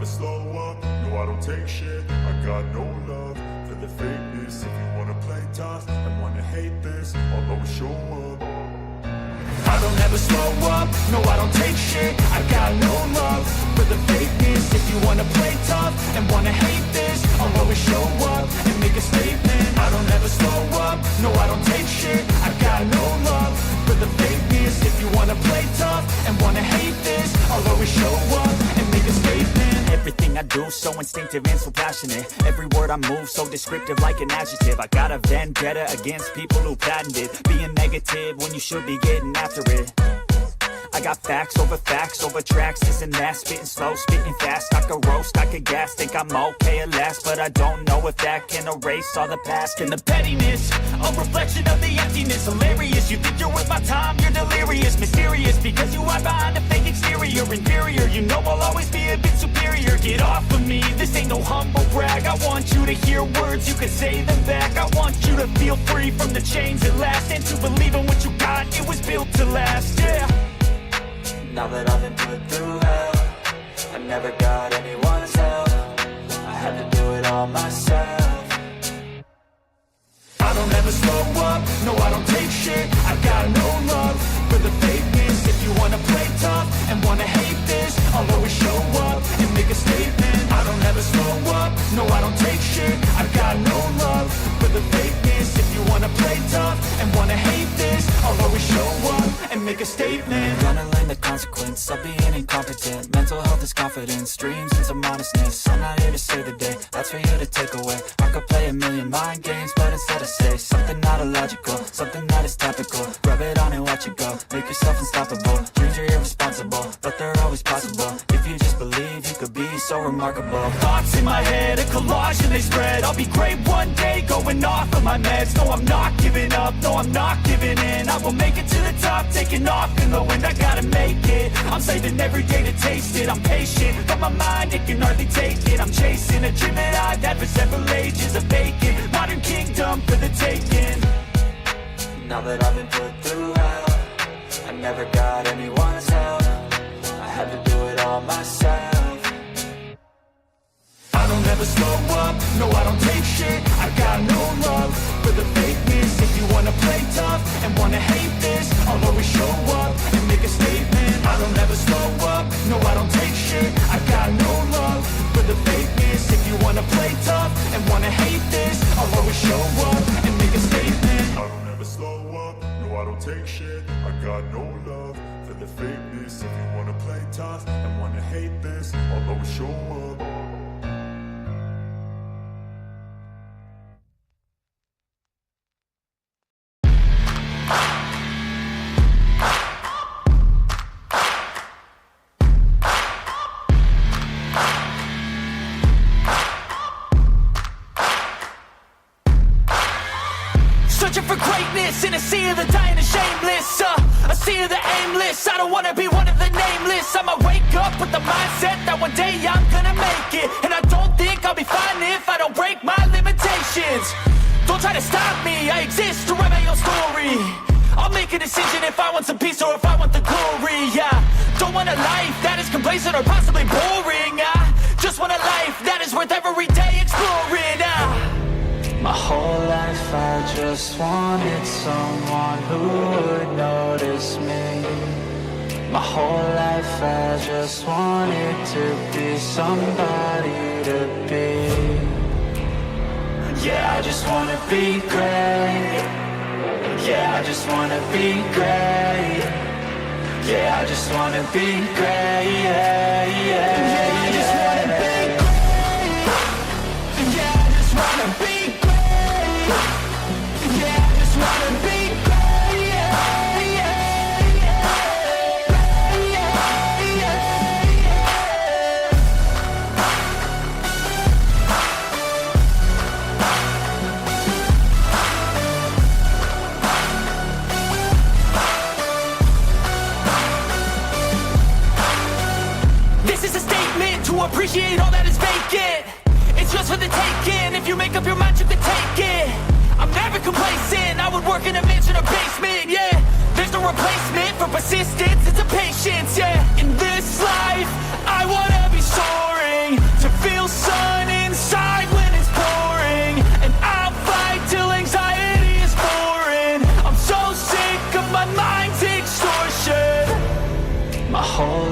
never slow up, no I don't take shit. I got no love for the fakeness. If you wanna play tough and wanna hate this, I'll always show up. I don't ever slow up, no I don't take shit. I got no love for the fakeness. If you wanna play tough and wanna hate this, I'll always show up and make a statement. I don't ever slow up, no I don't take shit. I got no love for the fakeness. If you wanna play tough and wanna hate this, I'll always show up and make a statement. Everything I do so instinctive and so passionate. Every word I move so descriptive like an adjective. I got a vendetta against people who patented being negative when you should be getting after it. I got facts over tracks, this and that. Spitting slow, spitting fast. I could roast, I could gas. Think I'm okay at last, but I don't know if that can erase all the past. And the pettiness, a reflection of the emptiness. Hilarious, you think you're worth my time, you're delirious. Mysterious, because you hide behind a fake exterior. Inferior, you know I'll always be a bit superior. Get off of me, this ain't no humble brag. I want you to hear words, you can say them back. I want you to feel free from the chains at last, and to believe in what you got, it was built to last, yeah. Now that I've been put through hell, I never got anyone's help. I had to do it all myself. I don't ever slow up, no I don't take shit. I got no love for the fakeness. If you wanna play tough and wanna hate this, I'll always show up and make a statement. I don't ever slow up, no I don't take shit. I got no love for the fakeness. If you wanna play tough and wanna hate this, I'll always show up and make a statement. Gonna learn the consequence of being incompetent. Mental health is confidence, dreams and some modestness. I'm not here to save the day, that's for you to take away. I could play a million mind games, but instead I say something not illogical, something that is topical. Rub it on and watch it go, make yourself unstoppable. Dreams are irresponsible, but they're always possible. If you just believe, you could be so remarkable. Thoughts in my head, a collage and they spread. I'll be great one day, going off of my meds. No, I'm not giving up, no, I'm not giving in. I will make it to the top, taking off in the wind. I gotta make it, I'm saving every day to taste it. I'm patient, but my mind, it can hardly take it. I'm chasing a dream that I've had for several ages. A vacant, modern kingdom for the taking. Now that I've been put through hell, I never got anyone's help. I had to do it all myself. I don't ever slow up, no I don't take shit. I got no love for the fakeness. If you wanna play tough and wanna hate this, I'll always show up and make a statement. I don't ever slow up, no I don't take shit. I got no love for the fakeness. If you wanna play tough and wanna hate this, I'll always show up and make a statement. I don't ever slow up, no I don't take shit. I got no love for the fakeness. If you wanna play tough and wanna hate this, I'll always show up. Searching for greatness in a sea of the dying and shameless, a sea of the aimless. I don't wanna be one of the nameless. I'ma wake up with the mindset that one day I'm gonna make it. And I don't think I'll be fine if I don't break my limitations. Don't try to stop me, I exist to write my own story. I'll make a decision if I want some peace or if I want the glory. Yeah, don't want a life that is complacent or possibly boring. I just want a life that is worth every day exploring. My whole life I just wanted someone who would notice me. My whole life I just wanted to be somebody to be. Yeah, I just wanna be great. Yeah, I just wanna be great. Yeah, I just wanna be great. Yeah, yeah, yeah, I just wanna be great. Yeah, I just wanna be great. Yeah, I just wanna be great. Yeah, yeah, yeah, yeah, yeah. This is a statement to appreciate all that is vacant. It's just for the taking. If you make up your mind, you can take it. I'm never complacent. I would work in a mansion or basement, yeah. There's no replacement for persistence, it's a patience, yeah. In this life, I wanna be soaring.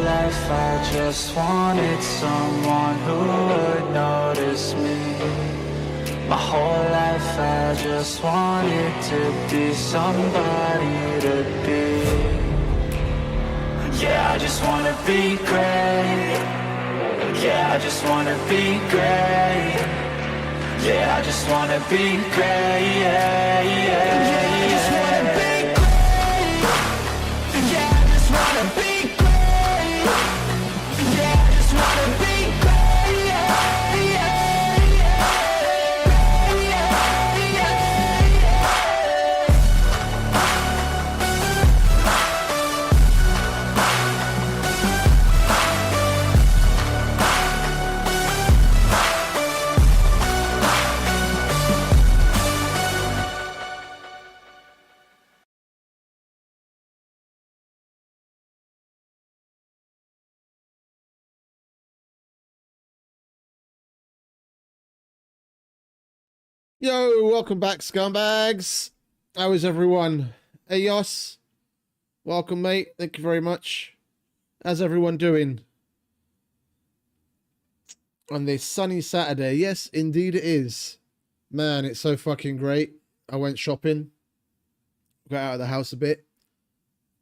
life I just wanted someone who would notice me. My whole life I just wanted to be somebody to be. Yeah, I just wanna be great. Yeah, I just wanna be great. Yeah, I just wanna be great. Yeah, yeah, yeah, I just wanna be great. Yeah, I just wanna be great. Yeah, I just wanna be great. Yeah, yeah, yeah, yeah, yeah, Yo, welcome back, scumbags. How is everyone? Hey, Yos. Welcome, mate. Thank you very much. How's everyone doing on this sunny Saturday? Yes, indeed it is. Man, it's so fucking great. I went shopping, got out of the house a bit,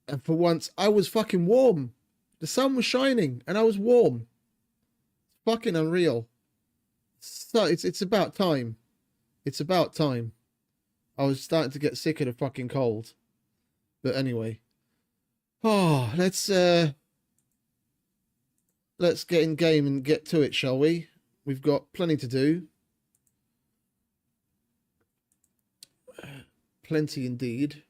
and for once, I was fucking warm. The sun was shining, and I was warm. Fucking unreal. So it's about time. It's about time. I was starting to get sick of the fucking cold. But anyway. Oh, let's get in game and get to it, shall we? We've got plenty to do. Plenty indeed.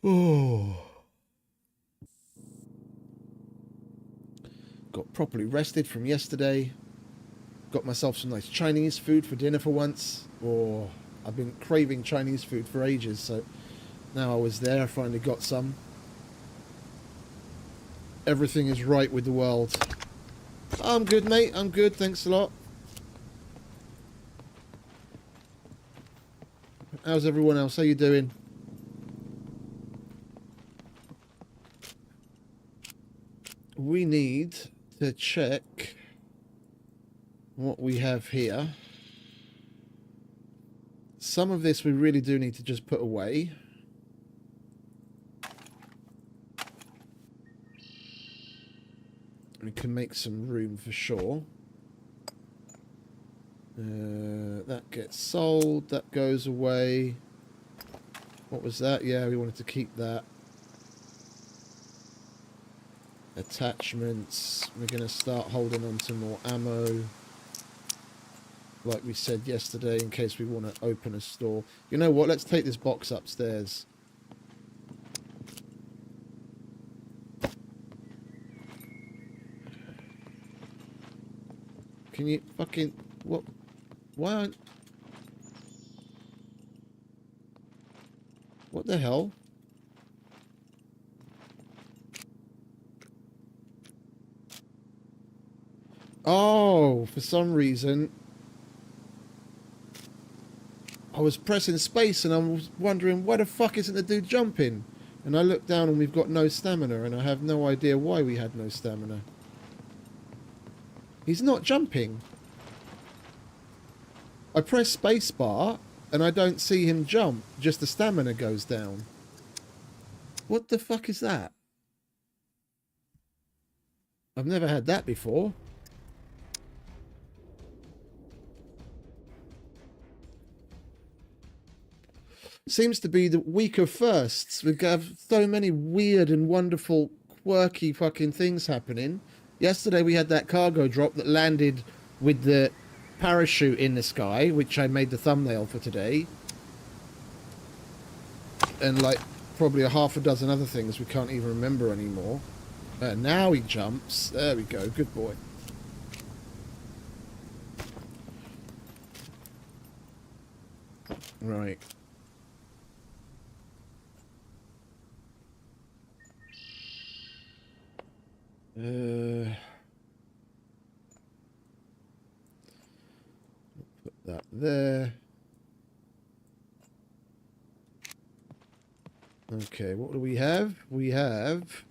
Oh. Got properly rested from yesterday. Got myself some nice Chinese food for dinner for once. Oh, I've been craving Chinese food for ages, so now I was there, I finally got some. Everything is right with the world. I'm good, mate. I'm good. Thanks a lot. How's everyone else? How you doing? We need to check what we have here. Some of this we really do need to just put away. We can make some room for sure. That gets sold. That goes away. What was that? Yeah, we wanted to keep that. Attachments. We're going to start holding on to more ammo. Like we said yesterday, in case we want to open a store. You know what? Let's take this box upstairs. Can you fucking... What? Why aren't... What the hell? Oh, for some reason... I was pressing space and I was wondering, why the fuck isn't the dude jumping? And I looked down and we've got no stamina, and I have no idea why we had no stamina. He's not jumping. I press spacebar and I don't see him jump, just the stamina goes down. What the fuck is that? I've never had that before. Seems to be the week of firsts. We have so many weird and wonderful, quirky fucking things happening. Yesterday we had that cargo drop that landed with the parachute in the sky, which I made the thumbnail for today. And like probably a half a dozen other things we can't even remember anymore. Now he jumps. There we go. Good boy. Right. Put that there. Okay, what do we have? We have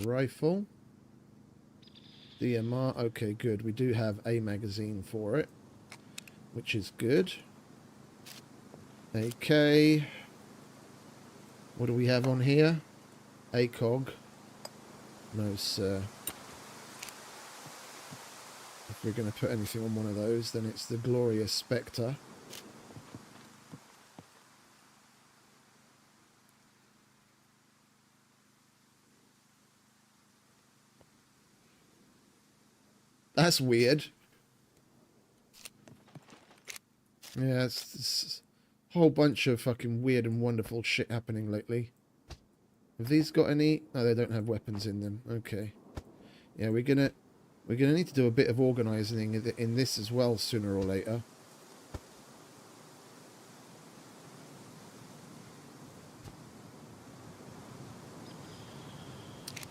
Rifle. DMR. Okay, good. We do have a magazine for it, which is good. AK. What do we have on here? ACOG. No, sir. If we're going to put anything on one of those, then it's the glorious Spectre. That's weird. Yeah, it's a whole bunch of fucking weird and wonderful shit happening lately. Have these got any? No, they don't have weapons in them. Okay. Yeah, we're gonna need to do a bit of organising in this as well sooner or later.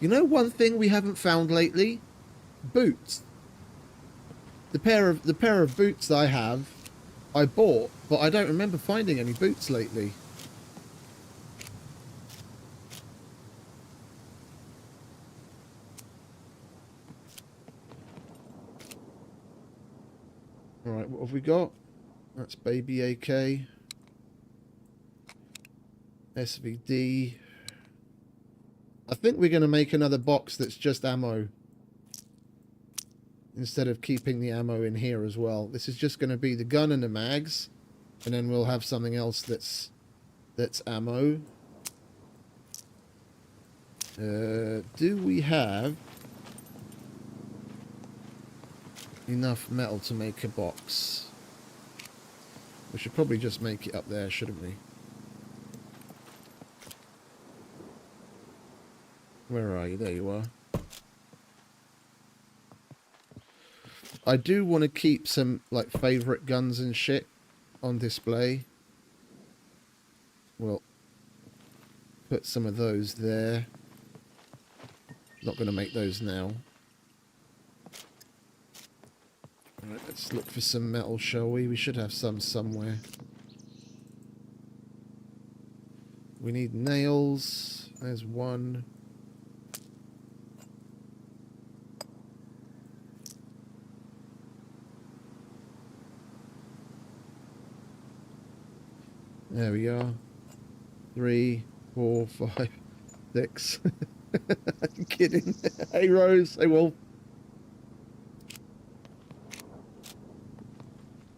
You know one thing we haven't found lately? Boots. The pair of boots I have, I bought, but I don't remember finding any boots lately. Alright, what have we got? That's baby AK. SVD. I think we're going to make another box that's just ammo. Instead of keeping the ammo in here as well. This is just going to be the gun and the mags. And then we'll have something else that's ammo. Do we have enough metal to make a box? We should probably just make it up there, shouldn't we? Where are you? There you are. I do want to keep some, like, favourite guns and shit on display. We'll put some of those there. Not going to make those now. Alright, let's look for some metal, shall we? We should have some somewhere. We need nails. There's one. There we are. 3, 4, 5, 6. I'm kidding. Hey Rose. Hey Wolf.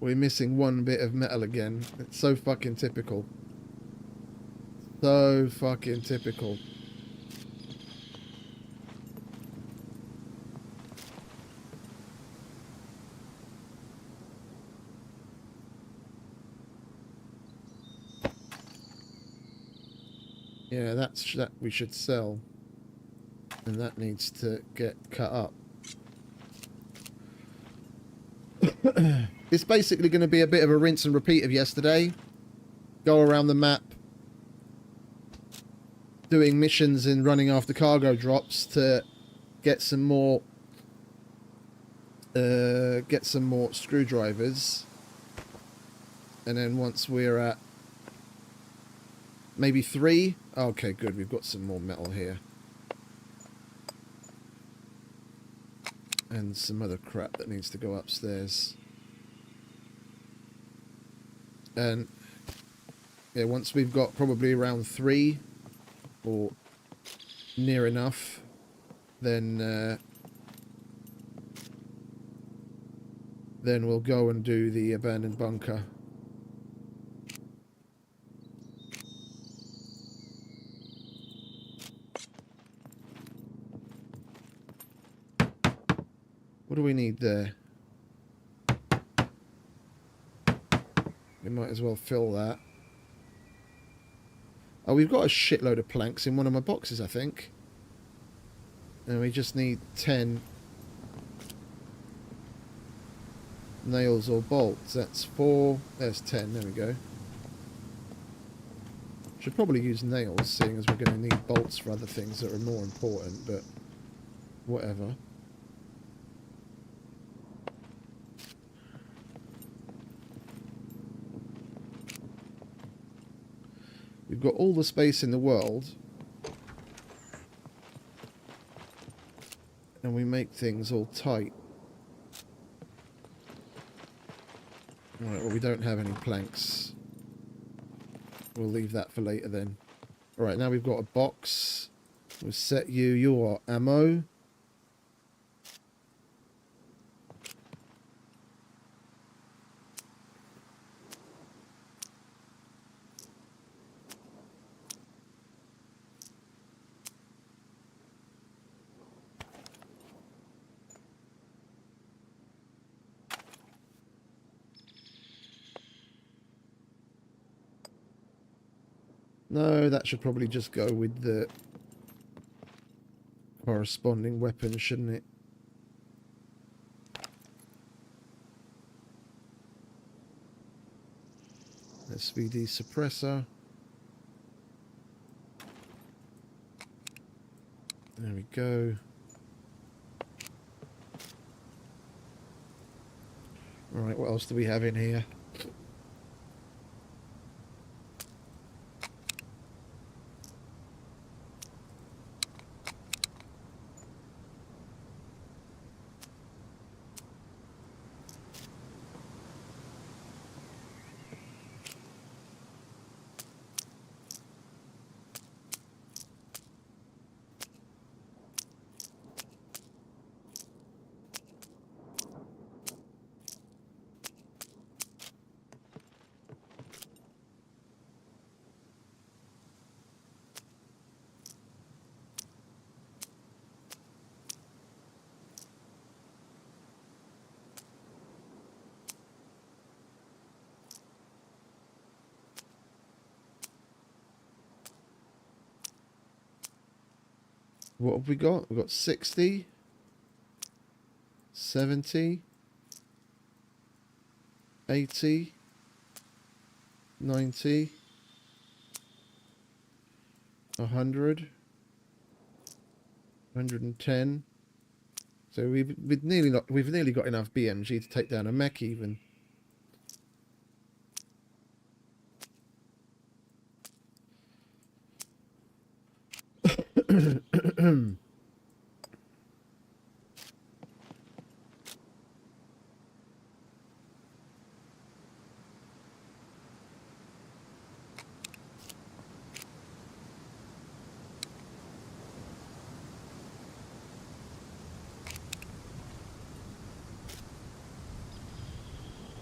We're missing one bit of metal again. It's so fucking typical. So fucking typical. Yeah, that we should sell. And that needs to get cut up. It's basically going to be a bit of a rinse and repeat of yesterday. Go around the map. Doing missions and running after cargo drops to get some more... screwdrivers. And then once we're at... maybe 3. Okay, good. We've got some more metal here. And some other crap that needs to go upstairs. And yeah, once we've got probably around 3 or near enough, then we'll go and do the abandoned bunker. What do we need there? We might as well fill that. Oh, we've got a shitload of planks in one of my boxes, I think. And we just need 10 nails or bolts. That's 4. There's 10. There we go. Should probably use nails, seeing as we're going to need bolts for other things that are more important, but whatever. We've got all the space in the world. and we make things all tight. Right, well, we don't have any planks. We'll leave that for later then. Alright, now we've got a box. We'll set you your ammo. No, that should probably just go with the corresponding weapon, shouldn't it? SVD suppressor. There we go. Alright, what else do we have in here? What have we got? We've got 60, 70, 80, 90, 100, 110. So we've nearly got enough BMG to take down a mech even.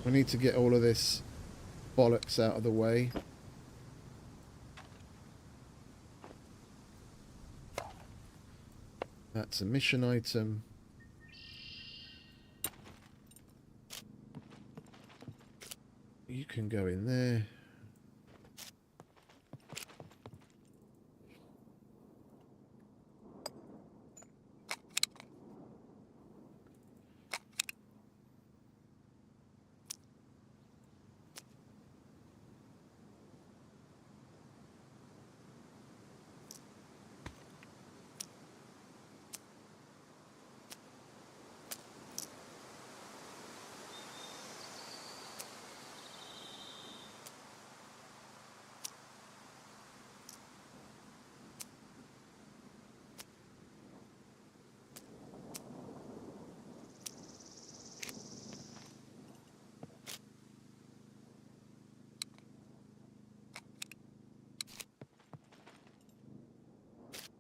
We need to get all of this bollocks out of the way. That's a mission item. You can go in there.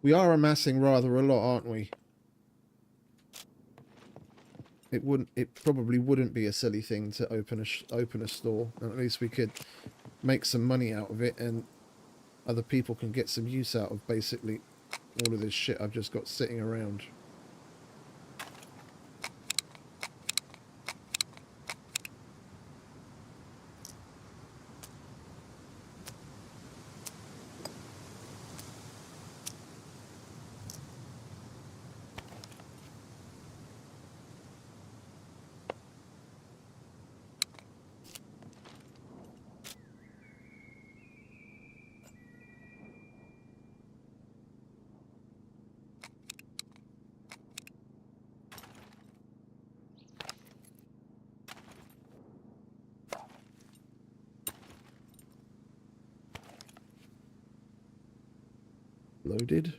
We are amassing rather a lot, aren't we? It probably wouldn't be a silly thing to open a store, and at least we could make some money out of it, and other people can get some use out of basically all of this shit I've just got sitting around. Loaded.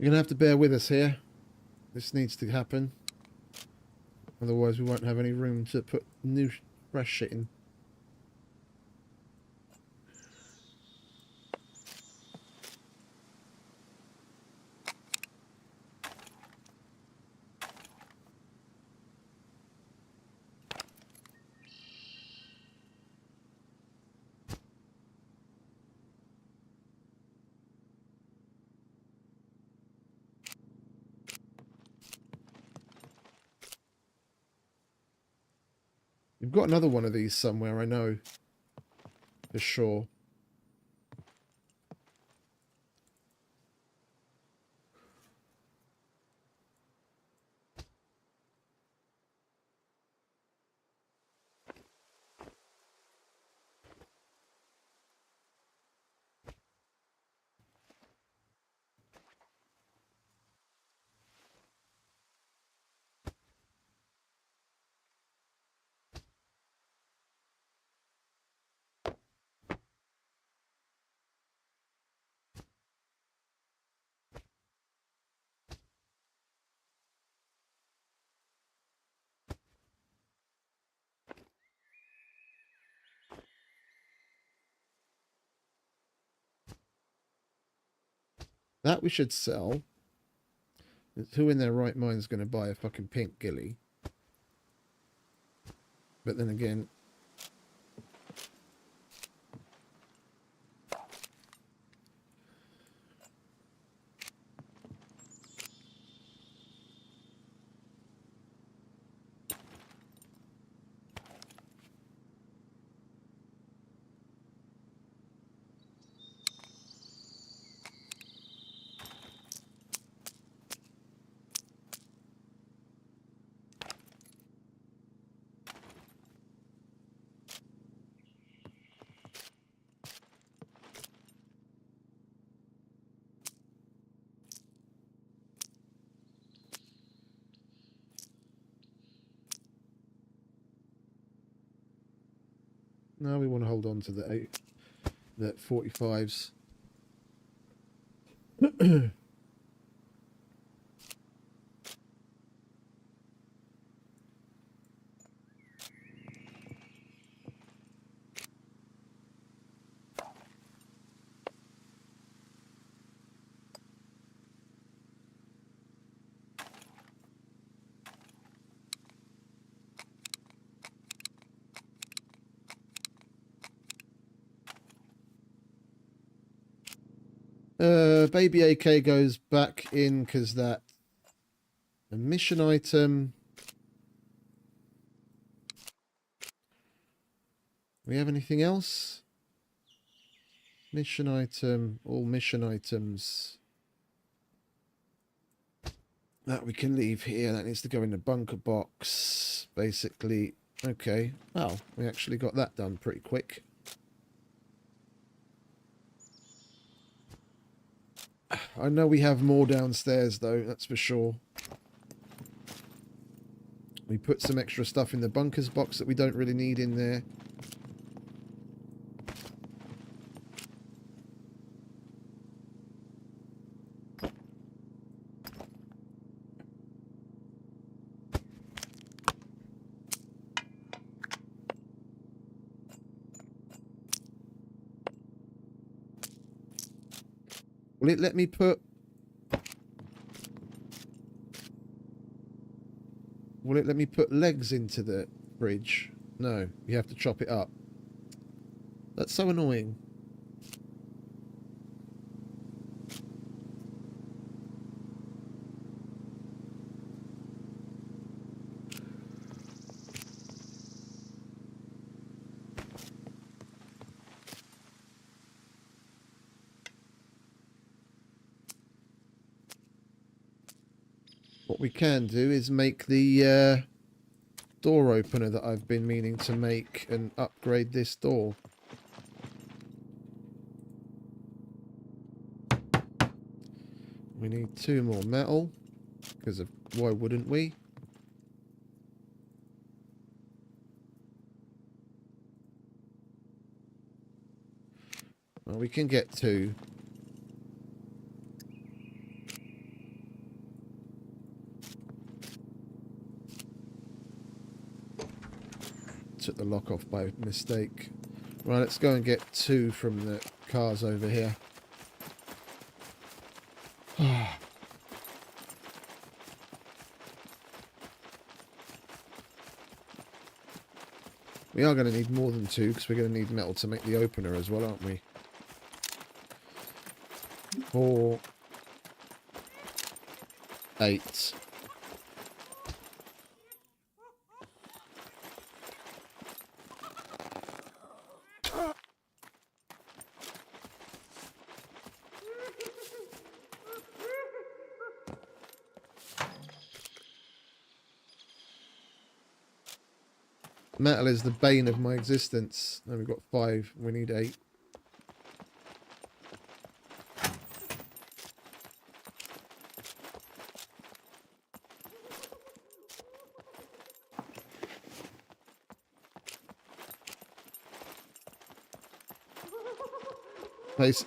You're going to have to bear with us here. This needs to happen. Otherwise we won't have any room to put new fresh shit in. You've got another one of these somewhere, I know. For sure. That we should sell. Who in their right mind is going to buy a fucking pink ghillie? But then again... No, we want to hold on to the 45s. Baby AK goes back in because that a mission item. We have anything else? Mission item, all mission items. That we can leave here. That needs to go in the bunker box, basically. Okay. Well, we actually got that done pretty quick. I know we have more downstairs, though, that's for sure. We put some extra stuff in the bunkers box that we don't really need in there. Will it let me put... Will it let me put legs into the fridge? No, you have to chop it up. That's so annoying. What we can do is make the door opener that I've been meaning to make and upgrade this door. We need 2 more metal, because of why wouldn't we? Well, we can get 2. took the lock off by mistake. Right, let's go and get 2 from the cars over here. We are going to need more than 2 because we're going to need metal to make the opener as well, aren't we? 4, 8. Metal is the bane of my existence. Now we've got 5. We need 8.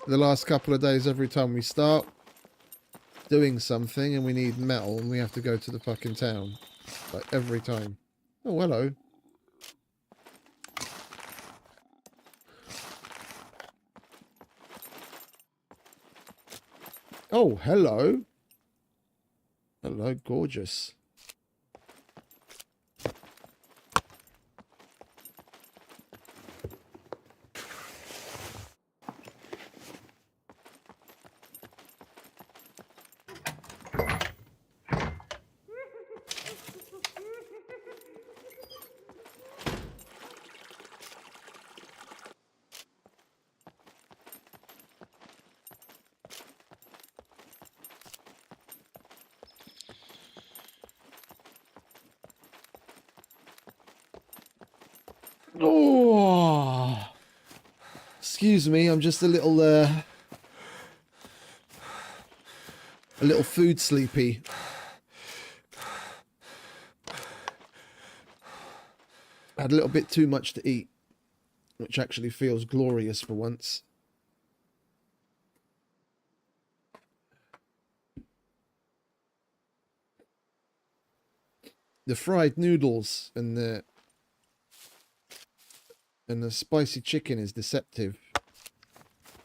The last couple of days, every time we start doing something and we need metal and we have to go to the fucking town. Like every time. Oh, hello. Oh, hello. Hello, gorgeous. Oh, excuse me. I'm just a little food sleepy. I had a little bit too much to eat, which actually feels glorious for once. The fried noodles and the spicy chicken is deceptive.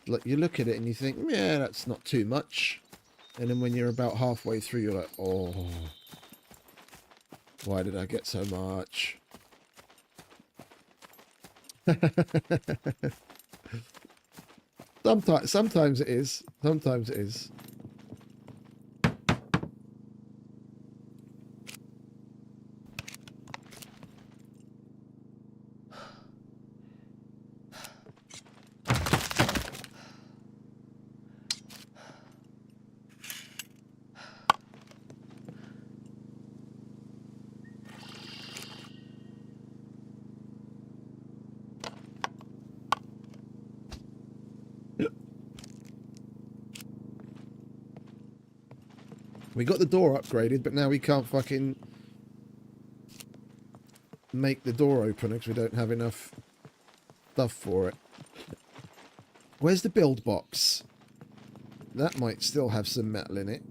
Like, you look at it and you think, yeah, that's not too much. And then when you're about halfway through, you're like, oh, why did I get so much? Sometimes it is. Sometimes it is. We got the door upgraded, but now we can't fucking make the door open because we don't have enough stuff for it. Where's the build box? That might still have some metal in it.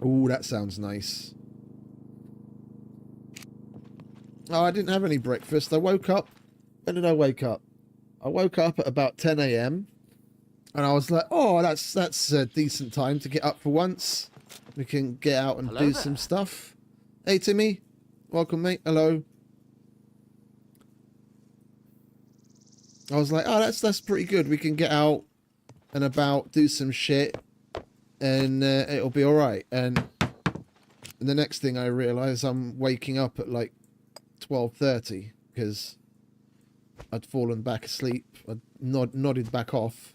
Ooh, that sounds nice. Oh, I didn't have any breakfast. I woke up. When did I wake up? I woke up at about 10 a.m. And I was like, oh, that's a decent time to get up for once. We can get out and do some stuff. Hey, Timmy. Welcome, mate. Hello. I was like, oh, that's pretty good. We can get out and about, do some shit, and it'll be all right. And the next thing I realize, I'm waking up at like 12:30 because I'd fallen back asleep. I'd nodded back off.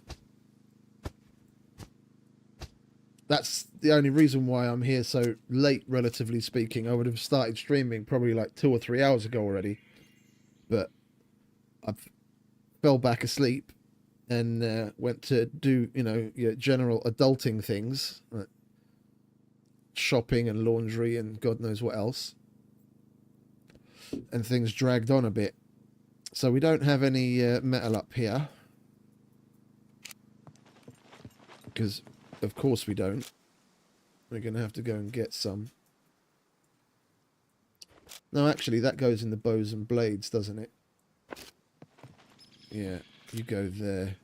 That's the only reason why I'm here so late, relatively speaking. I would have started streaming probably like 2 or 3 hours ago already. But I fell back asleep and went to do, your general adulting things. Like shopping and laundry and God knows what else. And things dragged on a bit. So we don't have any metal up here. Because... of course we don't. We're going to have to go and get some. No, actually, that goes in the bows and blades, doesn't it? Yeah, you go there.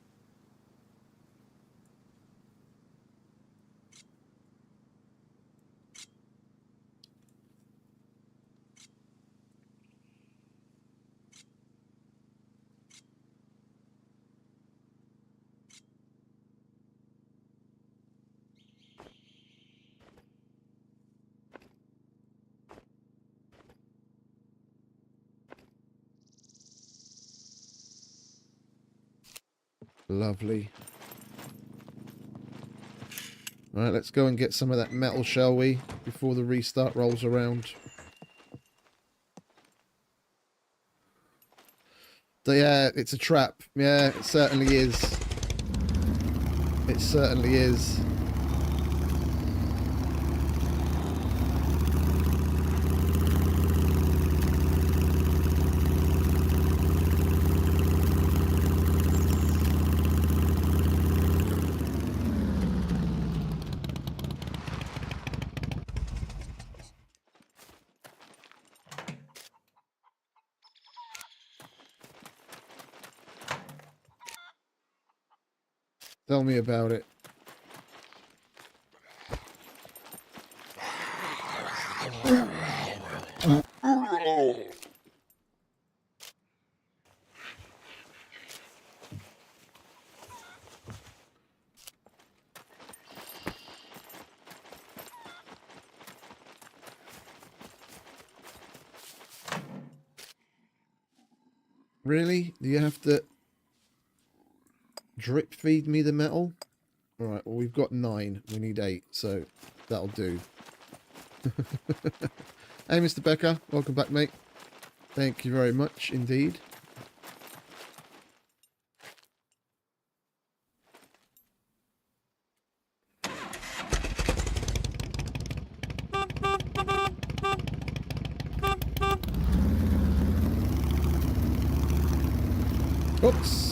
Lovely. Right, let's go and get some of that metal, shall we? Before the restart rolls around. So, yeah, it's a trap. Yeah, it certainly is. It certainly is. Tell me about it. Really? Do you have to drip feed me the metal? Alright, well, we've got 9. We need 8, so that'll do. Hey, Mr. Becker. Welcome back, mate. Thank you very much indeed. Oops.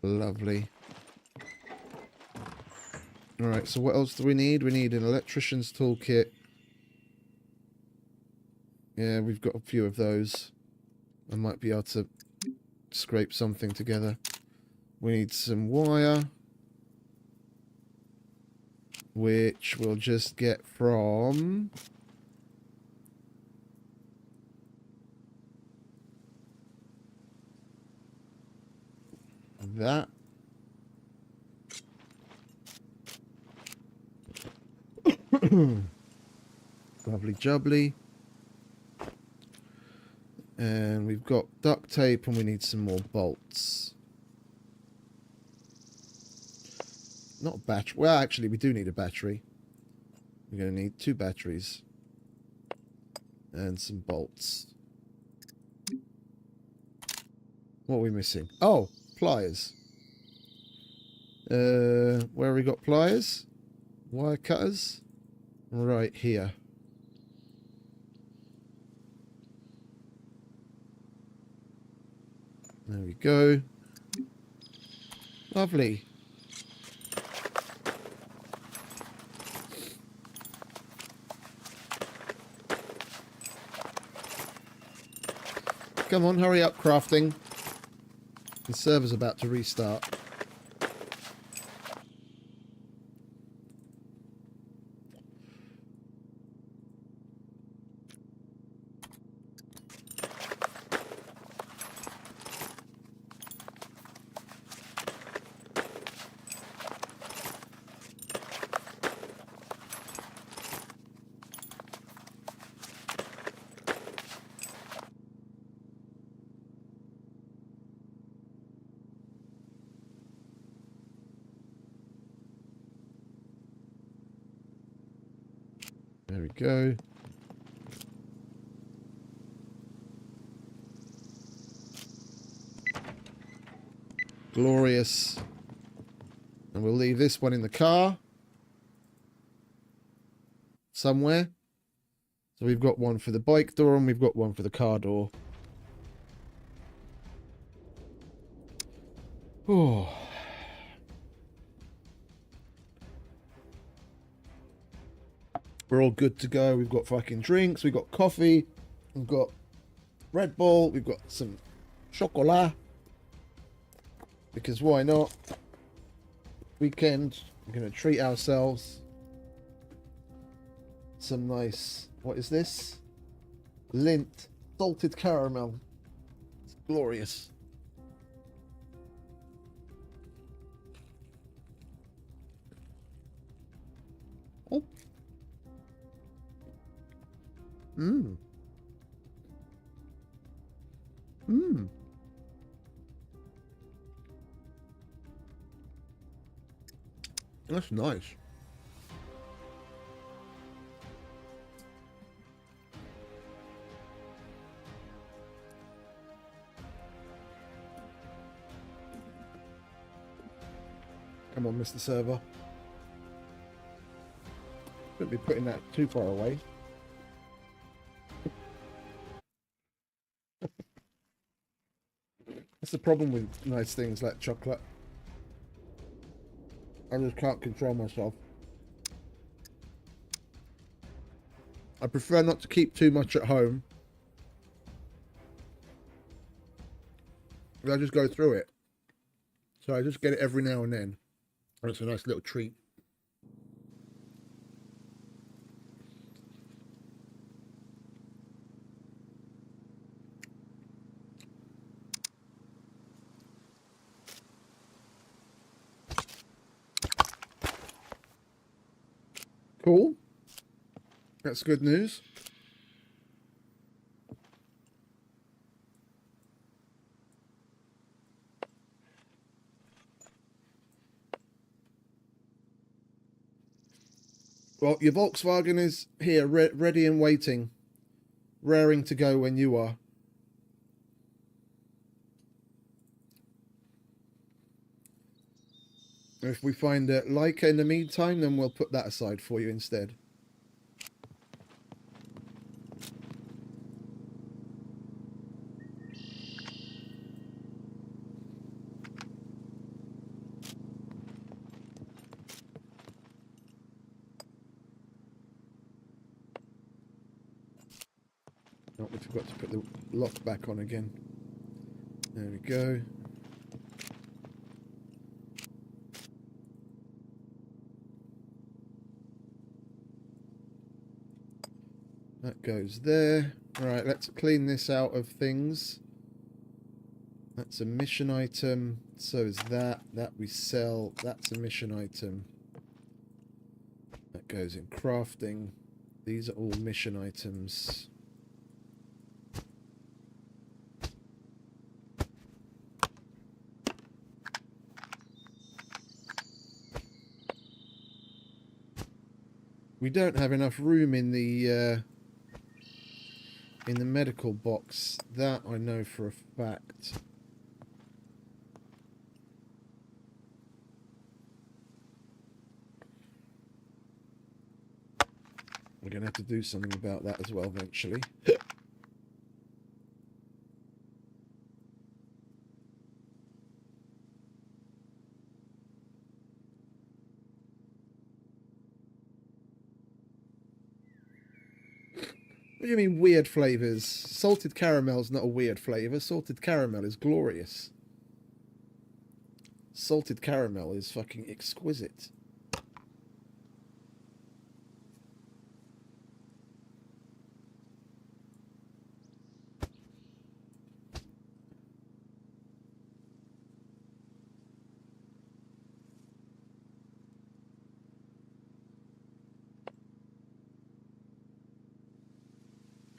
Lovely. Alright, so what else do we need? We need an electrician's toolkit. Yeah, we've got a few of those. I might be able to scrape something together. We need some wire, which we'll just get from that. Lovely jubbly. And we've got duct tape and we need some more bolts. Not a battery. Well, actually, we do need a battery. We're going to need 2 batteries. And some bolts. What are we missing? Oh, pliers. Where have we got pliers? Wire cutters? Right here. There we go. Lovely. Come on, hurry up, crafting. The server's about to restart. There we go. Glorious. And we'll leave this one in the car. Somewhere. So we've got one for the bike door and we've got one for the car door. Oh. We're all good to go. We've got fucking drinks. We've got coffee. We've got Red Bull. We've got some chocolat. Because why not? Weekend. We're going to treat ourselves. Some nice... What is this? Lint. Salted caramel. It's glorious. Oh. Mmm. Mmm. That's nice. Come on, Mr. Server. Shouldn't be putting that too far away. That's the problem with nice things like chocolate. I just can't control myself. I prefer not to keep too much at home. I just go through it. So I just get it every now and then. And it's a nice little treat. Cool. That's good news. Well, your Volkswagen is here, ready and waiting. Raring to go when you are. If we find a Leica in the meantime, then we'll put that aside for you instead. Oh, we forgot to put the lock back on again. There we go. That goes there. Right, let's clean this out of things. That's a mission item. So is that. That we sell. That's a mission item. That goes in crafting. These are all mission items. We don't have enough room in the medical box. That I know for a fact. We're going to have to do something about that as well eventually. What do you mean weird flavours? Salted caramel's not a weird flavour. Salted caramel is glorious. Salted caramel is fucking exquisite.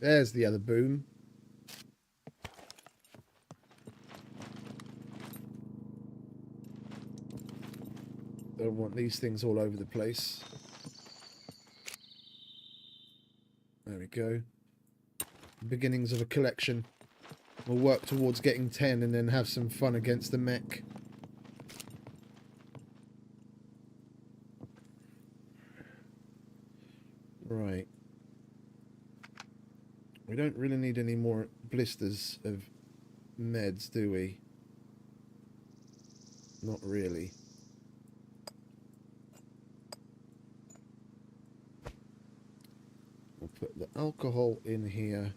There's the other boom. Don't want these things all over the place. There we go. Beginnings of a collection. We'll work towards getting 10 and then have some fun against the mech. We don't really need any more blisters of meds, do we? Not really. We'll put the alcohol in here.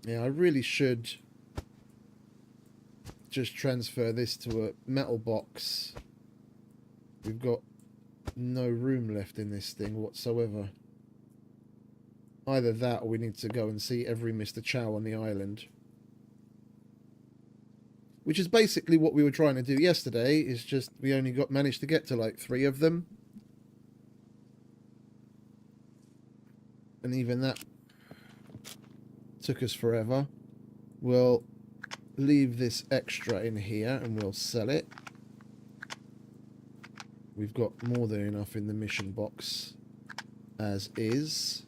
Yeah, I really should just transfer this to a metal box. We've got no room left in this thing whatsoever. Either that or we need to go and see every Mr. Chow on the island. Which is basically what we were trying to do yesterday, is just we only managed to get to like 3 of them. And even that took us forever. We'll leave this extra in here and we'll sell it. We've got more than enough in the mission box as is.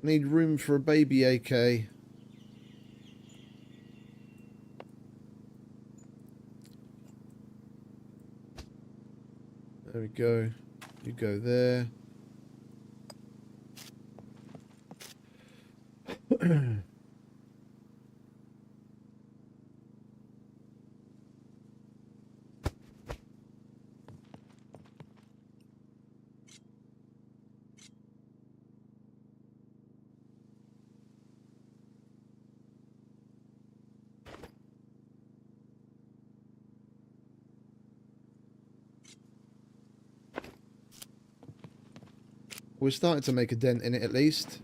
Need room for a baby AK. There we go. You go there. We're starting to make a dent in it at least.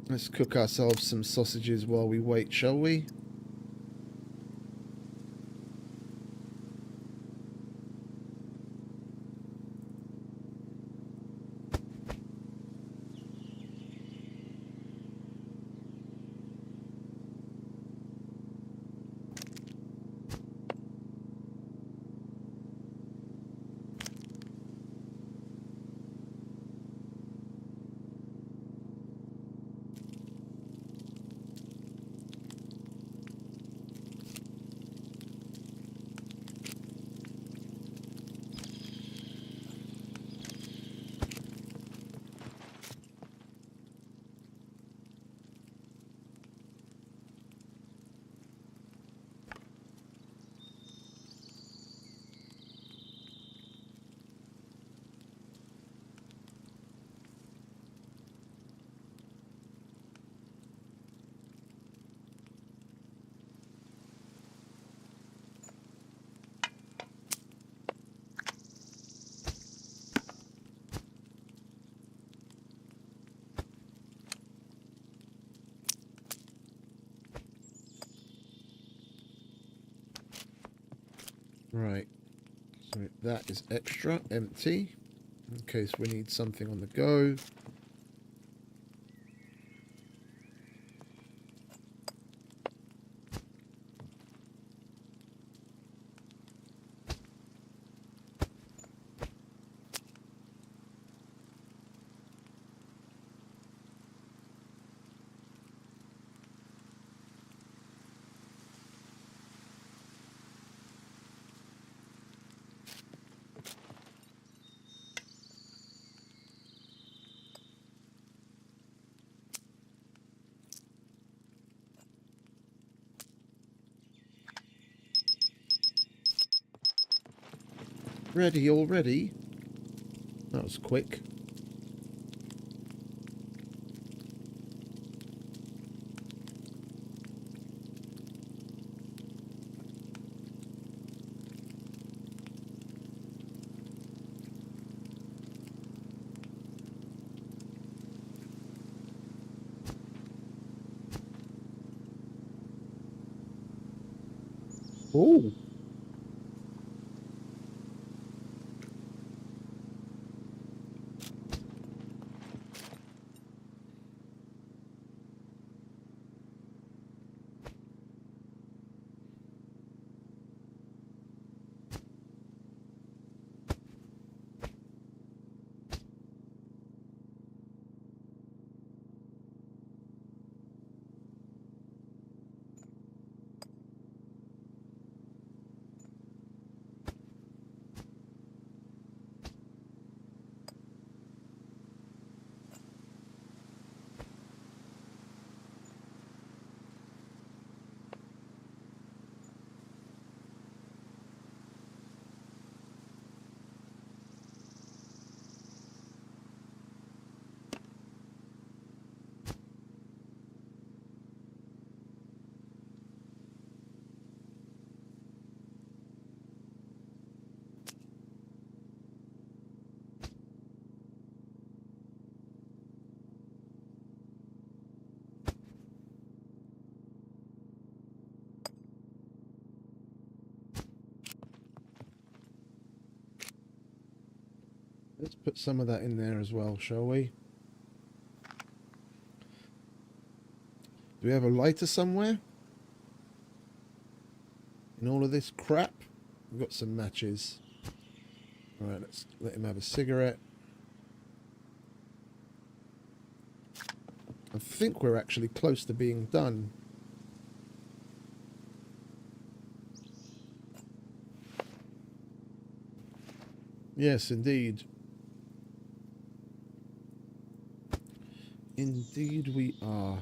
Let's cook ourselves some sausages while we wait, shall we? Right, so that is extra, empty, in case we need something on the go. Ready already? That was quick. Ooh. Let's put some of that in there as well, shall we? Do we have a lighter somewhere? In all of this crap? We've got some matches. Alright, let's let him have a cigarette. I think we're actually close to being done. Yes, indeed. Indeed we are.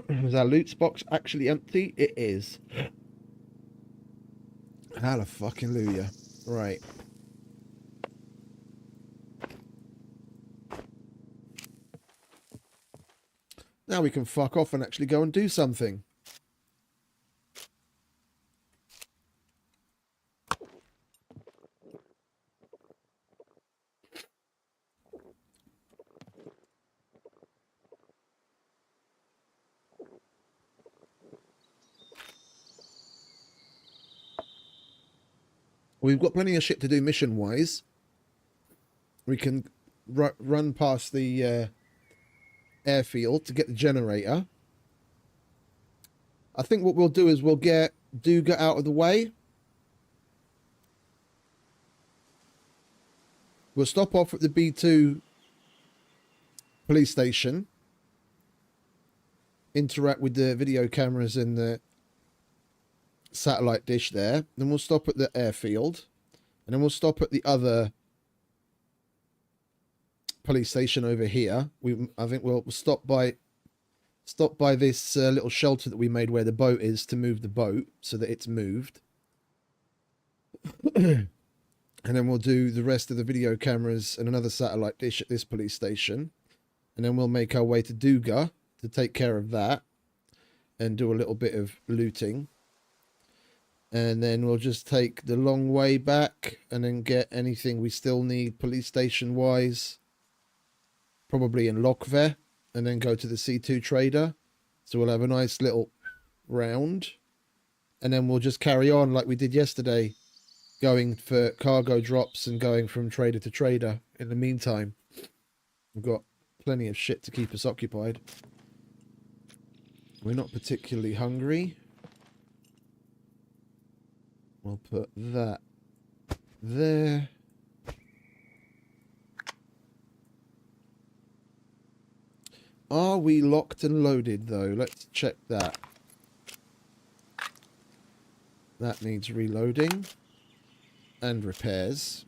Is our loot box actually empty? It is. Hallelujah. Right. Now we can fuck off and actually go and do something. We've got plenty of shit to do mission-wise. We can run past the airfield to get the generator. I think what we'll do is we'll get Duga out of the way. We'll stop off at the B2 police station. Interact with the video cameras and the satellite dish there. Then we'll stop at the airfield. And then we'll stop at the other police station over here. I think we'll stop by this little shelter that we made where the boat is to move the boat so that it's moved. And then we'll do the rest of the video cameras and another satellite dish at this police station. And then we'll make our way to Duga to take care of that and do a little bit of looting. And then we'll just take the long way back and then get anything we still need police station wise. Probably in Lokve, and then go to the C2 trader. So we'll have a nice little round. And then we'll just carry on like we did yesterday, going for cargo drops and going from trader to trader. In the meantime, we've got plenty of shit to keep us occupied. We're not particularly hungry. We'll put that there. Are we locked and loaded though? Let's check that. That needs reloading and repairs.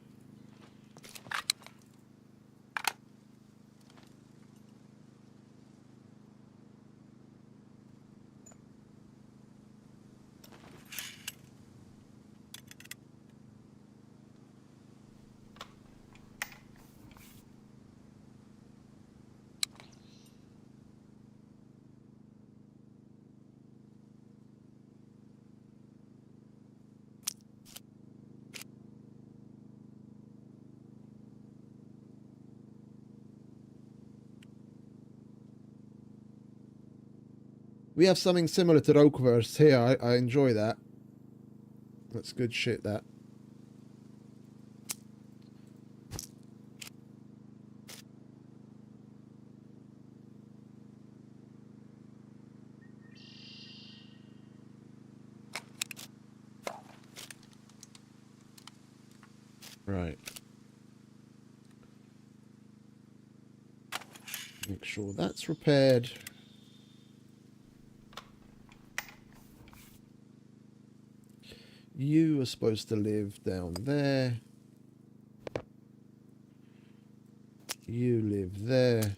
We have something similar to Rokeverse here. I enjoy that. That's good shit, that. Right. Make sure that's repaired. You are supposed to live down there. You live there.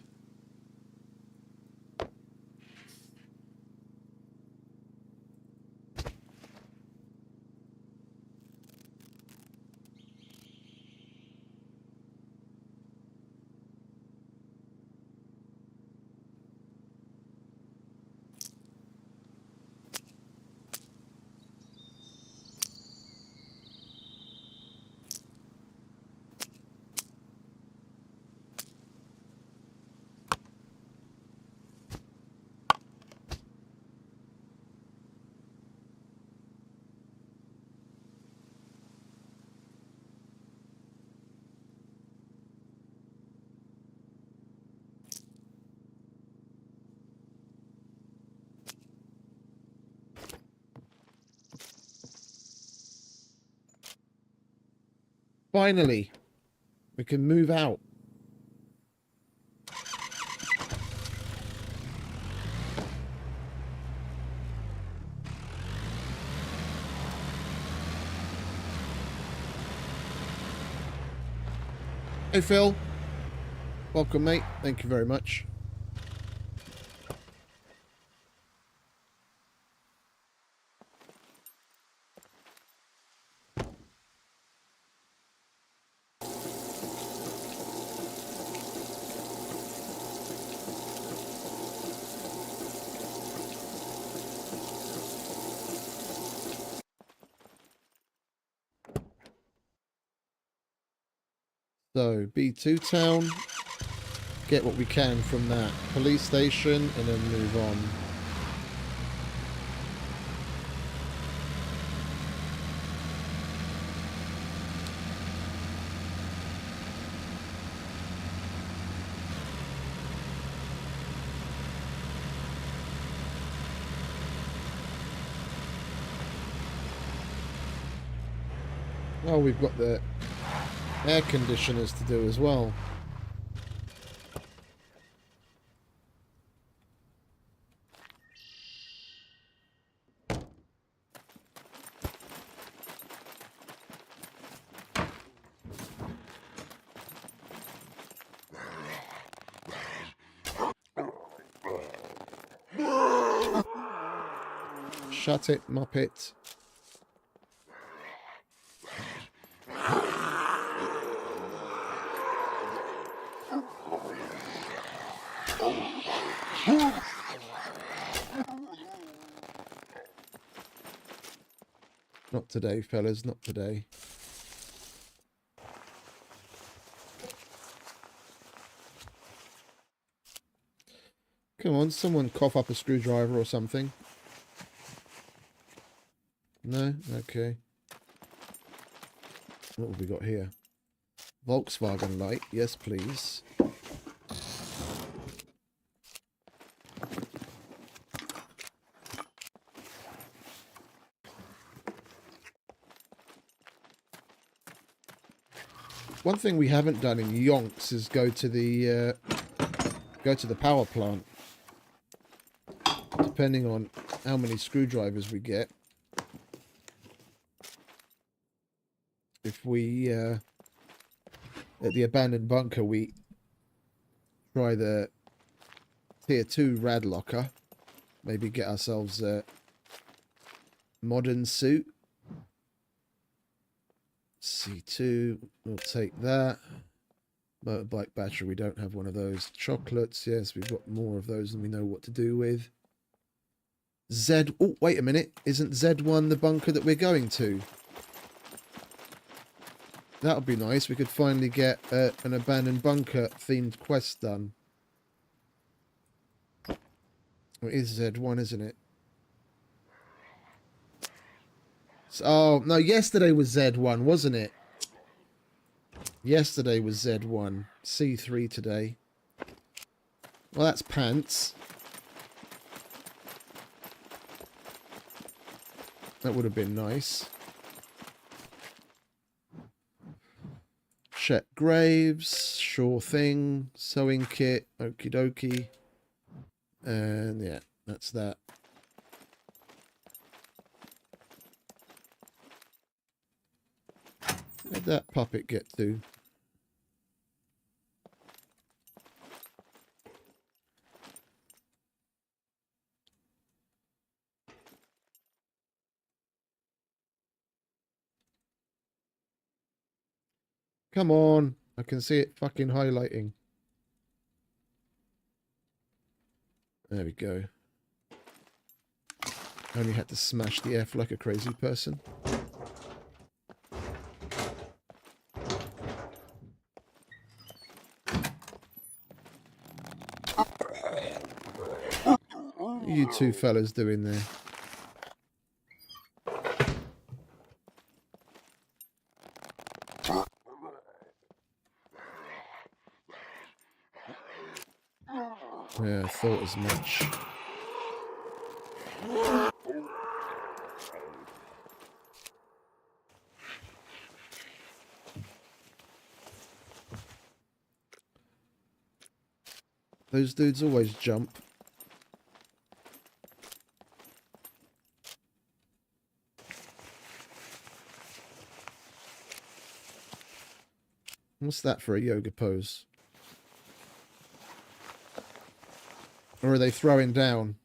Finally, we can move out. Hey, Phil. Welcome, mate. Thank you very much. So, B2 town. Get what we can from that police station and then move on. Oh, we've got the air conditioners to do as well. Shut it, Muppet. Not today, fellas, not today. Come on, someone cough up a screwdriver or something. No? Okay. What have we got here? Volkswagen light. Yes, please. One thing we haven't done in Yonks is go to the power plant. Depending on how many screwdrivers we get. If we at the abandoned bunker we try the tier 2 rad locker, maybe get ourselves a modern suit. C2, we'll take that. Motorbike battery, we don't have one of those. Chocolates, yes, we've got more of those than we know what to do with. Z, oh, wait a minute. Isn't Z1 the bunker that we're going to? That would be nice. We could finally get an abandoned bunker themed quest done. It is Z1, isn't it? Oh, no, yesterday was Z1, wasn't it? Yesterday was Z1. C3 today. Well, that's pants. That would have been nice. Check graves. Sure thing. Sewing kit. Okie dokie. And yeah, that's that. Where'd that puppet get to? Come on. I can see it fucking highlighting. There we go. Only had to smash the F like a crazy person. What are you two fellas doing there? Yeah, I thought as much. Those dudes always jump. What's that for a yoga pose? Or are they throwing down?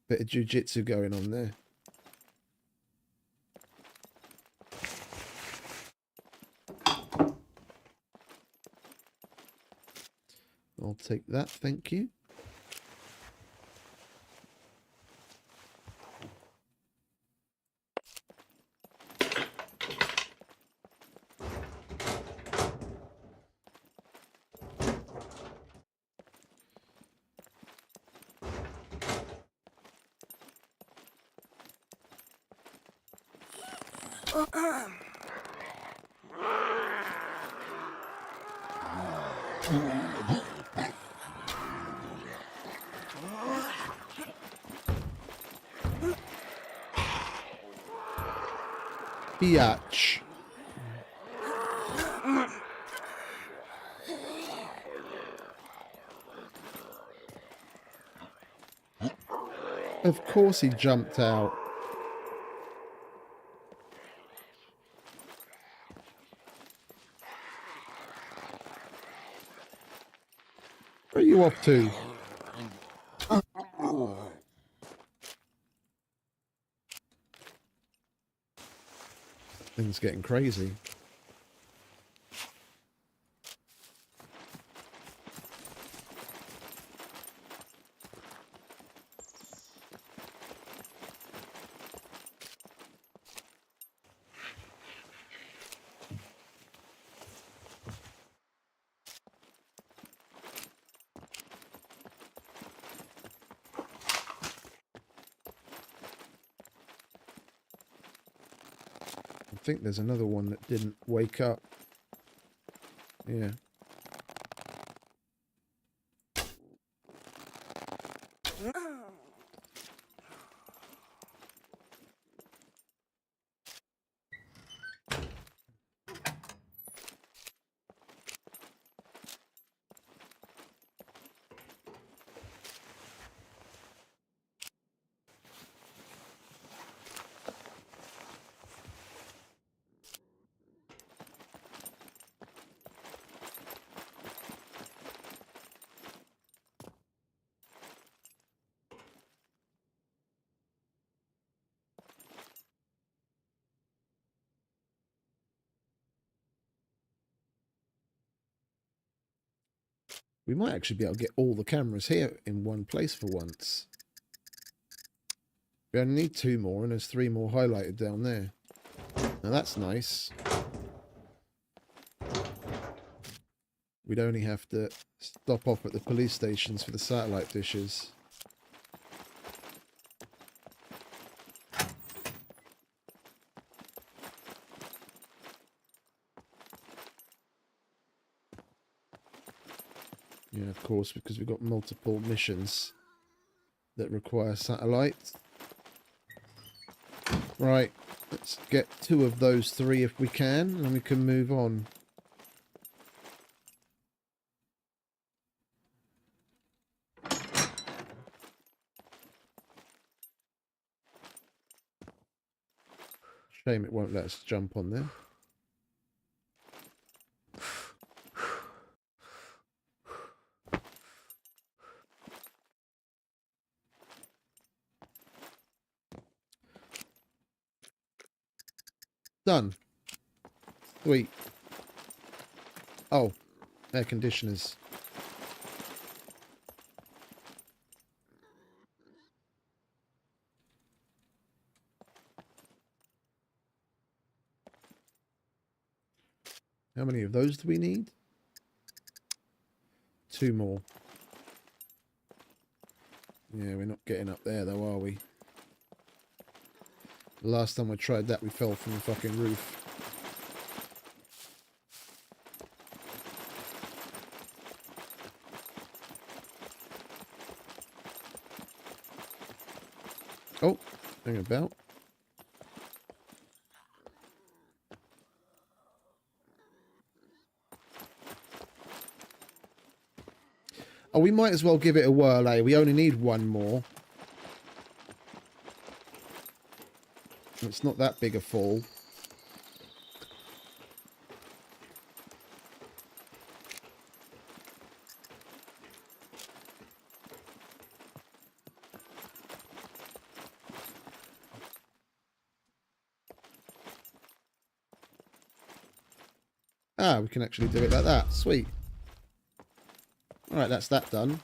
Bit of jiu-jitsu going on there. I'll take that, thank you. Biatch. Of course he jumped out. Where are you off to? Things getting crazy. I think there's another one that didn't wake up. Yeah. We might actually be able to get all the cameras here in one place for once. We only need 2 more, and there's 3 more highlighted down there. Now that's nice. We'd only have to stop off at the police stations for the satellite dishes. course, because we've got multiple missions that require satellites. Right, let's get 2 of those 3 if we can, and we can move on. Shame it won't let us jump on there. Done. Sweet. Oh, air conditioners. How many of those do we need? 2 more. Yeah, we're not getting up there though, are we? The last time I tried that, we fell from the fucking roof. Oh, hang about. Oh, we might as well give it a whirl, eh? We only need 1 more. It's not that big a fall. Ah, we can actually do it like that. Sweet. Alright, that's that done.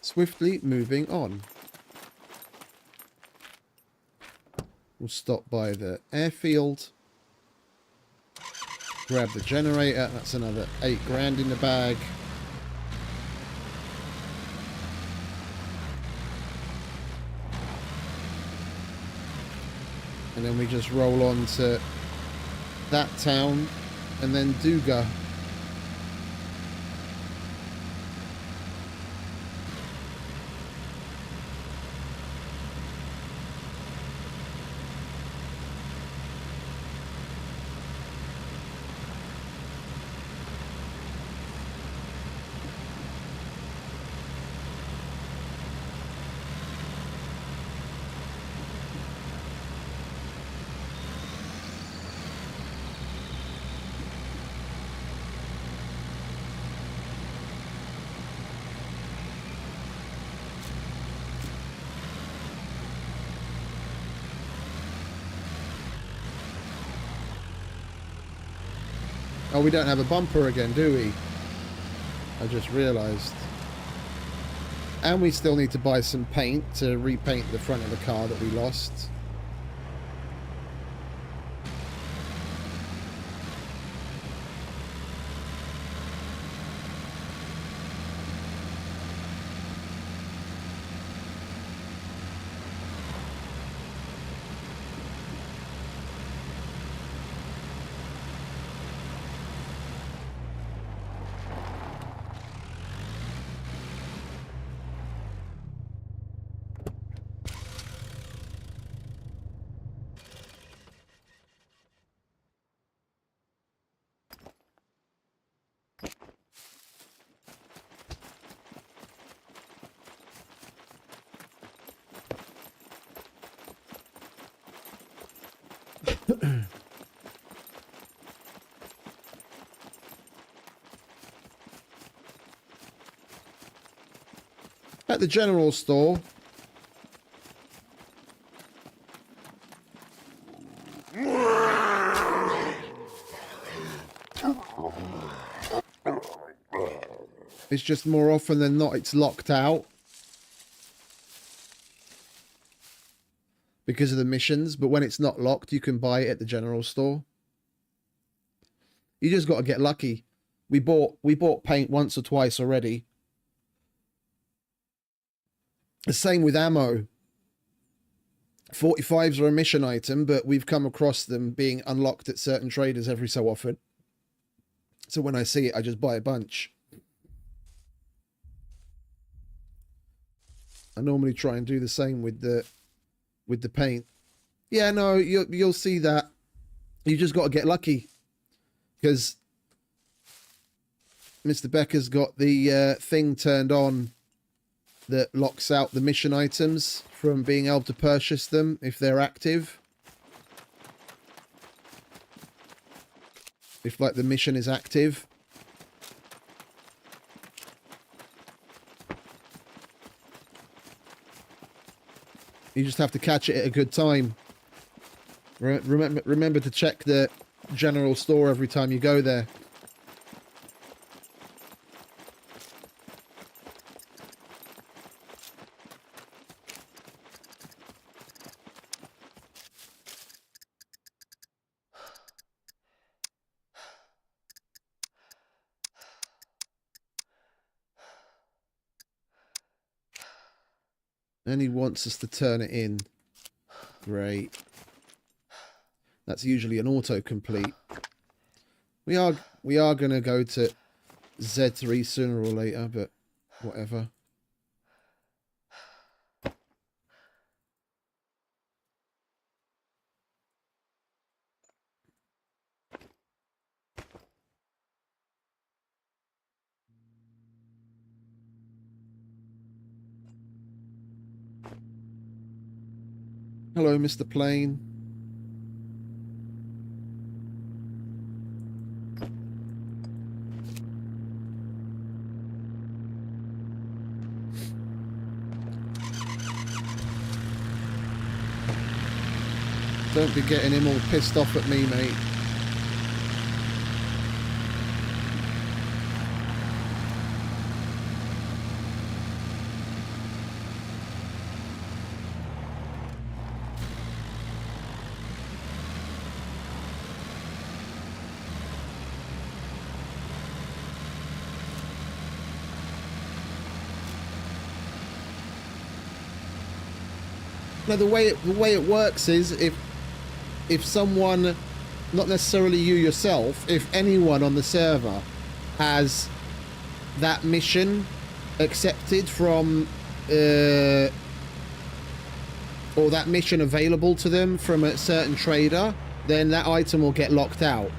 Swiftly moving on. We'll stop by the airfield. Grab the generator. That's another 8 grand in the bag. And then we just roll on to that town and then Duga. Oh, we don't have a bumper again, do we? I just realised. And we still need to buy some paint to repaint the front of the car that we lost. At the general store. It's just more often than not it's locked out. because of the missions, but when it's not locked, you can buy it at the general store. You just got to get lucky. We bought paint once or twice already. The same with ammo. 45s are a mission item, but we've come across them being unlocked at certain traders every so often. So when I see it, I just buy a bunch. I normally try and do the same with the paint. Yeah, no, you'll see that. You just got to get lucky, because Mr. Becker's got the thing turned on that locks out the mission items from being able to purchase them if they're active. If, like, the mission is active. You just have to catch it at a good time. Remember to check the general store every time you go there. And he wants us to turn it in. Great. That's usually an autocomplete. We are going to go to Z3 sooner or later, but whatever. Hello, Mr. Plane. Don't be getting him all pissed off at me, mate. Now, the way it works is if someone, not necessarily you yourself, if anyone on the server has that mission accepted from, or that mission available to them from a certain trader, then that item will get locked out.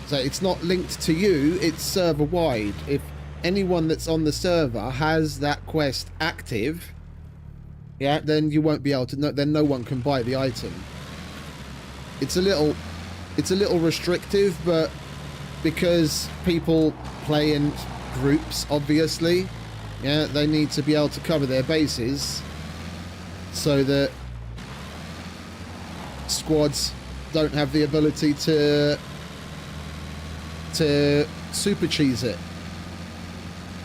So it's not linked to you, it's server wide. If anyone that's on the server has that quest active, yeah, then you won't be able to. Then no one can buy the item. It's a little restrictive, but because people play in groups, obviously, yeah, they need to be able to cover their bases, so that squads don't have the ability to super cheese it.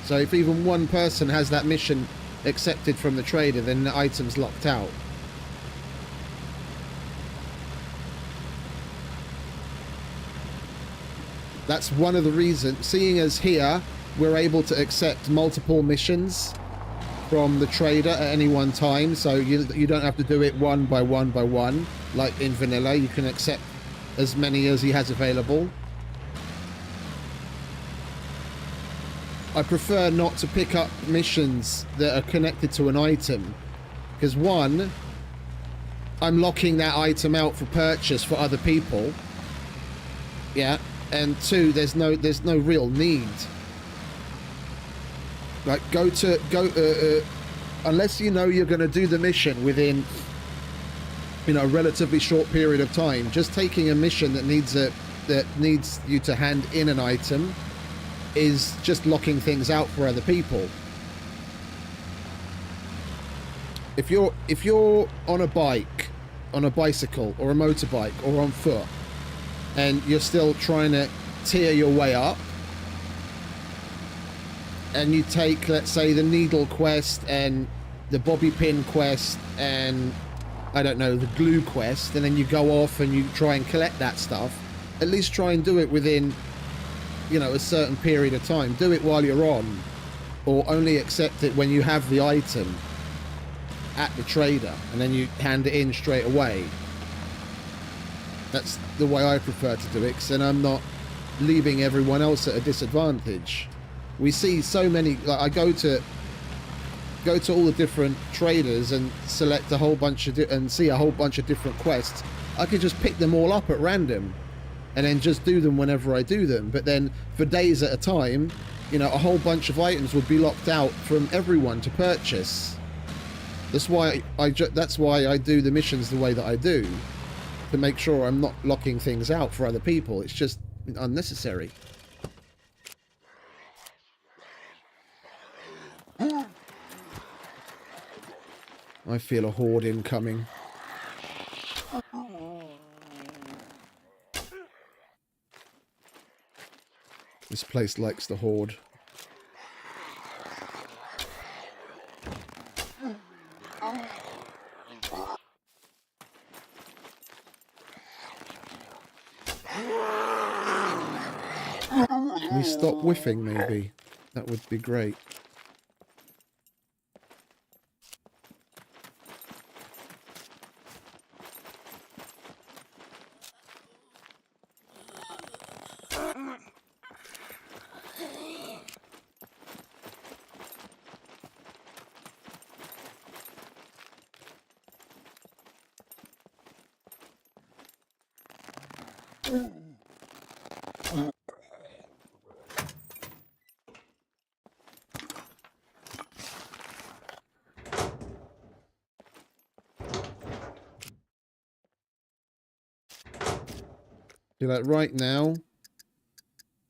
So if even one person has that mission accepted from the trader, then the item's locked out. That's one of the reasons, seeing as here we're able to accept multiple missions from the trader at any one time, so you don't have to do it one by one like in vanilla. You can accept as many as he has available. I prefer not to pick up missions that are connected to an item, because one, I'm locking that item out for purchase for other people, yeah, and two, there's no real need. Like, unless you know you're going to do the mission within, you know, a relatively short period of time, just taking a mission that needs you to hand in an item is just locking things out for other people. If you're on a bike, on a bicycle or a motorbike or on foot, and you're still trying to tear your way up, and you take, let's say, the needle quest, and the bobby pin quest and I don't know, the glue quest, and then you go off and you try and collect that stuff, at least try and do it within, you know, a certain period of time. Do it while you're on, or only accept it when you have the item at the trader and then you hand it in straight away. That's the way I prefer to do it, because then I'm not leaving everyone else at a disadvantage. We see so many, like I go to all the different traders and select a whole bunch of and see a whole bunch of different quests. I could just pick them all up at random and then just do them whenever I do them. But then for days at a time, you know, a whole bunch of items would be locked out from everyone to purchase. That's why I do the missions the way that I do, to make sure I'm not locking things out for other people. It's just unnecessary. I feel a horde incoming. This place likes the horde. Can we stop whiffing, maybe? That would be great. Like right now,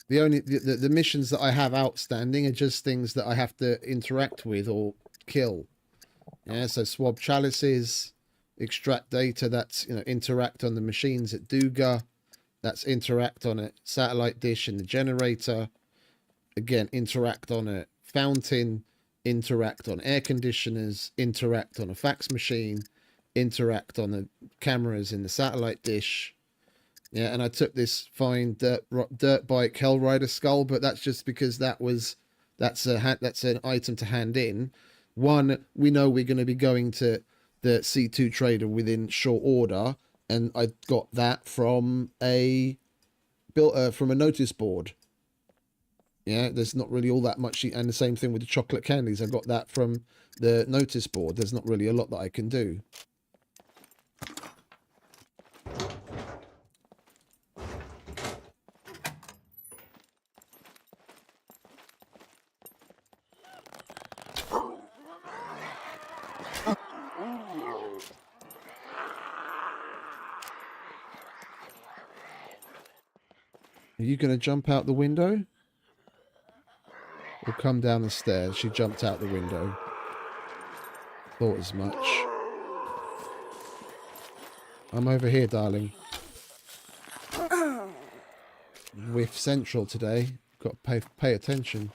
the missions that I have outstanding are just things that I have to interact with or kill. Yeah, so swab chalices, extract data, that's, you know, interact on the machines at Duga, that's interact on a satellite dish in the generator, again interact on a fountain, interact on air conditioners, interact on a fax machine, interact on the cameras in the satellite dish. Yeah, and I took this fine dirt bike Hellrider skull, but that's just because that's an item to hand in. One, we know we're going to be going to the C2 trader within short order, and I got that from a notice board. Yeah, there's not really all that much, and the same thing with the chocolate candies. I got that from the notice board. There's not really a lot that I can do. Are you going to jump out the window? Or come down the stairs? She jumped out the window. Thought as much. I'm over here, darling. Whiff Central today. Got to pay attention.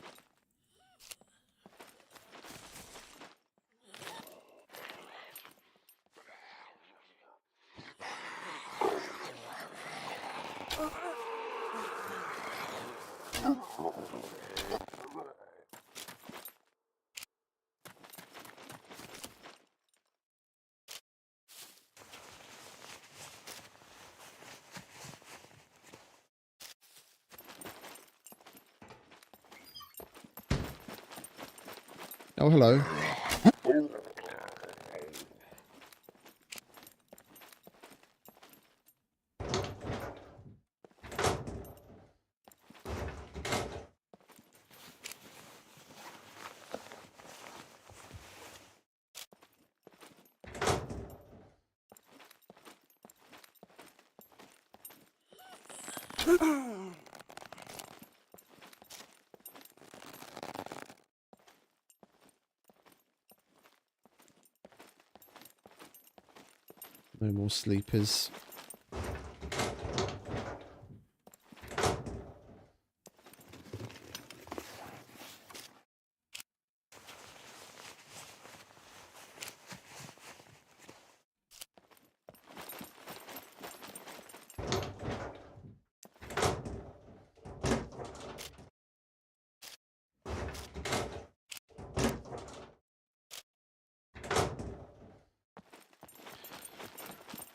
Oh, hello. No more sleepers.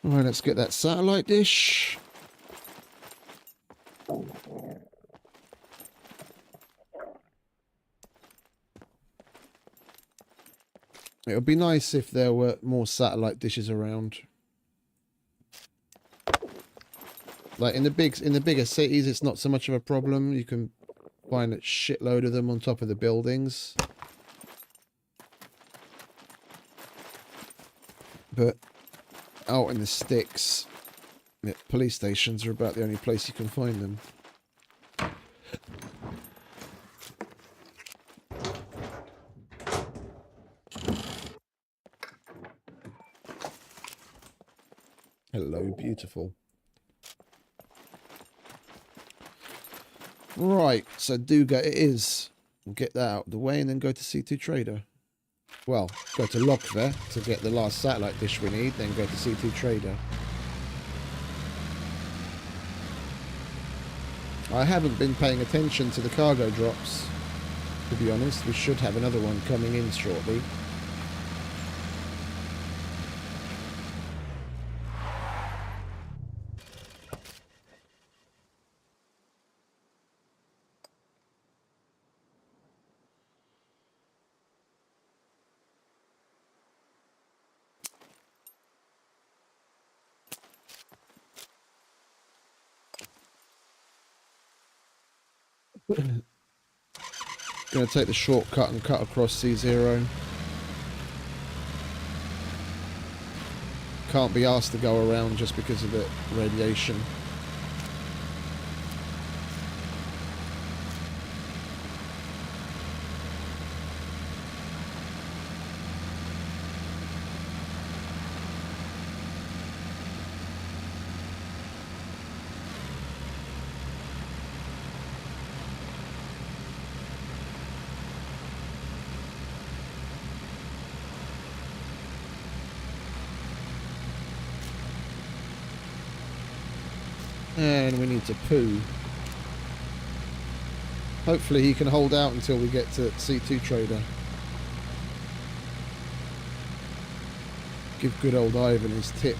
Alright, let's get that satellite dish. It would be nice if there were more satellite dishes around. Like in the bigger cities, it's not so much of a problem. You can find a shitload of them on top of the buildings. But out in the sticks, police stations are about the only place you can find them. Hello, beautiful. Right, so Duga it is. We'll get that out of the way and then go to C2 Trader. Well, go to Lokve to get the last satellite dish we need, then go to C2 Trader. I haven't been paying attention to the cargo drops, to be honest. We should have another one coming in shortly. Gonna take the shortcut and cut across C0. Can't be asked to go around just because of the radiation. And we need to poo. Hopefully he can hold out until we get to C2 Trader. Give good old Ivan his tip.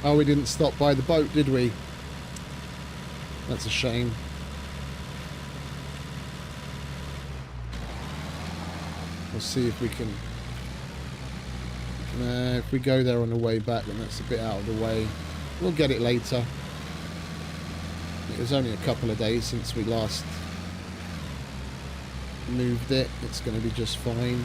Oh, we didn't stop by the boat, did we? That's a shame. We'll see if we can... if we go there on the way back, then that's a bit out of the way. We'll get it later. It was only a couple of days since we last moved it. It's going to be just fine.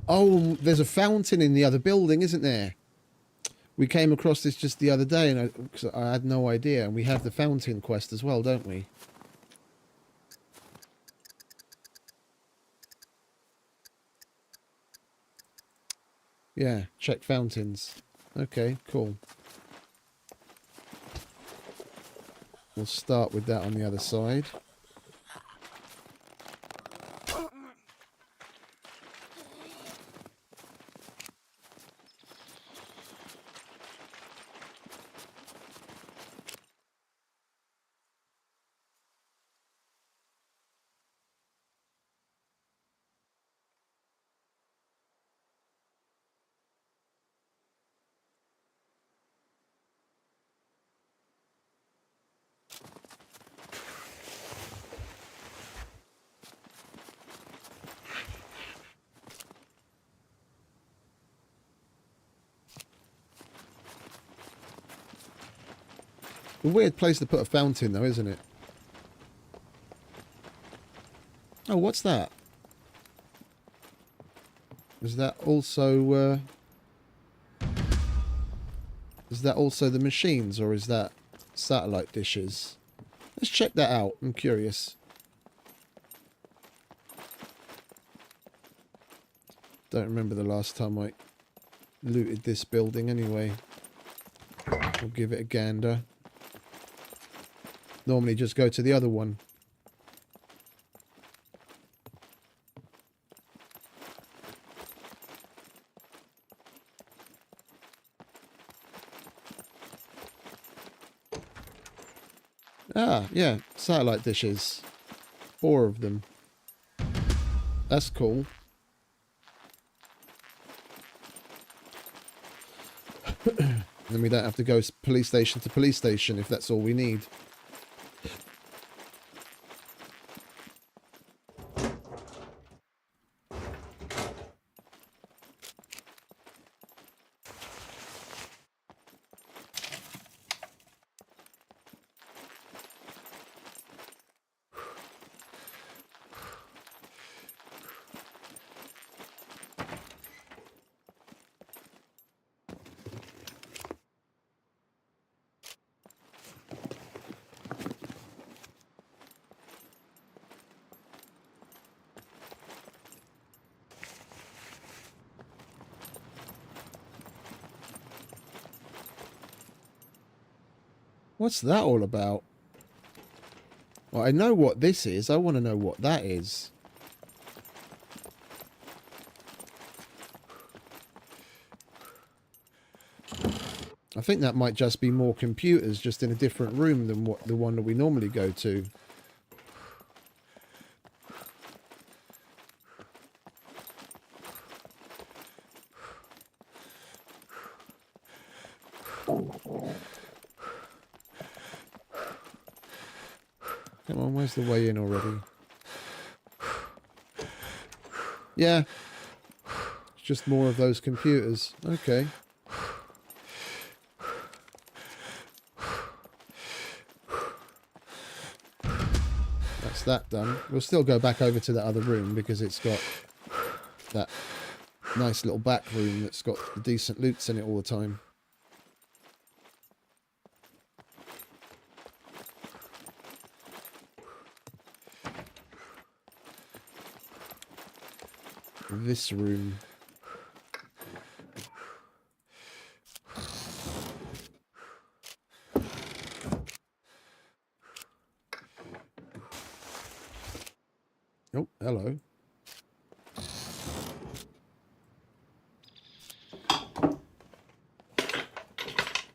Oh, there's a fountain in the other building, isn't there? We came across this just the other day, and I had no idea. And we have the fountain quest as well, don't we? Yeah, check fountains. Okay, cool. We'll start with that on the other side. A weird place to put a fountain, though, isn't it? Oh, what's that? Is that also... is that also the machines, or is that satellite dishes? Let's check that out. I'm curious. Don't remember the last time I looted this building anyway. We'll give it a gander. Normally just go to the other one. Ah, yeah, satellite dishes. 4 of them. That's cool. Then we don't have to go police station to police station if that's all we need. What's that all about? Well, I know what this is. I want to know what that is. I think that might just be more computers, just in a different room than the one that we normally go to. Come on, where's the way in already? Yeah. It's just more of those computers. Okay. That's that done. We'll still go back over to the other room because it's got that nice little back room that's got the decent loots in it all the time. This room. Oh, hello.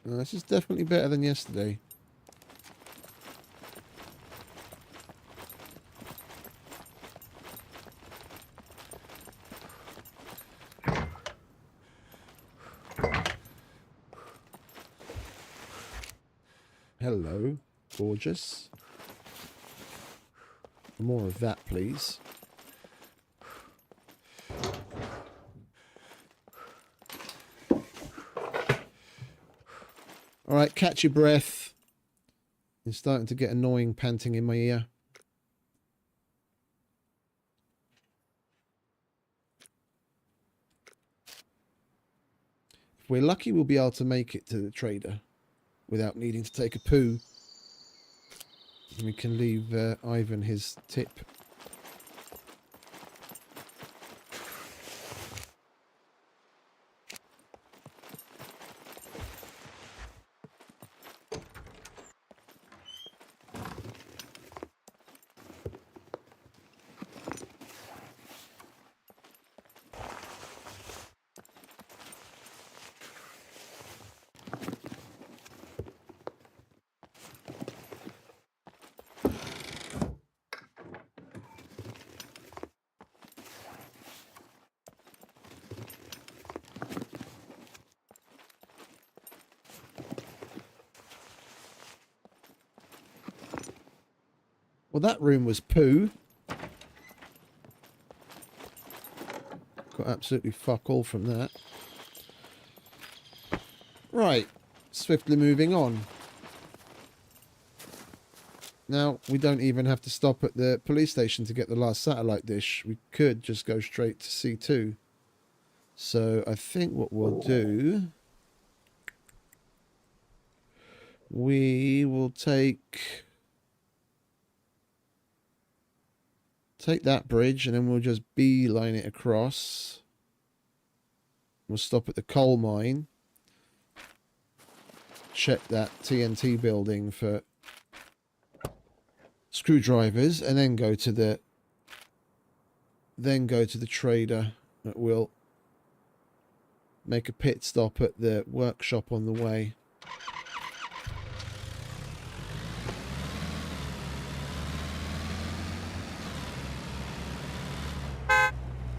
This is definitely better than yesterday. Hello, gorgeous. More of that, please. All right, catch your breath. It's starting to get annoying panting in my ear. If we're lucky, we'll be able to make it to the trader without needing to take a poo. And we can leave Ivan his tip. Well, that room was poo. Got absolutely fuck all from that. Right, swiftly moving on. Now, we don't even have to stop at the police station to get the last satellite dish. We could just go straight to C2. So, I think what we'll do... we will take that bridge and then we'll just beeline it across. We'll stop at the coal mine. Check that TNT building for screwdrivers and then go to the trader. That will make a pit stop at the workshop on the way.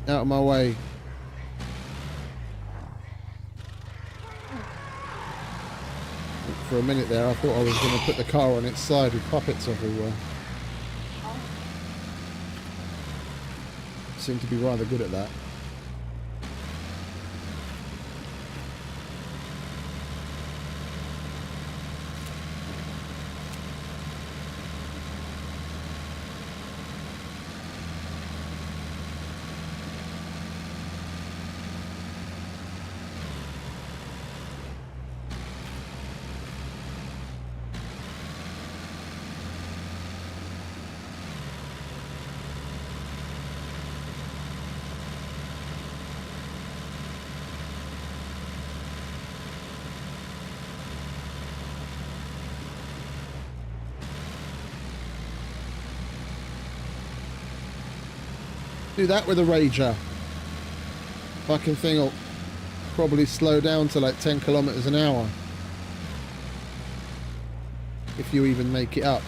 Out of my way. For a minute there, I thought I was going to put the car on its side with puppets everywhere. Seem to be rather good at that. Do that with a Rager. Fucking thing will probably slow down to like 10 kilometers an hour. If you even make it up.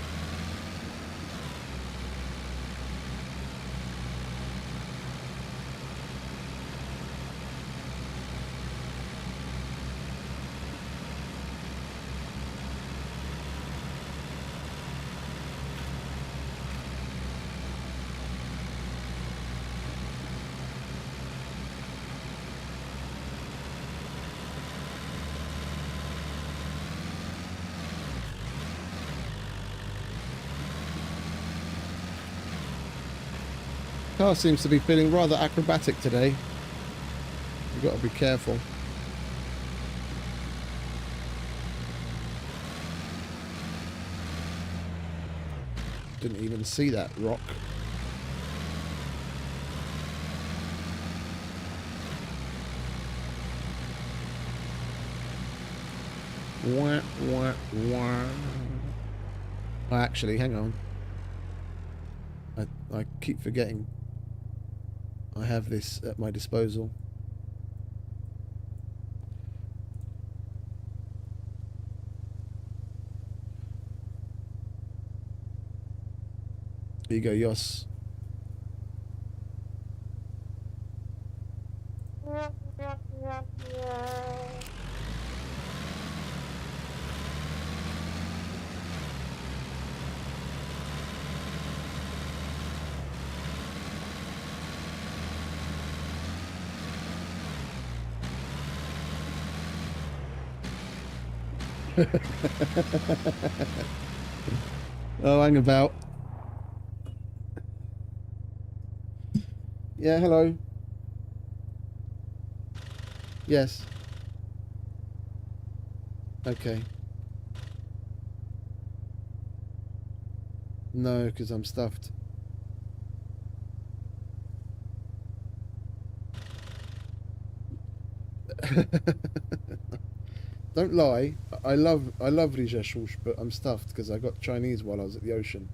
Car seems to be feeling rather acrobatic today. You've got to be careful. Didn't even see that rock. Wah, wah, wah. Oh, actually, hang on. I keep forgetting I have this at my disposal. Here you go, Yoss. Oh, hang about. Yeah, hello. Yes. Okay. No, because I'm stuffed. Don't lie. I love Rijeshwush, but I'm stuffed because I got Chinese while I was at the ocean.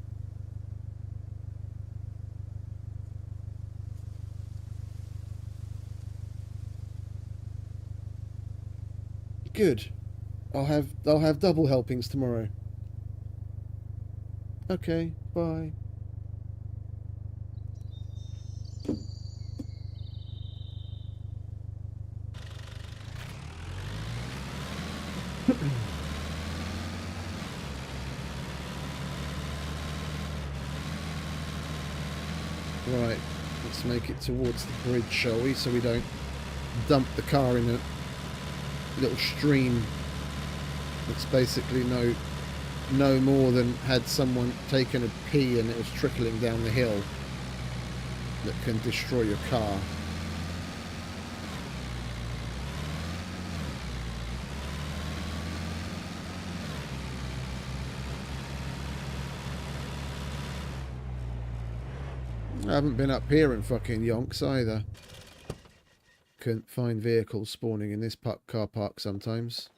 Good. I'll have double helpings tomorrow. Okay, bye. Right, let's make it towards the bridge, shall we? So we don't dump the car in a little stream that's basically no more than had someone taken a pee and it was trickling down the hill that can destroy your car. I haven't been up here in fucking yonks either. Couldn't find vehicles spawning in this car park sometimes.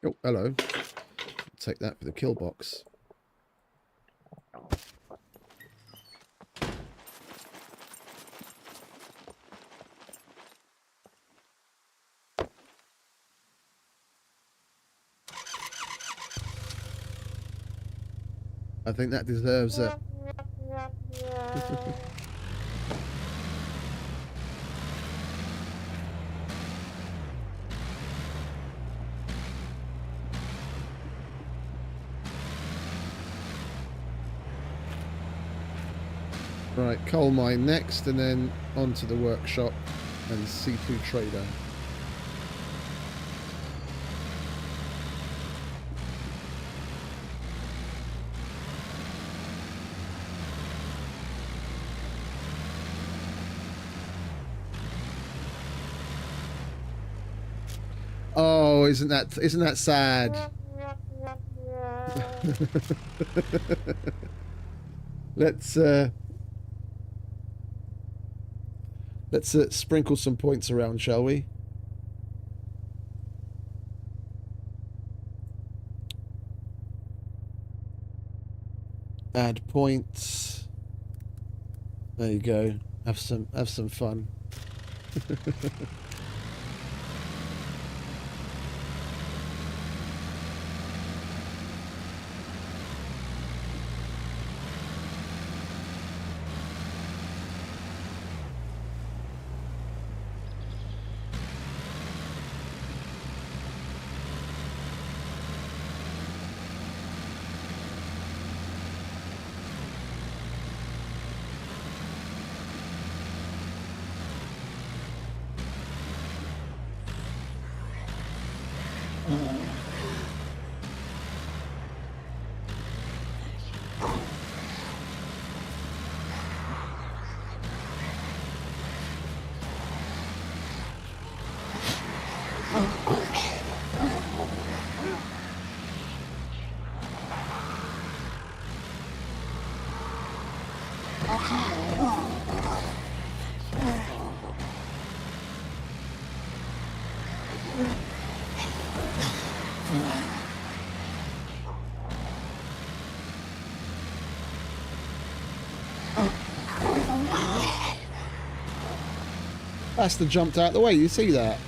Oh, hello. Take that for the kill box. I think that deserves a... Right, coal mine next, and then onto the workshop and seafood trader. Oh, isn't that sad? Let's sprinkle some points around, shall we? Add points. There you go. Have some fun. Asta jumped out the way, you see that?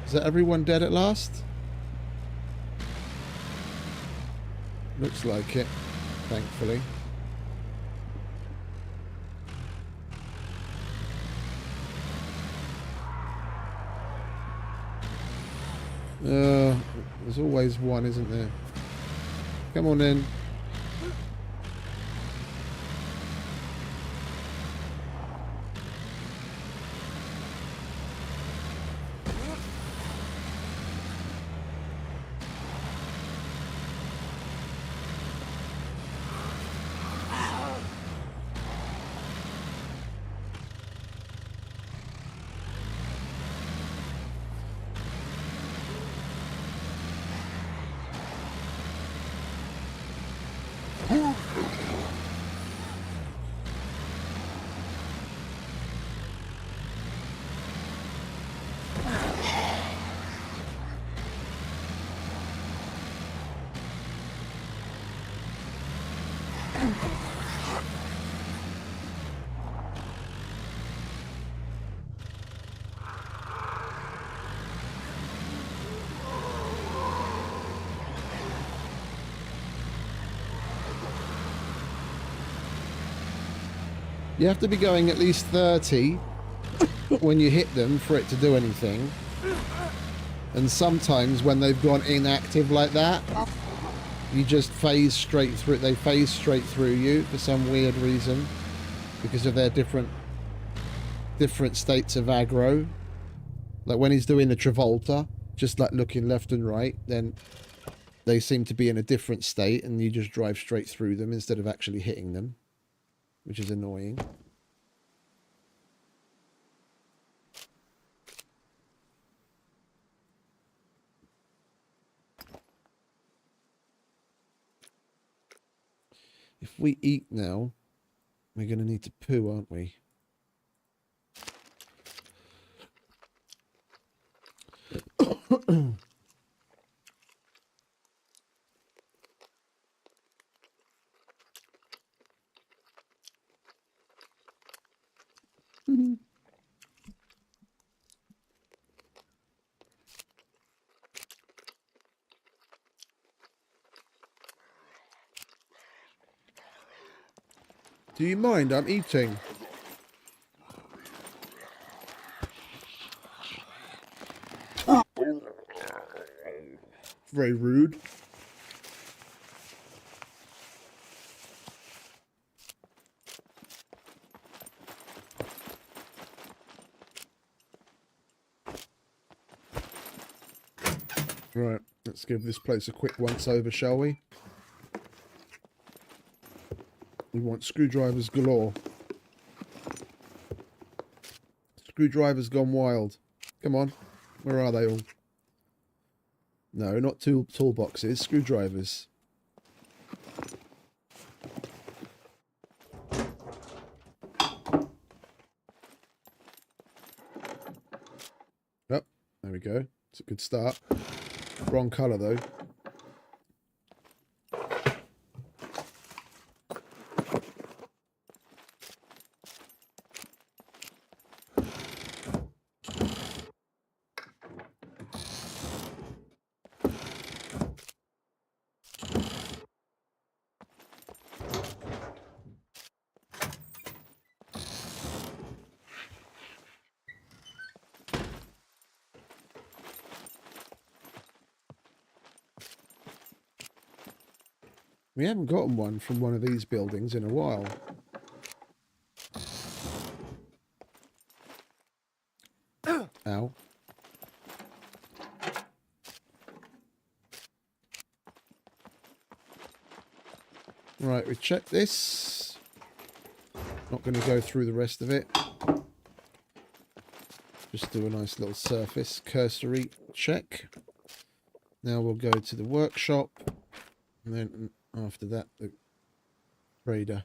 Is that everyone dead at last? Looks like it, thankfully. There's always one, isn't there? Come on in. You have to be going at least 30 when you hit them for it to do anything. And sometimes when they've gone inactive like that, you just phase straight through. They phase straight through you for some weird reason because of their different states of aggro. Like when he's doing the Travolta, just like looking left and right, then they seem to be in a different state and you just drive straight through them instead of actually hitting them, which is annoying. If we eat now, we're going to need to poo, aren't we? Do you mind? I'm eating. Very rude. Right, let's give this place a quick once over, shall we? We want screwdrivers galore. Screwdrivers gone wild. Come on. Where are they all? No, not toolboxes. Screwdrivers. Oh, there we go. It's a good start. Wrong colour though. We haven't gotten one from one of these buildings in a while. Ow. Right, we check this. Not going to go through the rest of it. Just do a nice little surface cursory check. Now we'll go to the workshop. And then after that, the trader.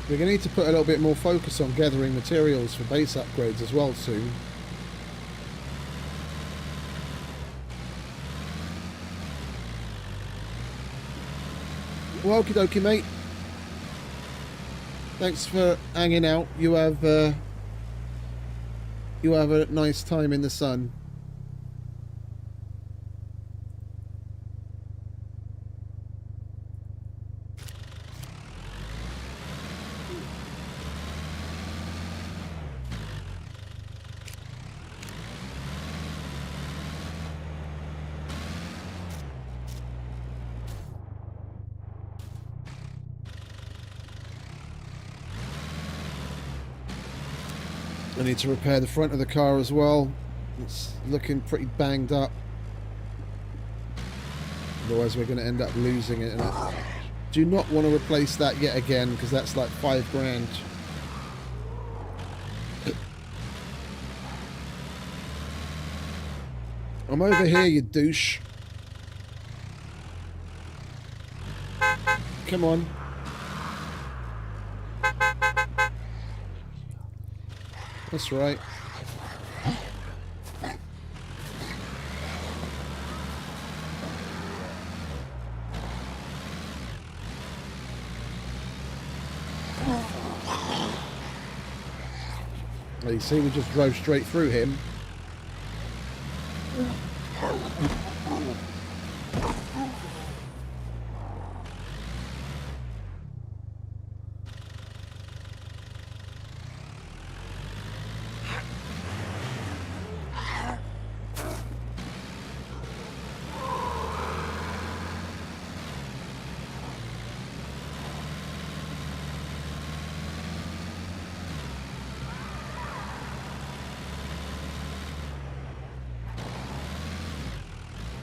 We're going to need to put a little bit more focus on gathering materials for base upgrades as well soon. Well, okie dokie, mate. Thanks for hanging out. You have a nice time in the sun. I need to repair the front of the car as well. It's looking pretty banged up. Otherwise we're going to end up losing it. And I do not want to replace that yet again, because that's like $5 grand. I'm over here, you douche. Come on. That's right. Well, you see, we just drove straight through him.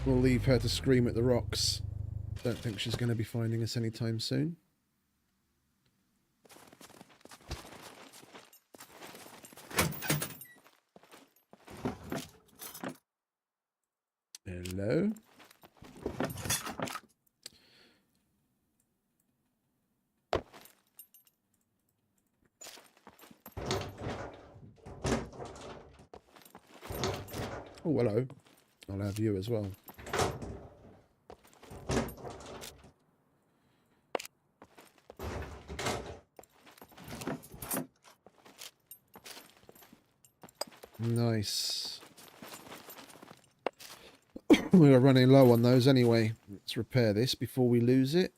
We'll leave her to scream at the rocks. Don't think she's going to be finding us anytime soon. Hello? Oh, hello. I'll have you as well. Nice. We're running low on those anyway. Let's repair this before we lose it.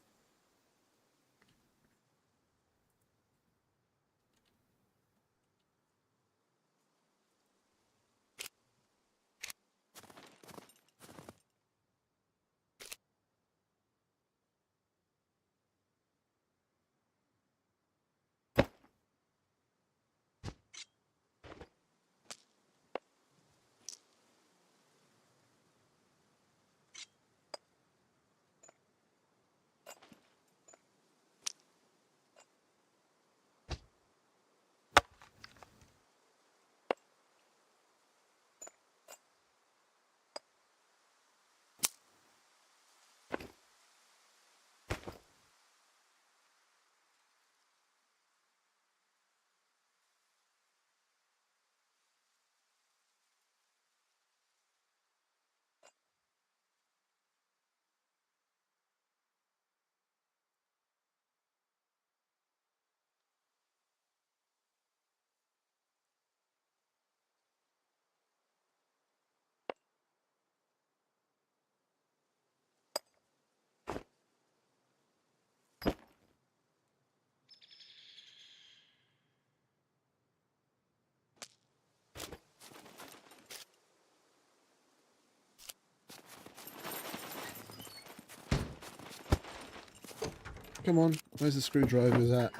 Come on, where's the screwdrivers at?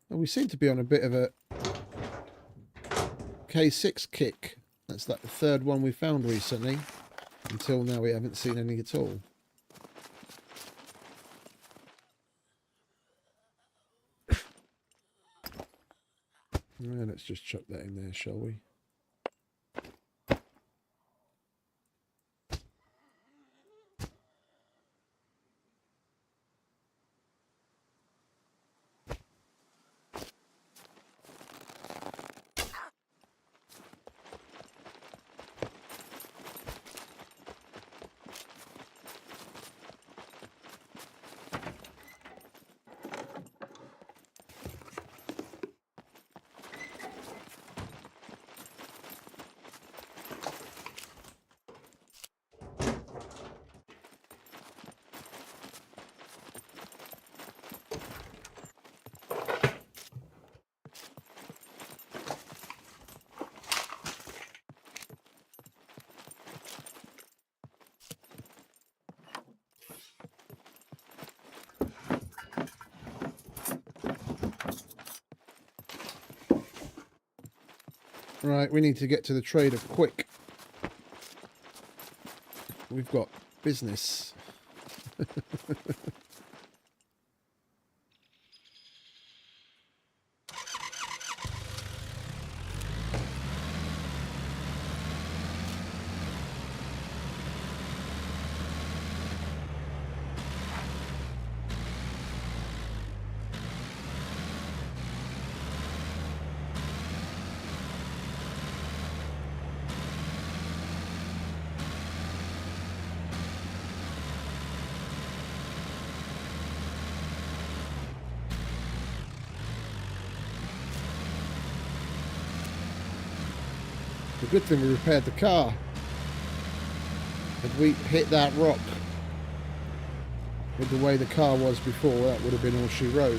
Well, we seem to be on a bit of a K6 kick. That's like the third one we found recently. Until now we haven't seen any at all. Yeah, let's just chuck that in there, shall we? Right, we need to get to the trader quick. We've got business. The good thing we repaired the car. If we hit that rock with the way the car was before, that would have been all she wrote.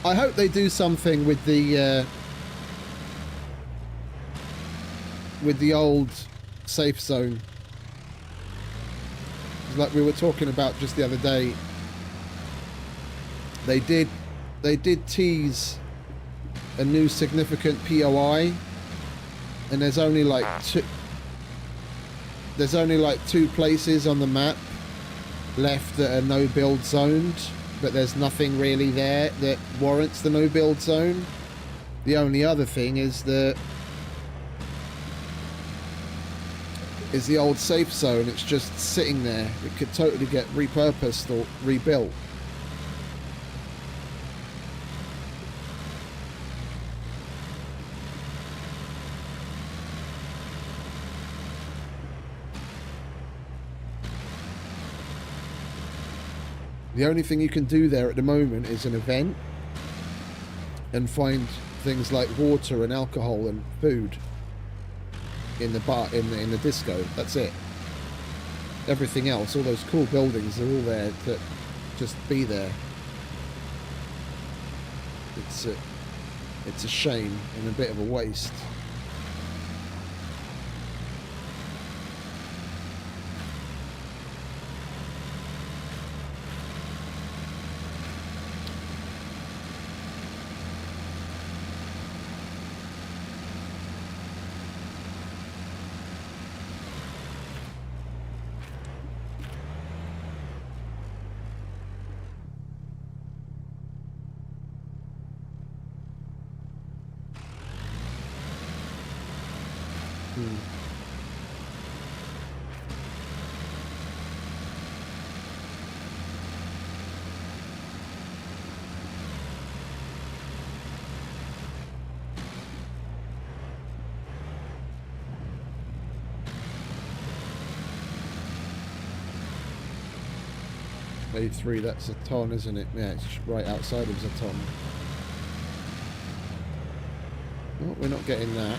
I hope they do something with the old safe zone. Like we were talking about just the other day. They did tease a new significant POI, and there's only like two places on the map left that are no build zoned. But there's nothing really there that warrants the no build zone. The only other thing is the old safe zone. It's just sitting there. It could totally get repurposed or rebuilt. The only thing you can do there at the moment is an event and find things like water and alcohol and food in the bar, in the disco. That's it. Everything else, all those cool buildings, are all there to just be there. It's a shame and a bit of a waste. A3, that's a ton, isn't it? Yeah, it's right outside of Zaton. Oh, we're not getting that.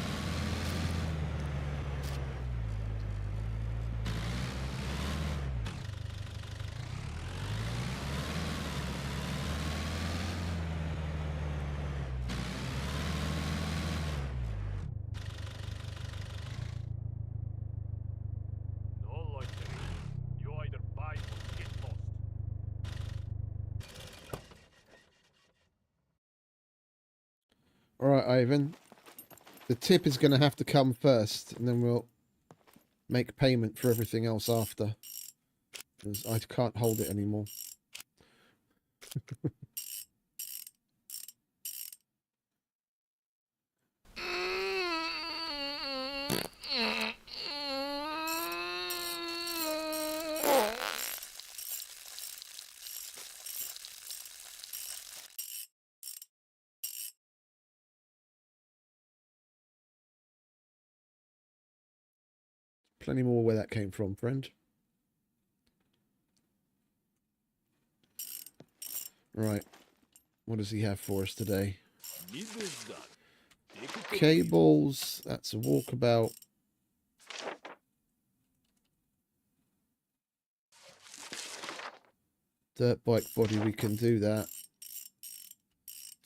Alright, Ivan. The tip is going to have to come first, and then we'll make payment for everything else after. Because I can't hold it anymore. Plenty more where that came from, friend. Right. What does he have for us today? Cables. That's a walkabout. Dirt bike body, we can do that.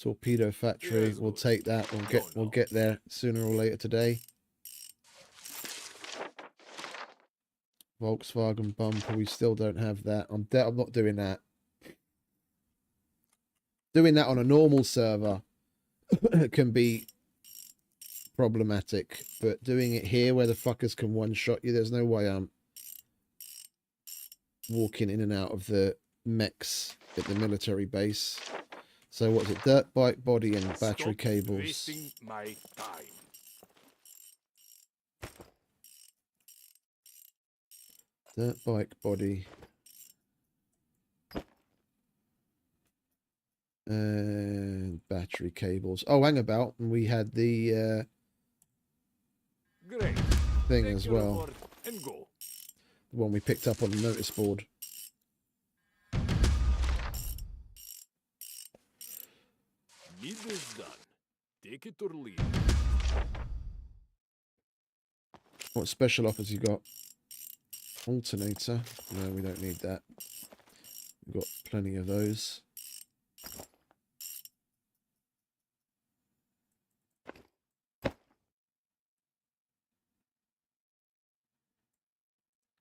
Torpedo factory. Yes, We'll good. take that. We'll get there sooner or later today. Volkswagen bumper. We still don't have that. I'm not doing that. Doing that on a normal server can be problematic, but doing it here where the fuckers can one-shot you, there's no way I'm walking in and out of the mechs at the military base. So what's it? Dirt bike body and battery Stop cables. wasting my time. Dirt bike body. And battery cables. Oh, hang about. And we had the Great. thing Take as your well. report and go. The one we picked up on the notice board. Business done. Take it or leave. What special offers you got? Alternator. No, we don't need that. We've got plenty of those.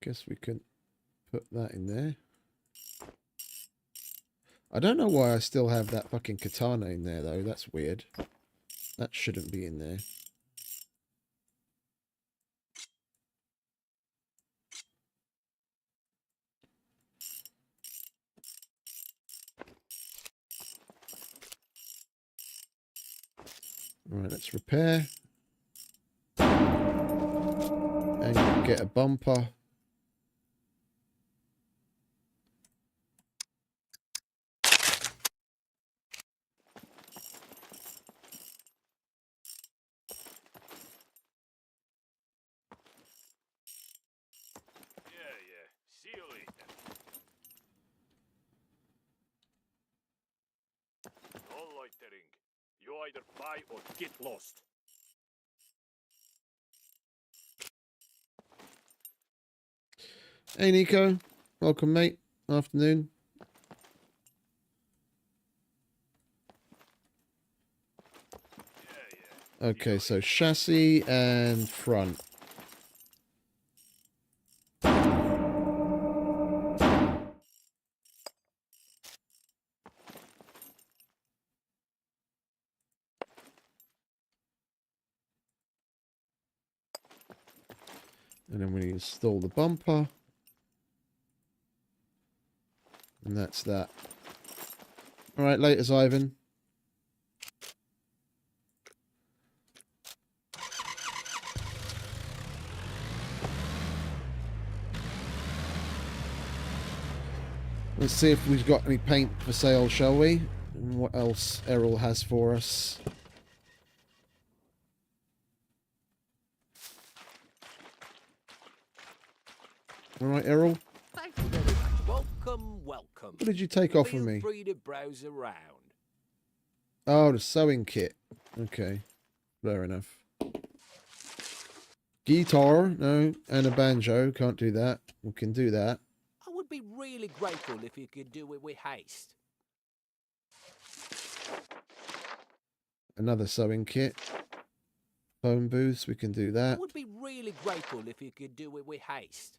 Guess we can put that in there. I don't know why I still have that fucking katana in there, though. That's weird. That shouldn't be in there. Right, let's repair. And get a bumper. Yeah. See you later. No loitering. You either buy or get lost. Hey, Nico. Welcome, mate. Afternoon. Yeah. Okay, so chassis and front. And then we install the bumper. And that's that. All right, laters, Ivan. Let's see if we've got any paint for sale, shall we? And what else Errol has for us. All right, Errol. Thank you very much. Welcome. What did you take off of Feel me? free to browse around. Oh, the sewing kit. Okay, fair enough. Guitar, no, and a banjo. Can't do that. We can do that. I would be really grateful if you could do it with haste. Another sewing kit. Phone booths, we can do I that. would be really grateful if you could do it with haste.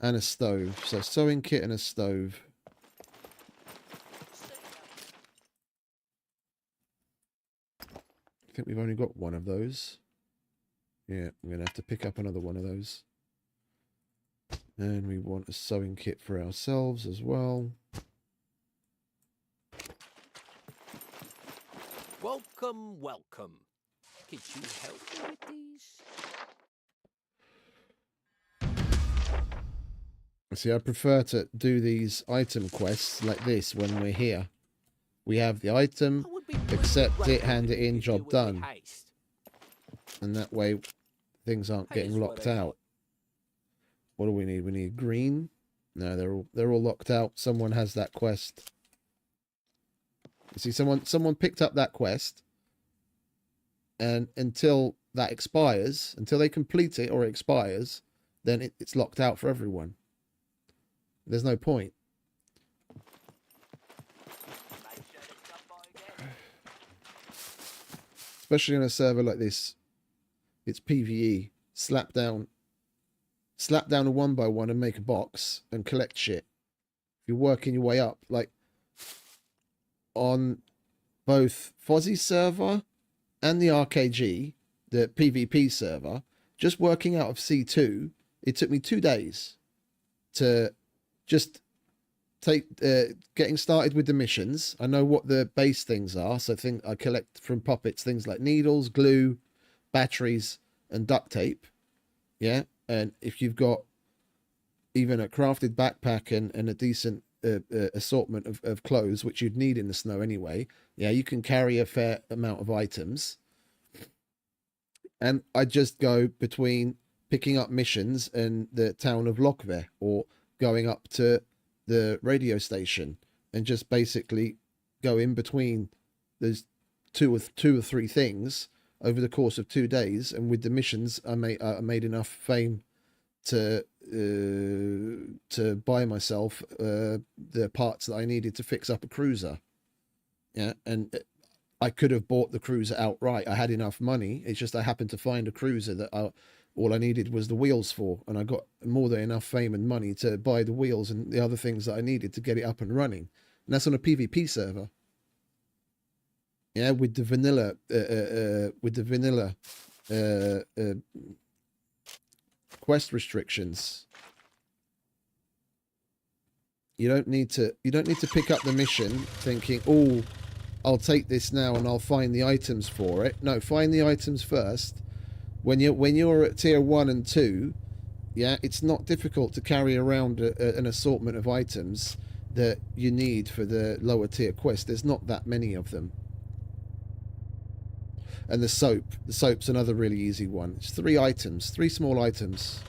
And a stove. So sewing kit and a stove. I think we've only got one of those. Yeah, I'm going to have to pick up another one of those. And we want a sewing kit for ourselves as well. Welcome. Could you help me with these? See, I prefer to do these item quests like this when we're here. We have the item, I would be really accept it, grateful hand if it you in, could job do it with done. haste. And that way things aren't Hey, getting is what locked I out. got. What do we need? We need green. No, they're all locked out. Someone has that quest. You see, someone picked up that quest, and until that expires, until they complete it or it expires, then it's locked out for everyone. There's no point. especially on a server like this. It's PvE. Slap down a 1x1 and make a box and collect shit. If you're working your way up, like on both Fozzie's server and the RKG, the PvP server, just working out of C2, it took me 2 days to just getting started with the missions. I know what the base things are, so I collect from puppets things like needles, glue, batteries, and duct tape. Yeah, and if you've got even a crafted backpack and a decent assortment of clothes, which you'd need in the snow anyway, yeah, you can carry a fair amount of items. And I just go between picking up missions in the town of Lockver or going up to the radio station and just basically go in between those two or three things over the course of 2 days. And with the missions, I made enough fame to buy myself the parts that I needed to fix up a cruiser. Yeah, and I could have bought the cruiser outright. I had enough money. It's just I happened to find a cruiser that all I needed was the wheels for, and I got more than enough fame and money to buy the wheels and the other things that I needed to get it up and running. And that's on a PvP server. Yeah, with the vanilla quest restrictions. You don't need to pick up the mission thinking, oh, I'll take this now and I'll find the items for it. No, find the items first. When you're at tier 1 and 2, yeah, it's not difficult to carry around an assortment of items that you need for the lower tier quest. There's not that many of them. And the soap's another really easy one. It's 3 items, 3 small items.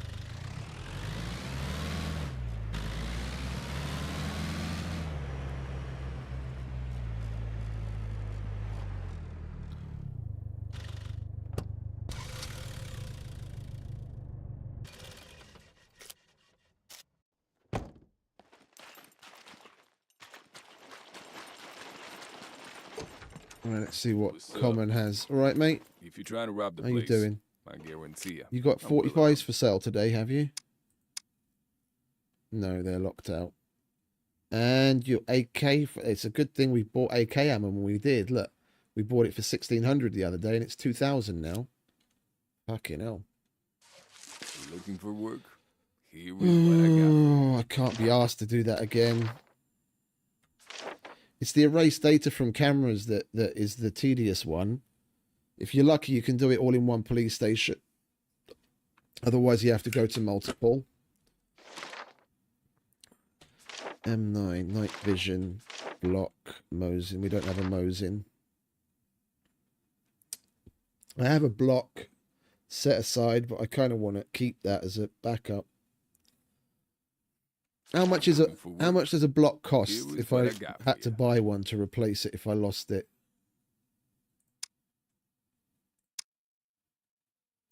All right, let's see what Common has. All right, mate. If you're trying to rob the How place, you doing? I guarantee you. You got 45s for sale today, have you? No, they're locked out. And your AK, it's a good thing we bought AK ammo when we did. Look, we bought it for 1,600 the other day, and it's 2,000 now. Fucking hell. Looking for work? Here is what I got. I can't be asked to do that again. It's the erase data from cameras that is the tedious one. If you're lucky, you can do it all in one police station. Otherwise, you have to go to multiple. M9, night vision, block, Mosin. We don't have a Mosin. I have a block set aside, but I kind of want to keep that as a backup. How much does a block cost if I had to buy one to replace it if I lost it?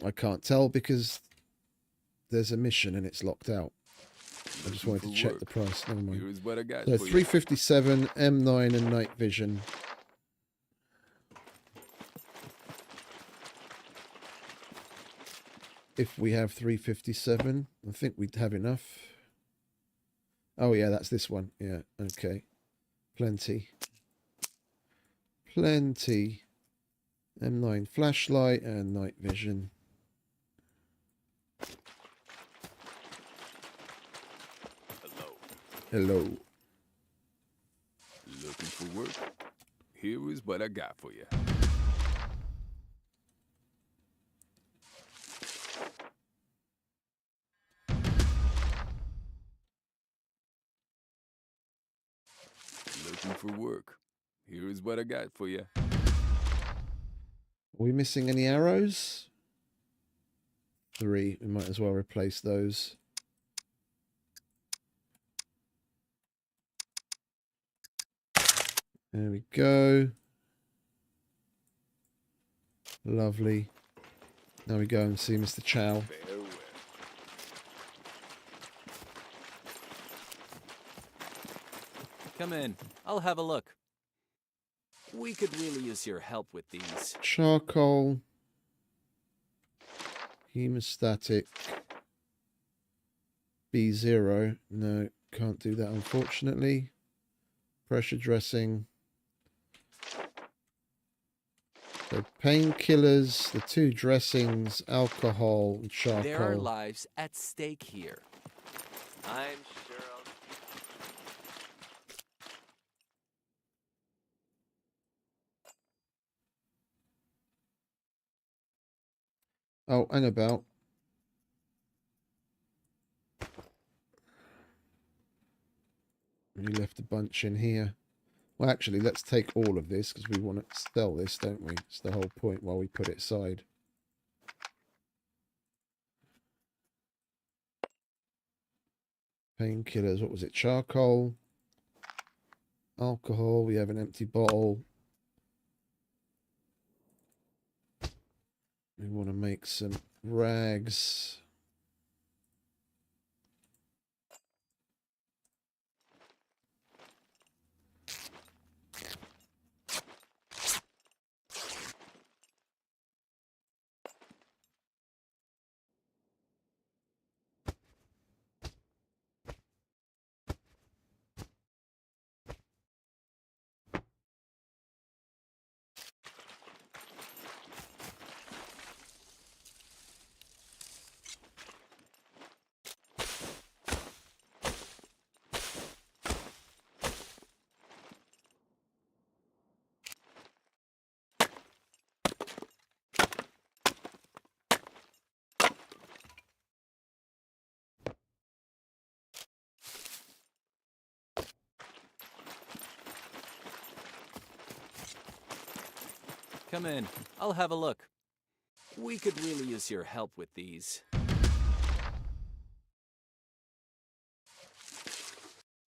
I can't tell because there's a mission and it's locked out. I just wanted to check the price. Never mind. Here's what I got So for you. 357, M9 and night vision. If we have 357, I think we'd have enough. Oh yeah, that's this one. Yeah, okay. Plenty. Plenty. M9 flashlight and night vision. Hello. Looking for work? Here is what I got for you. Looking for work? Here is what I got for you. Are we missing any arrows? 3. We might as well replace those. There we go. Lovely. Now we go and see Mr. Chow. Farewell. Come in. I'll have a look. We could really use your help with these. Charcoal. Hemostatic. B0. No, can't do that unfortunately. Pressure dressing. So painkillers, the 2 dressings, alcohol, and charcoal. There are lives at stake here. I'm sure I'll... Oh, hang about. We left a bunch in here. Well, actually, let's take all of this because we want to sell this, don't we? It's the whole point while we put it aside. Painkillers, what was it? Charcoal. Alcohol, we have an empty bottle. We want to make some rags. Come in. I'll have a look. We could really use your help with these.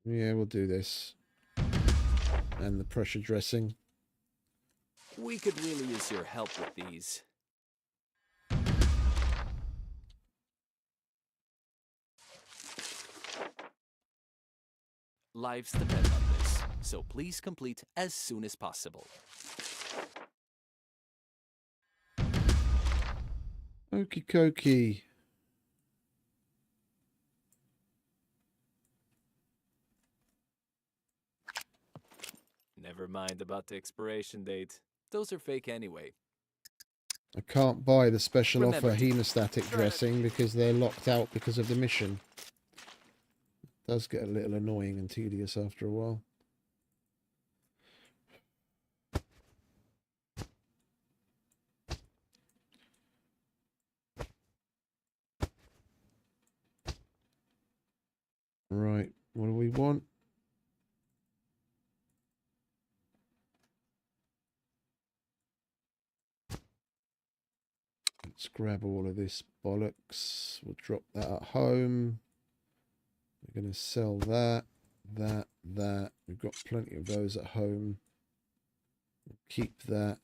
Yeah, we'll do this. And the pressure dressing. We could really use your help with these. Lives depend on this, so please complete as soon as possible. Okie dokie. Never mind about the expiration date. Those are fake anyway. I can't buy the special Remember offer to- hemostatic dressing because they're locked out because of the mission. It does get a little annoying and tedious after a while. Right, what do we want? Let's grab all of this bollocks. We'll drop that at home. We're going to sell that, that. We've got plenty of those at home. We'll keep that.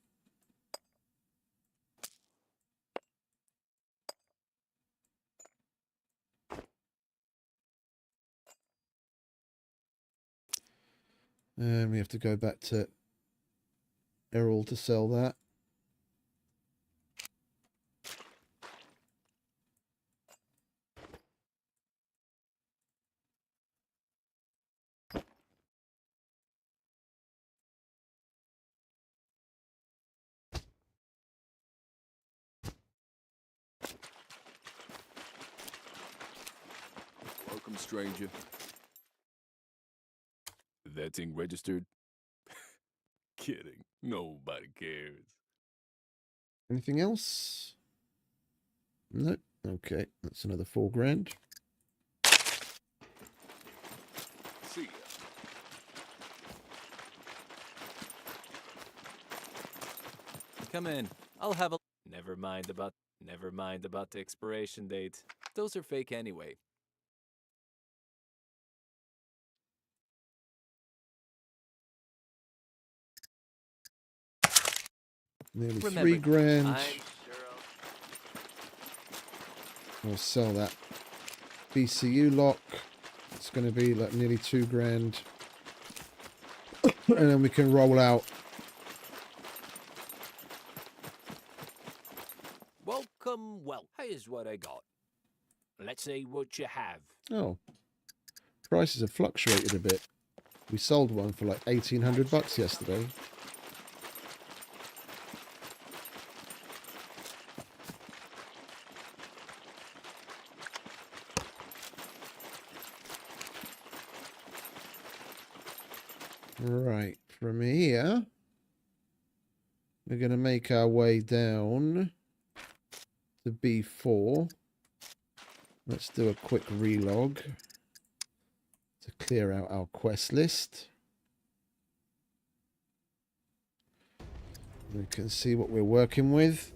And we have to go back to Errol to sell that. Welcome, stranger. That thing registered? Kidding. Nobody cares. Anything else? No. Okay, that's another $4,000. See ya. Come in. I'll have a... Never mind about the expiration date. Those are fake anyway. Nearly Remember, $3,000. I'm sure We'll sell that BCU lock. It's going to be like nearly $2,000. And then we can roll out Here's what I got. Let's see what you have. Oh. Prices have fluctuated a bit. We sold one for like 1,800 bucks yesterday. Right, from here, we're going to make our way down to B4. Let's do a quick relog to clear out our quest list. We can see what we're working with.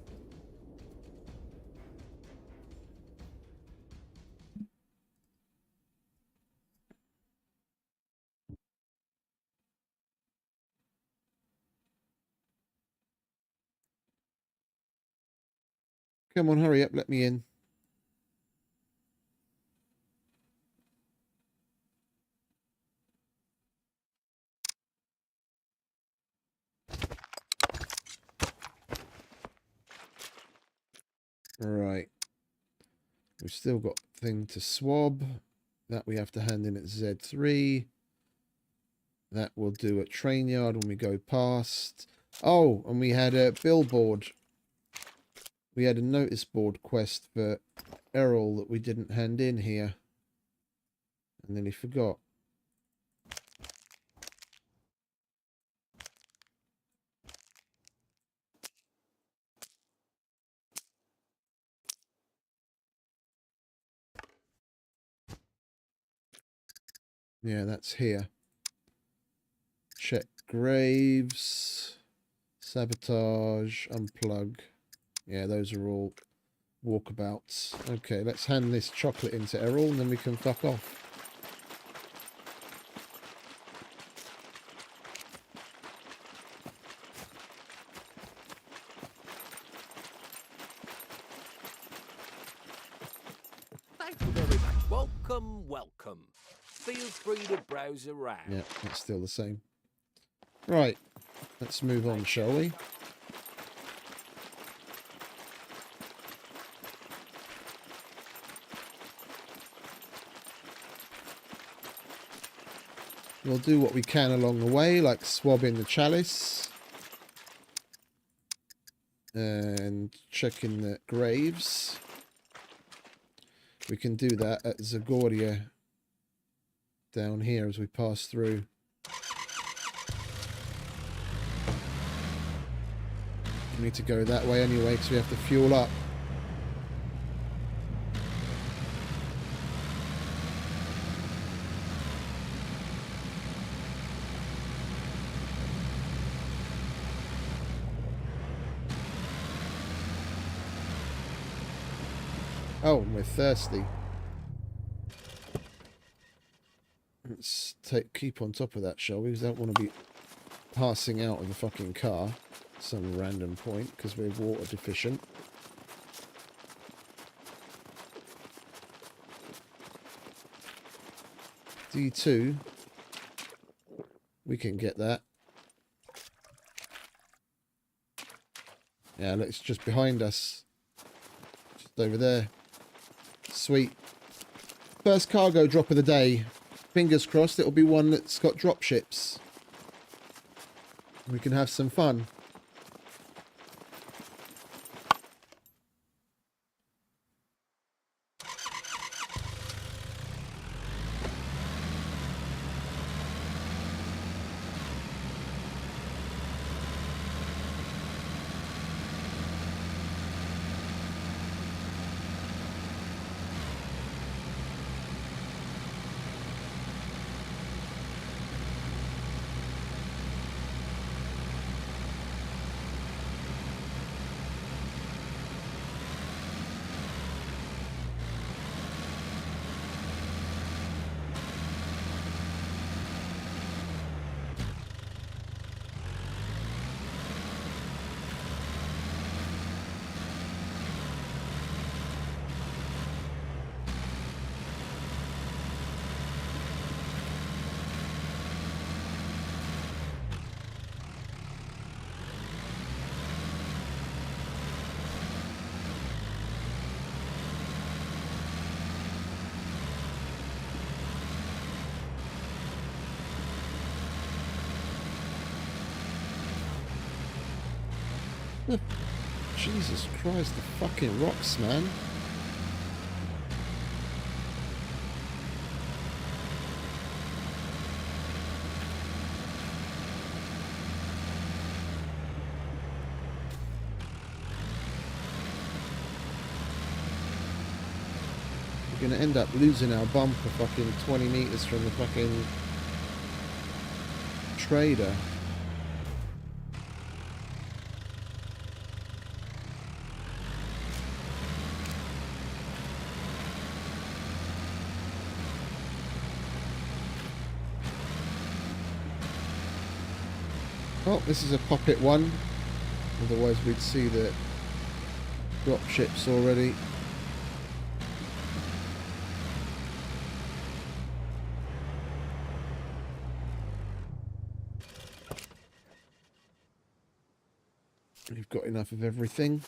Come on, hurry up, let me in. Right. We've still got thing to swab. That we have to hand in at Z3. That we'll do at train yard when we go past. Oh, and we had a billboard. We had a notice board quest for Errol that we didn't hand in here. And then he forgot. Yeah, that's here. Check graves. Sabotage. Unplug. Yeah, those are all walkabouts. Okay, let's hand this chocolate into Errol and then we can fuck off. Thank you very much. Welcome, welcome. Feel free to browse around. Yeah, that's still the same. Right, let's move on, shall we? We'll do what we can along the way, like swabbing the chalice. And checking the graves. We can do that at Zagordia down here as we pass through. We need to go that way anyway because we have to fuel up. Oh, we're thirsty. Let's keep on top of that, shall we? Because I don't want to be passing out of the fucking car at some random point because we're water deficient. D2. We can get that. Yeah, look, it's just behind us. Just over there. Sweet. First cargo drop of the day. Fingers crossed it'll be one that's got drop ships. We can have some fun. Jesus Christ, the fucking rocks, man. We're going to end up losing our bumper fucking 20 meters from the fucking trader. Oh, this is a poppet one. Otherwise we'd see the drop ships already. We've got enough of everything.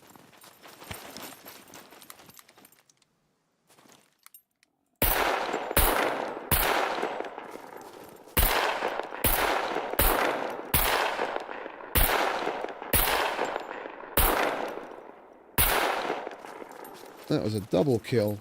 That was a double kill.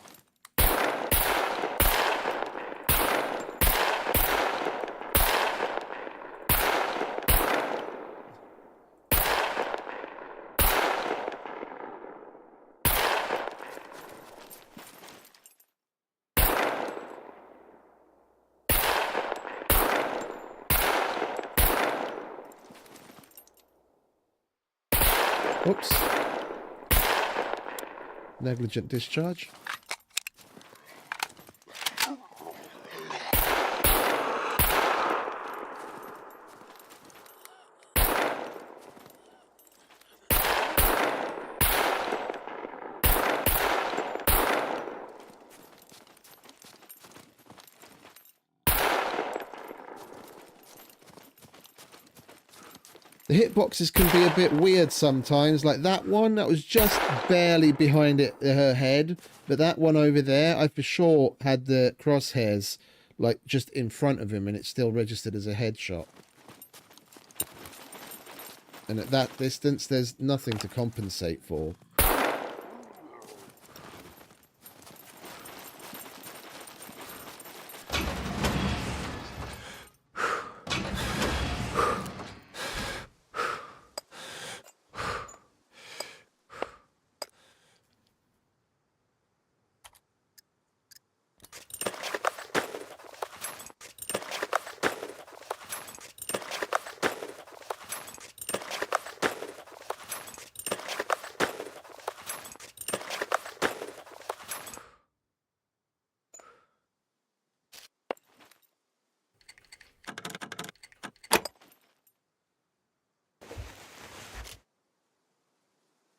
Oops. Negligent discharge. The hitboxes can be a bit weird sometimes, like that one, that was just barely behind her head, but that one over there, I for sure had the crosshairs, like, just in front of him, and it still registered as a headshot. And at that distance, there's nothing to compensate for.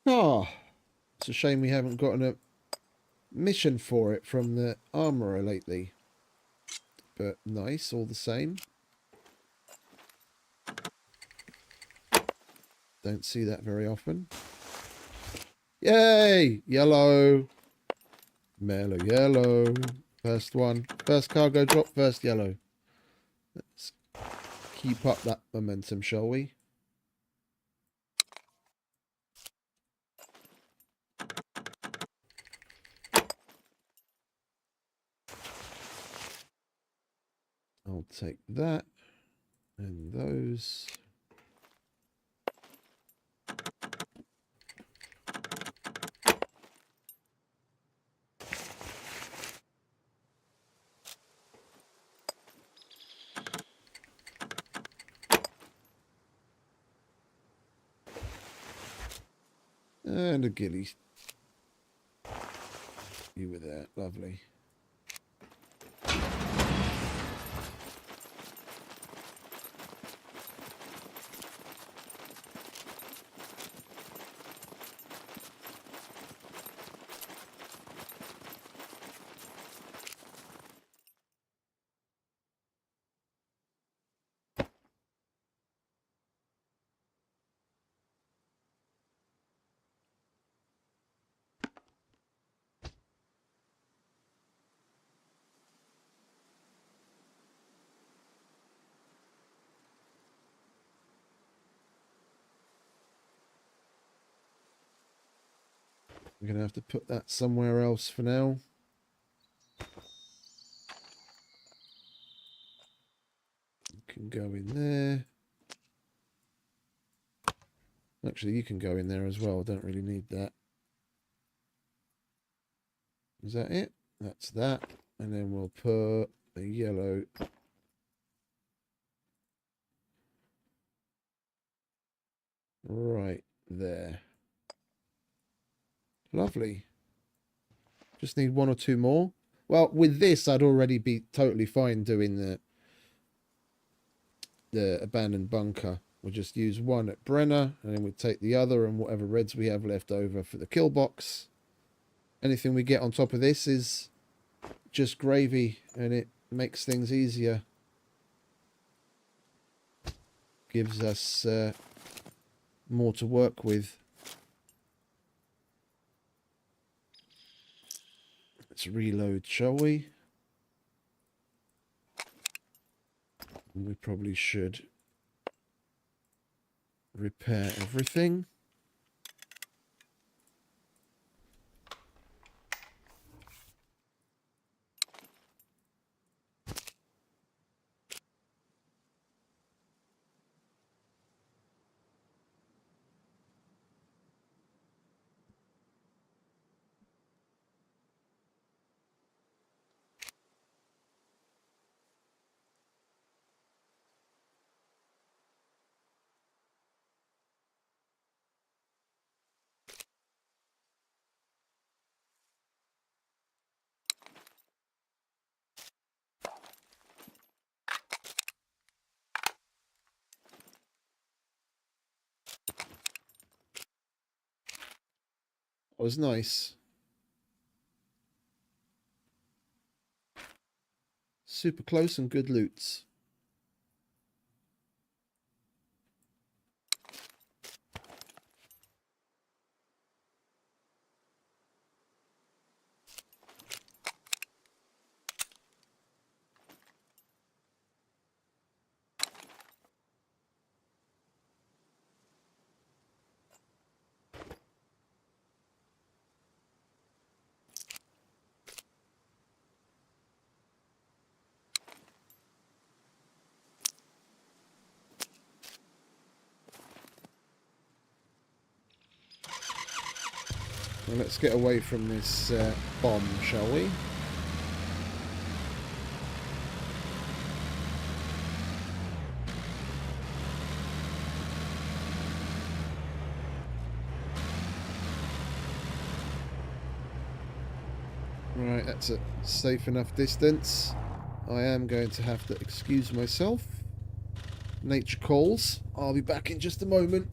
Oh, it's a shame we haven't gotten a mission for it from the armourer lately. But nice, all the same. Don't see that very often. Yay! Yellow. Mellow yellow. First one. First cargo drop, first yellow. Let's keep up that momentum, shall we? I'll take that and those. And a ghillie. You were there, lovely. We're going to have to put that somewhere else for now. Can go in there. Actually, you can go in there as well. I don't really need that. Is that it? That's that. And then we'll put a yellow right there. Lovely. Just need one or two more. Well, with this, I'd already be totally fine doing the abandoned bunker. We'll just use one at Brenner, and then we'll take the other and whatever reds we have left over for the kill box. Anything we get on top of this is just gravy, and it makes things easier. Gives us more to work with. Let's reload, shall we? We probably should repair everything. That was nice. Super close and good loots. Well, let's get away from this bomb, shall we? Right, that's a safe enough distance. I am going to have to excuse myself. Nature calls. I'll be back in just a moment.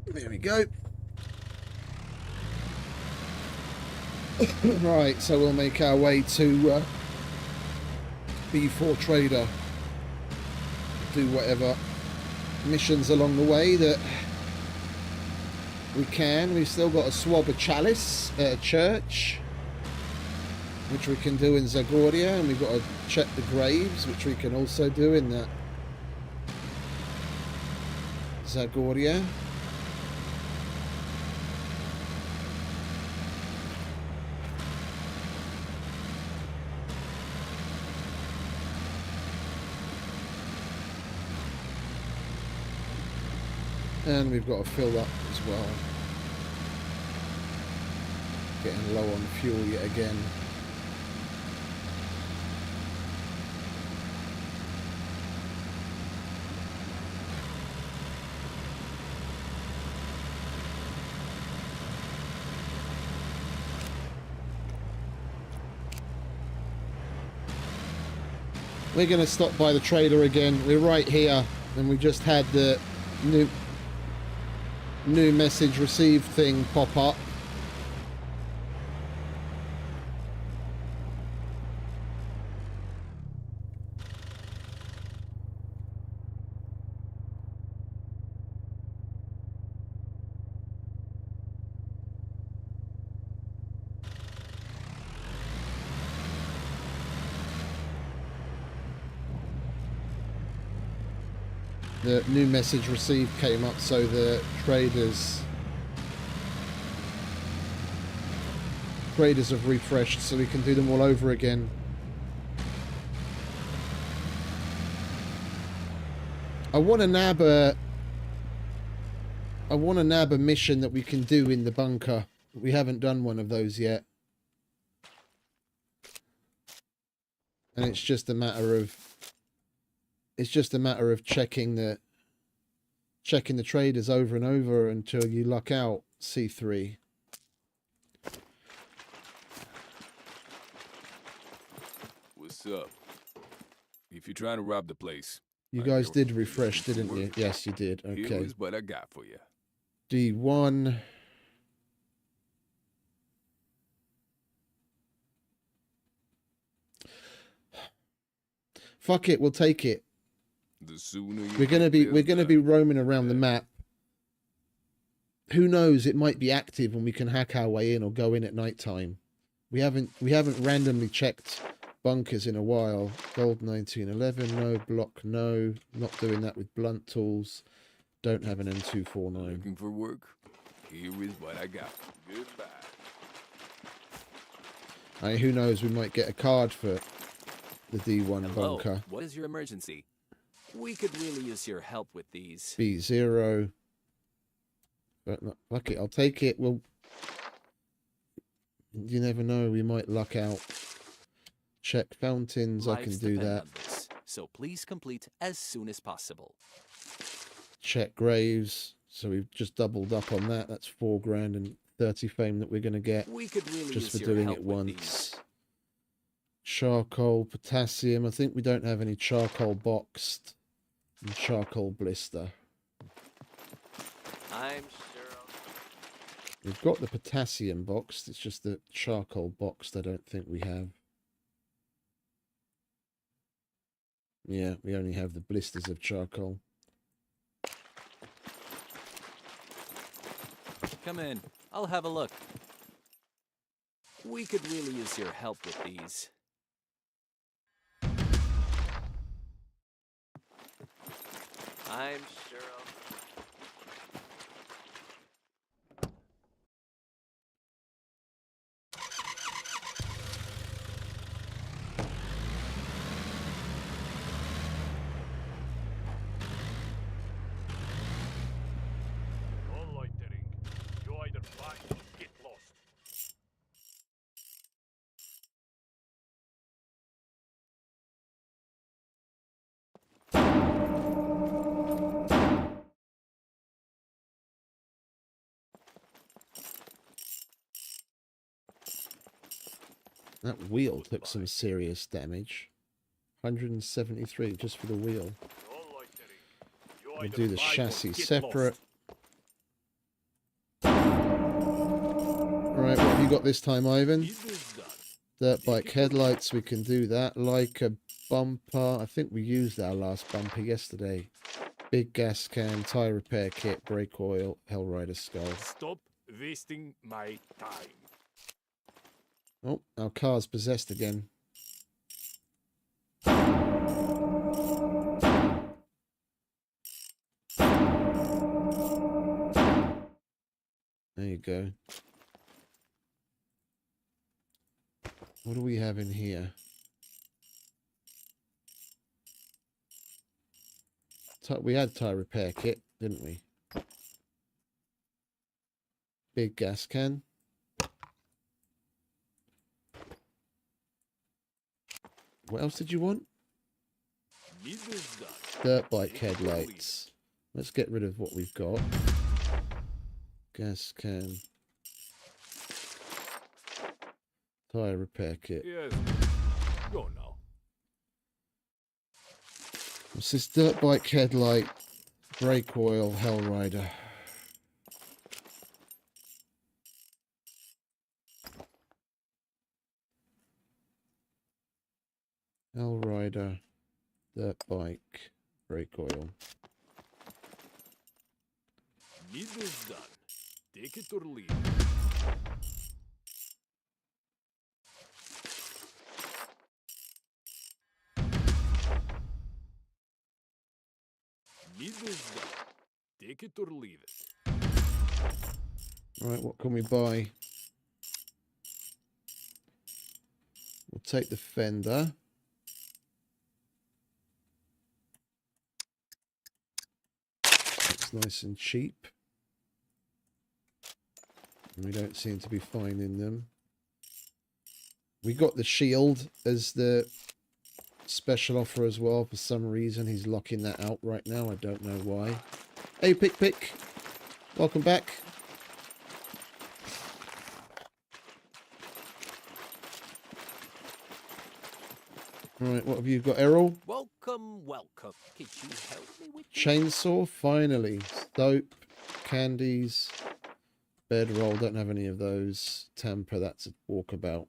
There we go. Right, so we'll make our way to B4 Trader. Do whatever missions along the way that we can. We've still got a swab of chalice at a church, which we can do in Zagordia, and we've got to check the graves, which we can also do in that Zagordia. And we've got to fill up as well. Getting low on fuel yet again. We're going to stop by the trader again. We're right here, and we just had the new message received thing pop up. The new message received came up, so the traders have refreshed, so we can do them all over again. I want to nab a mission that we can do in the bunker. We haven't done one of those yet, and it's just a matter of checking the traders over and over until you luck out. C3. What's up? If you're trying to rob the place. You guys did refresh, didn't you? Yes, you did. Okay. Here's what I got for you. D1. Fuck it, we'll take it. The sooner you We're gonna be roaming around the map. Who knows? It might be active and we can hack our way in or go in at night time. We haven't randomly checked bunkers in a while. Gold 1911, no. Block, no. Not doing that with blunt tools. Don't have an M249. Looking for work? Here is what I got. Goodbye. Who knows? We might get a card for the D1 Hello, bunker. what is your emergency? We could really use your help with these. B0. But no, fuck it, I'll take it. Well, you never know. We might luck out. Check fountains. I can Lives do depend that. on this, so please complete as soon as possible. Check graves. So we've just doubled up on that. That's 4 grand and 30 fame that we're going to get We could really just use for your doing help it with once. these. Charcoal, potassium. I think we don't have any charcoal boxed and charcoal blister. I'm sure. We've got the potassium boxed. It's just the charcoal boxed I don't think we have. Yeah, we only have the blisters of charcoal. Come in. I'll have a look. We could really use your help with these. I'm sure. No loitering. You either fight or get lost. That wheel took some serious damage. 173 just for the wheel. No loitering. You We'll either do the fight or chassis get separate. lost. Right, what have you got this time, Ivan? Need this done. Dirt bike headlights, we can do that. Like a bumper, I think we used our last bumper yesterday. Big gas can, tyre repair kit, brake oil, Hellrider skull. Stop wasting my time. Oh, our car's possessed again. There you go. What do we have in here? We had tyre repair kit, didn't we? Big gas can. What else did you want? Need this done. Dirt bike headlights. Let's get rid of what we've got. Gas can. Tyre repair kit. Yes. Go now. What's this? Dirt bike headlight. Brake oil, Hellrider. Hellrider. Dirt bike. Brake oil. Need this done. Take it or leave. Need this done. Take it or leave it. Right, what can we buy? We'll take the fender. It's nice and cheap. And we don't seem to be finding them. We got the shield as the special offer as well. For some reason, he's locking that out right now. I don't know why. Hey, Pick. Welcome back. Right, what have you got, Errol? Welcome. Could you help me with this? Chainsaw, finally. Soap, candies, bedroll. Don't have any of those. Tamper, that's a walkabout.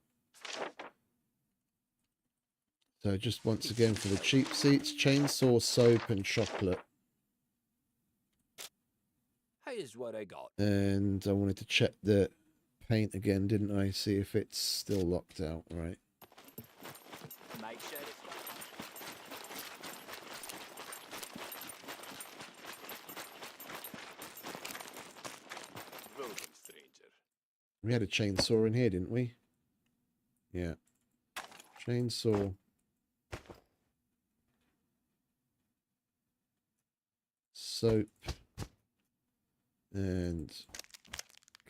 So just once again for the cheap seats, chainsaw, soap, and chocolate. Here's what I got. And I wanted to check the paint again, didn't I? See if it's still locked out, right? Make sure it's welcome, stranger. We had a chainsaw in here, didn't we? Yeah. Chainsaw. Soap. And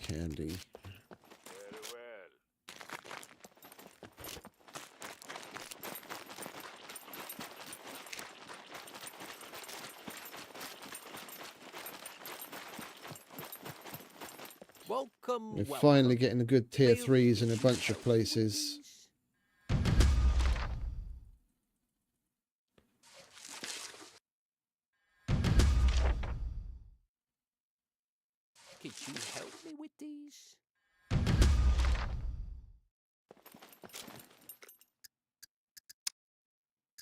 candy. Very well. Welcome. We're finally getting the good tier 3s in a bunch of places. Could you help me with these?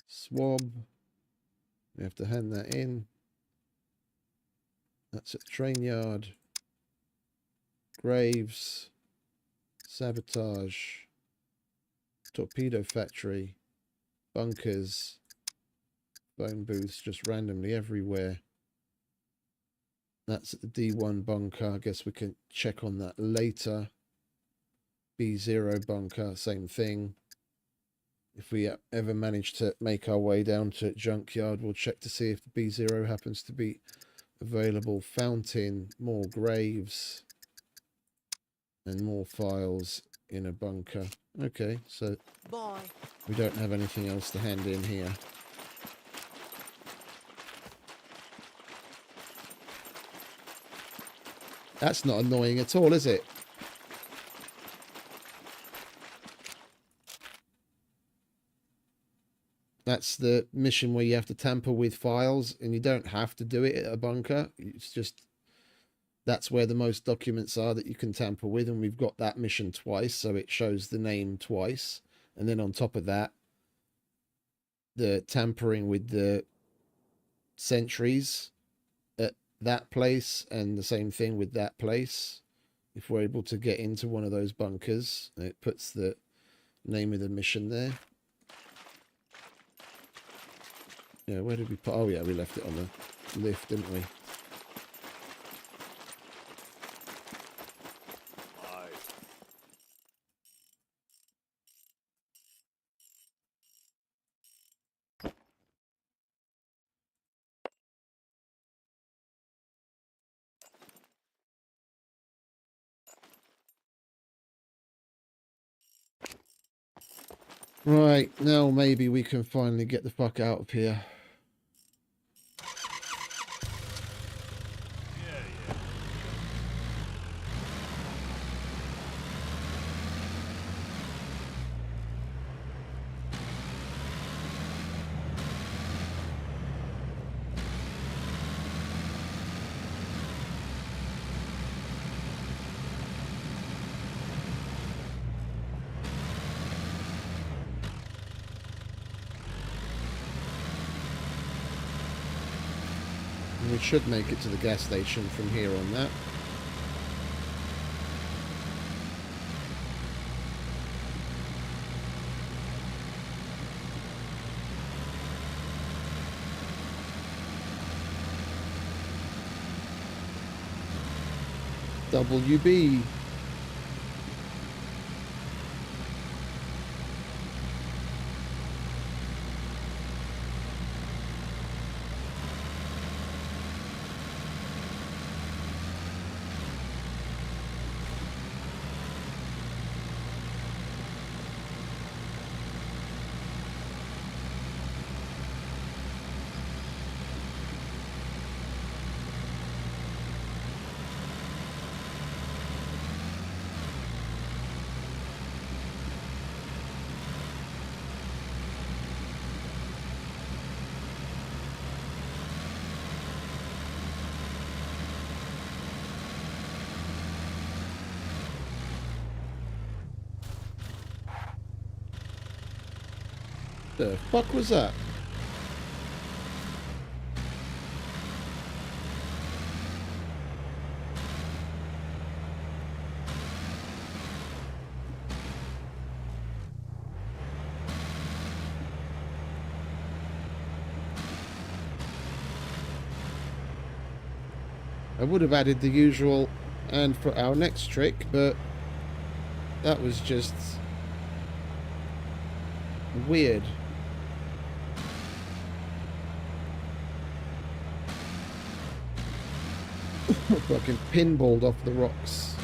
Swab. We have to hand that in. That's at train yard. Graves. Sabotage. Torpedo factory. Bunkers. Phone booths just randomly everywhere. That's at the D1 bunker. I guess we can check on that later. B0 bunker, same thing. If we ever manage to make our way down to junkyard, we'll check to see if the B0 happens to be available. Fountain, more graves, and more files in a bunker. Okay, so Bye. we don't have anything else to hand in here. That's not annoying at all, is it? That's the mission where you have to tamper with files, and you don't have to do it at a bunker. It's just that's where the most documents are that you can tamper with, and we've got that mission twice, so it shows the name twice. And then on top of that, the tampering with the sentries at that place, and the same thing with that place. If we're able to get into one of those bunkers, it puts the name of the mission there. Yeah, where did we put? Oh yeah, we left it on the lift, didn't we? Right, now maybe we can finally get the fuck out of here. We should make it to the gas station from here on that. WB. The fuck was that? I would have added the usual and for our next trick, but that was just weird. Fucking pinballed off the rocks.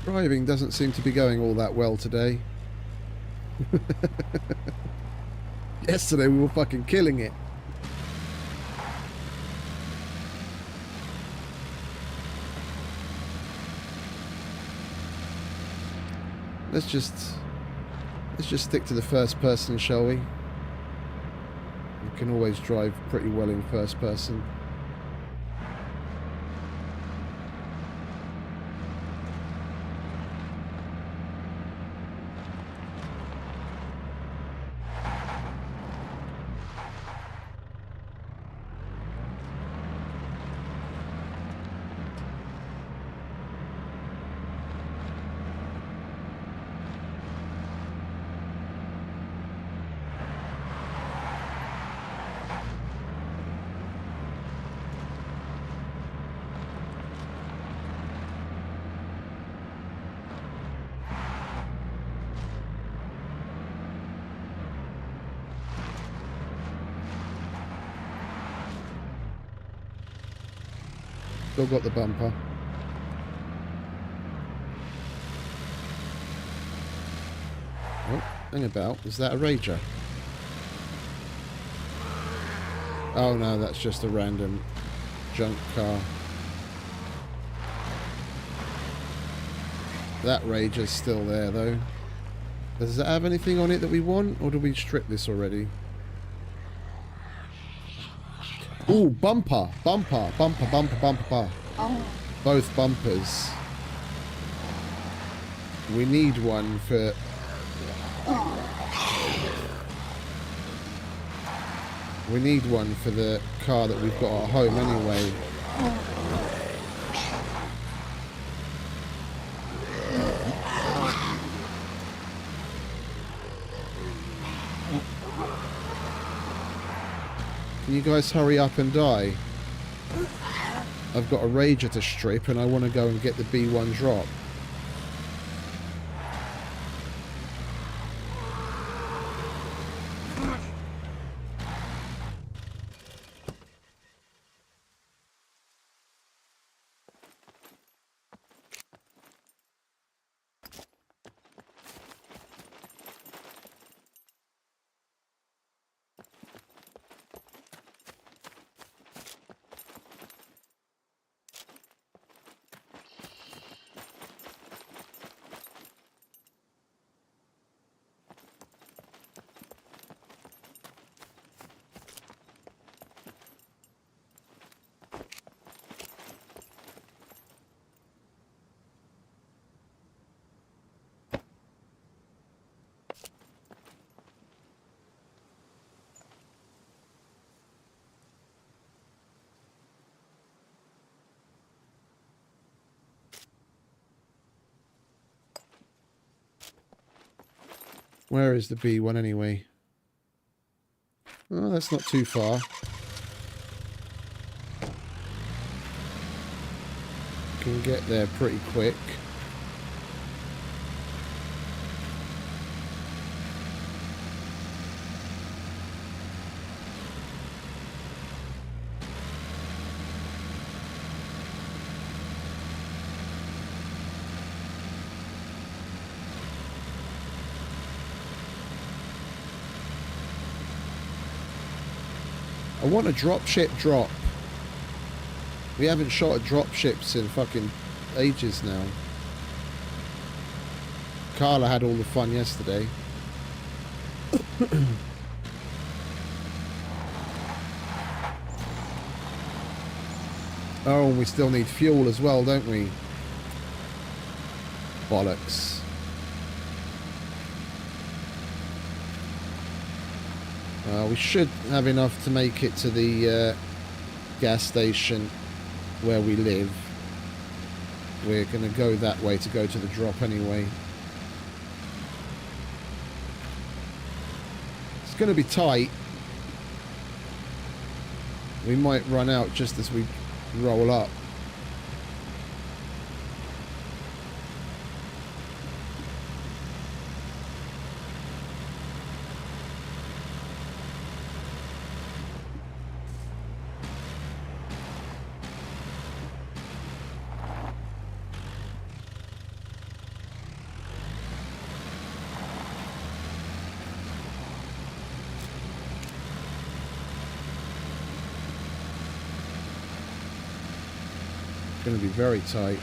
Driving doesn't seem to be going all that well today. Yesterday we were fucking killing it. Let's just stick to the first person, shall we? You can always drive pretty well in first person. Still got the bumper. Oh, hang about. Is that a Rager? Oh no, that's just a random junk car. That Rager's still there though. Does it have anything on it that we want, or do we strip this already? Ooh, bumper, bumper, bumper, bumper, bumper. Both bumpers. We need one for... We need one for the car that we've got at home anyway. Can you guys hurry up and die? I've got a Rager to strip and I want to go and get the B1 drop. Where is the B1 anyway? Oh, that's not too far. Can get there pretty quick. I want a dropship drop. We haven't shot at dropships in fucking ages now. Carla had all the fun yesterday. Oh, and we still need fuel as well, don't we? Bollocks. We should have enough to make it to the gas station where we live. We're going to go that way to go to the drop anyway. It's going to be tight. We might run out just as we roll up. Going to be very tight.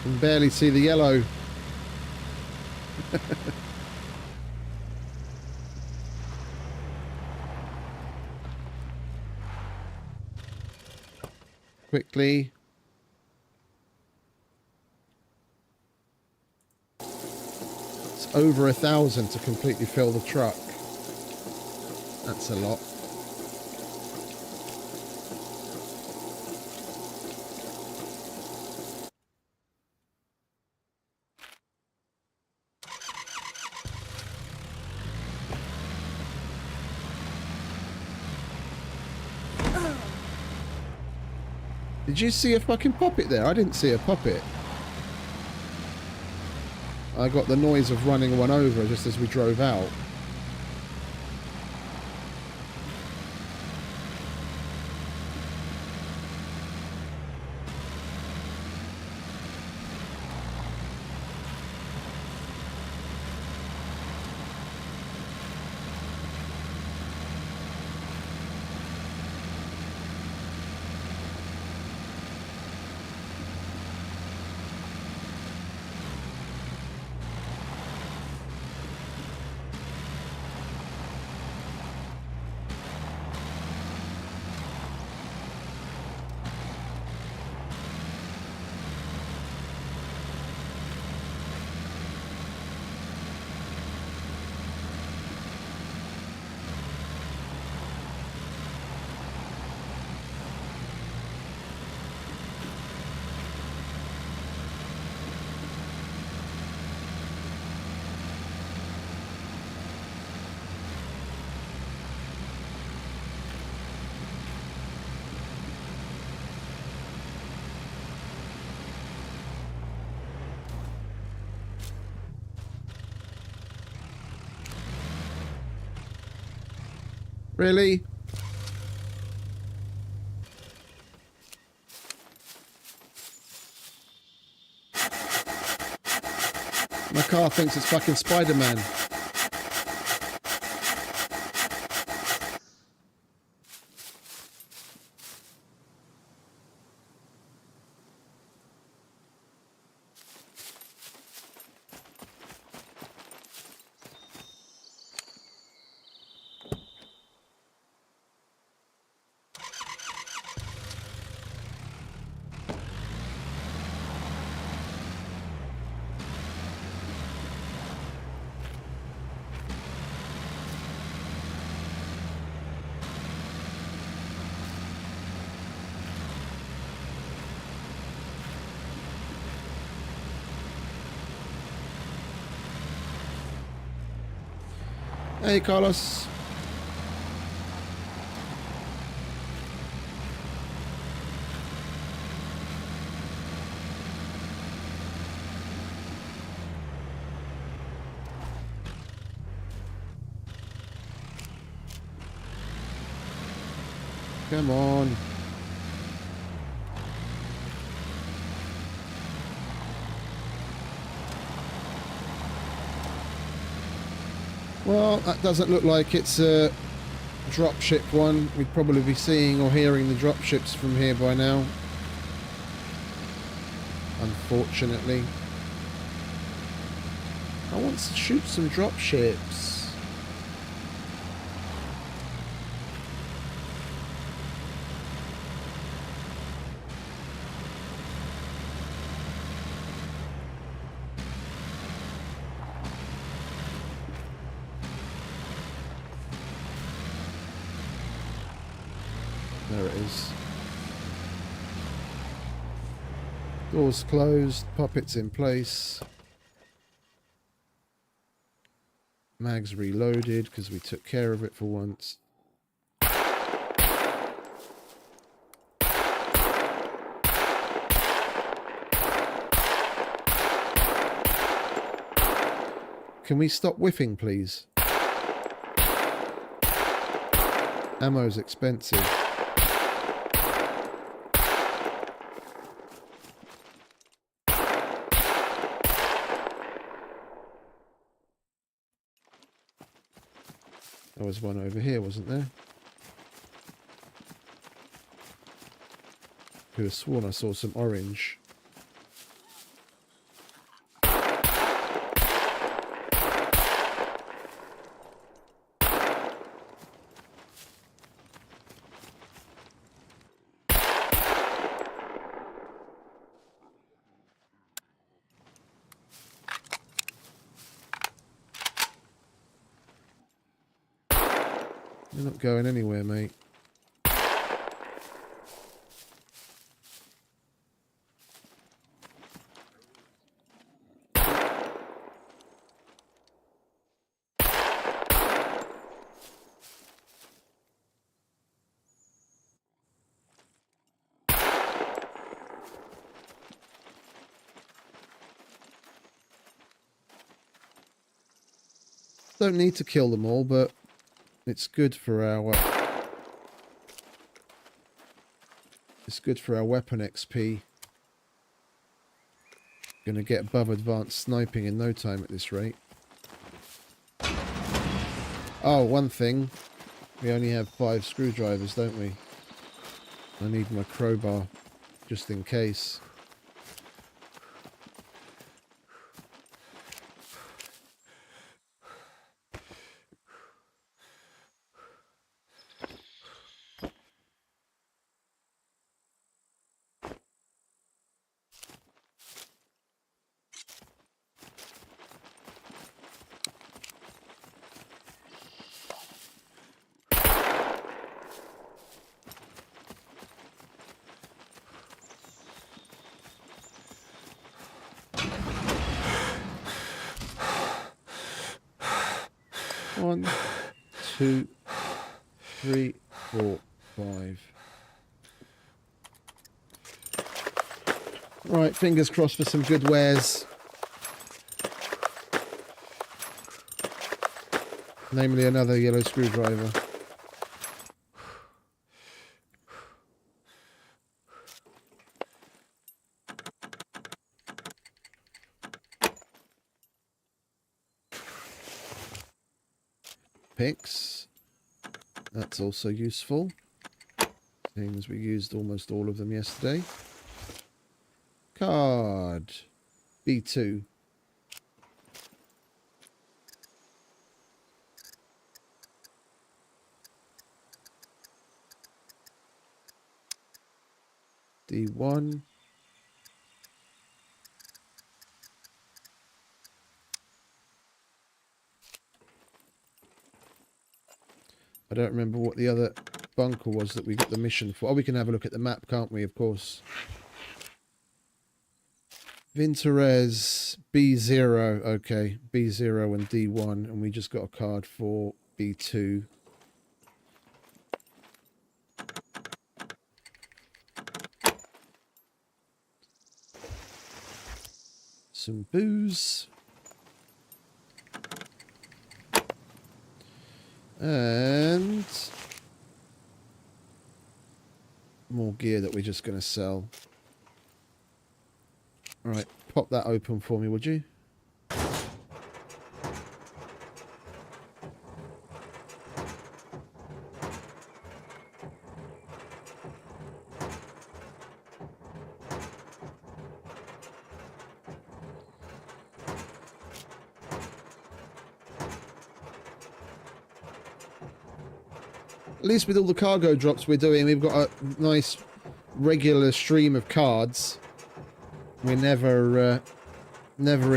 Can barely see the yellow. Quickly. It's over 1,000 to completely fill the truck. That's a lot. Did you see a fucking poppet there? I didn't see a poppet. I got the noise of running one over just as we drove out. Really? My car thinks it's fucking Spider-Man. Hey, Carlos. Come on. Well, that doesn't look like it's a dropship one. We'd probably be seeing or hearing the dropships from here by now. Unfortunately. I want to shoot some dropships. There it is. Doors closed, poppets in place. Mags reloaded because we took care of it for once. Can we stop whiffing, please? Ammo's expensive. There was one over here, wasn't there? Could have sworn I saw some orange. You're not going anywhere, mate. Don't need to kill them all, but it's good for our weapon XP. Gonna get above advanced sniping in no time at this rate. Oh, one thing. We only have 5 screwdrivers, don't we? I need my crowbar just in case. One, 2, 3, 4, 5. Right, fingers crossed for some good wares. Namely another yellow screwdriver. Picks. That's also useful. Seeing as we used almost all of them yesterday. Card. B2. D1. I don't remember what the other bunker was that we got the mission for. Oh, we can have a look at the map, can't we? Of course. Vinterez B0. Okay, B0 and D1. And we just got a card for B2. Some booze. And more gear that we're just going to sell. Alright, pop that open for me, would you? At least with all the cargo drops we're doing, we've got a nice regular stream of cards. We're never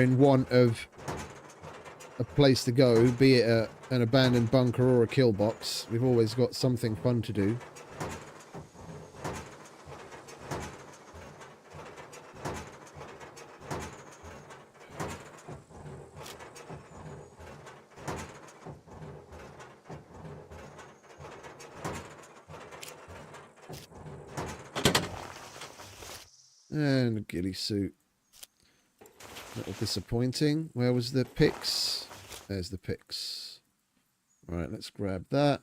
in want of a place to go, be it an abandoned bunker or a kill box. We've always got something fun to do. And a ghillie suit. A little disappointing. Where was the picks? There's the picks. Right, let's grab that.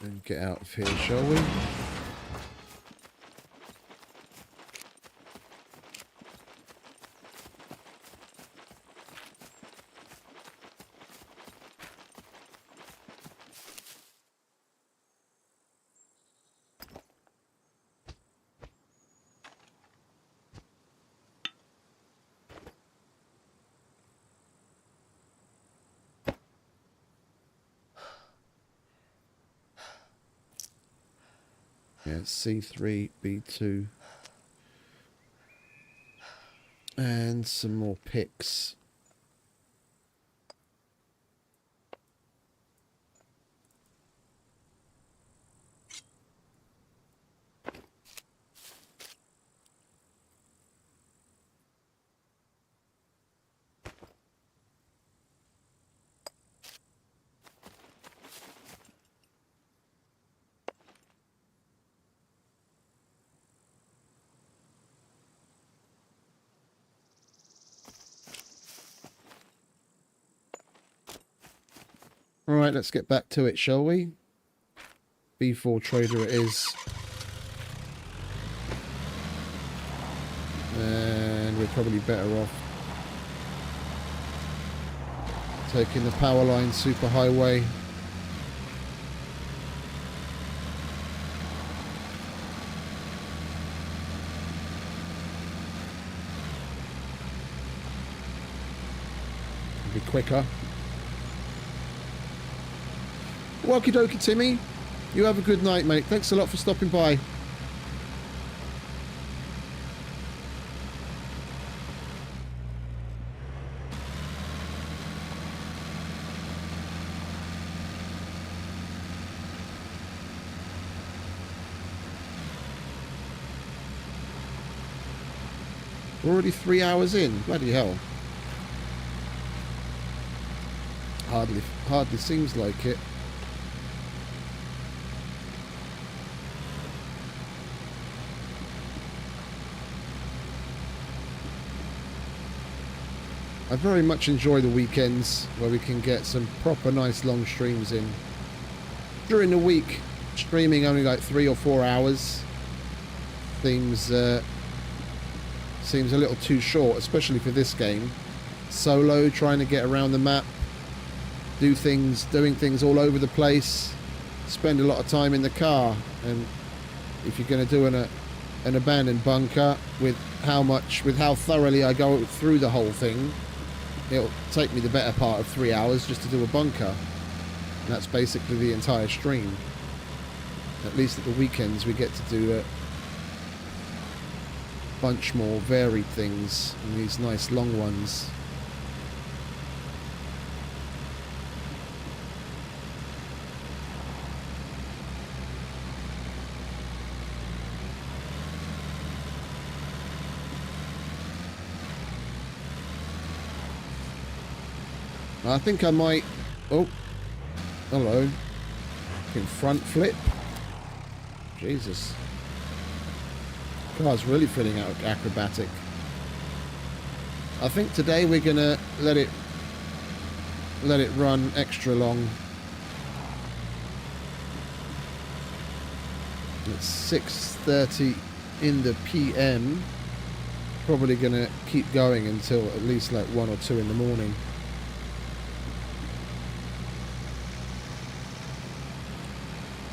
And get out of here, shall we? Yeah, C3, B2. And some more picks. All right, let's get back to it, shall we? B4 trader it is. And we're probably better off taking the power line superhighway. Be quicker. Okie dokie, Timmy. You have a good night, mate. Thanks a lot for stopping by. We're already 3 hours in. Bloody hell. Hardly seems like it. I very much enjoy the weekends where we can get some proper nice long streams in. During the week, streaming only like 3 or 4 hours seems a little too short, especially for this game. Solo, trying to get around the map, doing things all over the place, spend a lot of time in the car, and if you're going to do an abandoned bunker with how thoroughly I go through the whole thing, it'll take me the better part of 3 hours just to do a bunker. And that's basically the entire stream. At least at the weekends we get to do a bunch more varied things and these nice long ones. I think I might... Oh, hello. Fucking front flip. Jesus. Car's really feeling acrobatic. I think today we're gonna let it run extra long. It's 6:30 in the PM. Probably gonna keep going until at least like 1 or 2 in the morning.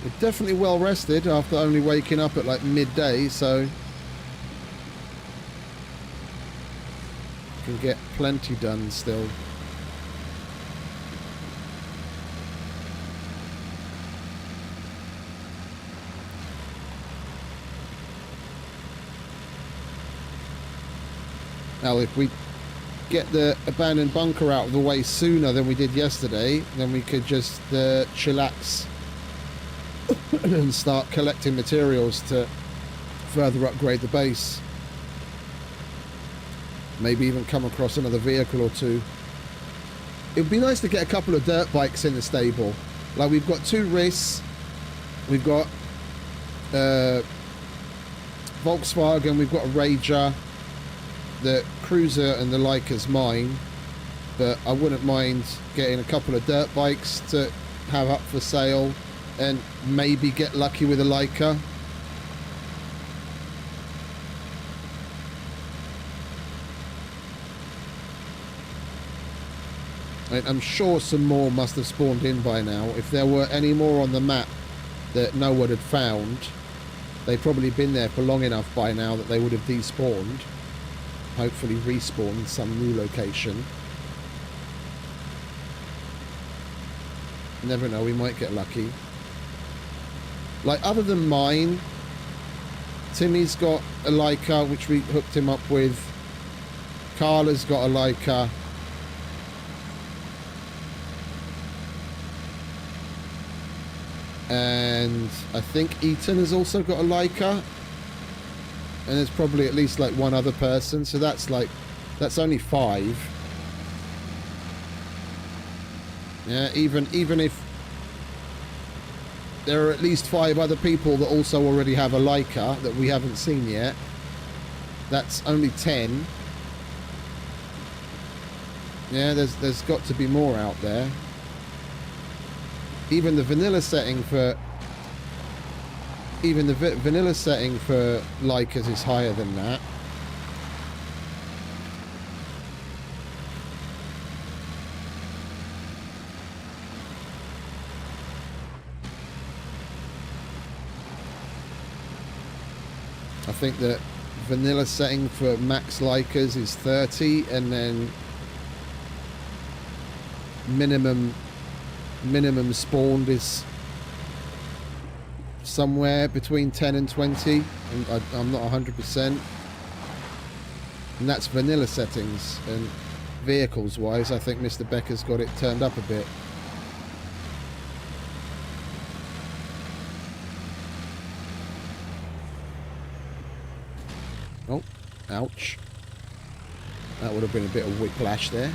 We're definitely well rested after only waking up at like midday, so can get plenty done still. Now if we get the abandoned bunker out of the way sooner than we did yesterday, then we could just chillax and start collecting materials to further upgrade the base. Maybe even come across another vehicle or two. It would be nice to get a couple of dirt bikes in the stable. Like we've got 2 RIS, we've got Volkswagen, we've got a Rager, the Cruiser and the Leica's mine, but I wouldn't mind getting a couple of dirt bikes to have up for sale and maybe get lucky with a Leica. I'm sure some more must have spawned in by now. If there were any more on the map that no one had found, they'd probably been there for long enough by now that they would have despawned. Hopefully respawned some new location. Never know, we might get lucky. Like, other than mine, Timmy's got a Leica, which we hooked him up with. Carla's got a Leica. And I think Eaton has also got a Leica. And there's probably at least like one other person. So that's only 5. Yeah, even if there are at least 5 other people that also already have a Leica that we haven't seen yet, that's only 10. Yeah, there's got to be more out there. even the vanilla setting for vanilla setting for Lycas is higher than that. I think that vanilla setting for max Lycas is 30, and then minimum spawned is somewhere between 10 and 20. I'm not 100%. And that's vanilla settings. And vehicles wise, I think Mr. Becker's got it turned up a bit. Oh, ouch. That would have been a bit of whiplash there.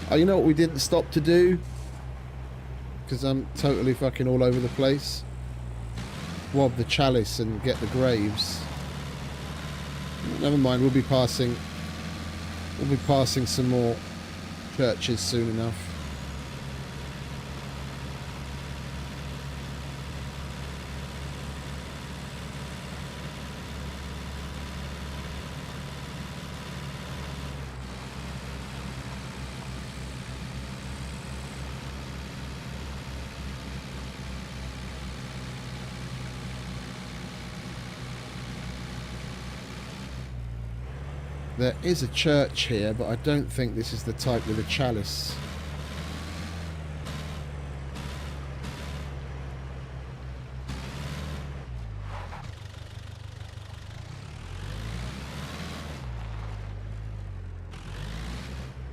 Oh, you know what we didn't stop to do? Because I'm totally fucking all over the place. Rob the chalice and get the graves. Never mind, we'll be passing some more churches soon enough. There is a church here, but I don't think this is the type with a chalice.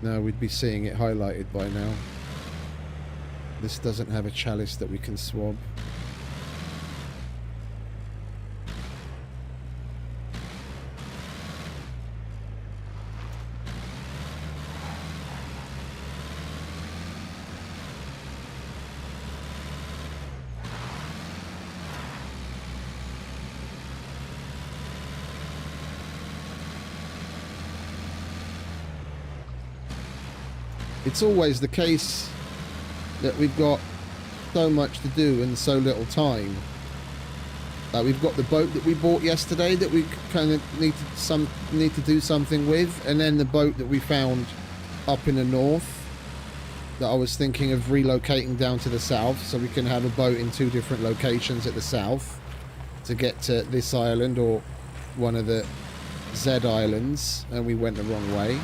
No, we'd be seeing it highlighted by now. This doesn't have a chalice that we can swab. It's always the case that we've got so much to do and so little time. We've got the boat that we bought yesterday that we kind of need to do something with, and then the boat that we found up in the north that I was thinking of relocating down to the south, so we can have a boat in 2 different locations at the south to get to this island or one of the Z islands, and we went the wrong way.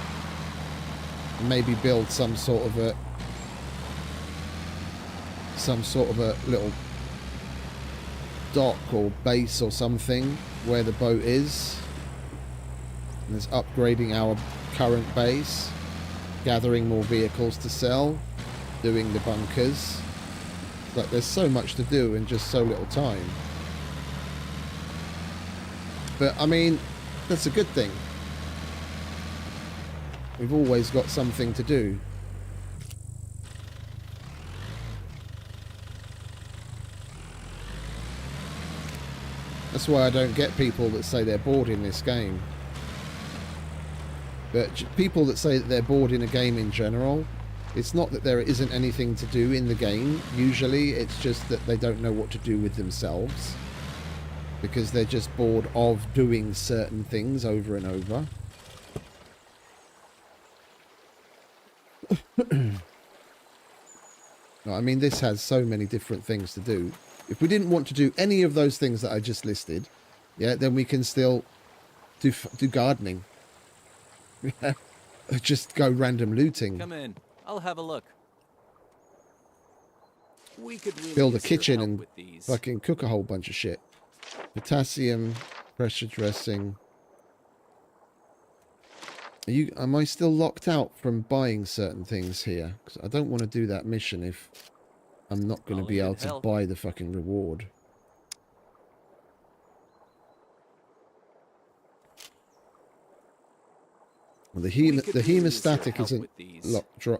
Maybe build some sort of a little dock or base or something where the boat is. And it's upgrading our current base, gathering more vehicles to sell, doing the bunkers. But there's so much to do in just so little time. But I mean, that's a good thing. We've always got something to do. That's why I don't get people that say they're bored in this game. But people that say that they're bored in a game in general, it's not that there isn't anything to do in the game. Usually it's just that they don't know what to do with themselves. Because they're just bored of doing certain things over and over. I mean, this has so many different things to do. If we didn't want to do any of those things that I just listed, yeah, then we can still do gardening. Just go random looting. Come in. I'll have a look. We could really Build a use your kitchen help and with these. fucking cook a whole bunch of shit. Potassium, pressure dressing. Am I still locked out from buying certain things here? Because I don't want to do that mission if I'm not going to be able to buy the fucking reward. Well, the hemostatic isn't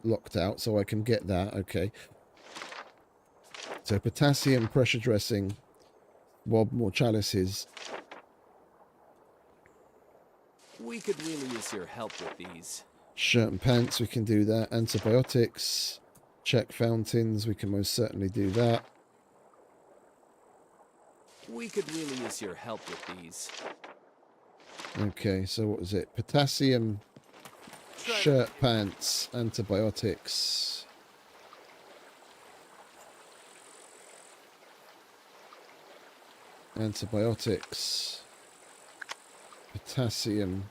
locked out, so I can get that. Okay. So potassium, pressure dressing, swab more chalices. We could really use your help with these. Shirt and pants, we can do that. Antibiotics. Check fountains, we can most certainly do that. We could really use your help with these. Okay, so what was it? Potassium, shirt, pants, antibiotics. Antibiotics. Potassium,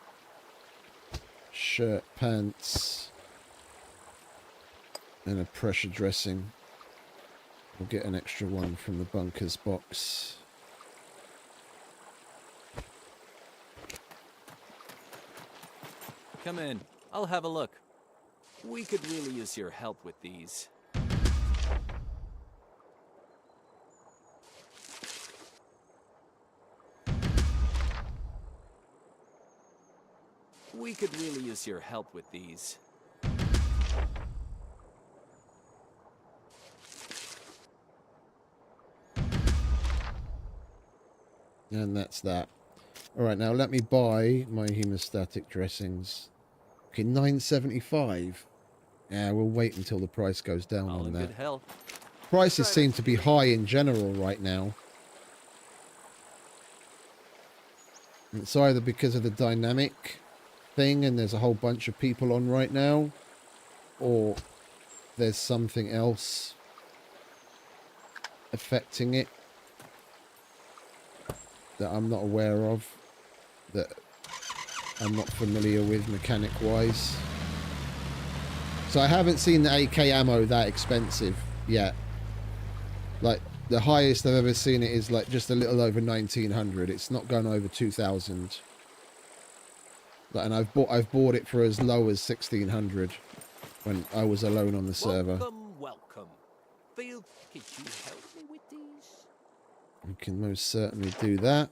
shirt, pants, and a pressure dressing. We'll get an extra one from the bunkers box. Come in. I'll have a look. We could really use your help with these. We could really use your help with these. And that's that. Alright, now let me buy my hemostatic dressings. Okay, $9.75. Yeah, we'll wait until the price goes down All on in that. good health. Prices seem to be high in general right now. It's either because of the dynamic thing and there's a whole bunch of people on right now, or there's something else affecting it that I'm not aware of, that I'm not familiar with mechanic wise. So I haven't seen the AK ammo that expensive yet. Like the highest I've ever seen it is like just a little over 1900. It's not gone over 2000. Like, and I've bought it for as low as 1600 when I was alone on the server. Welcome. Could you help me with these? We can most certainly do that.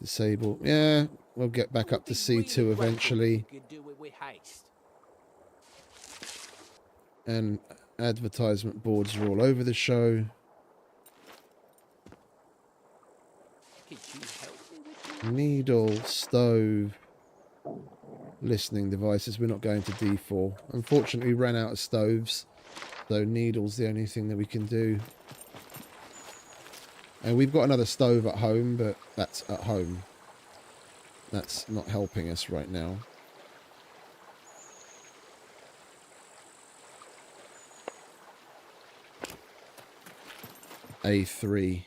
Disable. Yeah, we'll get back up to C2 eventually. And advertisement boards are all over the show. Needle, stove, listening devices. We're not going to D4. Unfortunately, we ran out of stoves. So needle's the only thing that we can do. And we've got another stove at home, but that's at home. That's not helping us right now. A3.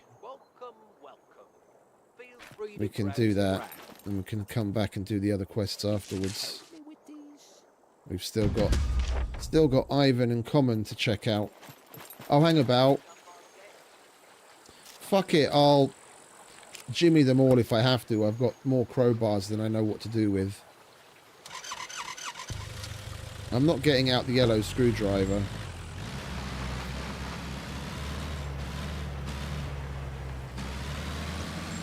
We can do that, and we can come back and do the other quests afterwards. We've still got Ivan and Common to check out. I'll hang about. Fuck it, I'll jimmy them all if I have to. I've got more crowbars than I know what to do with. I'm not getting out the yellow screwdriver.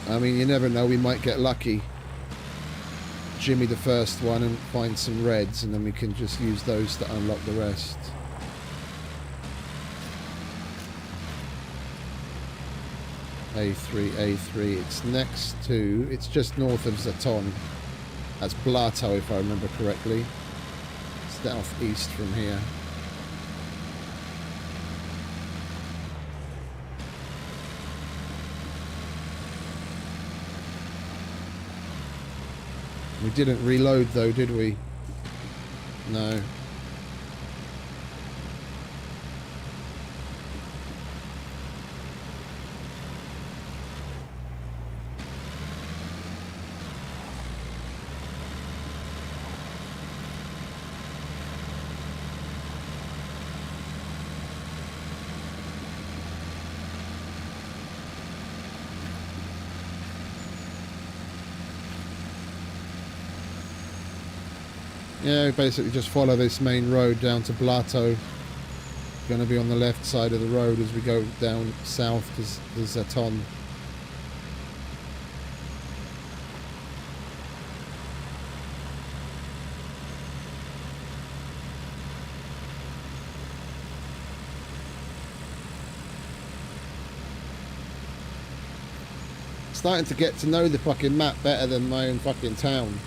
I mean, you never know, we might get lucky. Jimmy the first one and find some reds, and then we can just use those to unlock the rest. A3, it's next to, it's just north of Zaton. That's Blato, if I remember correctly. Southeast from here. We didn't reload though, did we? No. Yeah, basically just follow this main road down to Blato. Going to be on the left side of the road as we go down south to Zaton. Starting to get to know the fucking map better than my own fucking town.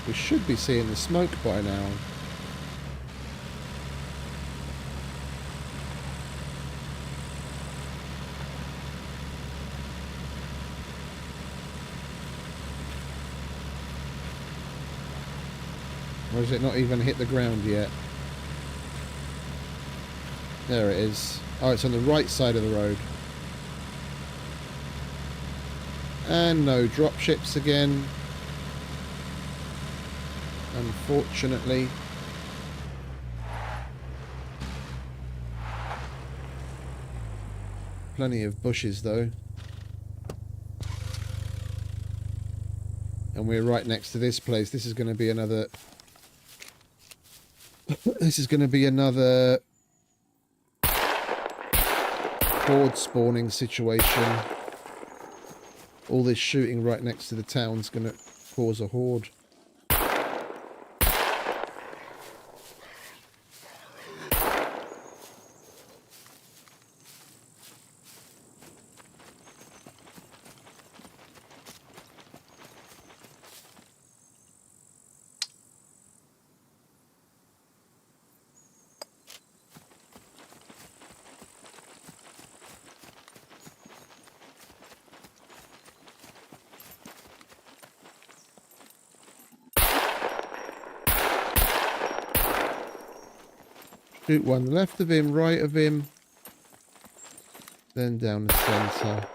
We should be seeing the smoke by now. Or has it not even hit the ground yet? There it is. Oh, it's on the right side of the road. And no drop ships again. Unfortunately. Plenty of bushes though. And we're right next to this place. This is going to be another... this is going to be another... horde spawning situation. All this shooting right next to the town's going to cause a horde. Shoot one left of him, right of him, then down the centre.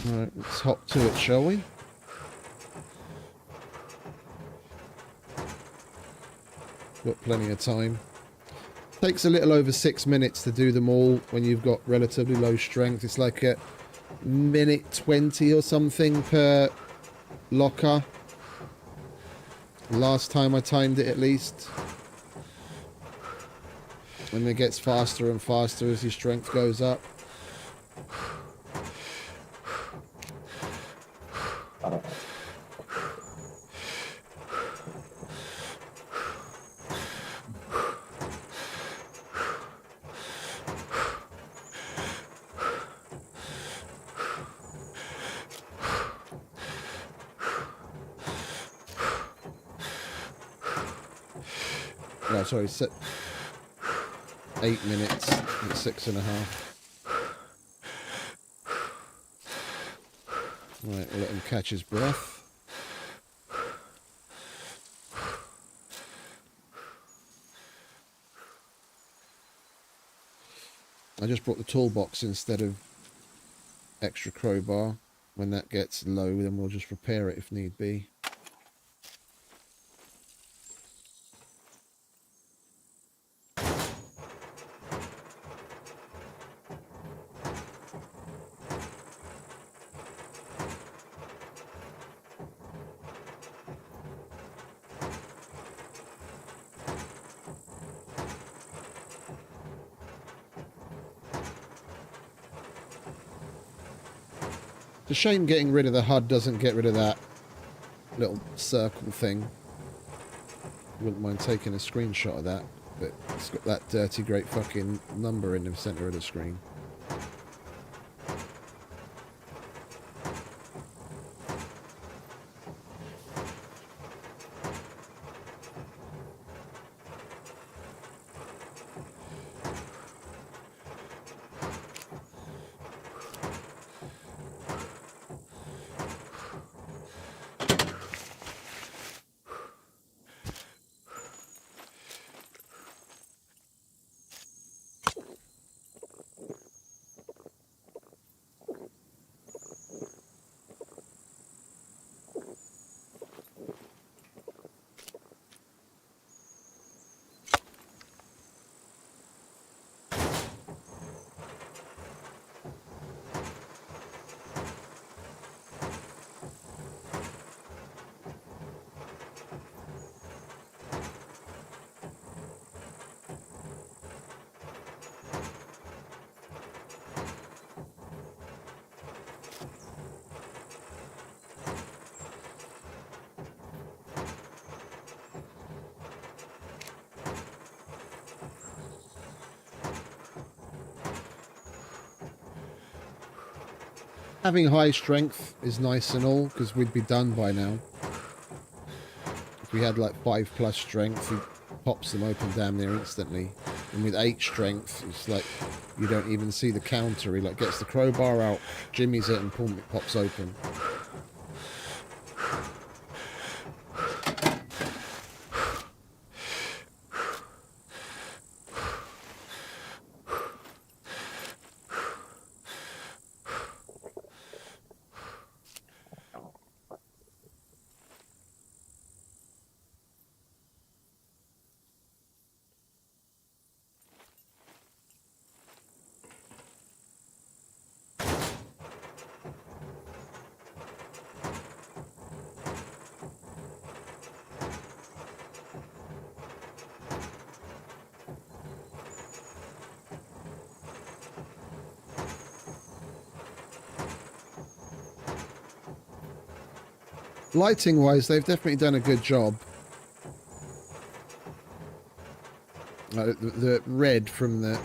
Right, let's hop to it, shall we? Got plenty of time. Takes a little over 6 minutes to do them all when you've got relatively low strength. It's like a minute 20 or something per locker. Last time I timed it, at least. And it gets faster and faster as your strength goes up. No, sorry, 8 minutes, it's 6.5. Right, we'll let him catch his breath. I just brought the toolbox instead of extra crowbar. When that gets low, then we'll just repair it if need be. It's a shame getting rid of the HUD doesn't get rid of that little circle thing. Wouldn't mind taking a screenshot of that, but it's got that dirty great fucking number in the centre of the screen. Having high strength is nice and all, because we'd be done by now. If we had like 5+ strength, he pops them open damn near instantly. And with 8 strength, it's like you don't even see the counter. He like gets the crowbar out, jimmies it, and boom, it pops open. Lighting wise, they've definitely done a good job. The red from the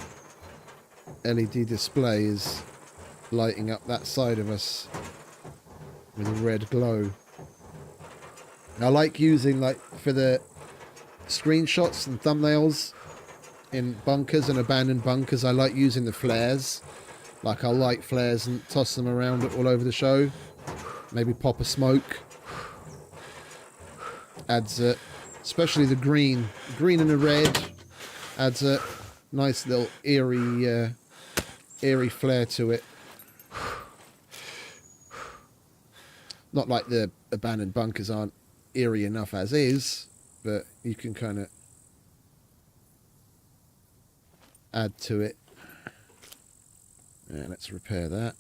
LED display is lighting up that side of us with a red glow. I like using, like, for the screenshots and thumbnails in bunkers and abandoned bunkers, I like using the flares. Like, I'll light flares and toss them around all over the show. Maybe pop a smoke. Adds a, especially the green and the red, adds a nice little eerie flair to it. Not like the abandoned bunkers aren't eerie enough as is, but you can kind of add to it. Yeah, let's repair that.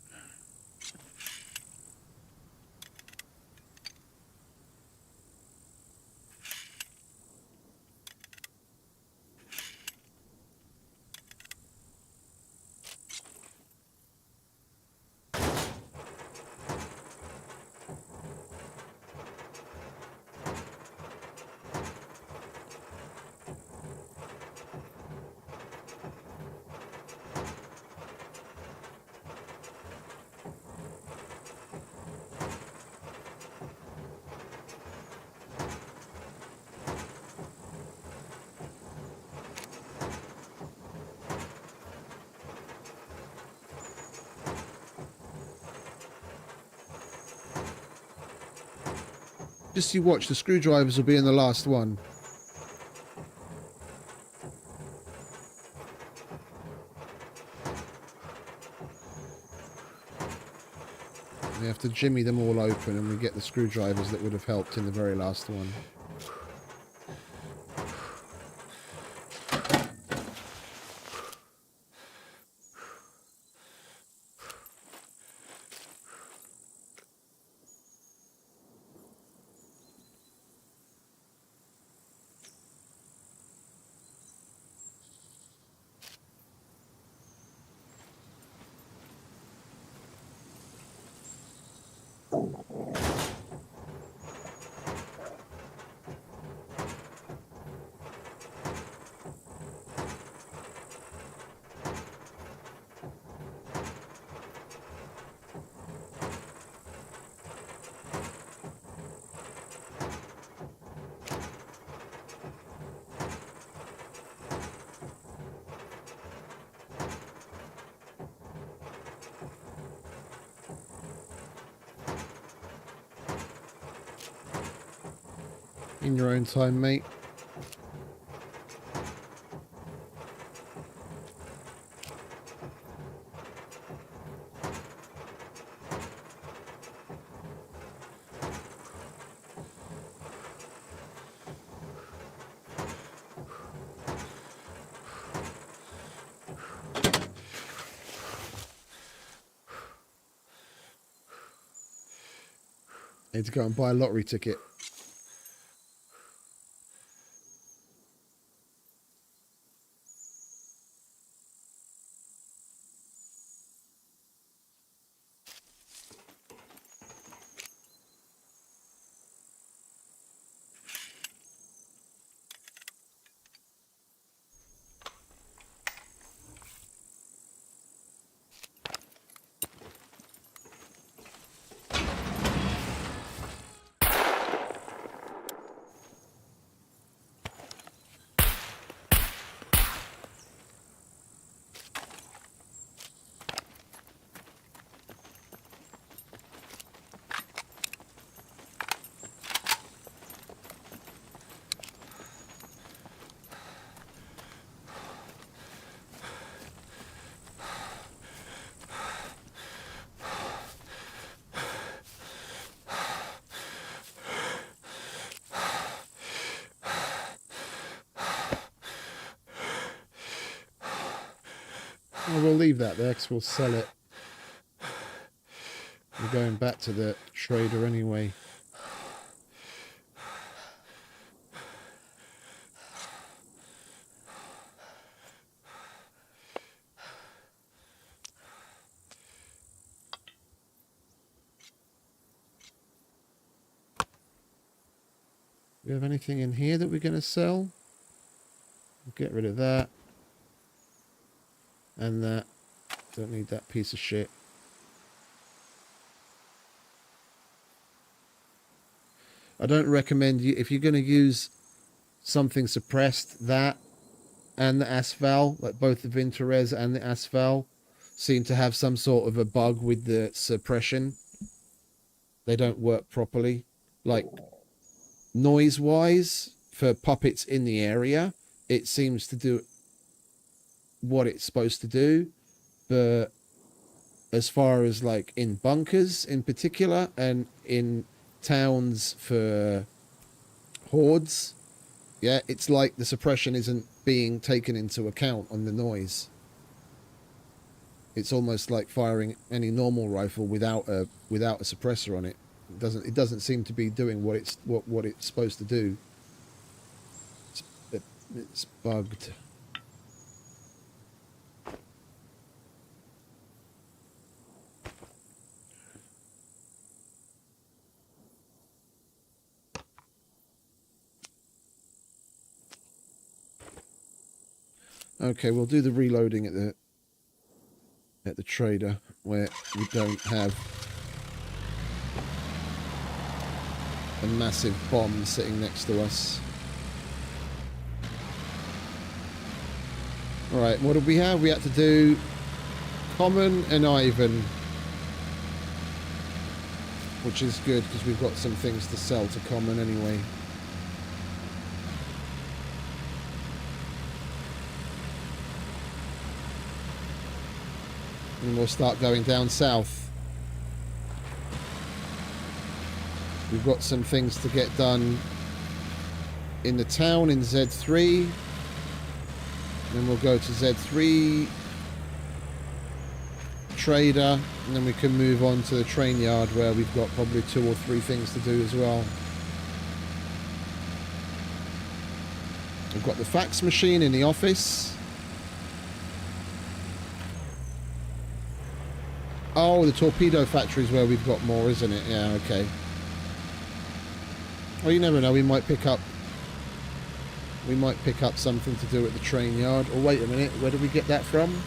Just you watch, the screwdrivers will be in the last one. We have to jimmy them all open and we get the screwdrivers that would have helped in the very last one. In your own time, mate. Need to go and buy a lottery ticket. Well, we'll leave that there because we'll sell it. We're going back to the trader anyway. Do we have anything in here that we're going to sell? We'll get rid of that. And that. Don't need that piece of shit. I don't recommend you, if you're going to use something suppressed, that and the Asphalt, like both the Vintorez and the Asphalt, seem to have some sort of a bug with the suppression. They don't work properly. Like, noise-wise, for puppets in the area, it seems to do what it's supposed to do. But as far as, like, in bunkers in particular, and in towns for hordes, yeah, it's like the suppression isn't being taken into account on the noise. It's almost like firing any normal rifle without a suppressor on it. It doesn't seem to be doing what it's supposed to do. It's bugged. Okay, we'll do the reloading at the trader where we don't have a massive bomb sitting next to us. Alright, what did we have? We had to do Common and Ivan, which is good because we've got some things to sell to Common anyway. And we'll start going down south. We've got some things to get done in the town in Z3. Then we'll go to Z3 Trader, and then we can move on to the train yard where we've got probably 2 or 3 things to do as well. We've got the fax machine in the office. Oh, the torpedo factory is where we've got more, isn't it? Yeah, okay. Well, you never know. We might pick up something to do at the train yard. Or wait a minute, where did we get that from?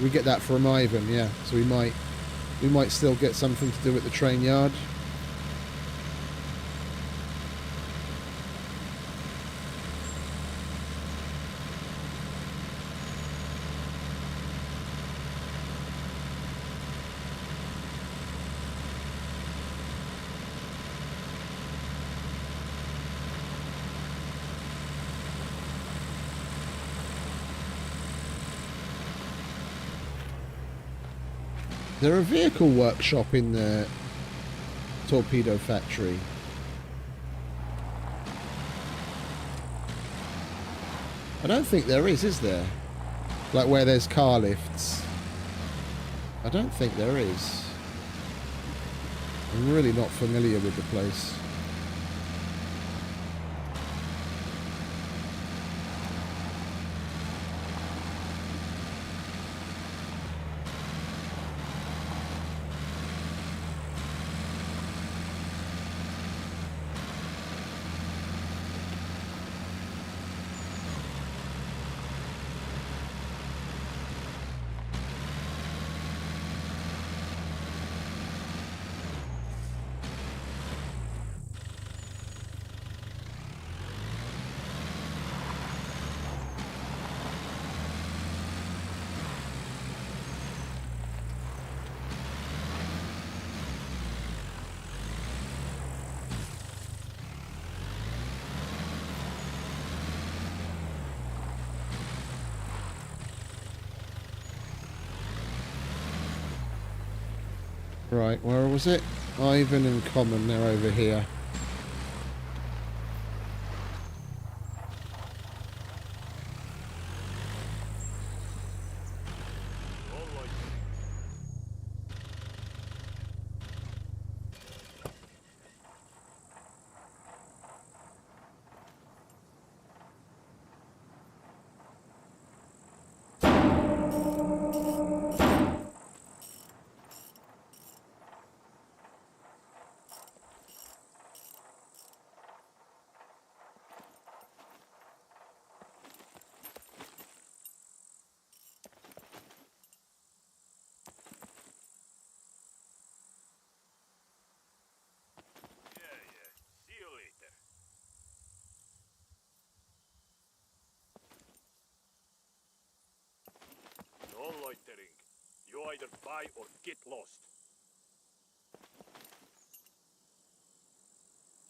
We get that from Ivan, yeah. So we might still get something to do at the train yard. Is there a vehicle workshop in the torpedo factory? I don't think there is there? Like where there's car lifts. I don't think there is. I'm really not familiar with the place. Right, where was it? Ivan and Common, they're over here. buy or get lost.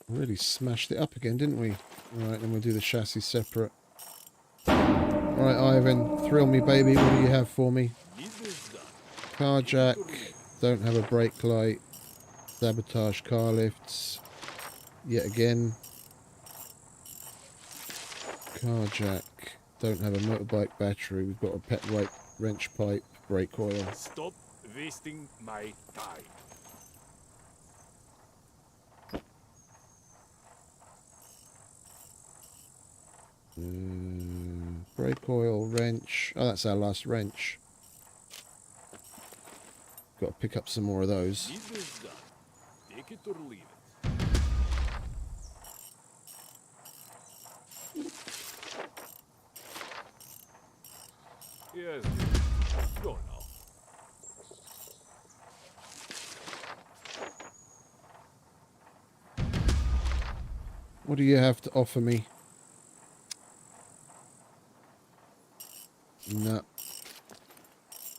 Really smashed it up again, didn't we? Alright, then we'll do the chassis separate. Alright, Ivan, thrill me, baby. What do you have for me? Business done. Car jack. Don't have a brake light. Sabotage car lifts. Yet again. Car jack. Don't have a motorbike battery. We've got a pet wrench pipe. Brake oil. Stop wasting my time. Brake oil, wrench. Oh, that's our last wrench. Got to pick up some more of those. Business done. Take it or leave it. Yes. Go now. What do you have to offer me? No.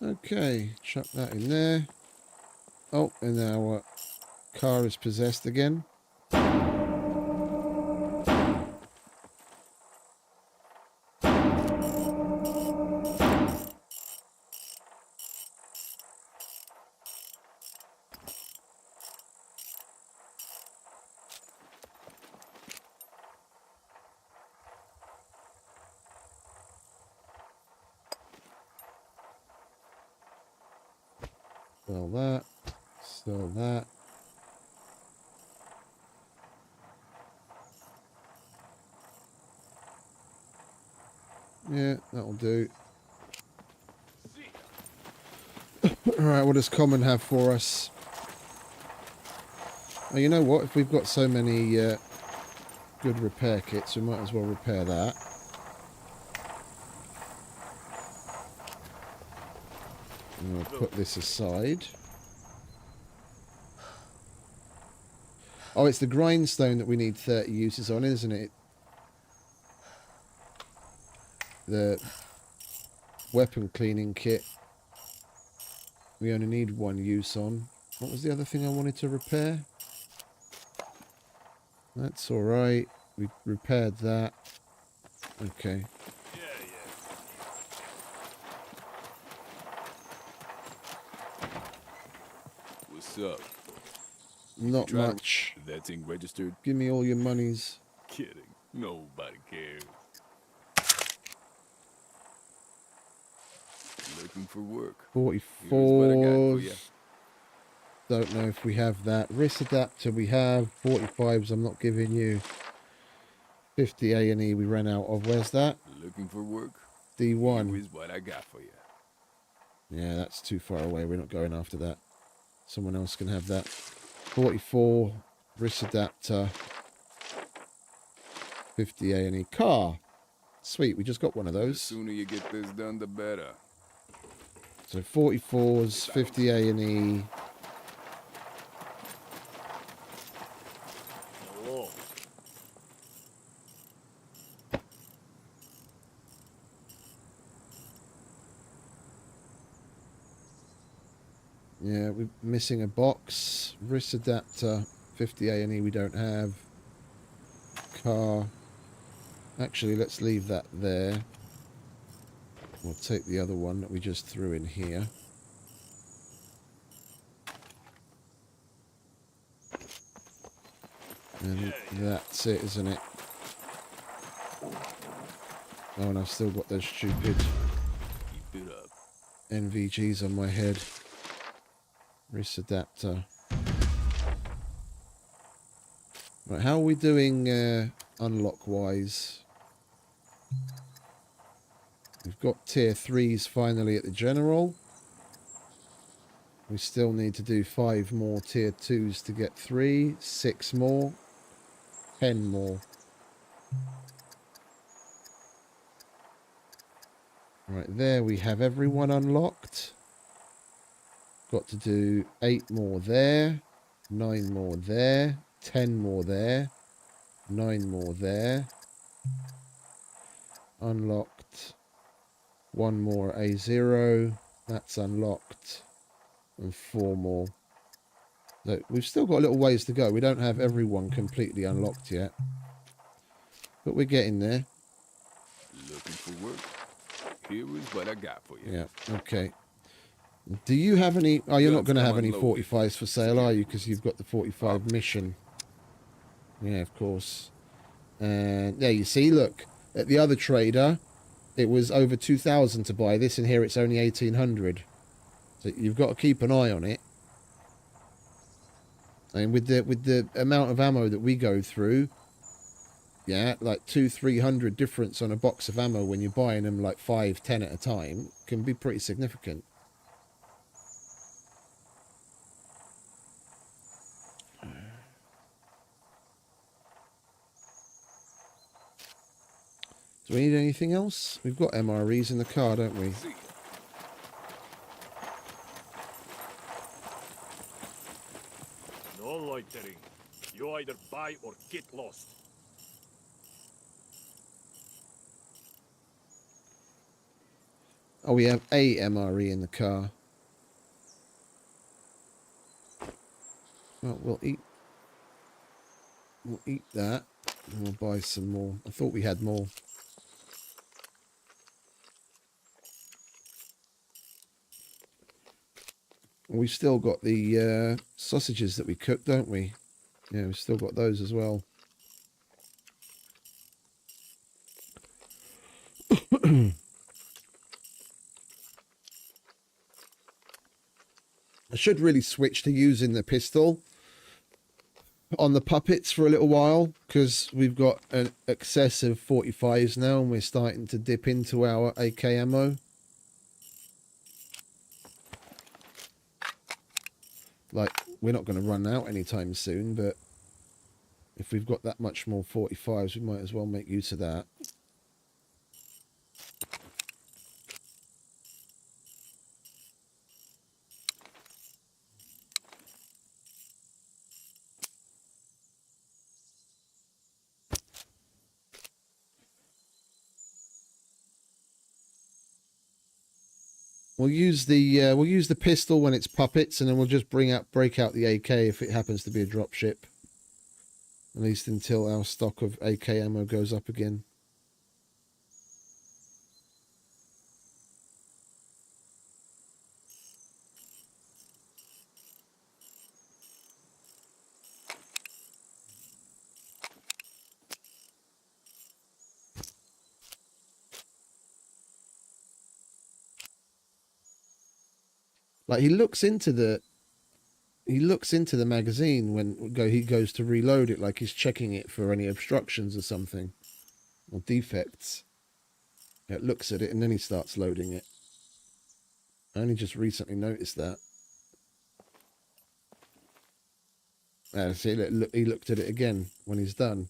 Okay, chuck that in there. Oh, and our car is possessed again. Sell that. Sell that. Yeah, that'll do. Alright, what does Common have for us? Oh, you know what? If we've got so many good repair kits, we might as well repair that. And we'll put this aside. Oh, it's the grindstone that we need 30 uses on, isn't it? The weapon cleaning kit. We only need 1 use on. What was the other thing I wanted to repair? That's alright. We repaired that. Okay. What's up? Not Try to- much. That thing registered? Give me all your monies. Kidding. Nobody cares. Looking for work. Here's what I got for 44s. ya. Don't know if we have that. Wrist adapter we have. 45s I'm not giving you. 50 A&E we ran out of. Where's that? Looking for work? D1. Here's what I got for you. Yeah, that's too far away. We're not going after that. Someone else can have that. 44. Wrist adapter. 50 A&E. Car. Sweet, we just got one of The those. sooner you get this done, the better. So 44s, 50 A&E. Hello. Yeah, we're missing a box. Wrist adapter. 50 A&E we don't have. Car. Actually, let's leave that there. We'll take the other one that we just threw in here. And that's it, isn't it? Oh, and I've still got those stupid Keep it up. NVGs on my head. Wrist adapter. Right, how are we doing unlock-wise? We've got tier 3s finally at the general. We still need to do 5 more tier 2s to get 3, 6 more, 10 more. Right, there we have everyone unlocked. Got to do 8 more there, 9 more there, 10 more there, 9 more there. Unlocked. 1 more A0. That's unlocked. and 4 more. So we've still got a little ways to go. We don't have everyone completely unlocked yet, but we're getting there. Looking for work? Here is what I got for you. Yeah, okay. Do you have any... Oh, you're not going to have any Unloaded. 45s for sale, are you? Because you've got the 45 mission. Yeah, of course. And there you see, look. At the other trader, it was over 2,000 to buy this, and here it's only 1,800. So you've got to keep an eye on it. And with the amount of ammo that we go through, yeah, like 200-300 difference on a box of ammo when you're buying them like 5-10 at a time can be pretty significant. Do we need anything else? We've got MREs in the car, don't we? No loitering. You either buy or get lost. Oh, we have a MRE in the car. Well, we'll eat that, and we'll buy some more. I thought we had more. We've still got the sausages that we cooked, don't we? Yeah, we've still got those as well. I should really switch to using the pistol on the puppets for a little while, because we've got an excess of 45s now and we're starting to dip into our AK ammo. Like, we're not going to run out anytime soon, but if we've got that much more 45s, we might as well make use of that. We'll use the pistol when it's puppets, and then we'll just break out the AK if it happens to be a dropship. At least until our stock of AK ammo goes up again. Like, he looks into the magazine when he goes to reload it, like he's checking it for any obstructions or something, or defects. It looks at it and then he starts loading it. I only just recently noticed that. See, look, he looked at it again when he's done.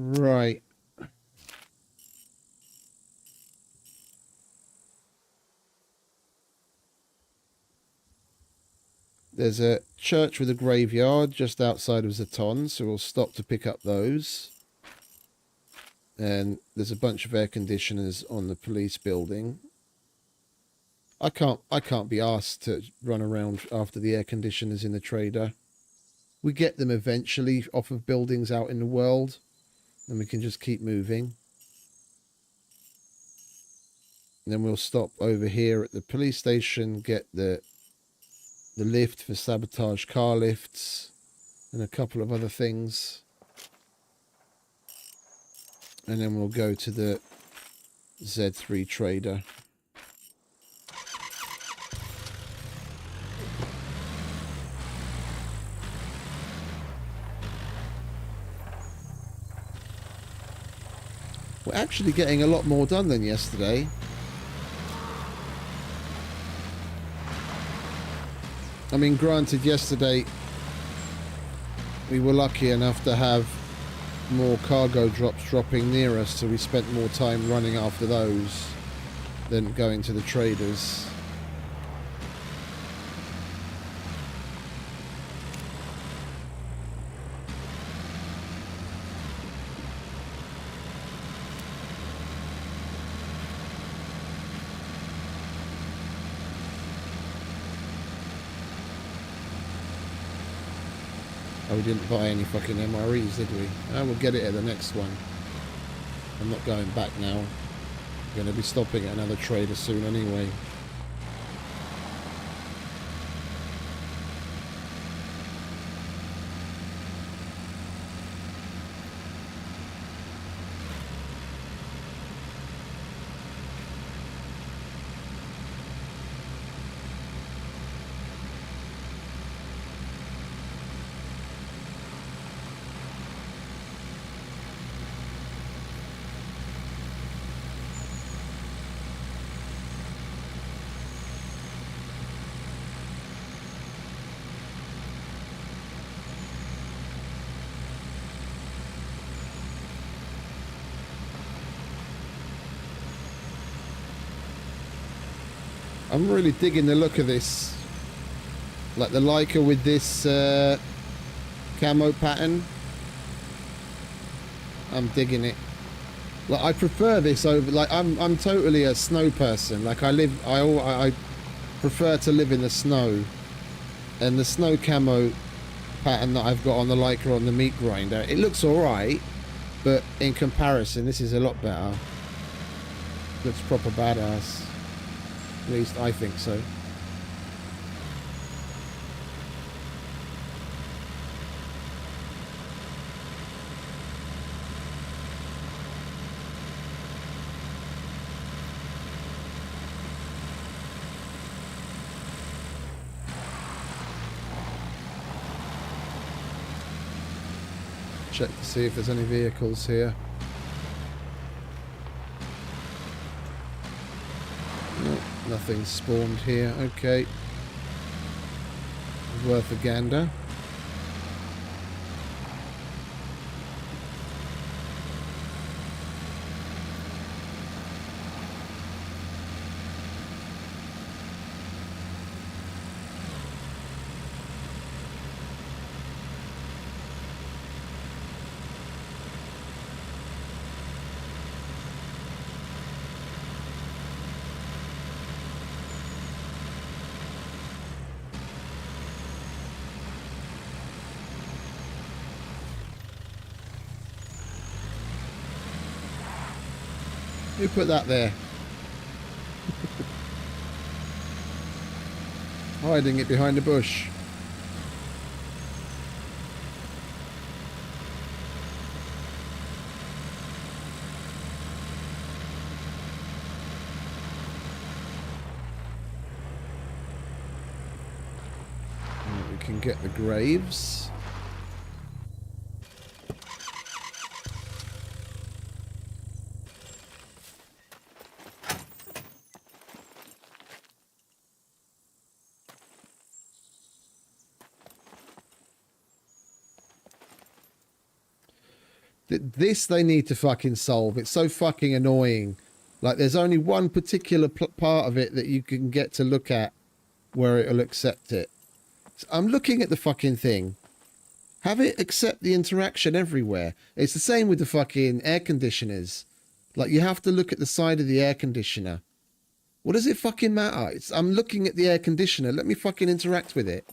Right. There's a church with a graveyard just outside of Zaton, so we'll stop to pick up those. And there's a bunch of air conditioners on the police building. I can't be asked to run around after the air conditioners in the trader. We get them eventually off of buildings out in the world, and we can just keep moving. And then we'll stop over here at the police station, get the lift for sabotage car lifts, and a couple of other things. And then we'll go to the Z3 trader. We're actually getting a lot more done than yesterday. I mean, granted, yesterday we were lucky enough to have more cargo drops dropping near us, so we spent more time running after those than going to the traders. Oh, we didn't buy any fucking MREs, did we? Oh, we'll get it at the next one. I'm not going back now. I'm going to be stopping at another trader soon anyway. I'm really digging the look of this. Like the Leica with this camo pattern. I'm digging it. Like I prefer this over. Like I'm totally a snow person. Like I prefer to live in the snow, and the snow camo pattern that I've got on the Leica on the meat grinder, it looks alright, but in comparison, this is a lot better. Looks proper badass. At least I think so. Check to see if there's any vehicles here. No, nothing spawned here. Okay. Worth a gander. Who put that there? Hiding it behind a bush. And we can get the graves. This they need to fucking solve. It's so fucking annoying. Like, there's only one particular part of it that you can get to look at where it'll accept it. So I'm looking at the fucking thing. Have it accept the interaction everywhere. It's the same with the fucking air conditioners. Like, you have to look at the side of the air conditioner. What does it fucking matter? I'm looking at the air conditioner. Let me fucking interact with it.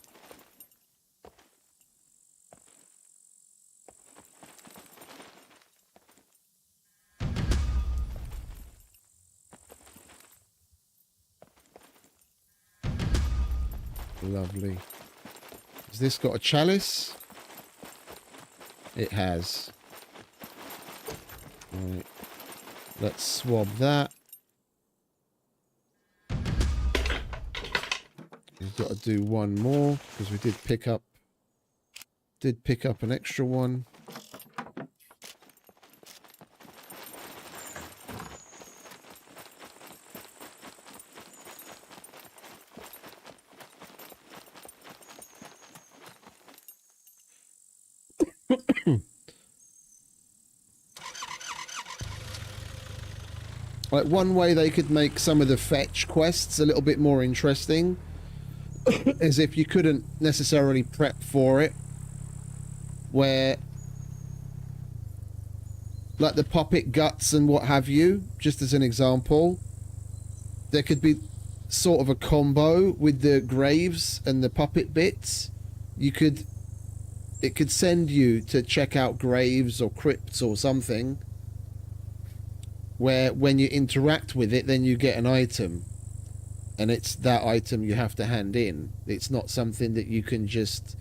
Lovely. Has this got a chalice? It has. Right. Let's swab that. We've got to do one more because we did pick up an extra one. Like, one way they could make some of the fetch quests a little bit more interesting is if you couldn't necessarily prep for it, where, like the puppet guts and what have you, just as an example, there could be sort of a combo with the graves and the puppet bits. It could send you to check out graves or crypts or something, where when you interact with it, then you get an item, and it's that item you have to hand in. It's not something that you can just,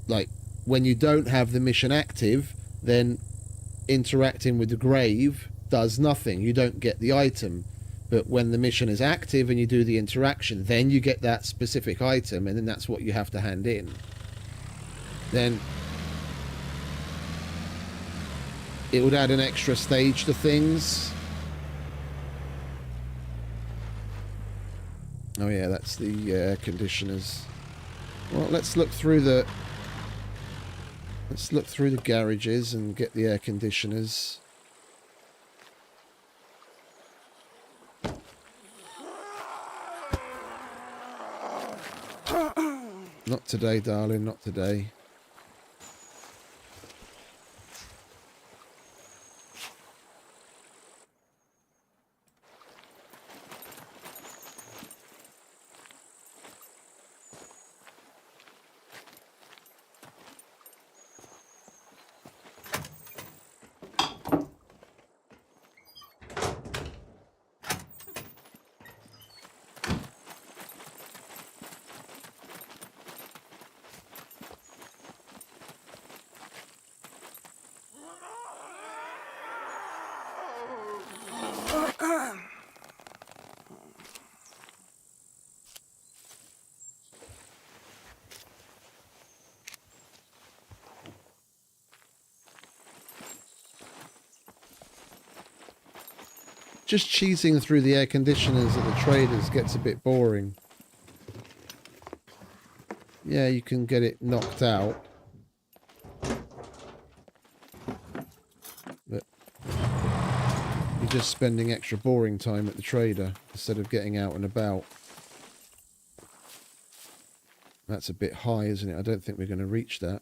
like, when you don't have the mission active, then interacting with the grave does nothing. You don't get the item. But when the mission is active and you do the interaction, then you get that specific item, and then that's what you have to hand in. Then it would add an extra stage to things. Oh yeah, that's the air conditioners. Well, let's look through the garages and get the air conditioners. Not today, darling, not today. Just cheesing through the air conditioners at the traders gets a bit boring. Yeah, you can get it knocked out. But you're just spending extra boring time at the trader instead of getting out and about. That's a bit high, isn't it? I don't think we're going to reach that.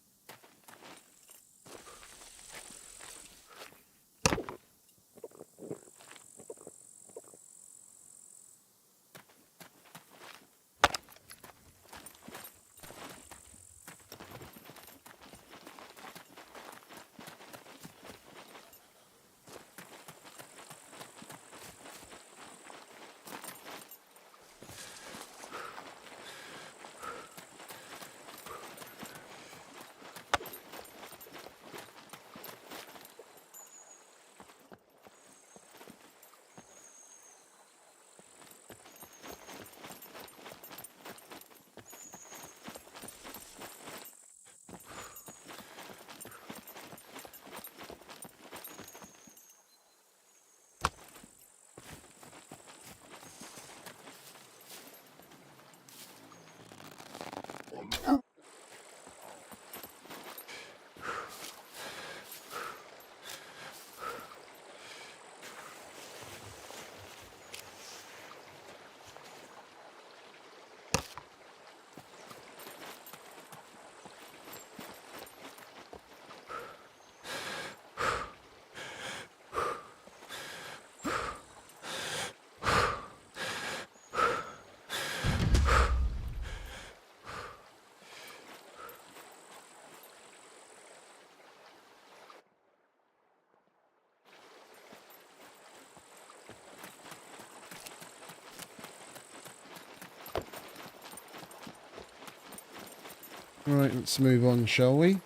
Right, let's move on, shall we?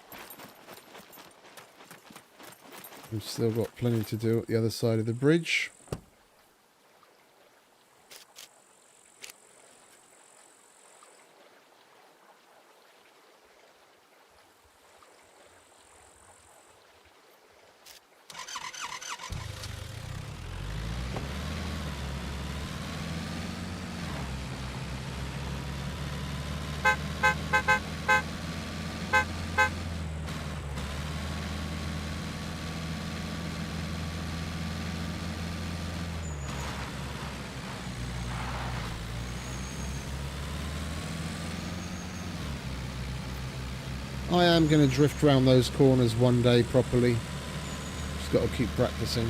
We've still got plenty to do at the other side of the bridge. I am going to drift around those corners one day properly. Just got to keep practicing.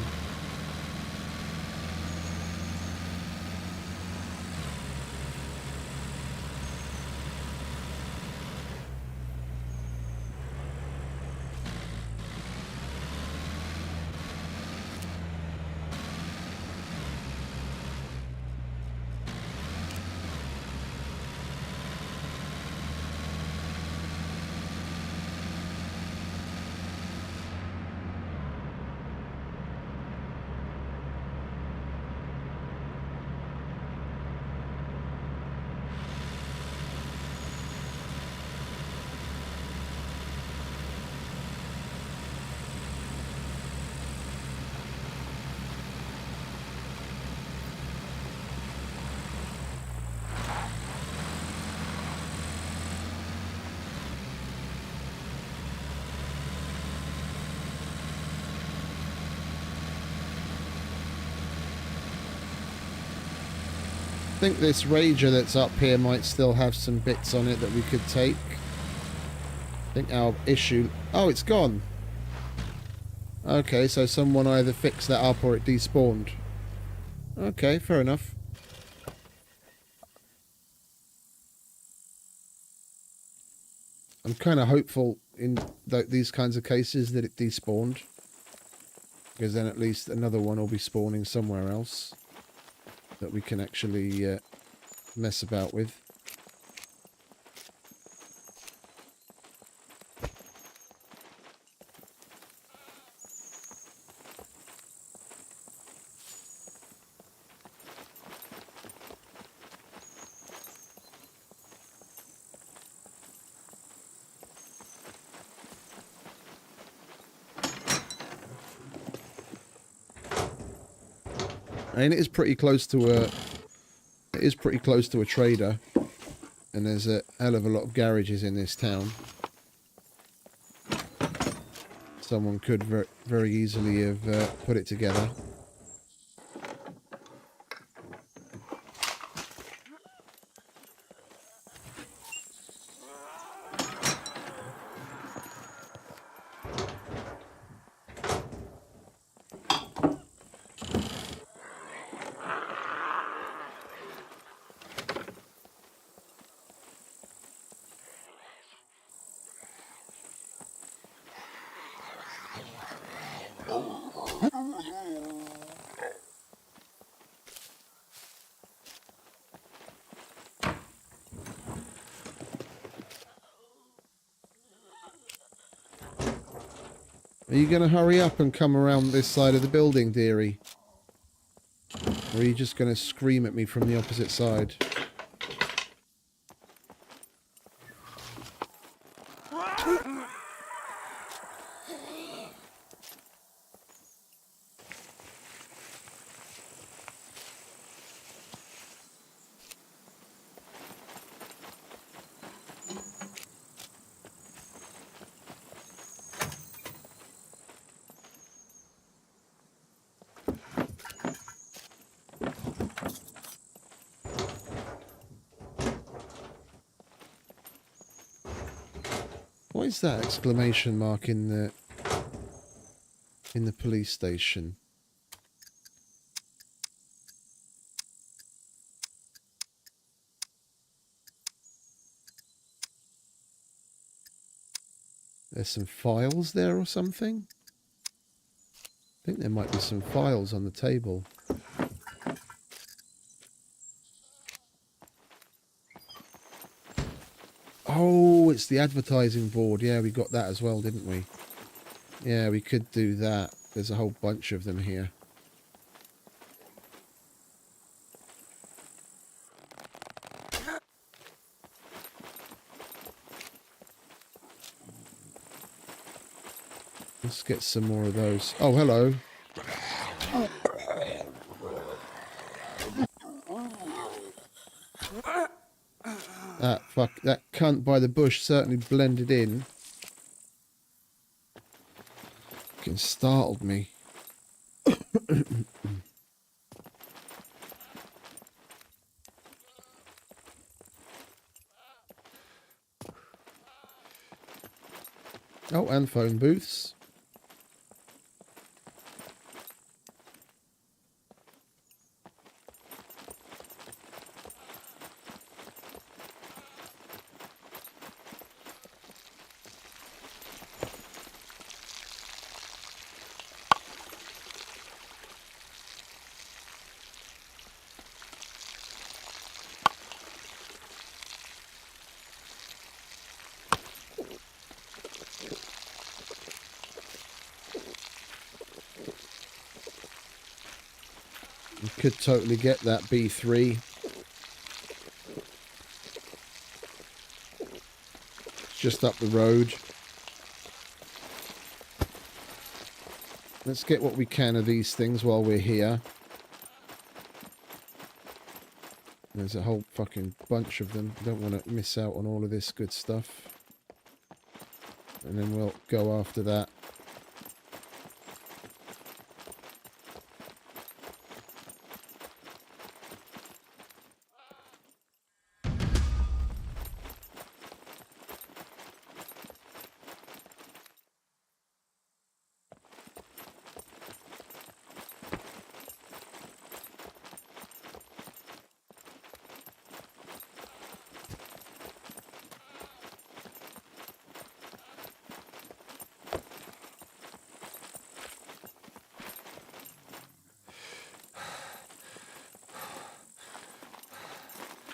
I think this Rager that's up here might still have some bits on it that we could take. I think our issue... Oh, it's gone. Okay, so someone either fixed that up or it despawned. Okay, fair enough. I'm kind of hopeful in these kinds of cases that it despawned. Because then at least another one will be spawning somewhere else that we can actually mess about with. And it is pretty close to a... It is pretty close to a trader. And there's a hell of a lot of garages in this town. Someone could very easily have put it together. Are you going to hurry up and come around this side of the building, dearie? Or are you just going to scream at me from the opposite side? What is that exclamation mark in the police station? There's some files there or something? I think there might be some files on the table. Oh, it's the advertising board. Yeah, we got that as well, didn't we? Yeah, we could do that. There's a whole bunch of them here. Let's get some more of those. Oh, hello. Ah, fuck. That cunt by the bush certainly blended in. Fucking startled me. Oh, and phone booths. You could totally get that B3. It's just up the road. Let's get what we can of these things while we're here. There's a whole fucking bunch of them. Don't want to miss out on all of this good stuff. And then we'll go after that.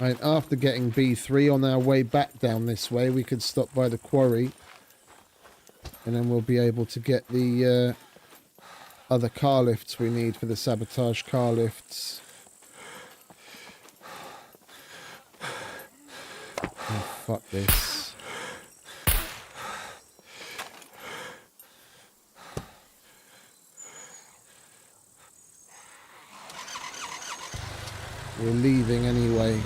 Right, after getting B3 on our way back down this way, we could stop by the quarry. And then we'll be able to get the other car lifts we need for the sabotage car lifts. Oh, fuck this. We're leaving anyway.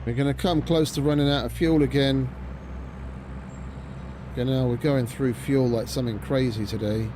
We're going to come close to running out of fuel again. You know, we're going through fuel like something crazy today.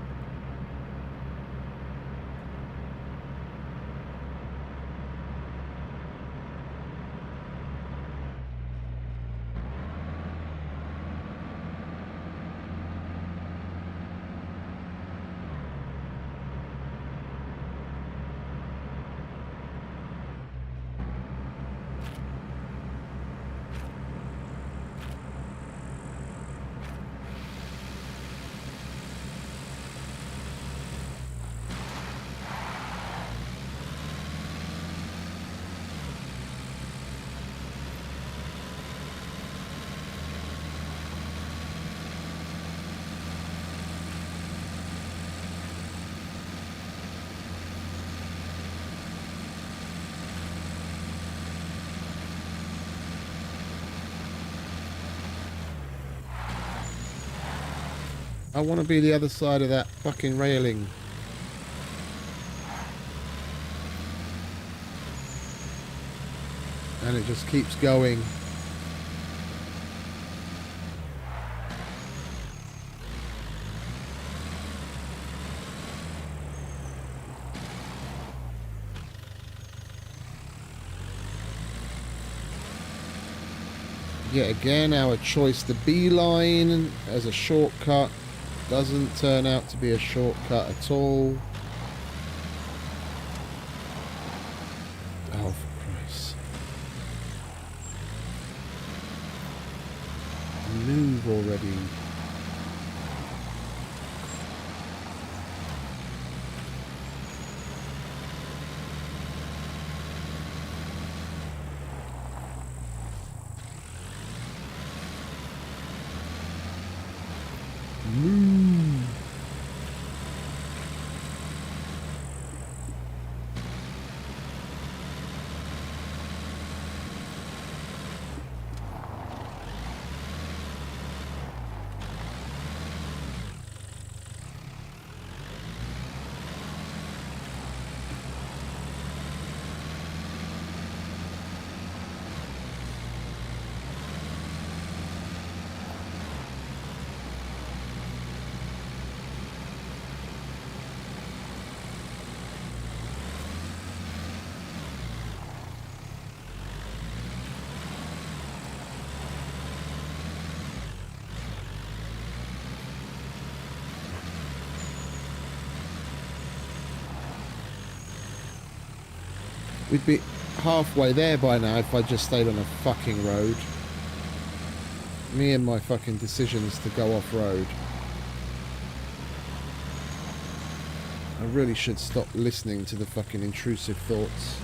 I want to be the other side of that fucking railing. And it just keeps going. Yet again, our choice to beeline as a shortcut doesn't turn out to be a shortcut at all. Oh, for Christ. Move already. We'd be halfway there by now if I just stayed on a fucking road. Me and my fucking decisions to go off-road. I really should stop listening to the fucking intrusive thoughts.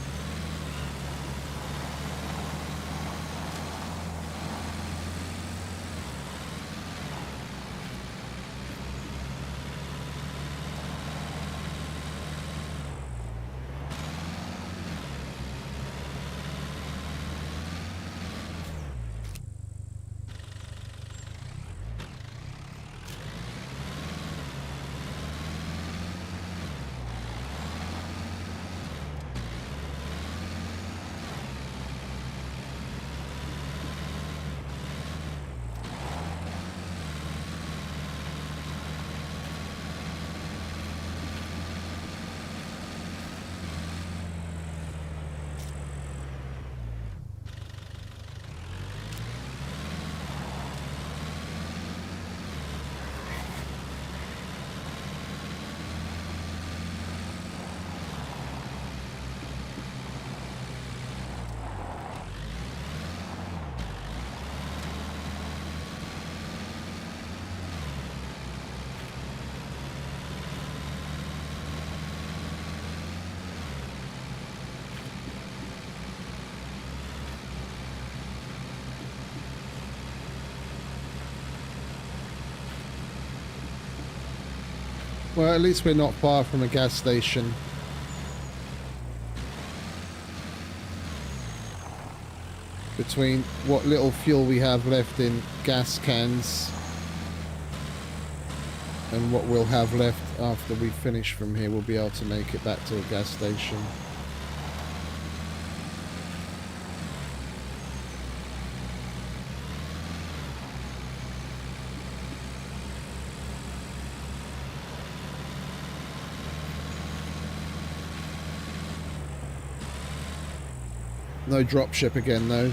Well, at least we're not far from a gas station. Between what little fuel we have left in gas cans and what we'll have left after we finish from here, we'll be able to make it back to a gas station. No dropship again, though.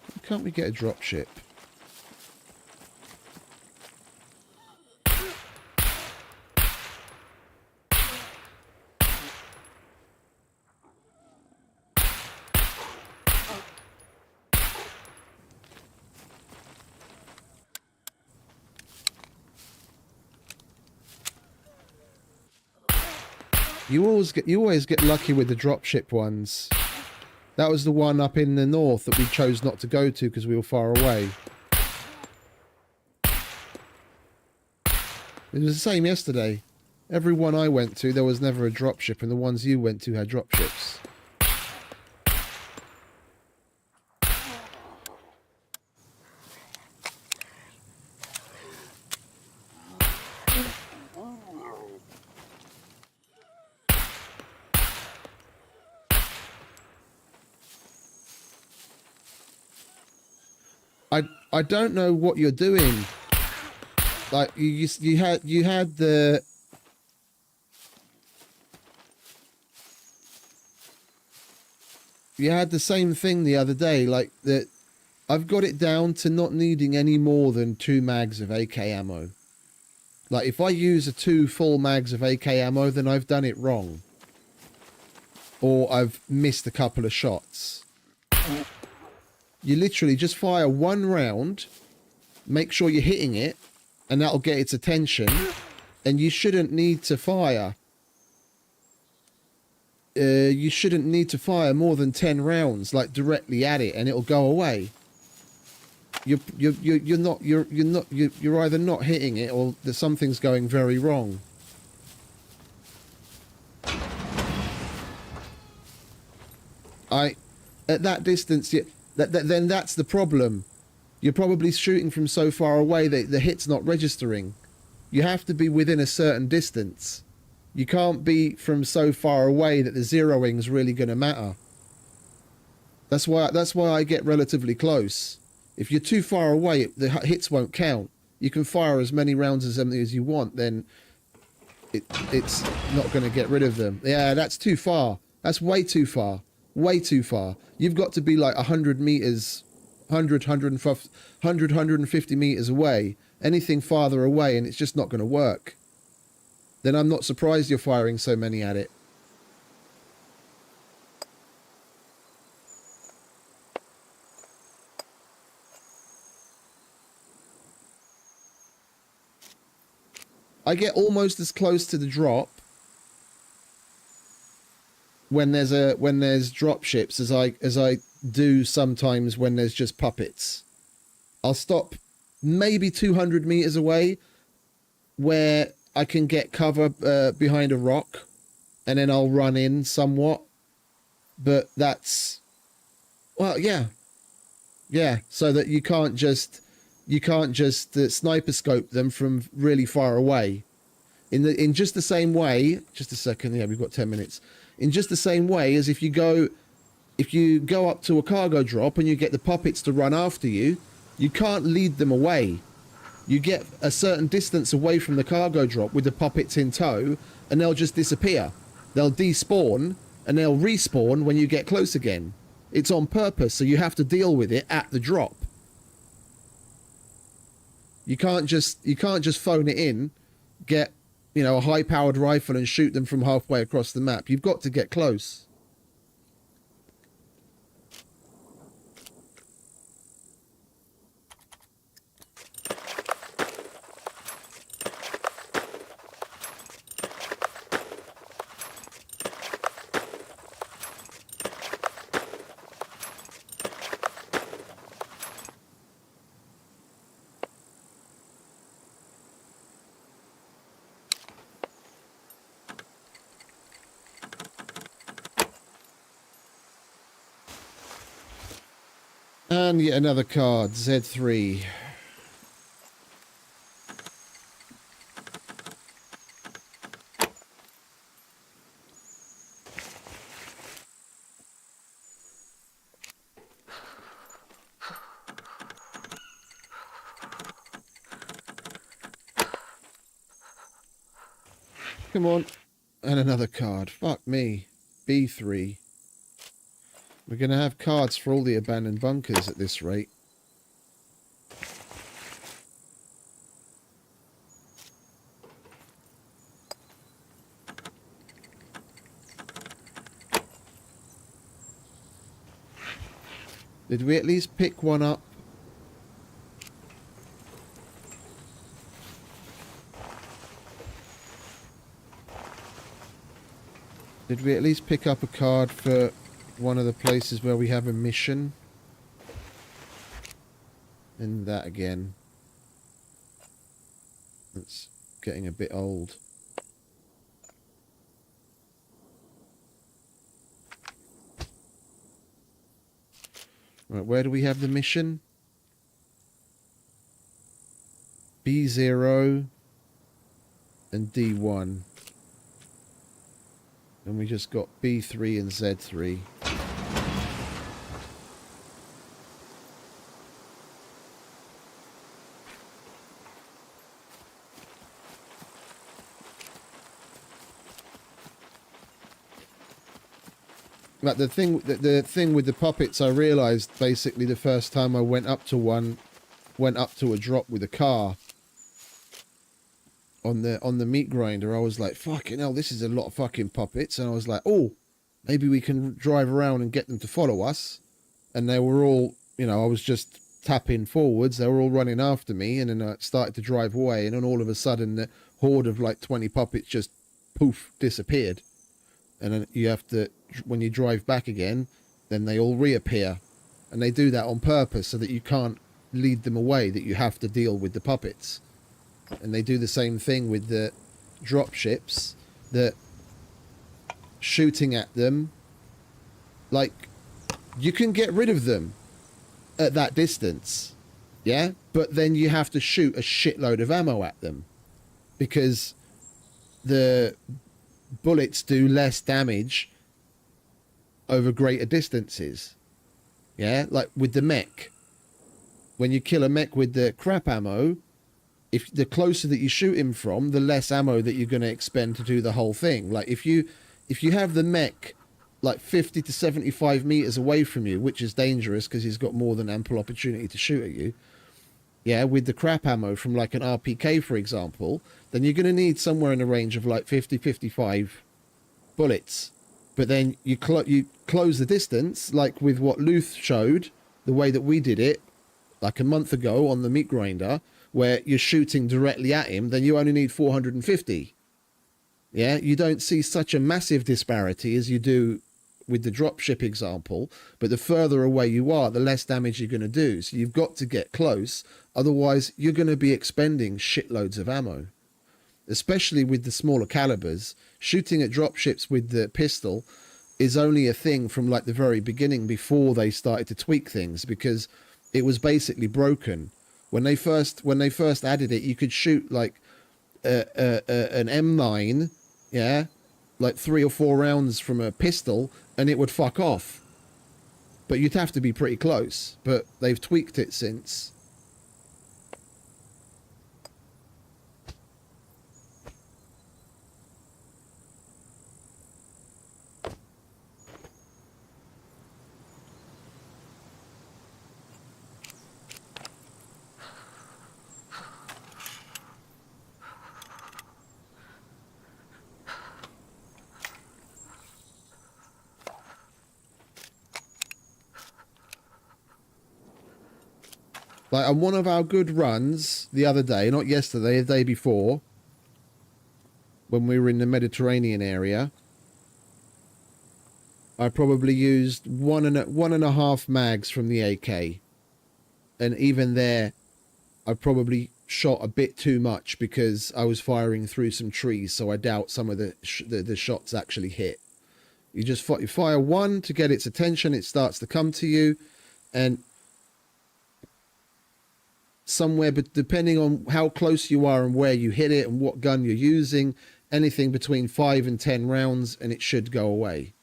Why can't we get a dropship? You always get lucky with the dropship ones. That was the one up in the north that we chose not to go to because we were far away. It was the same yesterday. Every one I went to, there was never a dropship, and the ones you went to had dropships. I don't know what you're doing. Like you had the same thing the other day. Like that, I've got it down to not needing any more than 2 mags of AK ammo. Like if I use 2 full mags of AK ammo, then I've done it wrong, or I've missed a couple of shots. You literally just fire 1 round, make sure you're hitting it, and that'll get its attention, and you shouldn't need to fire. You shouldn't need to fire more than 10 rounds, like directly at it, and it'll go away. You're either not hitting it, or there's something's going very wrong. At that distance, then that's the problem. You're probably shooting from so far away that the hit's not registering. You have to be within a certain distance. You can't be from so far away that the zeroing's really going to matter. That's why I get relatively close. If you're too far away, the hits won't count. You can fire as many rounds as you want, then it's not going to get rid of them. Yeah, that's too far. That's way too far. Way too far. You've got to be like 100 meters, 150 meters away. Anything farther away and it's just not going to work. Then I'm not surprised you're firing so many at it. I get almost as close to the drop when there's drop ships as I do sometimes when there's just puppets. I'll stop maybe 200 meters away where I can get cover behind a rock, and then I'll run in somewhat. But that's, well, yeah, so that you can't just sniper scope them from really far away. In just the same way, just a second, yeah, we've got 10 minutes. In just the same way as if you go up to a cargo drop and you get the puppets to run after you, you can't lead them away. You get a certain distance away from the cargo drop with the puppets in tow, and they'll just disappear. They'll despawn, and they'll respawn when you get close again. It's on purpose, so you have to deal with it at the drop. You can't just phone it in, get, you know, a high-powered rifle and shoot them from halfway across the map. You've got to get close. And yet another card, Z3. Come on. And another card. Fuck me. B3. We're going to have cards for all the abandoned bunkers at this rate. Did we at least pick one up? Did we at least pick up a card for one of the places where we have a mission? And that again. It's getting a bit old. Right, where do we have the mission? B0 and D1. And we just got B3 and Z3. But the thing with the puppets, I realized basically the first time I went up to a drop with a car on the meat grinder, I was like, fucking hell, this is a lot of fucking puppets. And I was like, oh, maybe we can drive around and get them to follow us. And they were all, you know, I was just tapping forwards, they were all running after me, and then I started to drive away, and then all of a sudden the horde of like 20 puppets just poof disappeared. And then you have to, when you drive back again, then they all reappear. And they do that on purpose so that you can't lead them away, that you have to deal with the puppets. And they do the same thing with the drop ships, that shooting at them, like, you can get rid of them at that distance, yeah? But then you have to shoot a shitload of ammo at them, because the bullets do less damage over greater distances, yeah? Like with the mech. When you kill a mech with the crap ammo, if the closer that you shoot him from, the less ammo that you're going to expend to do the whole thing. Like if you have the mech like 50 to 75 meters away from you, which is dangerous because he's got more than ample opportunity to shoot at you, yeah, with the crap ammo from like an RPK, for example, then you're going to need somewhere in the range of like 50, 55 bullets. But then you close the distance, like with what Luth showed, the way that we did it, like a month ago on the meat grinder, where you're shooting directly at him, then you only need 450. Yeah, you don't see such a massive disparity as you do with the dropship example, but the further away you are, the less damage you're going to do. So you've got to get close, otherwise you're going to be expending shitloads of ammo. Especially with the smaller calibers, shooting at dropships with the pistol is only a thing from like the very beginning before they started to tweak things, because it was basically broken. When they first added it, you could shoot like an M9, yeah, like 3 or 4 rounds from a pistol, and it would fuck off. But you'd have to be pretty close. But they've tweaked it since. Like on one of our good runs the other day, not yesterday, the day before, when we were in the Mediterranean area, I probably used one and a half mags from the AK. And even there, I probably shot a bit too much because I was firing through some trees, so I doubt some of the shots actually hit. You just fire one to get its attention, it starts to come to you, and somewhere, but depending on how close you are and where you hit it and what gun you're using, anything between 5 and 10 rounds and it should go away.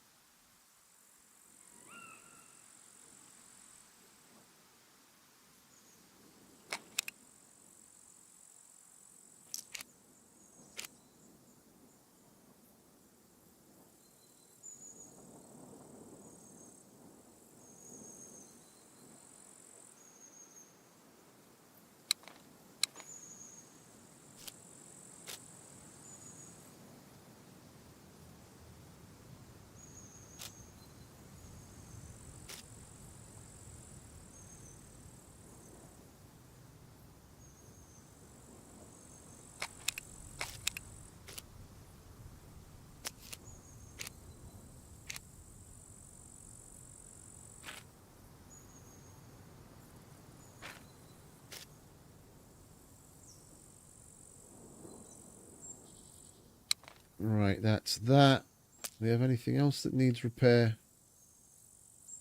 Right, that's that. Do we have anything else that needs repair?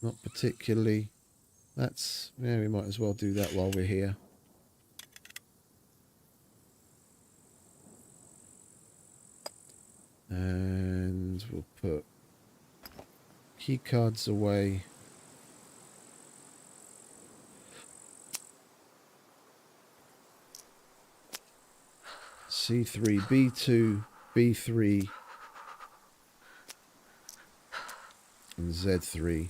Not particularly. That's, yeah, we might as well do that while we're here. And we'll put keycards away. C3, B2, B3, and Z3.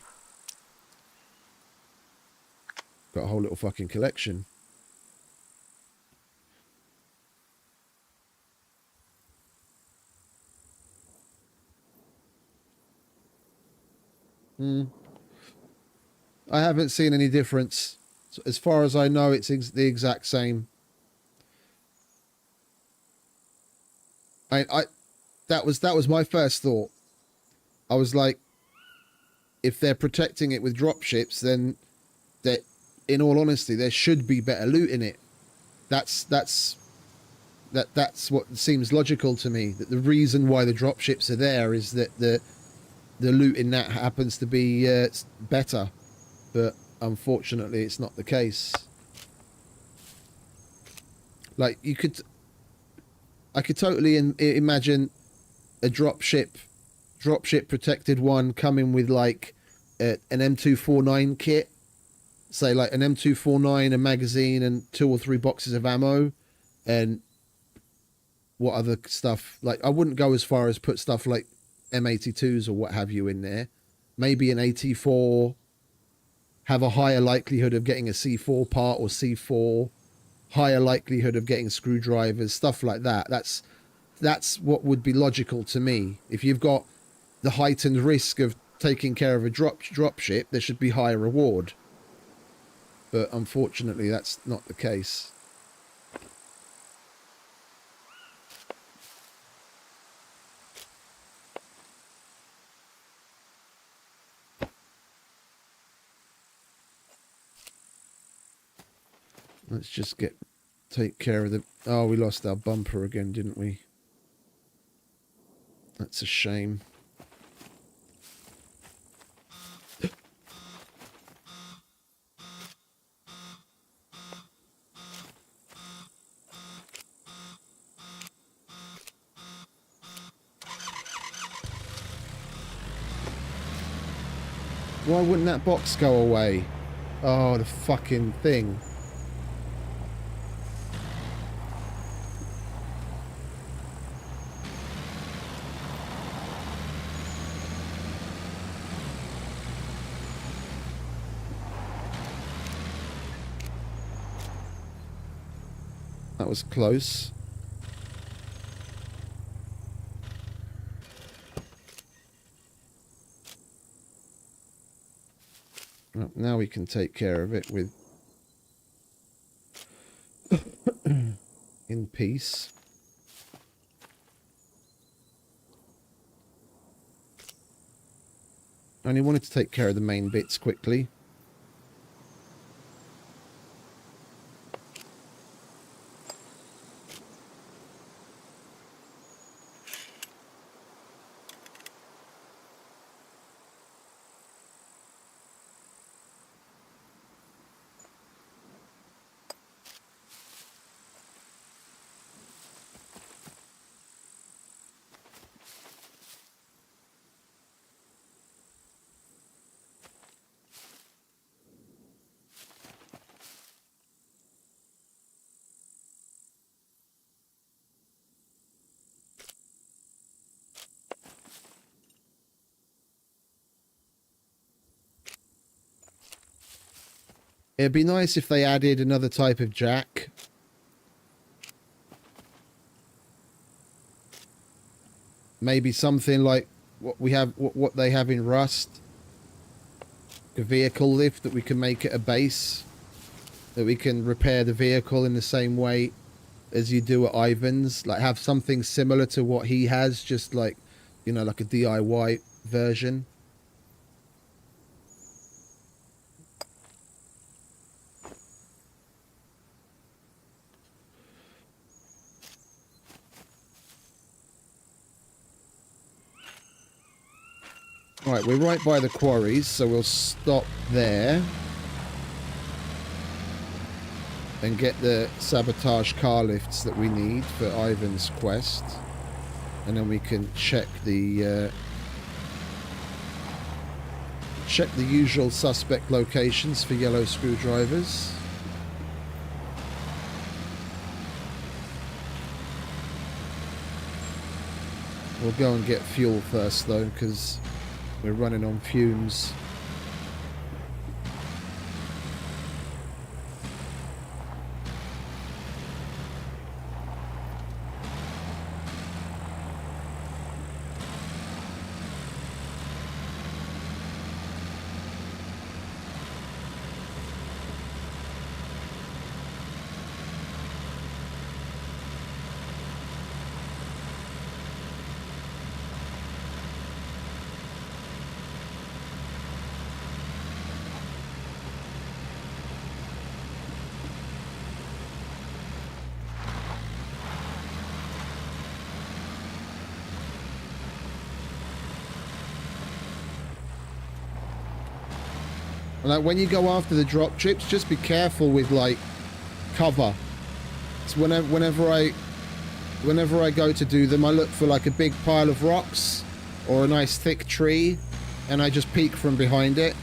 Got a whole little fucking collection. I haven't seen any difference. As far as I know, it's the exact same. That was my first thought. I was like, if they're protecting it with dropships, then that, in all honesty, there should be better loot in it. That's what seems logical to me. That the reason why the dropships are there is that the loot in that happens to be better, but unfortunately, it's not the case. Like I could totally imagine a dropship protected one coming with like an M249 kit, say like an M249, a magazine, and 2 or 3 boxes of ammo, And what other stuff, like I wouldn't go as far as put stuff like M82s or what have you in there. Maybe an AT4, have a higher likelihood of getting a C4 part or C4, higher likelihood of getting screwdrivers, stuff like that. That's what would be logical to me. If you've got the heightened risk of taking care of a drop ship, there should be higher reward. But unfortunately, that's not the case. Let's just take care of the... Oh, we lost our bumper again, didn't we? That's a shame. Why wouldn't that box go away? Oh, the fucking thing. That was close. Well, now we can take care of it with in peace. I only wanted to take care of the main bits quickly. It'd be nice if they added another type of jack. Maybe something like what they have in Rust. A vehicle lift that we can make it a base. That we can repair the vehicle in the same way as you do at Ivan's. Like have something similar to what he has, just like, you know, like a DIY version. Right, we're right by the quarries, so we'll stop there and get the sabotage car lifts that we need for Ivan's quest, and then we can check the usual suspect locations for yellow screwdrivers. We'll go and get fuel first though, because we're running on fumes. Like when you go after the drop chips, just be careful with like cover. So whenever I go to do them, I look for like a big pile of rocks or a nice thick tree, and I just peek from behind it.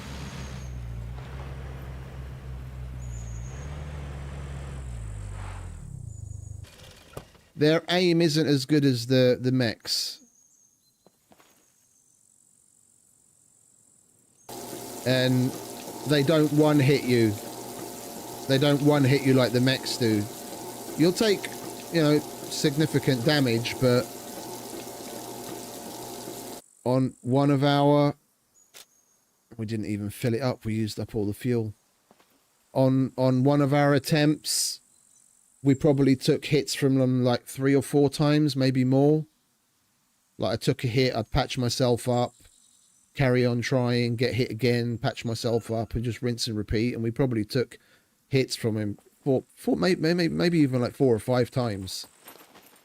Their aim isn't as good as the mechs. And they don't one-hit you. They don't one-hit you like the mechs do. You'll take, you know, significant damage, but on one of our... We didn't even fill it up. We used up all the fuel. On one of our attempts, we probably took hits from them like 3 or 4 times, maybe more. Like I took a hit, I'd patch myself up, carry on trying, get hit again, patch myself up, and just rinse and repeat. And we probably took hits from him maybe even like 4 or 5 times.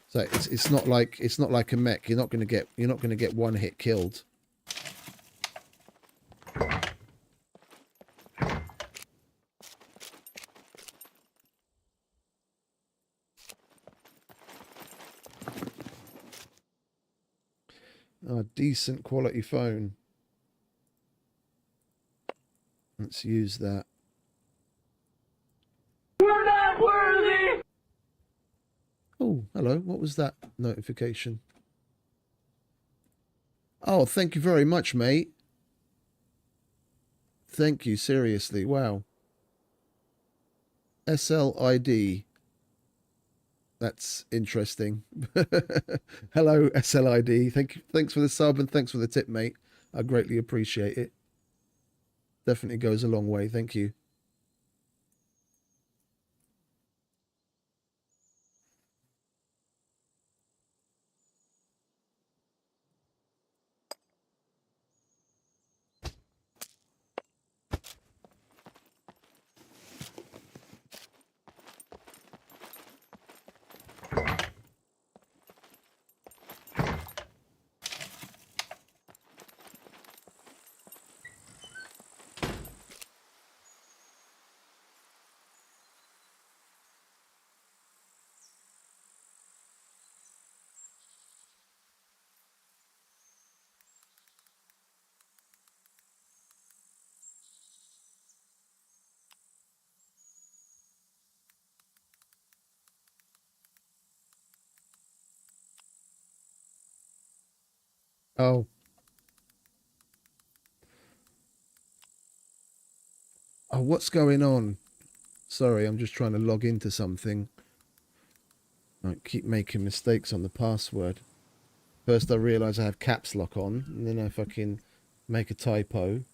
So it's not like a mech. You're not gonna get one hit killed. A decent quality phone. Let's use that. We're not worthy! Oh, hello. What was that notification? Oh, thank you very much, mate. Thank you, seriously. Wow. SLID. That's interesting. Hello, SLID. Thanks for the sub and thanks for the tip, mate. I greatly appreciate it. Definitely goes a long way. Thank you. Oh. Oh, what's going on? Sorry, I'm just trying to log into something. I keep making mistakes on the password. First I realise I have caps lock on, and then I fucking make a typo.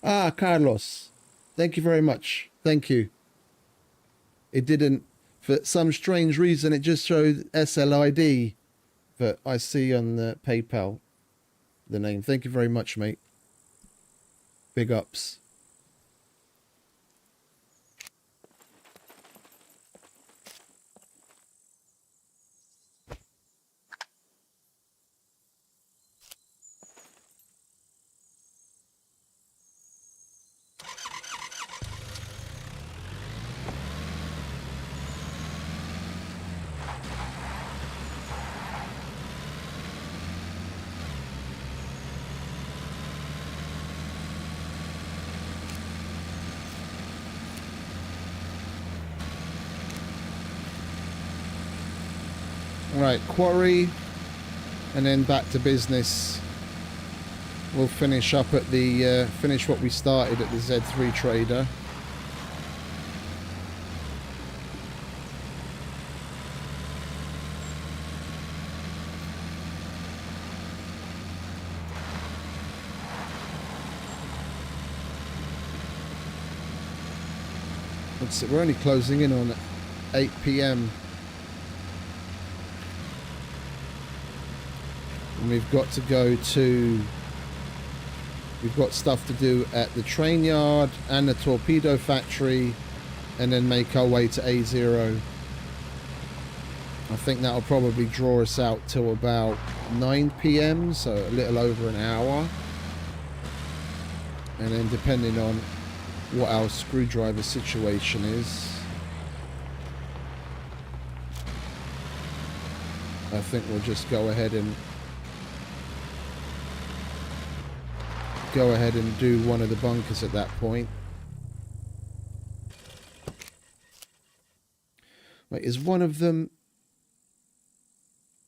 Ah, Carlos. Thank you very much. Thank you. It didn't... For some strange reason, it just showed SLID. But I see on the PayPal the name. Thank you very much, mate. Big ups. Right, quarry, and then back to business. We'll finish up at the finish what we started at the Z3 trader. We're only closing in on 8 p.m. And we've got to go to... We've got stuff to do at the train yard and the torpedo factory, and then make our way to A0. I think that'll probably draw us out till about 9 p.m, so a little over an hour. And then depending on what our screwdriver situation is, I think we'll just go ahead and do one of the bunkers at that point. is one of them...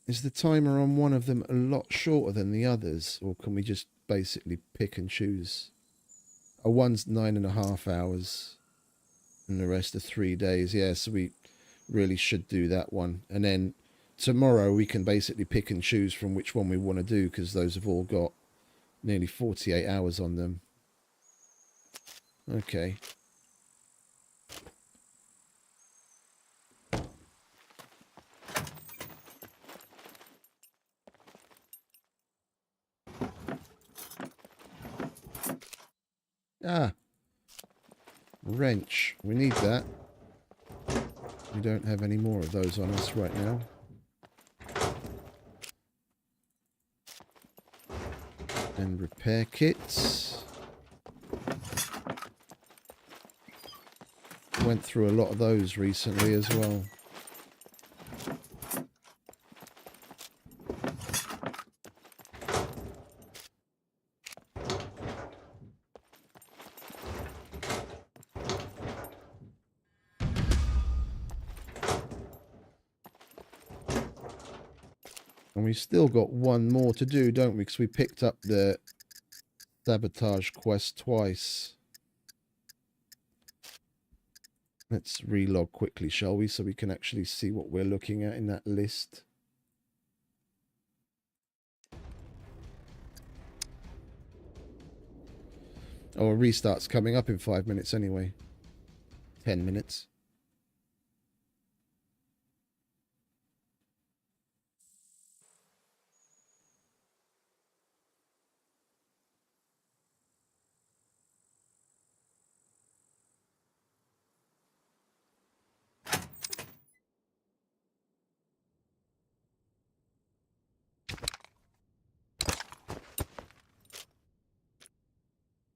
Is the timer on one of them a lot shorter than the others? Or can we just basically pick and choose? Oh, one's 9.5 hours. And the rest are 3 days. Yeah, so we really should do that one. And then tomorrow we can basically pick and choose from which one we want to do, because those have all got nearly 48 hours on them. Okay. Ah. Wrench. We need that. We don't have any more of those on us right now. And repair kits. Went through a lot of those recently as well. And we've still got one more to do, don't we? Because we picked up the sabotage quest twice. Let's relog quickly, shall we? So we can actually see what we're looking at in that list. Oh, a restart's coming up in 5 minutes anyway. 10 minutes.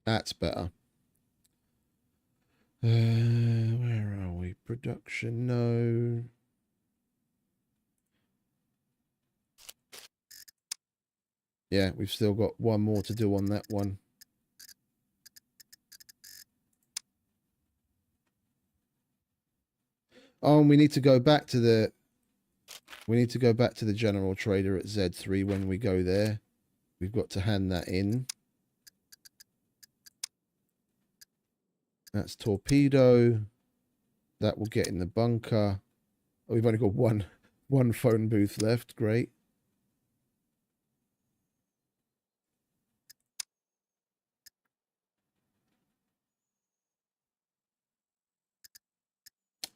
That's better. Where are we? Production, no. Yeah, we've still got one more to do on that one. Oh, and we need to go back to the... We need to go back to the general trader at Z3 when we go there. We've got to hand that in. That's torpedo. That will get in the bunker. Oh, we've only got one phone booth left. Great.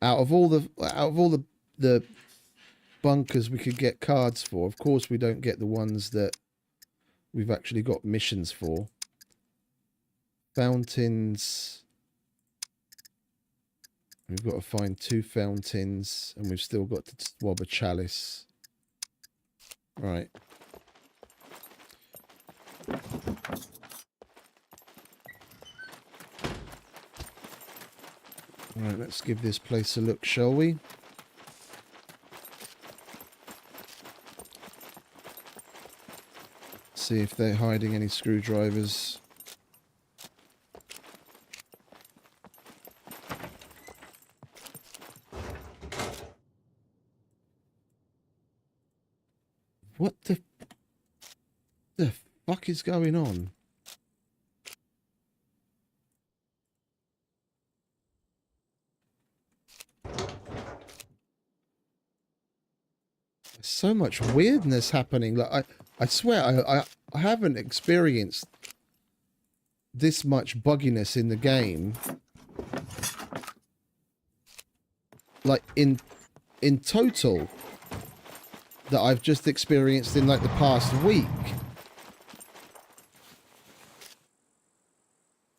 Out of all the bunkers we could get cards for, of course we don't get the ones that we've actually got missions for. Fountains. We've got to find 2 fountains, and we've still got to swab a chalice. Right. Right, let's give this place a look, shall we? See if they're hiding any screwdrivers. What the fuck is going on? There's so much weirdness happening. Like I swear I haven't experienced this much bugginess in the game. Like in total. That I've just experienced in like the past week.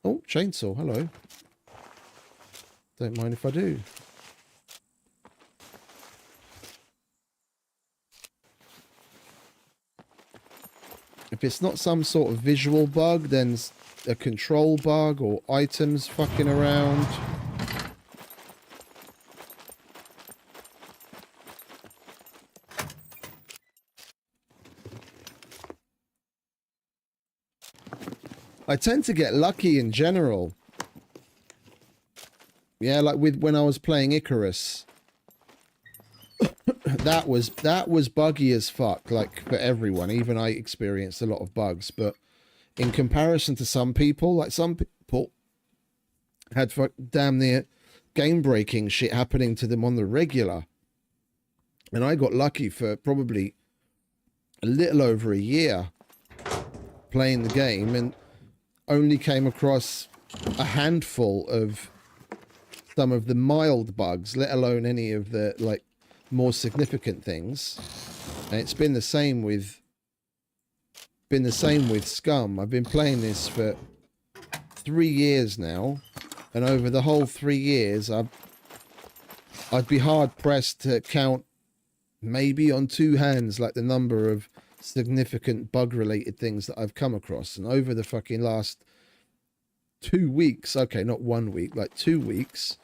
Oh, chainsaw, hello. Don't mind if I do. If it's not some sort of visual bug, then it's a control bug or items fucking around. I tend to get lucky in general. Yeah, like with when I was playing Icarus. that was buggy as fuck, like for everyone. Even I experienced a lot of bugs, but in comparison to some people, like some people had damn near game breaking shit happening to them on the regular. And I got lucky for probably a little over a year playing the game and only came across a handful of some of the mild bugs, let alone any of the like more significant things. And it's been the same with SCUM. I've been playing this for 3 years now, and over the whole 3 years I'd be hard pressed to count maybe on 2 hands like the number of significant bug related things that I've come across. And over the fucking last 2 weeks, okay, not 1 week, like 2 weeks,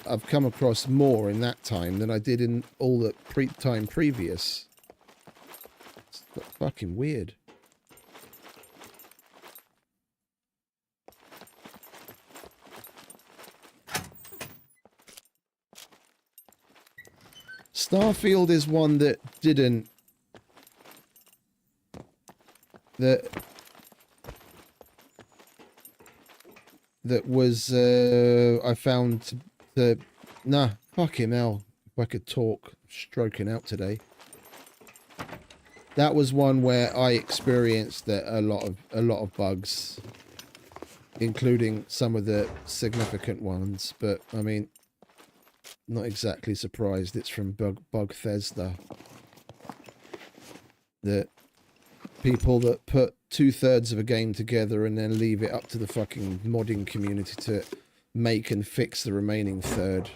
I've come across more in that time than I did in all the time previous. It's fucking weird. Starfield is one that didn't... That was, I found the... Nah, fucking hell. If I could talk, stroking out today. That was one where I experienced a lot of bugs, including some of the significant ones. But I mean, not exactly surprised. It's from Bugthesda. The people that put 2/3 of a game together and then leave it up to the fucking modding community to make and fix the remaining third.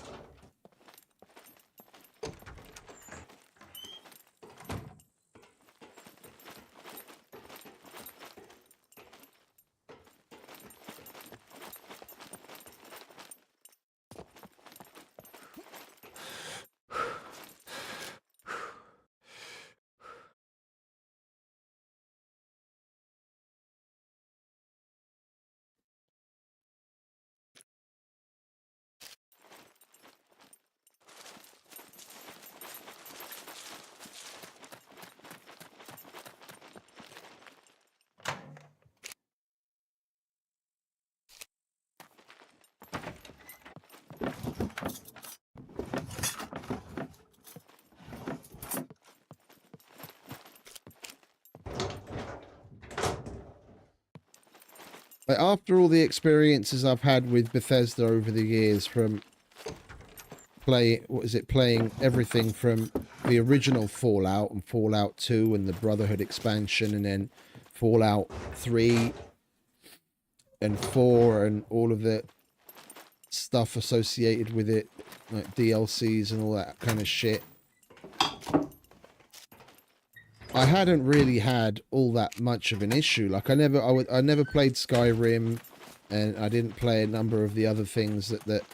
Like, after all the experiences I've had with Bethesda over the years, from playing everything from the original Fallout and Fallout 2 and the Brotherhood expansion, and then Fallout 3 and 4 and all of the stuff associated with it, like DLCs and all that kind of shit. I hadn't really had all that much of an issue. Like I never played Skyrim, and I didn't play a number of the other things that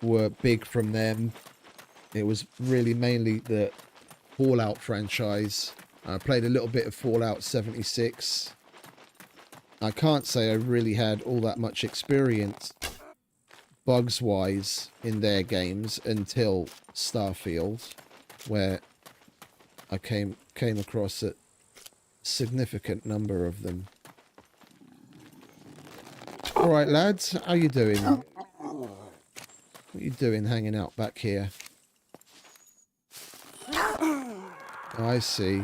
were big from them. It was really mainly the Fallout franchise. I played a little bit of Fallout 76. I can't say I really had all that much experience bugs wise in their games until Starfield, where I came across a significant number of them. All right, lads, how you doing? What are you doing hanging out back here? I see.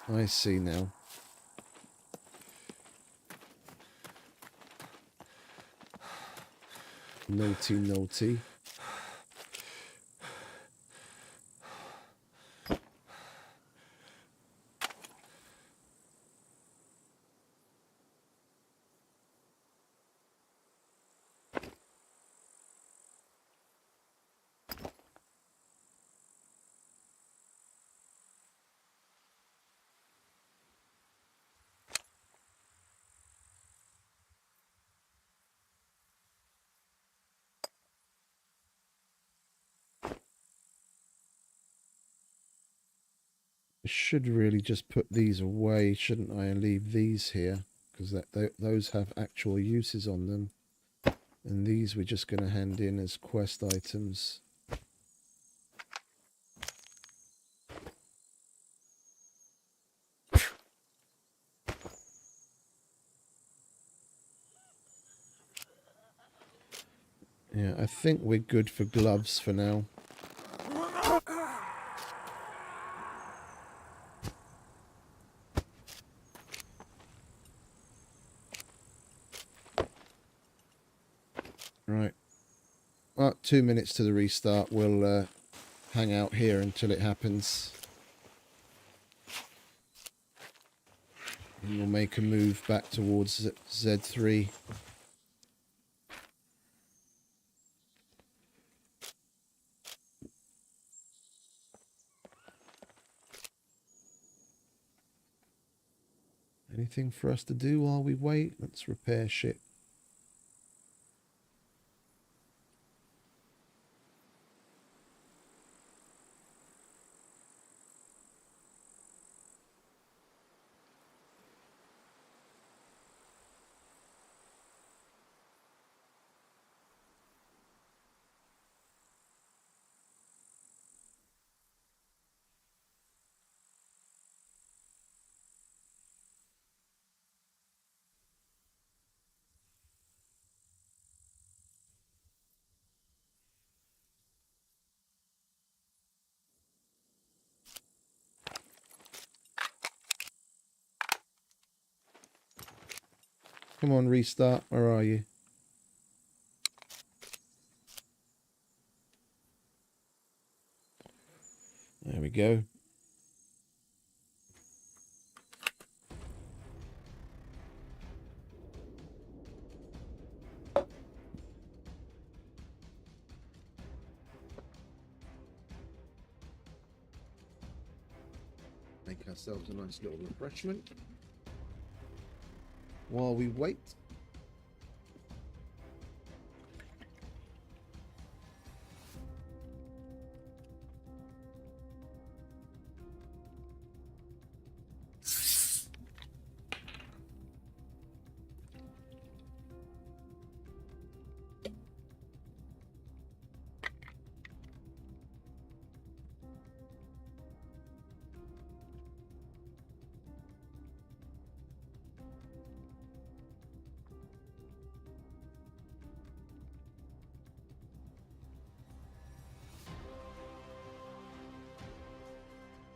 I see now. Naughty, naughty. I should really just put these away, shouldn't I, and leave these here, because those have actual uses on them, and these we're just going to hand in as quest items. Yeah, I think we're good for gloves for now. Right. Well, 2 minutes to the restart. We'll hang out here until it happens. And we'll make a move back towards Z3. Anything for us to do while we wait? Let's repair shit. Come on, restart. Where are you? There we go. Make ourselves a nice little refreshment while we wait.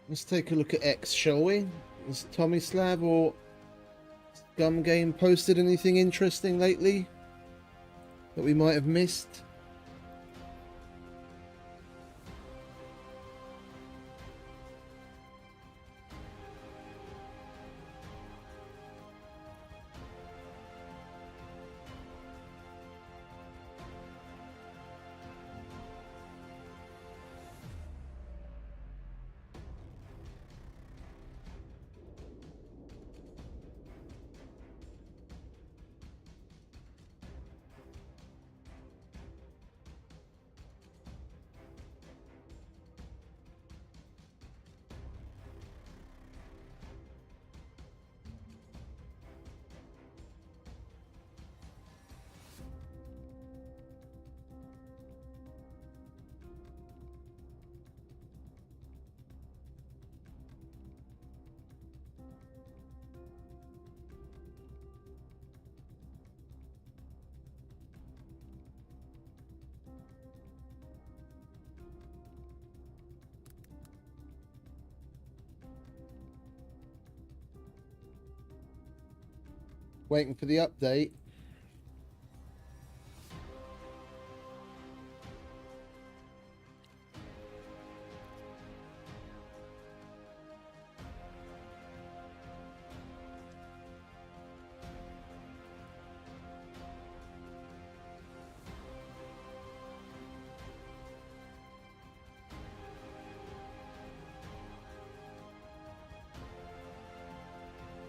Let's take a look at X, shall we? Has Tomislav or SCUM Game posted anything interesting lately that we might have missed? Waiting for the update.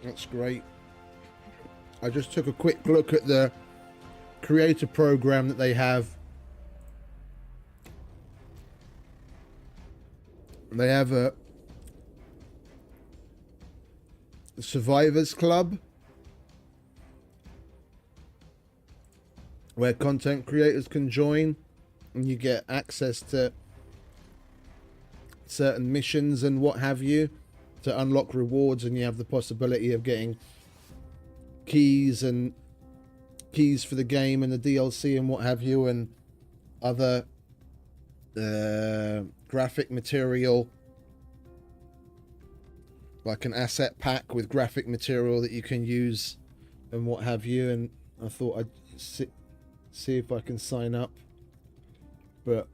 That's great. I just took a quick look at the creator program that they have. They have a Survivors Club where content creators can join and you get access to certain missions and what have you to unlock rewards, and you have the possibility of getting keys for the game and the DLC and what have you, and other graphic material, like an asset pack with graphic material that you can use and what have you, and I thought I'd see if I can sign up, but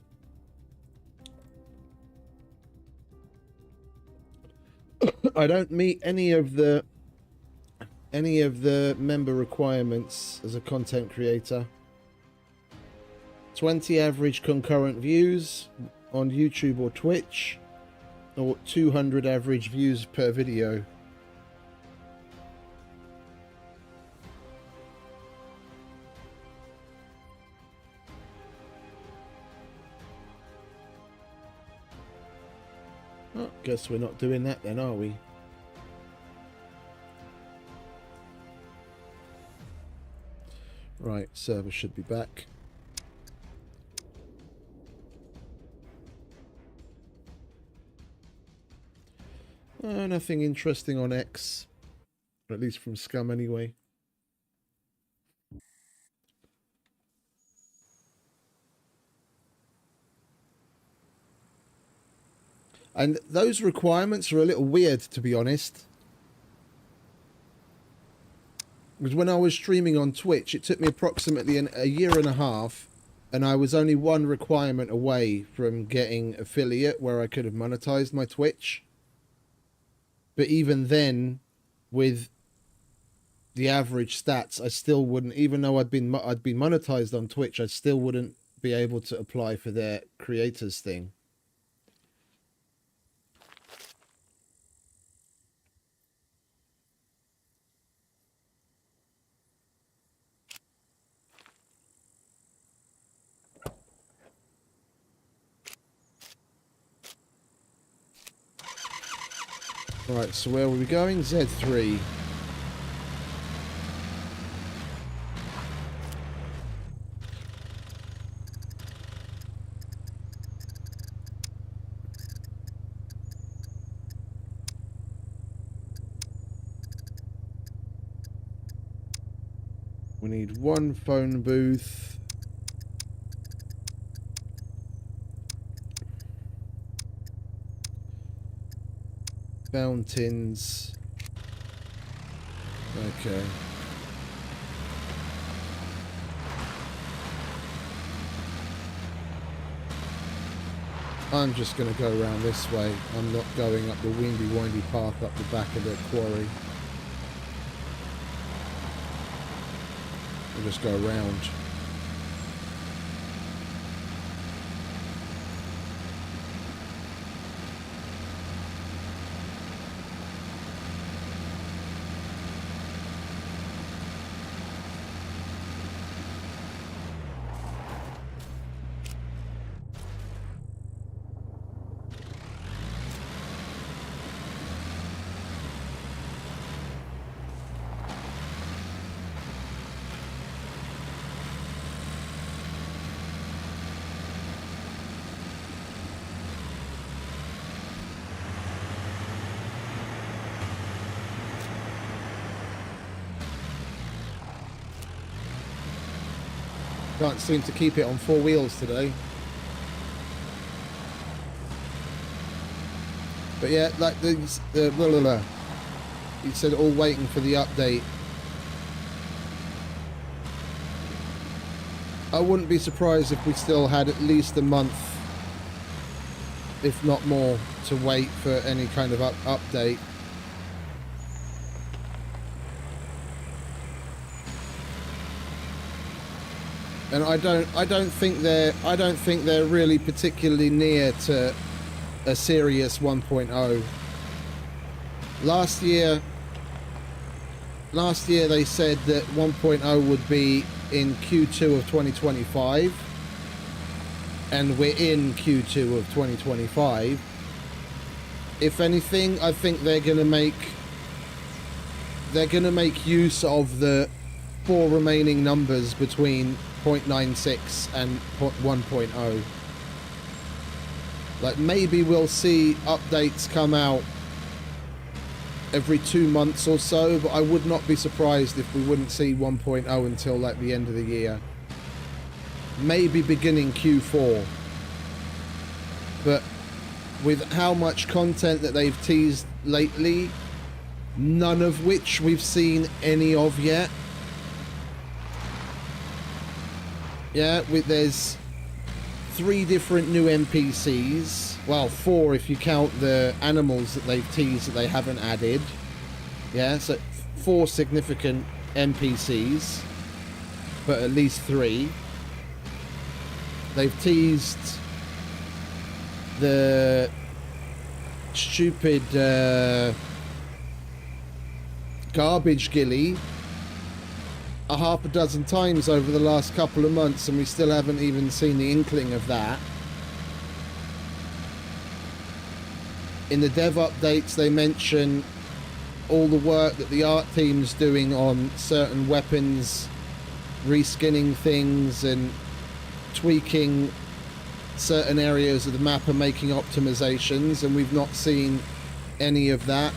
I don't meet any of the member requirements as a content creator. 20 average concurrent views on YouTube or Twitch, or 200 average views per video. Oh, guess we're not doing that then, are we? Right, server should be back. Nothing interesting on X, or at least from SCUM anyway. And those requirements are a little weird, to be honest. Because when I was streaming on Twitch, it took me approximately a year and a half, and I was only one requirement away from getting affiliate where I could have monetized my Twitch. But even then, with the average stats, I still wouldn't, even though I'd been monetized on Twitch, I still wouldn't be able to apply for their creators thing. Right, so where were we going? Z3. We need one phone booth. Fountains. Okay. I'm just going to go around this way. I'm not going up the windy path up the back of the quarry. I'll just go around. Can't seem to keep it on four wheels today. But yeah, like you said, all waiting for the update. I wouldn't be surprised if we still had at least a month, if not more, to wait for any kind of update. And I don't think they're really particularly near to a serious 1.0. Last year they said that 1.0 would be in Q2 of 2025, and we're in Q2 of 2025. If anything, I think they're gonna make use of the 4 remaining numbers between 0.96 and 1.0. Like, maybe we'll see updates come out every 2 months or so, but I would not be surprised if we wouldn't see 1.0 until like the end of the year. maybe beginning Q4. But with how much content that they've teased lately, none of which we've seen any of yet. Yeah, there's 3 different new NPCs. Well, 4 if you count the animals that they've teased that they haven't added. Yeah, so 4 significant NPCs, but at least 3. They've teased the stupid garbage ghillie a half a dozen times over the last couple of months, and we still haven't even seen the inkling of that. In the dev updates, they mention all the work that the art team's doing on certain weapons, reskinning things and tweaking certain areas of the map and making optimizations, and we've not seen any of that.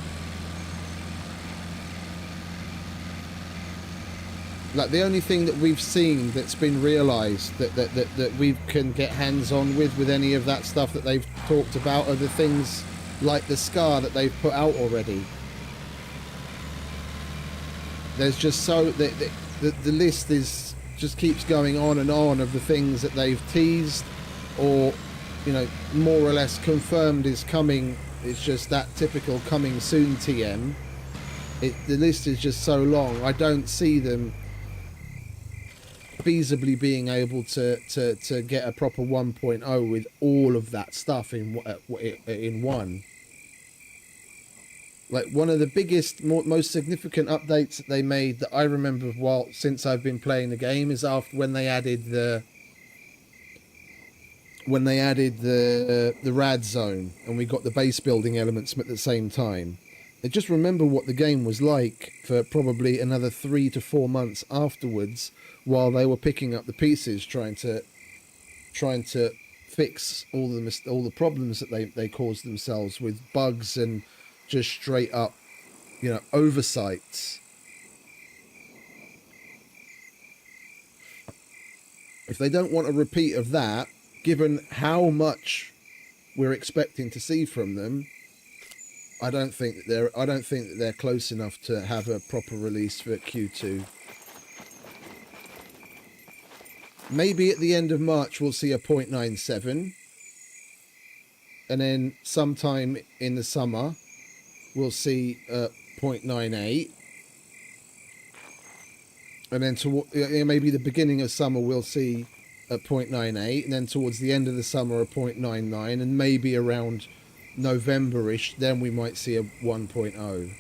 Like, the only thing that we've seen that's been realized that we can get hands on with any of that stuff that they've talked about are the things like the scar that they've put out already. There's just so the list is just keeps going on and on of the things that they've teased or, you know, more or less confirmed is coming. It's just that typical coming soon TM. The list is just so long. I don't see them feasibly being able to get a proper 1.0 with all of that stuff in one. Like, one of the biggest, most significant updates that they made that I remember since I've been playing the game is after when they added the rad zone and we got the base building elements at the same time. I just remember what the game was like for probably another 3 to 4 months afterwards, while they were picking up the pieces, trying to fix all the problems that they caused themselves with bugs and just straight up, you know, oversights. If they don't want a repeat of that, given how much we're expecting to see from them, I don't think that they're close enough to have a proper release for Q2. Maybe at the end of March we'll see a 0.97, and then sometime in the summer we'll see a 0.98, and then maybe the beginning of summer we'll see a 0.98, and then towards the end of the summer a 0.99, and maybe around November-ish then we might see a 1.0.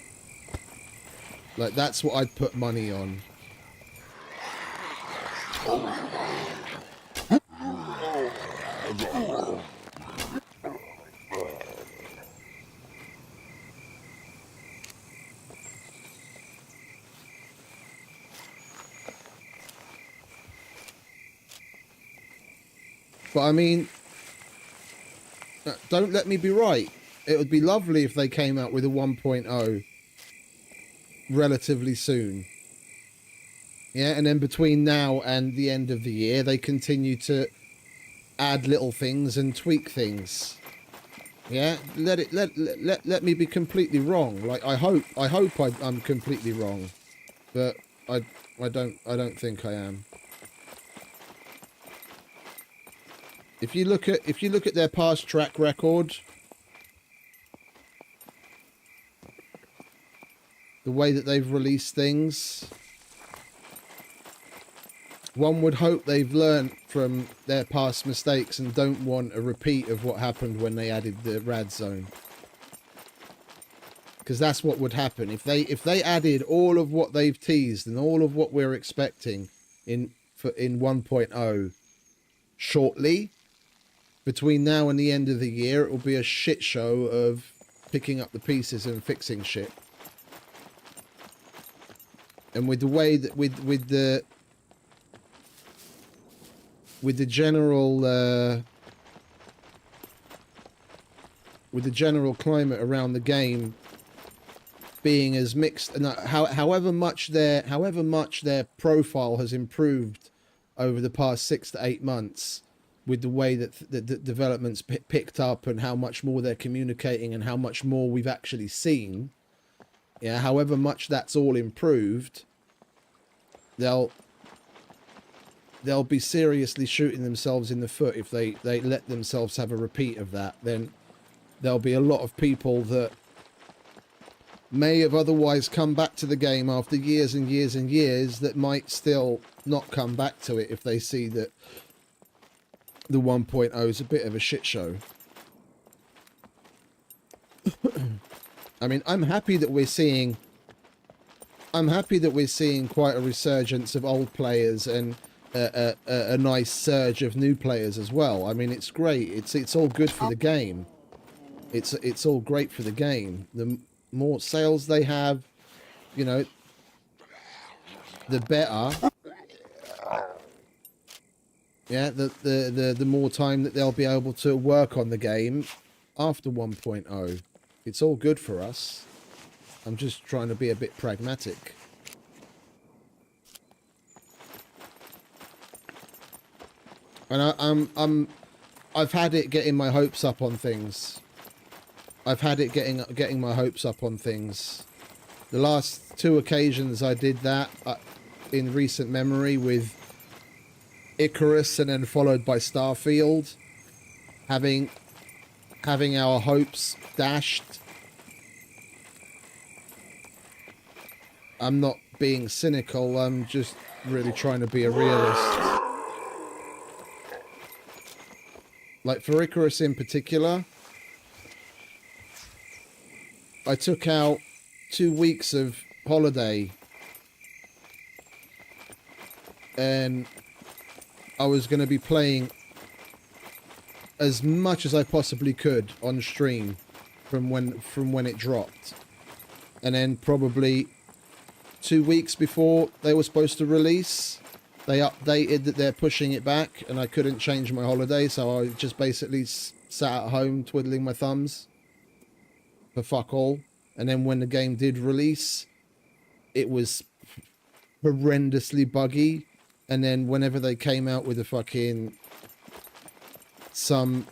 Like, that's what I'd put money on. But I mean, don't let me be right. It would be lovely if they came out with a 1.0 relatively soon. Yeah, and then between now and the end of the year, they continue to add little things and tweak things. Yeah, let me be completely wrong. Like, I hope I'm completely wrong, but I don't think I am. If you look at their past track record, the way that they've released things, one would hope they've learned from their past mistakes and don't want a repeat of what happened when they added the rad zone. Because that's what would happen if they added all of what they've teased and all of what we're expecting in 1.0 shortly. Between now and the end of the year, it will be a shit show of picking up the pieces and fixing shit. And with the way that with the general climate around the game being as mixed, and however much their profile has improved over the past 6 to 8 months, with the way that the developments picked up and how much more they're communicating and how much more we've actually seen. Yeah, however much that's all improved, they'll be seriously shooting themselves in the foot if they let themselves have a repeat of that. Then there'll be a lot of people that may have otherwise come back to the game after years and years and years that might still not come back to it if they see that the 1.0 is a bit of a shit show. I mean, I'm happy that we're seeing quite a resurgence of old players and a nice surge of new players as well. I mean, it's great. It's all good for the game. It's all great for the game. The more sales they have, you know, the better. Yeah, the more time that they'll be able to work on the game after 1.0. It's all good for us. I'm just trying to be a bit pragmatic. And I've had it getting my hopes up on things. I've had it getting my hopes up on things. The last 2 occasions I did that in recent memory with Icarus and then followed by Starfield, having our hopes dashed. I'm not being cynical, I'm just really trying to be a realist. Like for Icarus in particular, I took out 2 weeks of holiday and I was going to be playing as much as I possibly could on stream from when it dropped. And then probably 2 weeks before they were supposed to release, they updated that they're pushing it back and I couldn't change my holiday, so I just basically sat at home twiddling my thumbs for fuck all. And then when the game did release, it was horrendously buggy. And then whenever they came out with some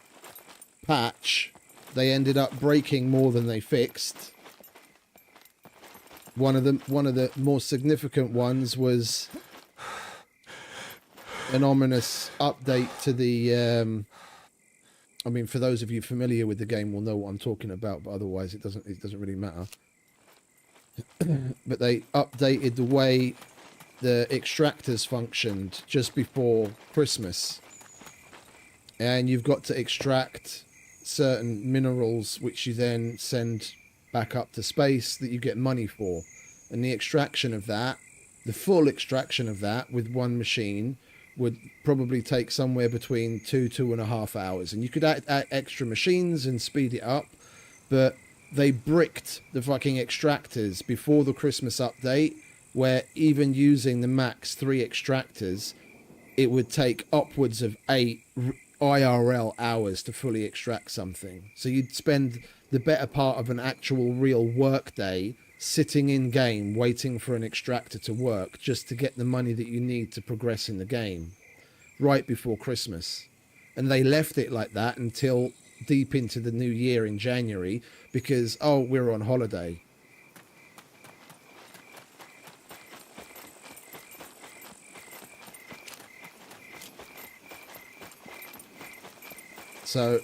patch, they ended up breaking more than they fixed. One of the more significant ones was an ominous update to the I mean, for those of you familiar with the game will know what I'm talking about, but otherwise it doesn't really matter. But they updated the way the extractors functioned just before Christmas. And you've got to extract certain minerals which you then send back up to space that you get money for. And the extraction of that, the full extraction of that with one machine would probably take somewhere between 2.5 hours. And you could add extra machines and speed it up, but they bricked the fucking extractors before the Christmas update, where even using the max 3 extractors, it would take upwards of 8 IRL hours to fully extract something. So you'd spend the better part of an actual real work day sitting in game waiting for an extractor to work just to get the money that you need to progress in the game right before Christmas. And they left it like that until deep into the new year in January because, oh, we're on holiday. So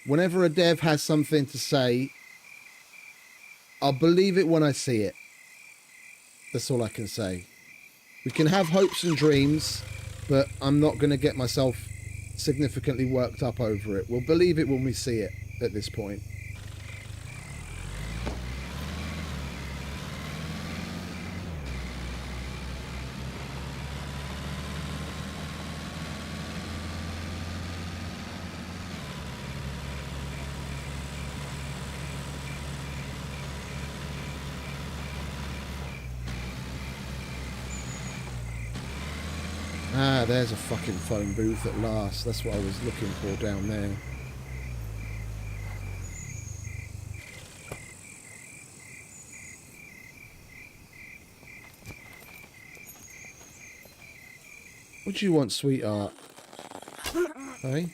whenever a dev has something to say, I'll believe it when I see it. That's all I can say. We can have hopes and dreams, but I'm not going to get myself significantly worked up over it. We'll believe it when we see it at this point. Ah, there's a fucking phone booth at last. That's what I was looking for down there. What do you want, sweetheart? Hey?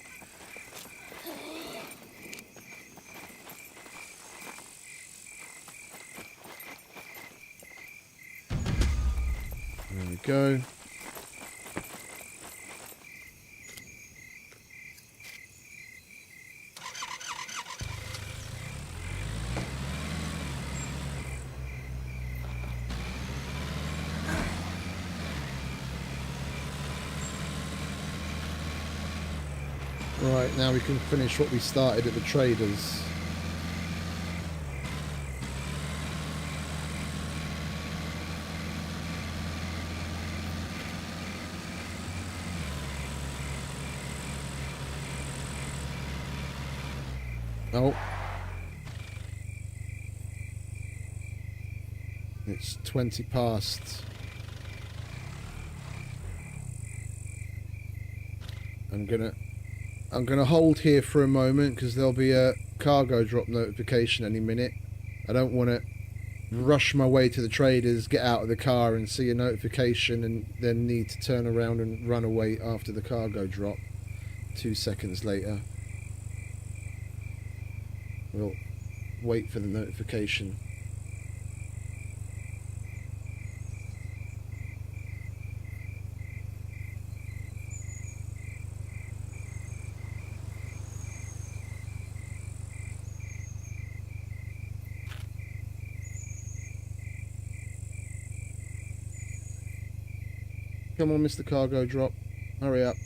There we go. Right, now we can finish what we started at the traders. Oh. It's 20 past. I'm gonna hold here for a moment because there'll be a cargo drop notification any minute. I don't want to rush my way to the traders, get out of the car and see a notification and then need to turn around and run away after the cargo drop 2 seconds later. We'll wait for the notification. Come on, Mr. Cargo Drop. Hurry up.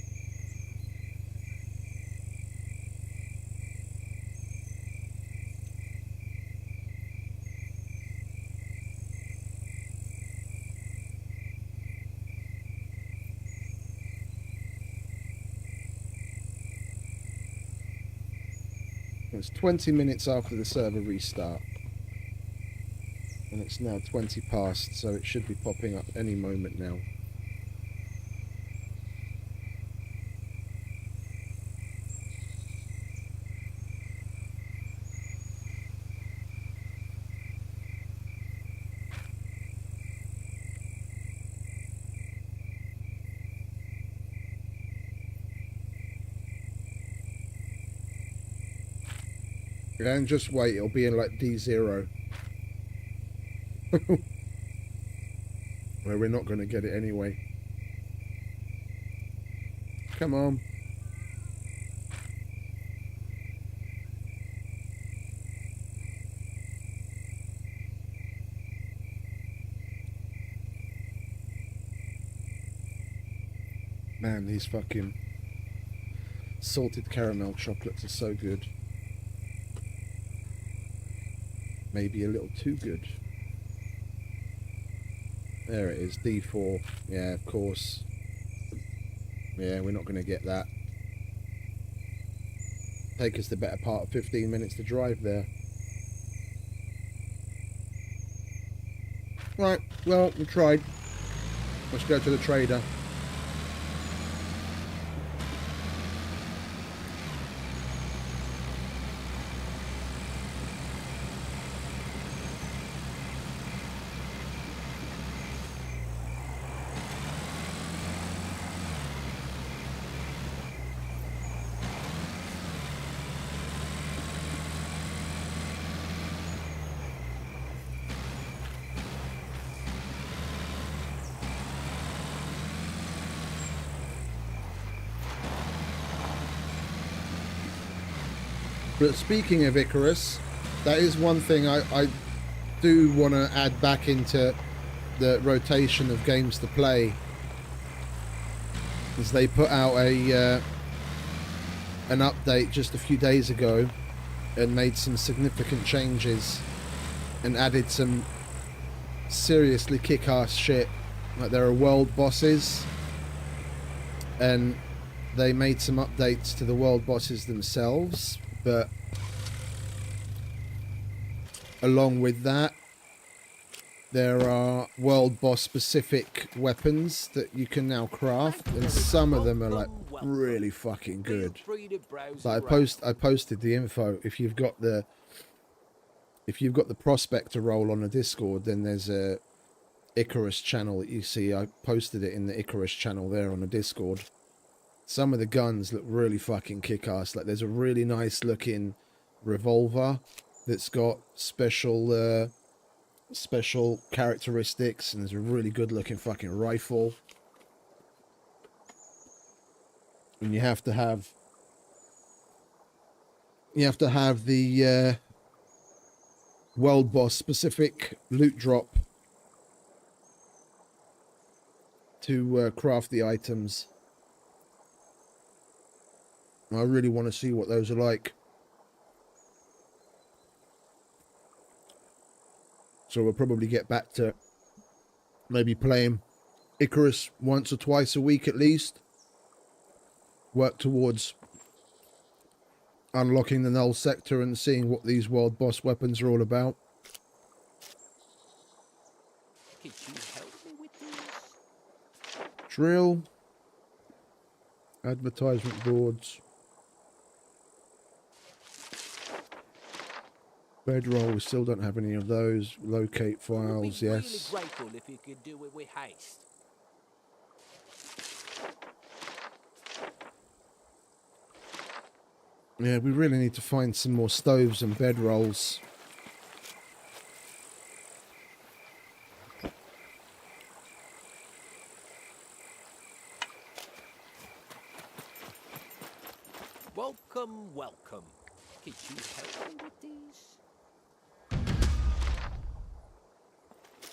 It's 20 minutes after the server restart. And it's now 20 past, so it should be popping up any moment now. And just wait, it'll be in like D0. Where we're not going to get it anyway. Come on. Man, these fucking salted caramel chocolates are so good. Maybe a little too good. There it is, D4. Yeah, of course. Yeah, we're not going to get that. Take us the better part of 15 minutes to drive there. Right, well, we tried. Let's go to the trader. But speaking of Icarus, that is one thing I do want to add back into the rotation of games to play. As they put out an update just a few days ago and made some significant changes and added some seriously kick-ass shit. Like there are world bosses, and they made some updates to the world bosses themselves. But along with that, there are world boss specific weapons that you can now craft, and some of them are like really fucking good. Like I posted the info. If you've got the prospector role on the Discord, then there's a Icarus channel that you see. I posted it in the Icarus channel there on the Discord. Some of the guns look really fucking kick-ass. Like, there's a really nice looking revolver that's got special characteristics, and there's a really good looking fucking rifle. And you have to have the world boss specific loot drop to craft the items. I really want to see what those are like. So we'll probably get back to maybe playing Icarus once or twice a week at least. Work towards unlocking the null sector and seeing what these world boss weapons are all about. Could you help me with this? Drill. Advertisement boards. Bedroll, we still don't have any of those. Locate files, yes. Really grateful if you could do it with haste. Yeah, we really need to find some more stoves and bedrolls. Welcome, welcome. Could you help me with these?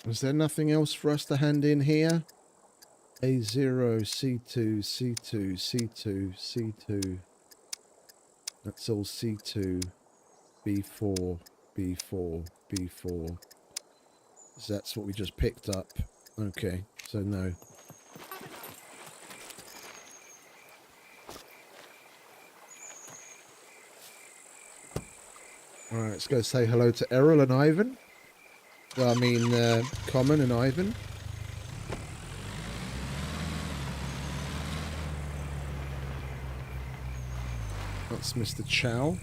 Is there nothing else for us to hand in here? A0, C2, C2, C2, C2. That's all C2. B4, B4, B4. So that's what we just picked up. Okay, so no. Alright, let's go say hello to Errol and Ivan. Well, I mean, Common and Ivan. That's Mr. Chow.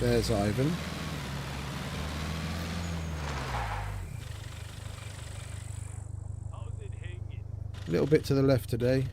There's Ivan. How's it hanging? A little bit to the left today.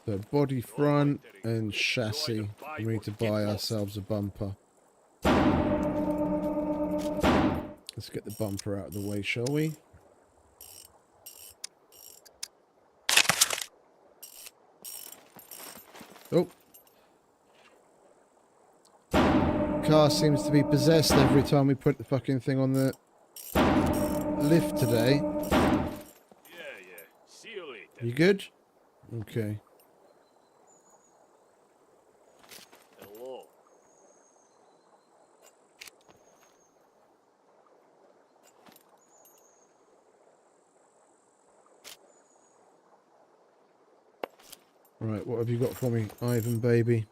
So body front and chassis. We need to buy ourselves a bumper. Let's get the bumper out of the way, shall we? Oh. Car seems to be possessed every time we put the fucking thing on the lift today. Yeah. See you later. You good? Okay. Hello. Right, what have you got for me, Ivan, baby?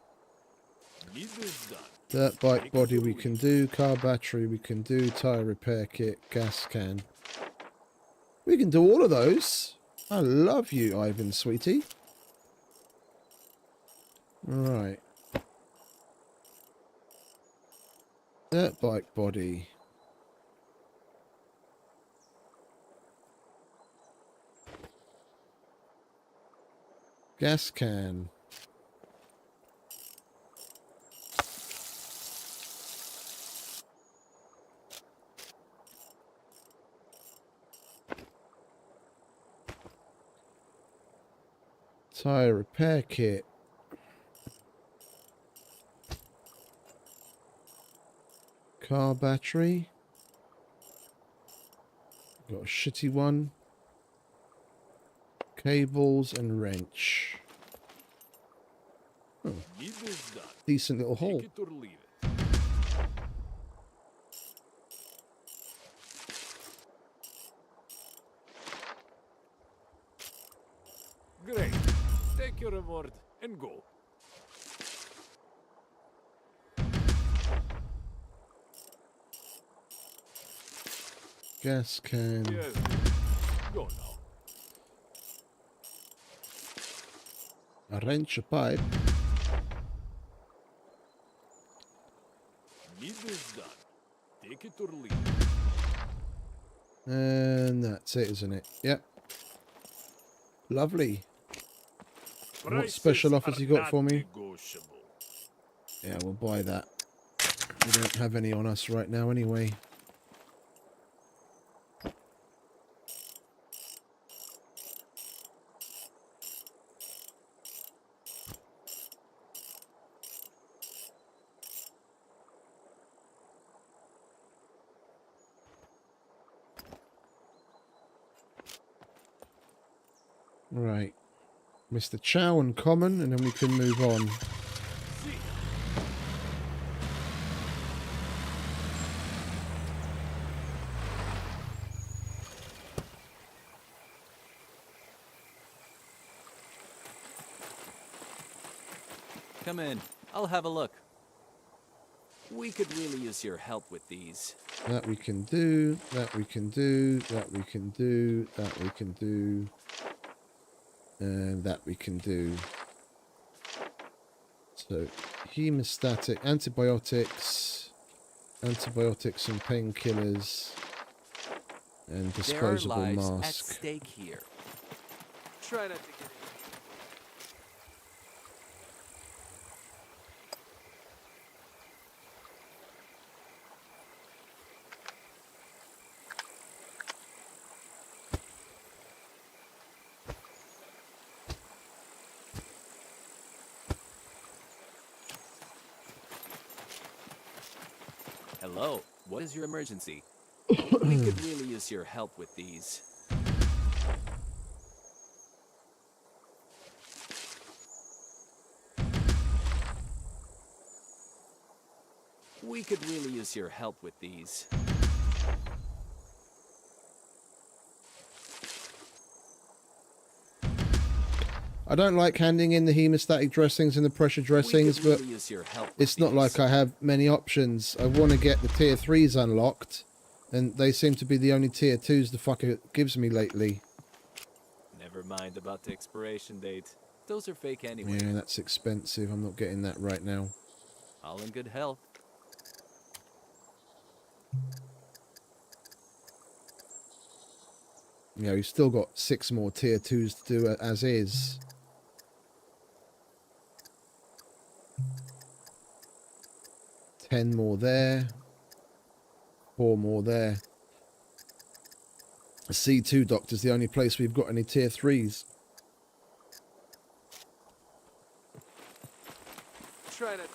Business done. Dirt bike body we can do, car battery we can do, tyre repair kit, gas can. We can do all of those. I love you, Ivan, sweetie. Right. Dirt bike body. Gas can. Tyre repair kit. Car battery. Got a shitty one. Cables and wrench. Oh, Need this done. decent little hole. Take it or leave it. Great. Take your reward and go. Gas can. Yes. Go now. A wrench, a pipe. Need this done. Take it or leave it. And that's it, isn't it? Yep. Lovely. What special offers you got for me? Negotiable. Yeah, we'll buy that. We don't have any on us right now anyway. Right. Mr. Chow and Common, and then we can move on. Come in. I'll have a look. We could really use your help with these. That we can do, that we can do, that we can do, that we can do, and that we can do. So, hemostatic, antibiotics and painkillers, and disposable there are lives mask. at stake here. Try not to get it. Hello, what is your emergency? We could really use your help with these. We could really use your help with these. I don't like handing in the hemostatic dressings and the pressure dressings, but it's not like I have many options. I want to get the tier 3s unlocked, and they seem to be the only tier 2s the fucker gives me lately. Never mind about the expiration date. Those are fake anyway. Yeah, that's expensive. I'm not getting that right now. All in good health. Yeah, we've still got 6 more tier 2s to do as is. $10 more there. 4 more there. C2 Doctor's the only place we've got any tier 3s.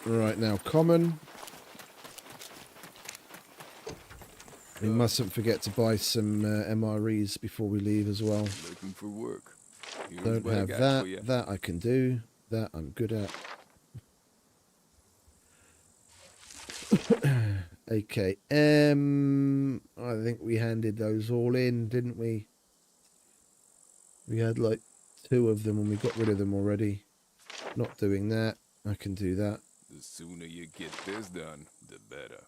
Right now, common. We mustn't forget to buy some MREs before we leave as well. Looking for work. Here's Don't what I have got that. for ya. That I can do. That I'm good at. Okay. I think we handed those all in, didn't we? We had like 2 of them and we got rid of them already. Not doing that. I can do that. The sooner you get this done, the better.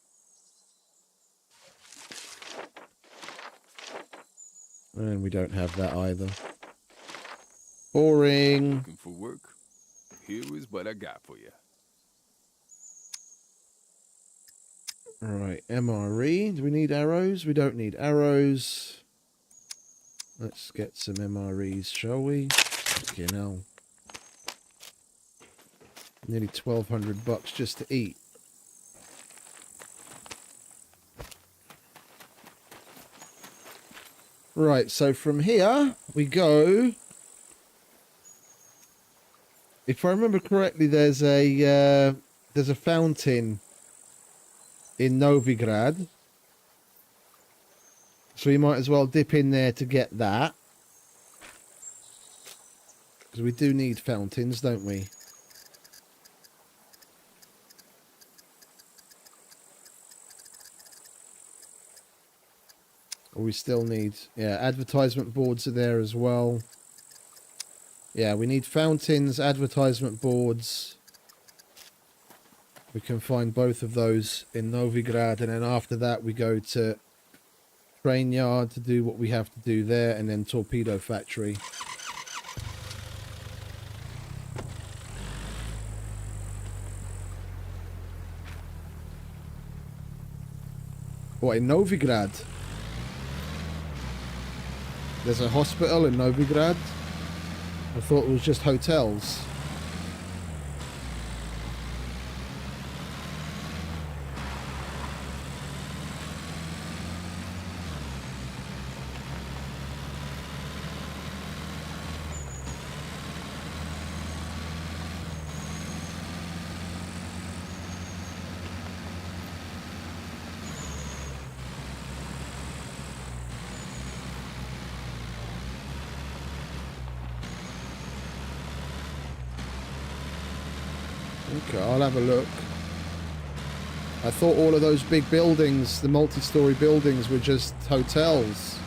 And we don't have that either. Boring. Looking for work? Here is what I got for you. Right, MRE. Do we need arrows? We don't need arrows. Let's get some MREs, shall we? You know. Nearly $1,200 just to eat. Right, so from here we go. If I remember correctly, there's a fountain in Novigrad, so we might as well dip in there to get that. Because we do need fountains, don't we? Or we still need... Yeah, advertisement boards are there as well. Yeah, we need fountains, advertisement boards. We can find both of those in Novigrad. And then after that, we go to train yard to do what we have to do there. And then torpedo factory. What, in Novigrad? There's a hospital in Novigrad? I thought it was just hotels. Okay, I'll have a look. I thought all of those big buildings, the multi-story buildings, were just hotels.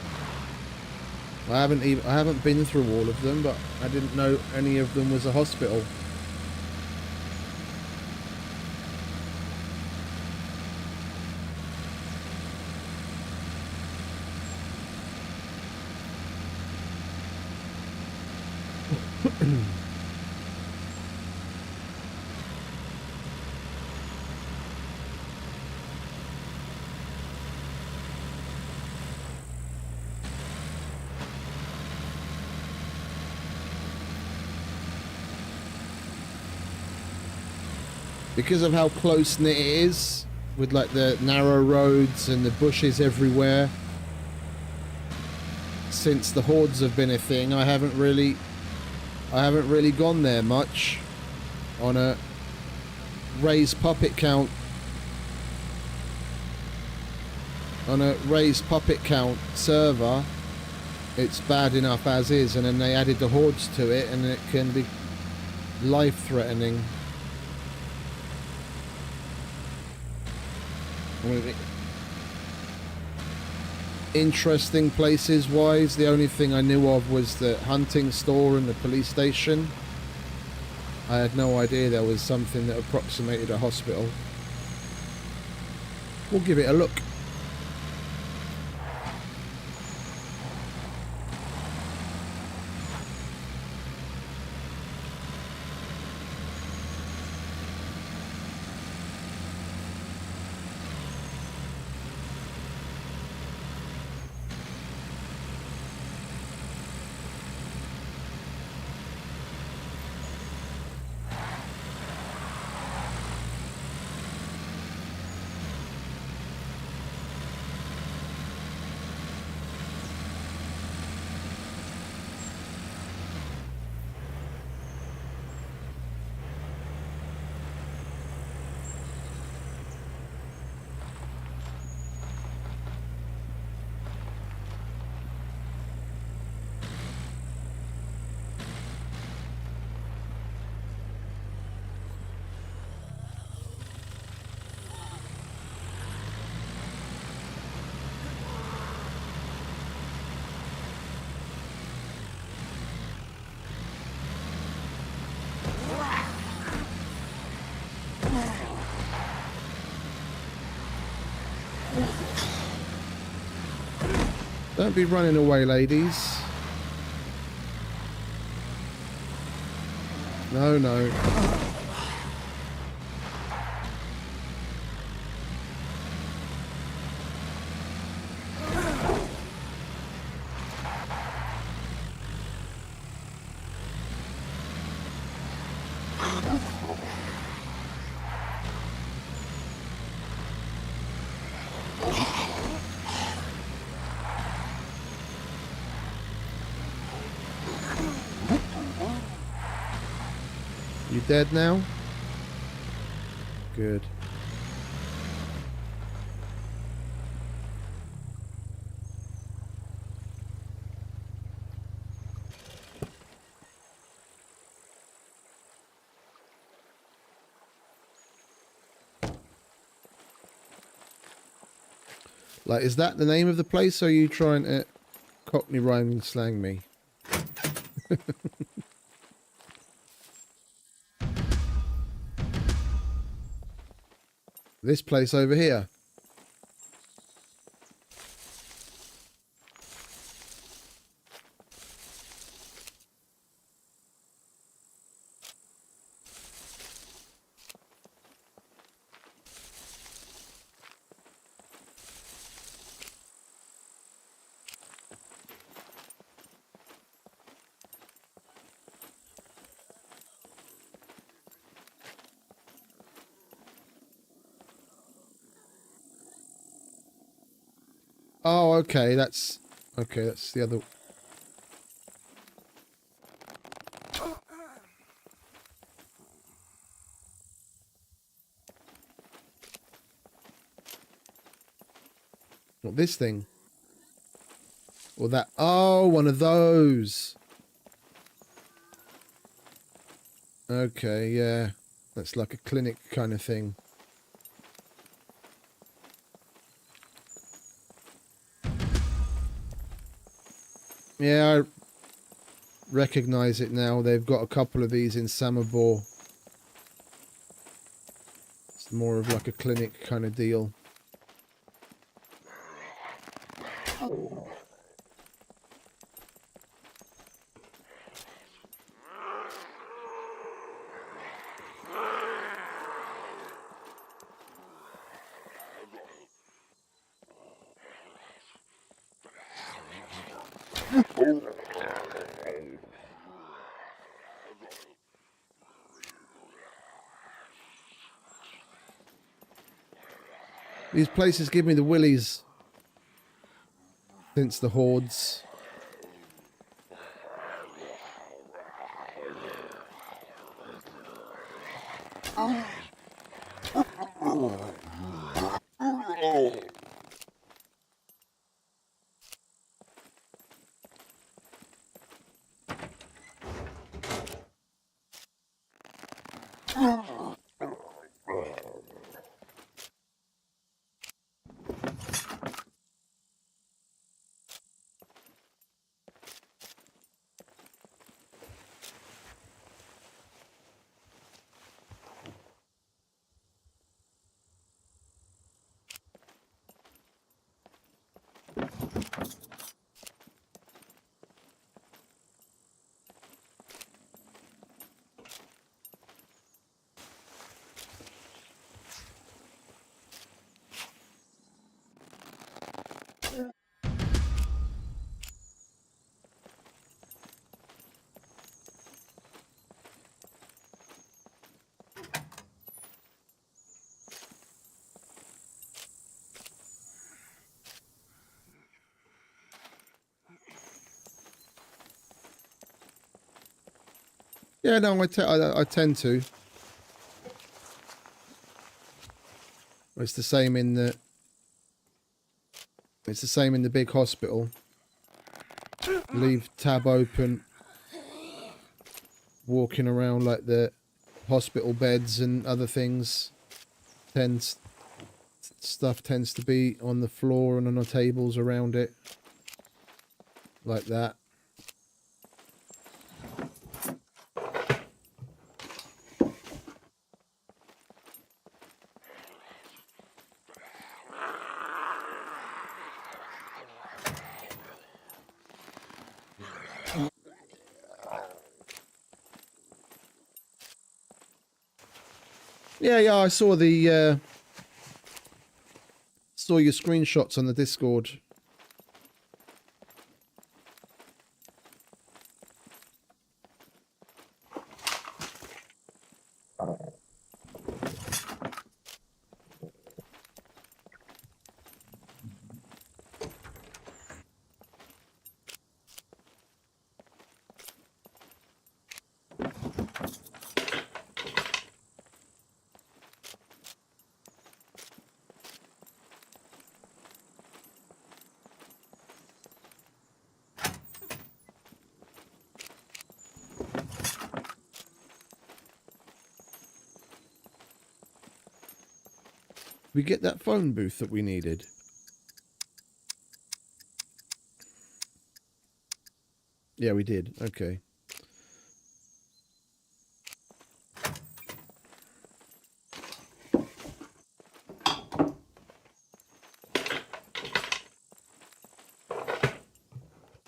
I haven't been through all of them, but I didn't know any of them was a hospital. Because of how close-knit it is, with like the narrow roads and the bushes everywhere, since the hordes have been a thing, I haven't really gone there much on a raised puppet count. On a raised puppet count server, it's bad enough as is, and then they added the hordes to it, and it can be life-threatening. Interesting places wise, the only thing I knew of was the hunting store and the police station. I had no idea there was something that approximated a hospital. We'll give it a look. Don't be running away, ladies. No, no. You dead now? Good. Like, is that the name of the place, or are you trying to Cockney rhyming slang me? This place over here. Oh, okay, that's the other. Not this thing. Or that. Oh, one of those. Okay, yeah. That's like a clinic kind of thing. Yeah, I recognize it now. They've got a couple of these in Samobor. It's more of like a clinic kind of deal. These places give me the willies since the hordes. Yeah, no, I tend to. It's the same in the. It's the same in the big hospital. Leave tab open. Walking around like the hospital beds and other things. Stuff tends to be on the floor and on the tables around it. Like that. Yeah, I saw the saw your screenshots on the Discord. We get that phone booth that we needed. Yeah, we did. Okay.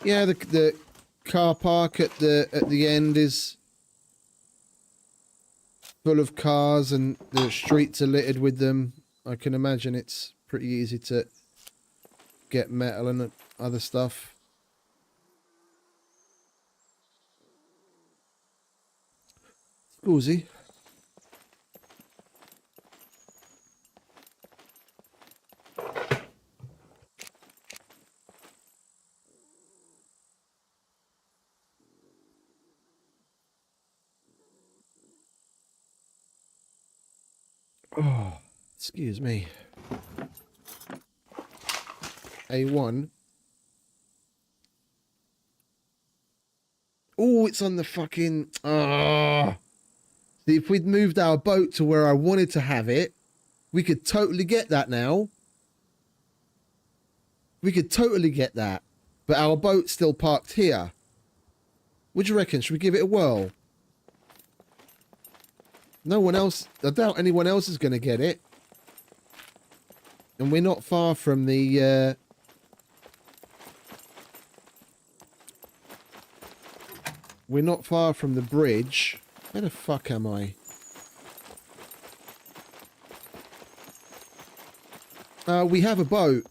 Yeah, the car park at the end is full of cars and the streets are littered with them. I can imagine it's pretty easy to get metal and other stuff. Scusi. Oh, excuse me. A1. Oh, it's on the fucking... Ah. See, if we'd moved our boat to where I wanted to have it, we could totally get that now. We could totally get that. But our boat's still parked here. What do you reckon? Should we give it a whirl? No one else... I doubt anyone else is going to get it. And we're not far from the... We're not far from the bridge. Where the fuck am I? We have a boat.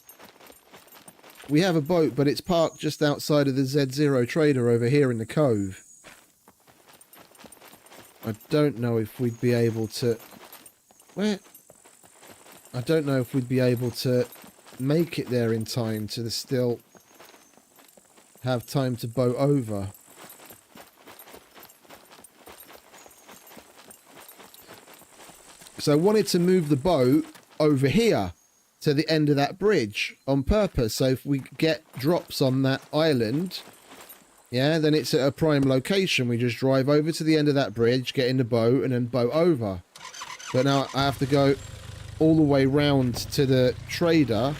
We have a boat, but it's parked just outside of the Z0 trader over here in the cove. I don't know if we'd be able to... Where? I don't know if we'd be able to make it there in time to still have time to boat over. So I wanted to move the boat over here to the end of that bridge on purpose. So if we get drops on that island, yeah, then it's at a prime location. We just drive over to the end of that bridge, get in the boat, and then boat over. But now I have to go all the way round to the trader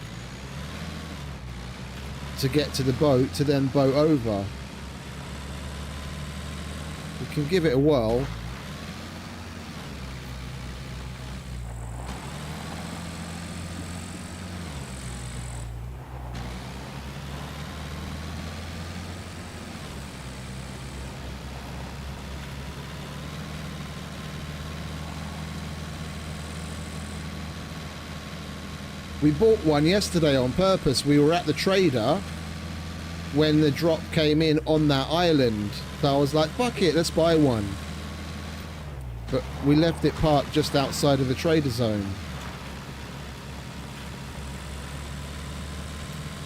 to get to the boat, to then boat over. We can give it a whirl. We bought one yesterday on purpose. We were at the trader when the drop came in on that island. So I was like, fuck it, let's buy one. But we left it parked just outside of the trader zone.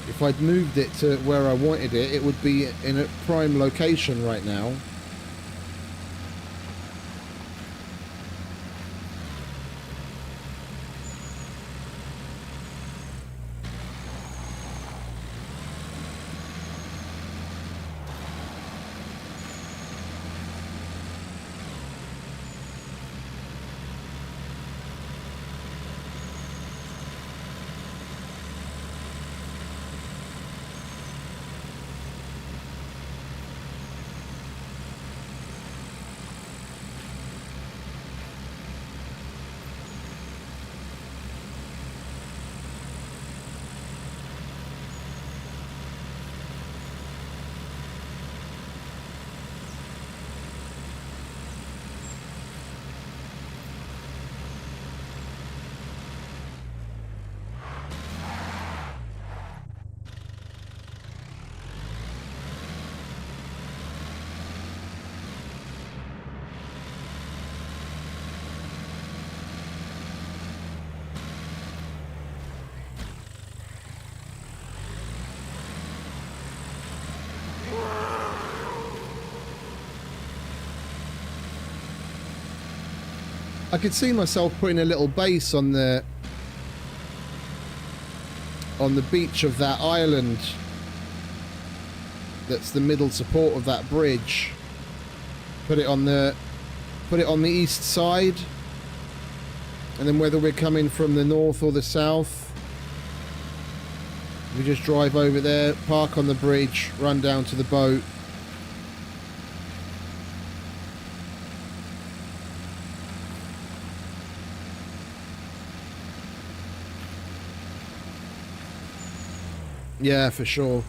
If I'd moved it to where I wanted it, it would be in a prime location right now. I could see myself putting a little base on the beach of that island. That's the middle support of that bridge. Put it on the east side, and then whether we're coming from the north or the south, we just drive over there, park on the bridge, run down to the boat, Yeah, for sure.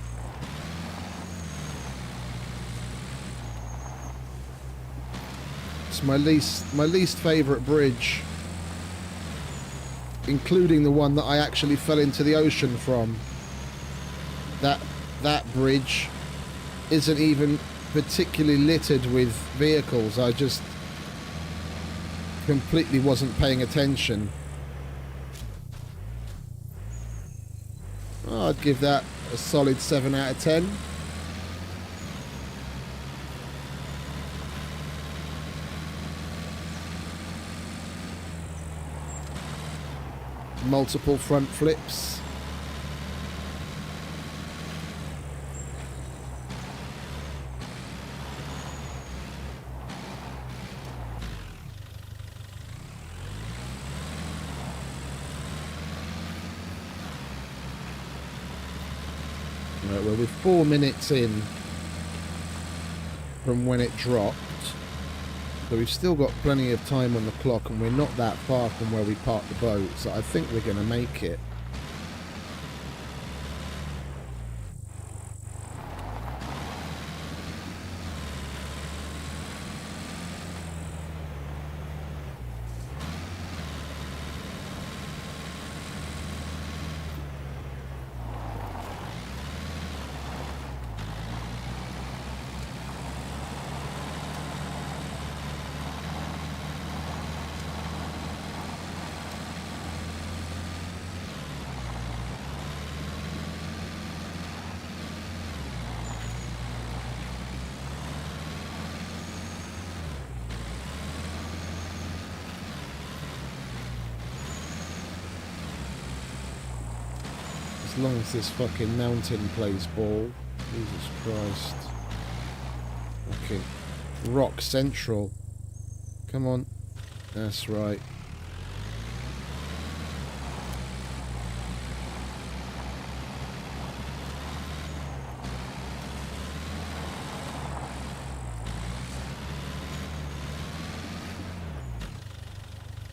It's my least favorite bridge, including the one that I actually fell into the ocean from. That bridge isn't even particularly littered with vehicles. I just completely wasn't paying attention. Oh, I'd give that a solid 7 out of 10. Multiple front flips. Right, well, we're 4 minutes in from when it dropped, so we've still got plenty of time on the clock, and we're not that far from where we parked the boat, so I think we're going to make it. As long as this fucking mountain plays ball. Jesus Christ. Okay. Rock Central. Come on. That's right.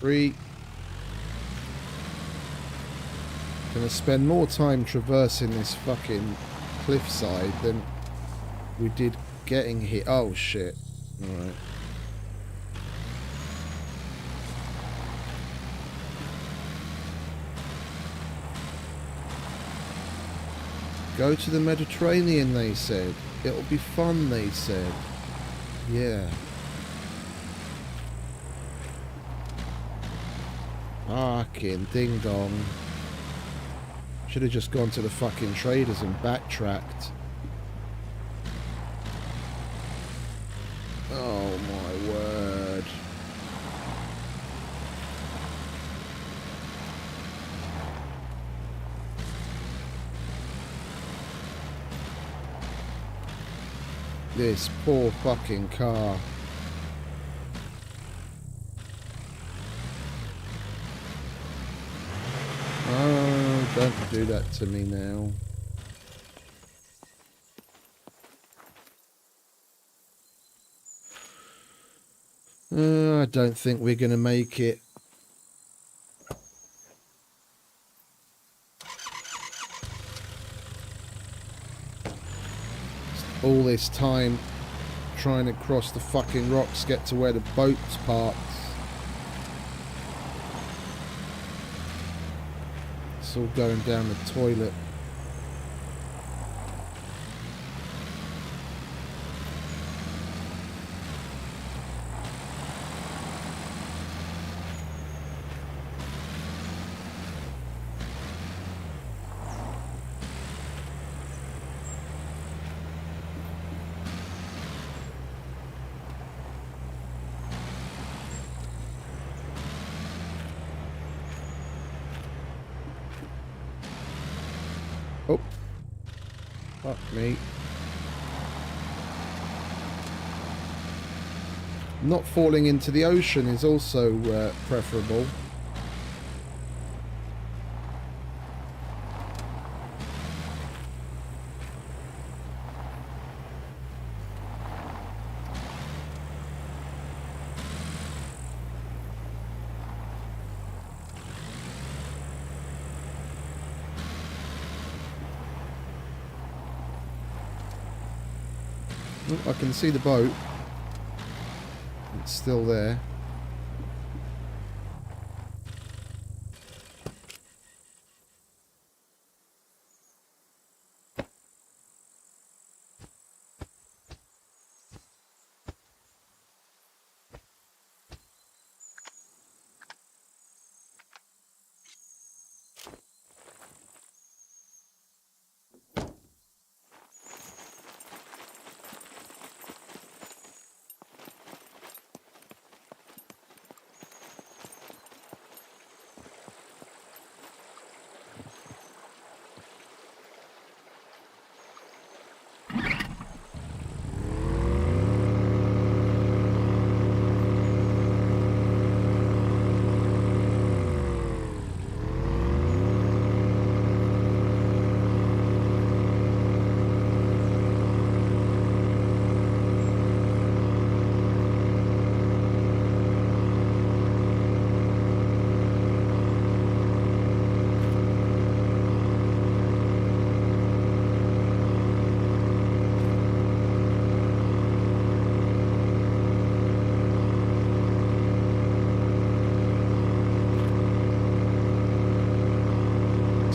Three. Gonna spend more time traversing this fucking cliffside than we did getting here. Oh shit. Alright. Go to the Mediterranean, they said. It'll be fun, they said. Yeah. Fucking ding dong. Should have just gone to the fucking traders and backtracked. Oh my word. This poor fucking car. Oh, don't do that to me now. I don't think we're going to make it. All this time trying to cross the fucking rocks, get to where the boat's parked. It's all going down the toilet. Oh, fuck me. Not falling into the ocean is also preferable. Oh, I can see the boat. It's still there.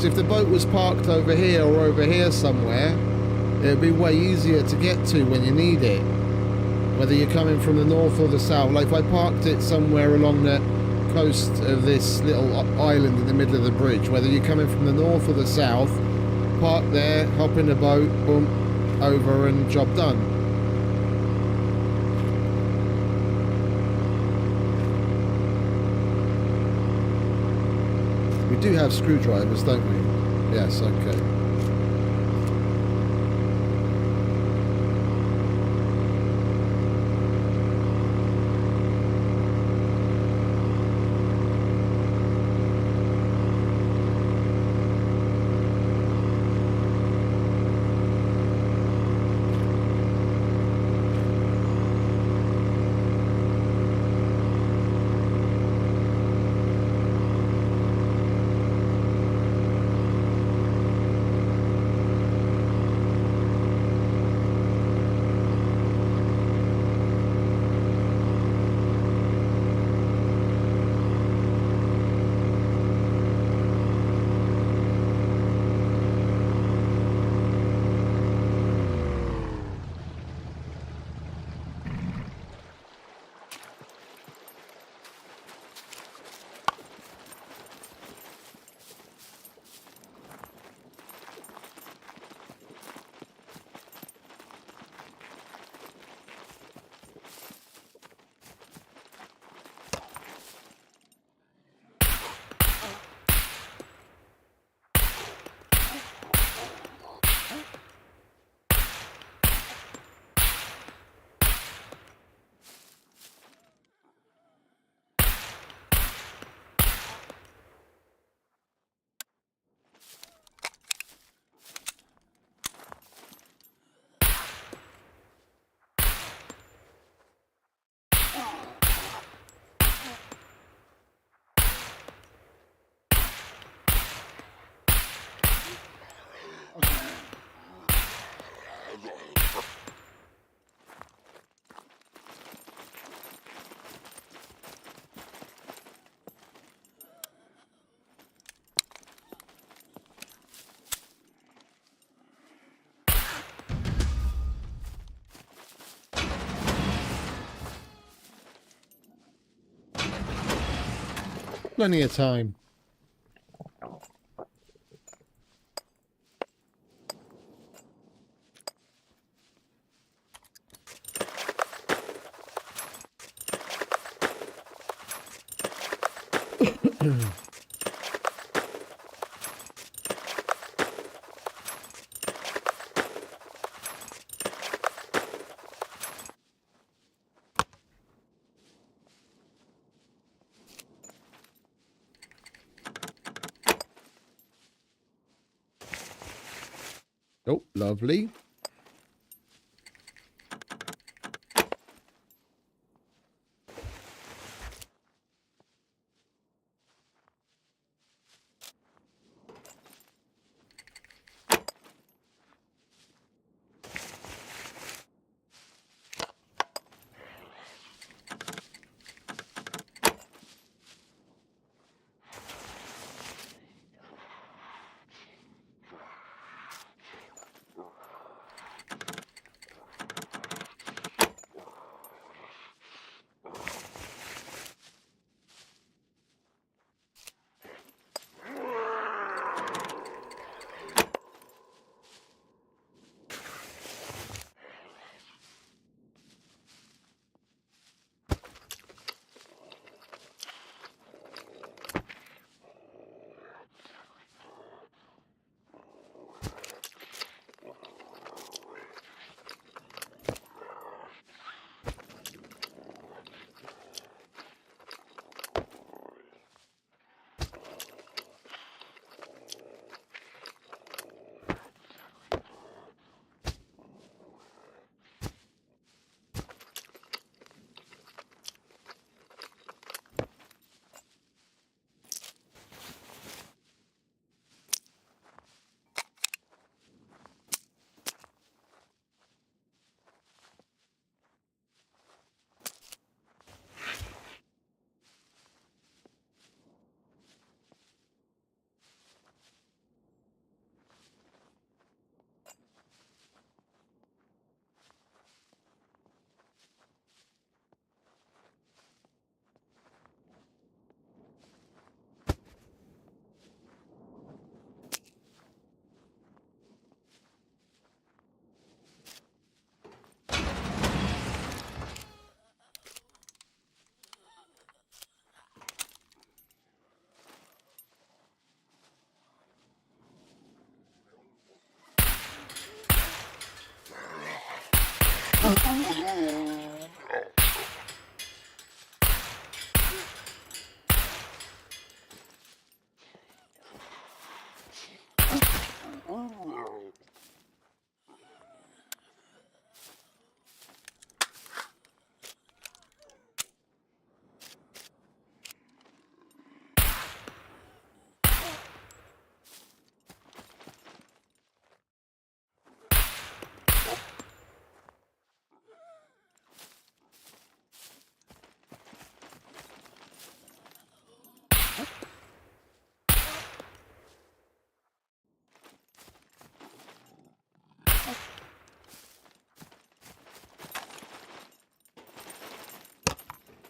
If the boat was parked over here or over here somewhere, it'd be way easier to get to when you need it. Whether you're coming from the north or the south. Like if I parked it somewhere along the coast of this little island in the middle of the bridge, whether you're coming from the north or the south, park there, hop in the boat, boom, over and job done. We do have screwdrivers, don't we? Yes, okay. Plenty of time. Oh, lovely.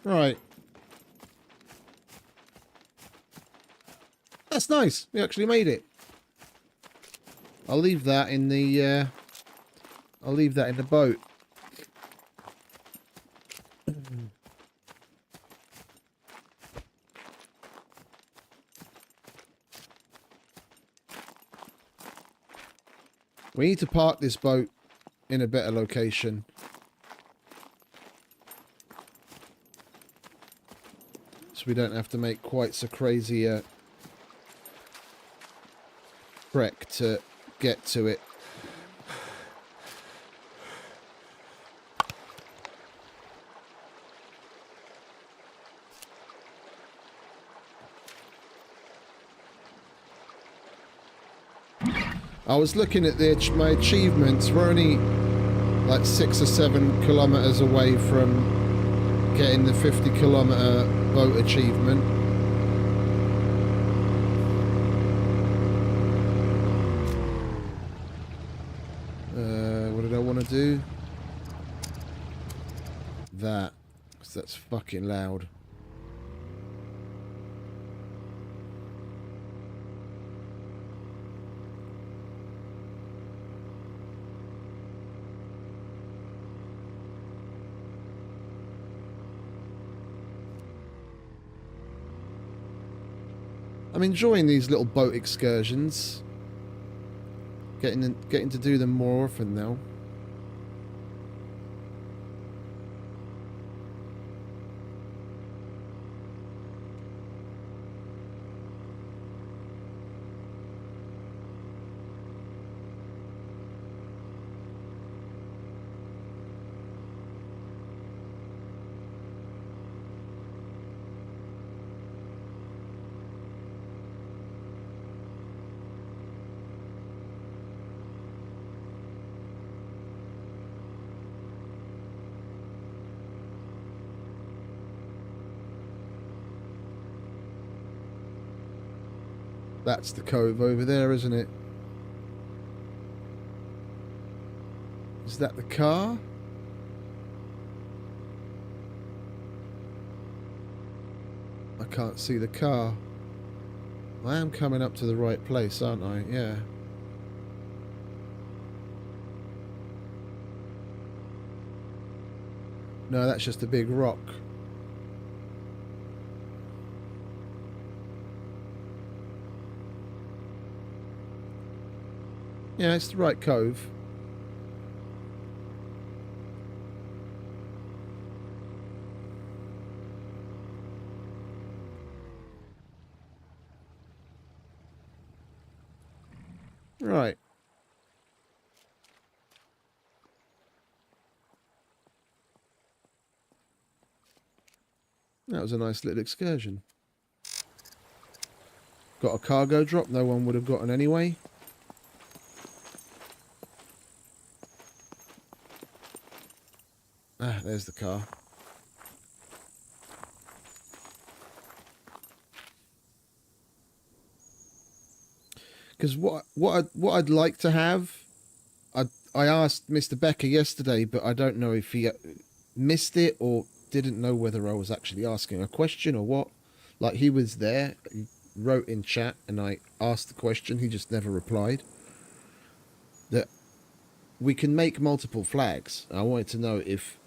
Right. That's nice. We actually made it. I'll leave that in the boat. We need to park this boat in a better location. So we don't have to make quite so crazy a trek to get to it. I was looking at my achievements. We're only like 6 or 7 kilometers away from getting the 50-kilometer boat achievement. What did I want to do? That, because that's fucking loud. I'm enjoying these little boat excursions. Getting to do them more often now. That's the cove over there, isn't it? Is that the car? I can't see the car. I am coming up to the right place, aren't I? Yeah. No, that's just a big rock. Yeah, it's the right cove. Right. That was a nice little excursion. Got a cargo drop no one would have gotten anyway. Ah, there's the car. Because what I'd like to have, I asked Mr. Becker yesterday, but I don't know if he missed it or didn't know whether I was actually asking a question or what. Like, he was there, he wrote in chat, and I asked the question, he just never replied. That we can make multiple flags. I wanted to know if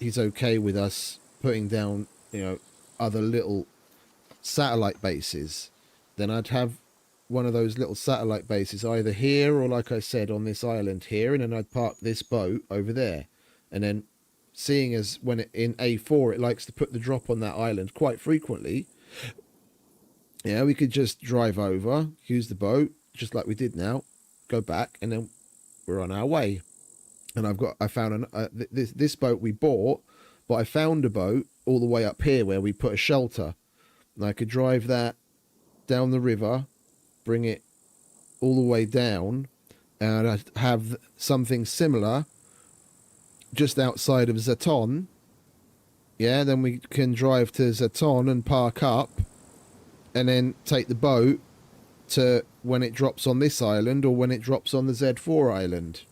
he's okay with us putting down, you know, other little satellite bases. Then I'd have one of those little satellite bases either here or, like I said, on this island here, and then I'd park this boat over there. And then, seeing as when in A4 it likes to put the drop on that island quite frequently, yeah, we could just drive over, use the boat just like we did now, go back, and then we're on our way. And I found this boat we bought, but I found a boat all the way up here where we put a shelter, and I could drive that down the river, bring it all the way down, and I'd have something similar just outside of Zaton. Yeah, then we can drive to Zaton and park up, and then take the boat to when it drops on this island or when it drops on the Z4 island.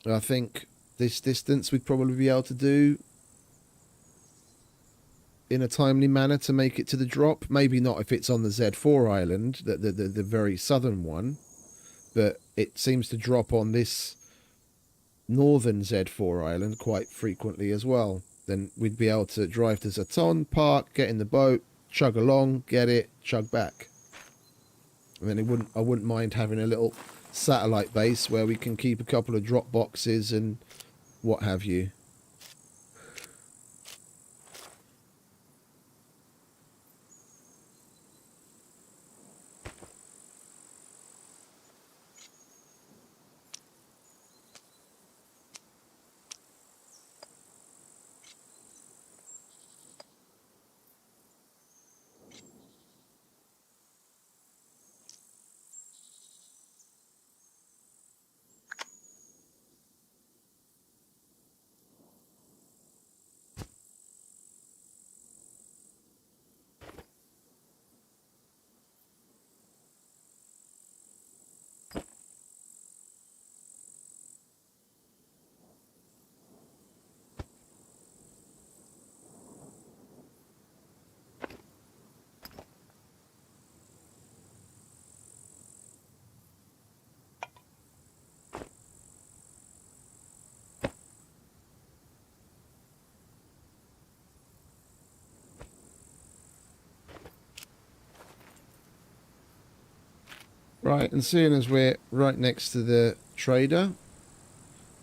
I think this distance we'd probably be able to do in a timely manner to make it to the drop. Maybe not if it's on the Z4 island, the very southern one, but it seems to drop on this northern Z4 island quite frequently as well. Then we'd be able to drive to Zaton, park, get in the boat, chug along, get it, chug back. And then I wouldn't mind having a little satellite base where we can keep a couple of drop boxes and what have you. Right, and seeing as we're right next to the trader,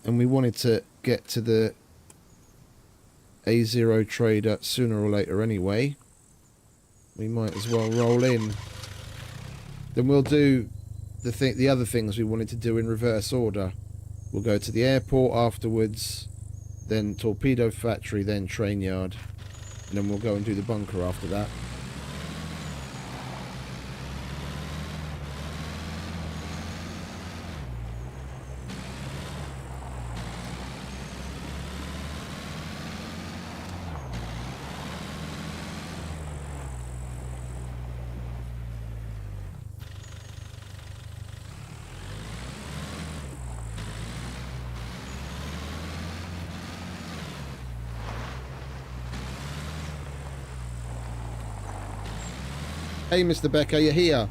and we wanted to get to the A0 trader sooner or later anyway, we might as well roll in. Then we'll do the other things we wanted to do in reverse order. We'll go to the airport afterwards, then torpedo factory, then train yard, and then we'll go and do the bunker after that. Hey, Mr. Becker, you're here.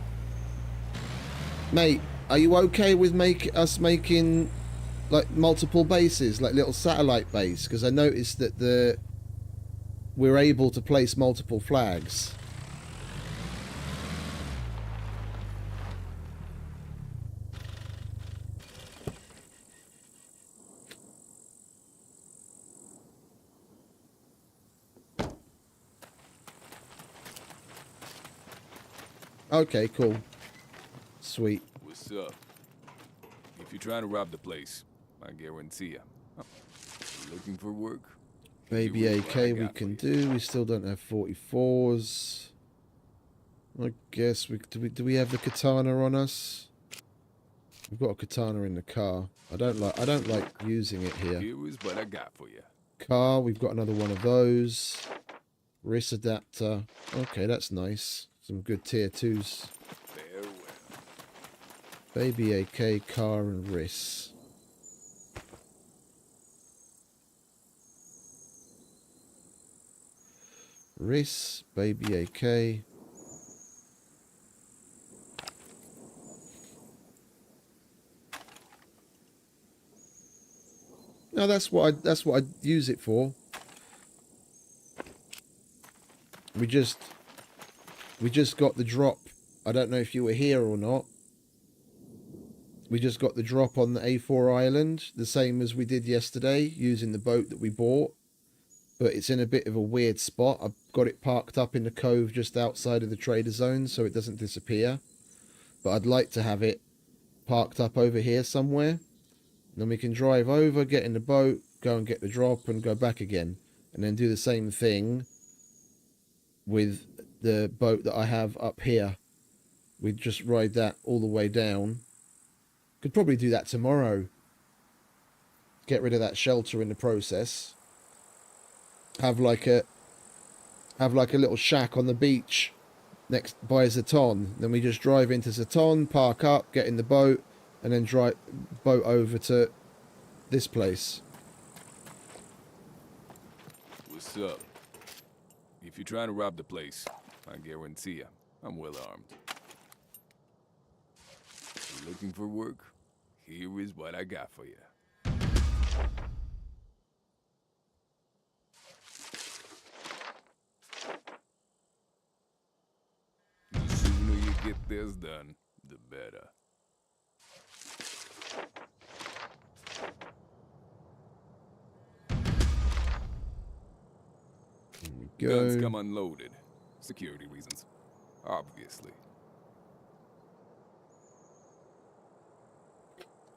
Mate, are you okay with us making like multiple bases, like little satellite base? Because I noticed that we're able to place multiple flags. Okay, cool. Sweet. What's up? If you're trying to rob the place, I guarantee you. Looking for work? Baby AK we can do. We still don't have 44s. I guess do we have the katana on us? We've got a katana in the car. I don't like using it here. Here is what I got for you. Car, we've got another one of those. Wrist adapter. Okay, that's nice. Some good tier 2s. Farewell. Baby AK, car, and wrists. Wrists, baby AK. No, that's what I use it for. We just got the drop. I don't know if you were here or not. We just got the drop on the A4 island, the same as we did yesterday, using the boat that we bought. But it's in a bit of a weird spot. I've got it parked up in the cove just outside of the trader zone so it doesn't disappear. But I'd like to have it parked up over here somewhere. Then we can drive over, get in the boat, go and get the drop and go back again. And then do the same thing with the boat that I have up here. We'd just ride that all the way down. Could probably do that tomorrow. Get rid of that shelter in the process. Have like a little shack on the beach next by Zaton. Then we just drive into Zaton, park up, get in the boat, and then drive boat over to this place. What's up? If you're trying to rob the place, I guarantee you, I'm well armed. You're looking for work? Here is what I got for you. The sooner you get this done, the better. Guns come unloaded. Security reasons. Obviously.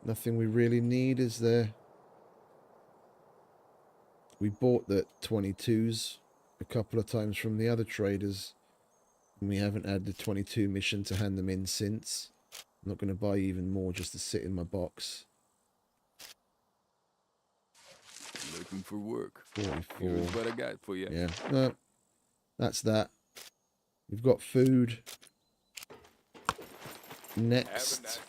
Nothing we really need, is there? We bought the 22s a couple of times from the other traders. And we haven't had the 22 mission to hand them in since. I'm not going to buy even more just to sit in my box. Looking for work. 44. Here's what I got for you. Yeah, no, that's that. We've got food. Next.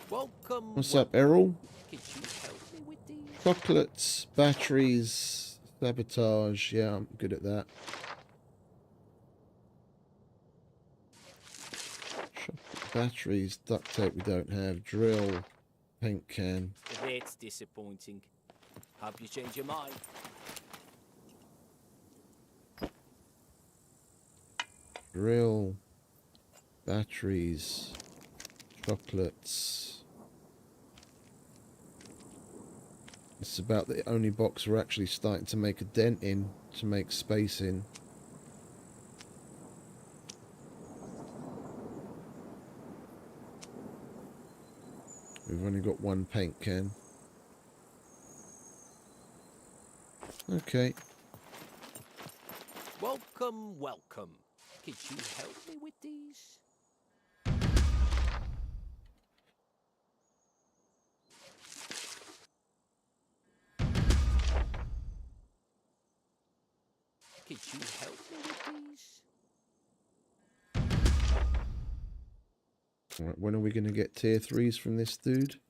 Welcome. What's up, Errol? Could you help me with these? Chocolates, batteries, sabotage. Yeah, I'm good at that. Chocolate, batteries, duct tape we don't have, drill, paint can. That's disappointing. Hope you change your mind. Drill, batteries, chocolates. It's about the only box we're actually starting to make a dent in, to make space in. We've only got one paint can. Okay. Welcome, welcome. Could you help me with these? Could you help me with these? Alright, when are we going to get tier 3s from this dude?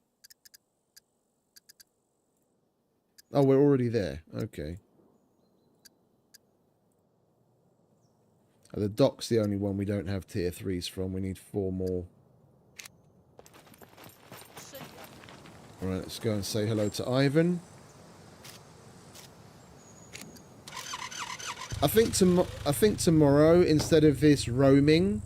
Oh, we're already there. Okay. The dock's the only one we don't have tier 3s from. We need 4 more. Alright, let's go and say hello to Ivan. I think tomorrow, instead of this roaming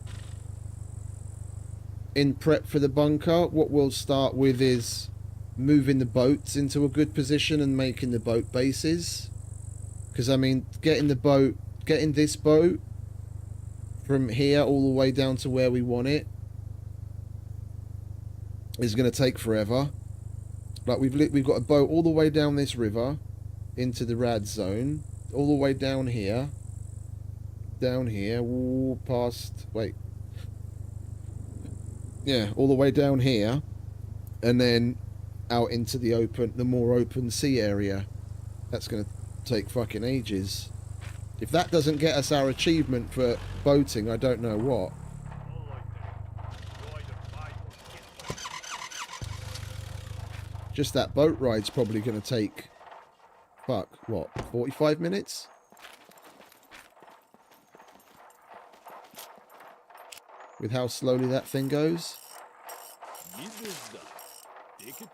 in prep for the bunker, what we'll start with is moving the boats into a good position and making the boat bases. Because, I mean, getting this boat from here all the way down to where we want it is going to take forever. Like, we've got a boat all the way down this river into the rad zone, all the way down here, all past, wait, yeah, all the way down here, and then out into the more open sea area. That's going to take fucking ages. If that doesn't get us our achievement for boating, I don't know what. Just that boat ride's probably going to take, fuck, what, 45 minutes? With how slowly that thing goes.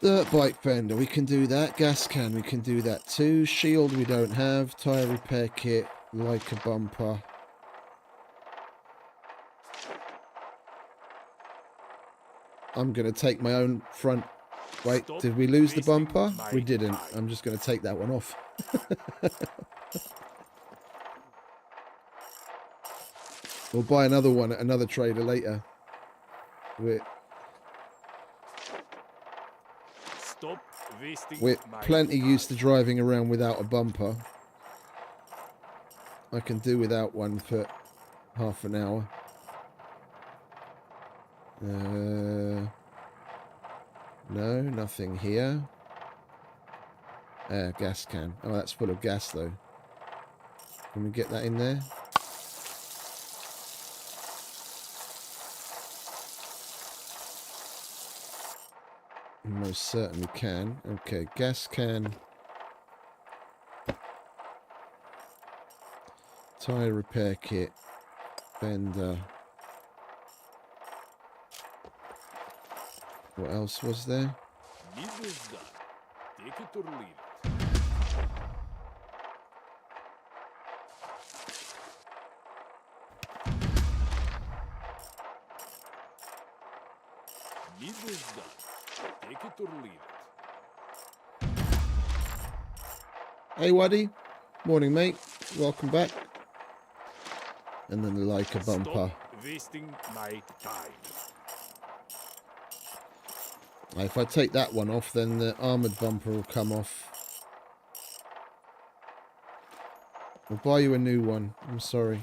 Dirt bike fender, we can do that. Gas can, we can do that too. Shield we don't have. Tyre repair kit, like a bumper. I'm going to take my own front. Wait, did we lose the bumper? We didn't. I'm just going to take that one off. We'll buy another one at another trader later. We're plenty used to driving around without a bumper. I can do without one for half an hour. No, nothing here. Gas can. Oh, that's full of gas though. Can we get that in there? Most certainly can. Okay, gas can. Tire repair kit. Fender. What else was there? Need this done. Take it or leave it. Need this done. Take it or leave it. Hey, Waddy. Morning, mate. Welcome back. And then the Leica bumper. Stop wasting my time. If I take that one off, then the armoured bumper will come off. I'll buy you a new one. I'm sorry.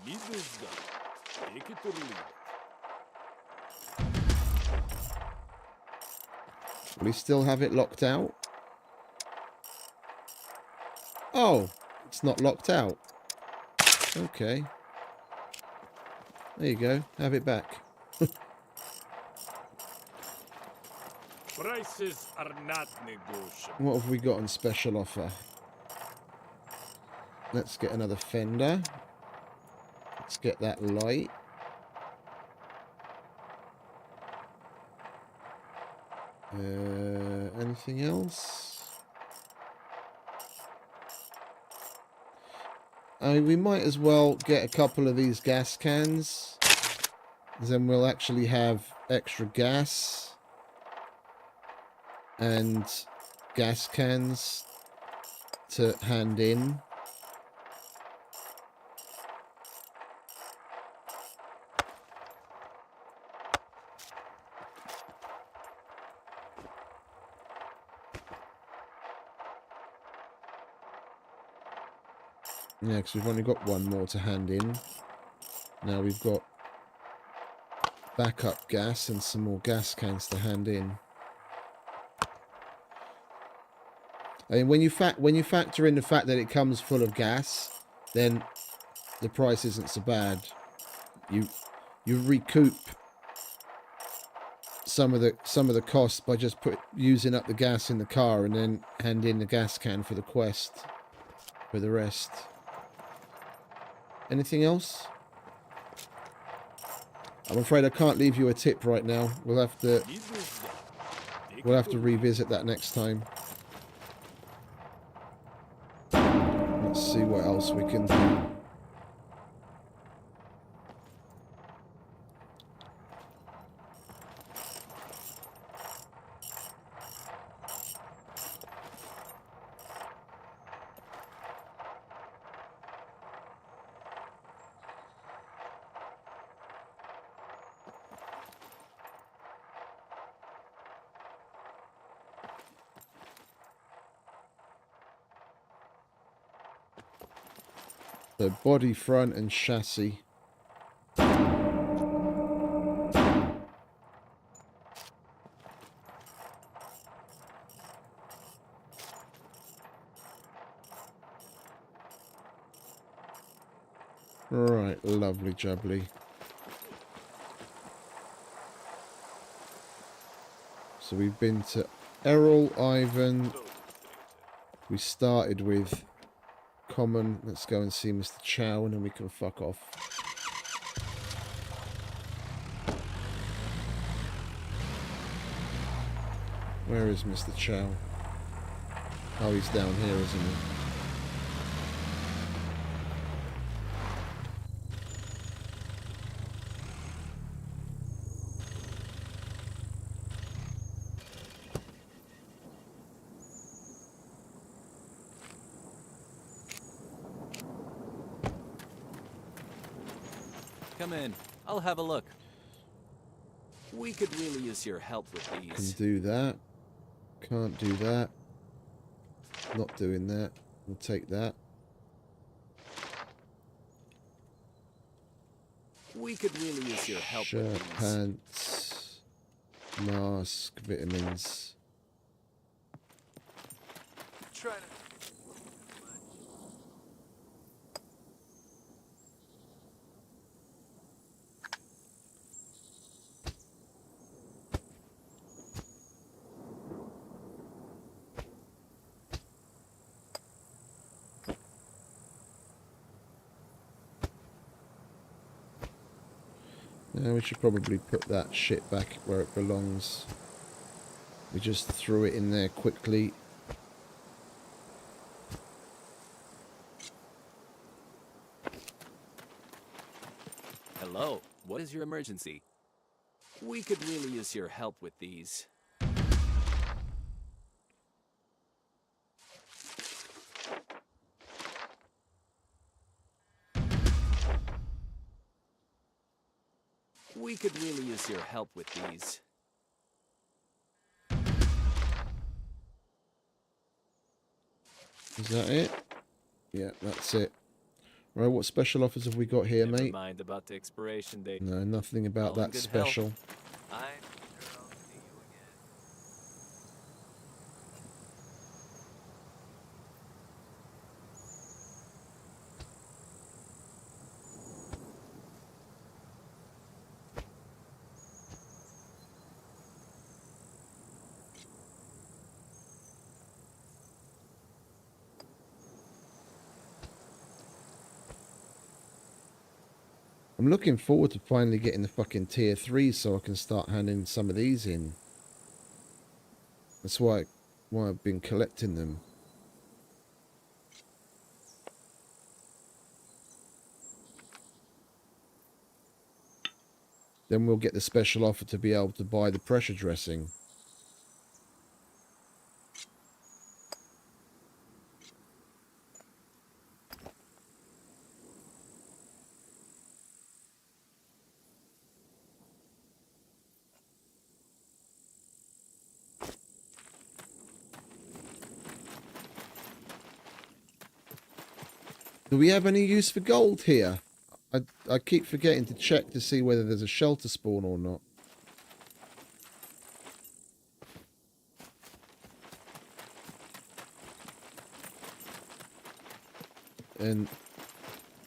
Need this done. Take it or leave it. Will he still have it locked out? Oh, it's not locked out. Okay. There you go. Have it back. Prices are not negotiable. What have we got on special offer? Let's get another fender. Let's get that light. Anything else? I mean, we might as well get a couple of these gas cans. Then we'll actually have extra gas. And gas cans to hand in. Yeah, because we've only got one more to hand in. Now we've got backup gas and some more gas cans to hand in. I mean, when you factor in the fact that it comes full of gas, then the price isn't so bad. You recoup some of the costs by just using up the gas in the car and then hand in the gas can for the quest for the rest. Anything else? I'm afraid I can't leave you a tip right now. We'll have to revisit that next time. Let's see what else we can do. So body, front and chassis. Right, lovely jubbly. So we've been to Errol, Ivan. We started with common. Let's go and see Mr. Chow and then we can fuck off. Where is Mr. Chow? Oh, he's down here, isn't he? Come in. I'll have a look. We could really use your help with Can these. do that. Can't do that. Not doing that. We'll take that. help Shirt, with these? pants, mask, vitamins. Trying to. Now we should probably put that shit back where it belongs. We just threw it in there quickly. Hello, what is your emergency? We could really use your help with these. We could really use your help with these. Is that it? Yeah, that's it. Right, what special offers have we got here, Never mate? mind about the expiration date. No, nothing about All in that good special. health. I'm sure I'll see you again. I'm looking forward to finally getting the fucking tier 3 so I can start handing some of these in. That's why I've been collecting them. Then we'll get the special offer to be able to buy the pressure dressing. Do we have any use for gold here? I keep forgetting to check to see whether there's a shelter spawn or not. And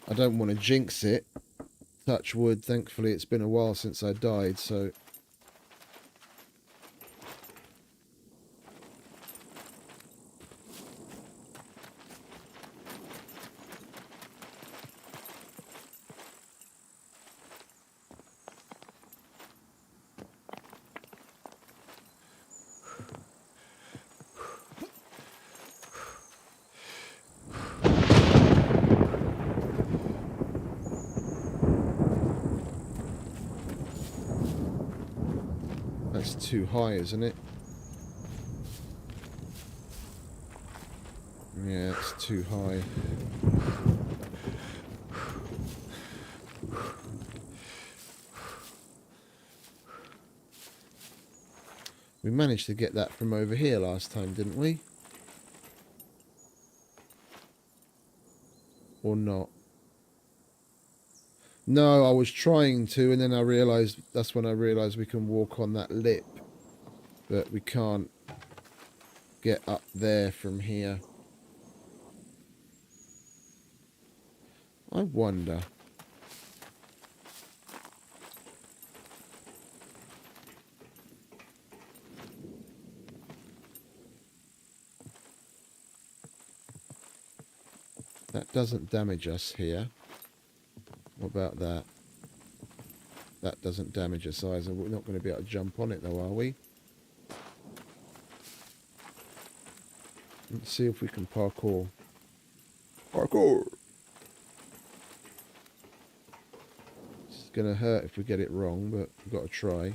I don't want to jinx it. Touch wood, thankfully it's been a while since I died, so... That's too high, isn't it? Yeah, it's too high. We managed to get that from over here last time, didn't we? Or not? No, I was trying to, and then I realised, that's when I realised we can walk on that lip. But we can't get up there from here. I wonder. That doesn't damage us here. What about that? That doesn't damage us either. We're not going to be able to jump on it though, are we? Let's see if we can parkour. Parkour! It's going to hurt if we get it wrong, but we've got to try.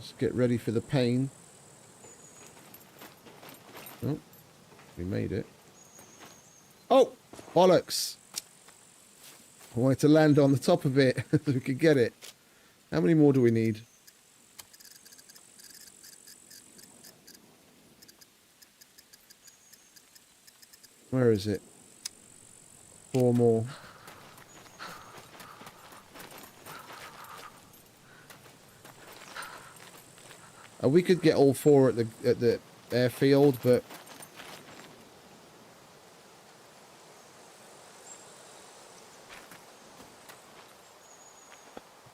Let's get ready for the pain. Oh, we made it. Oh, bollocks. I wanted to land on the top of it so we could get it. How many more do we need? Where is it? 4 more. We could get all 4 at the airfield, but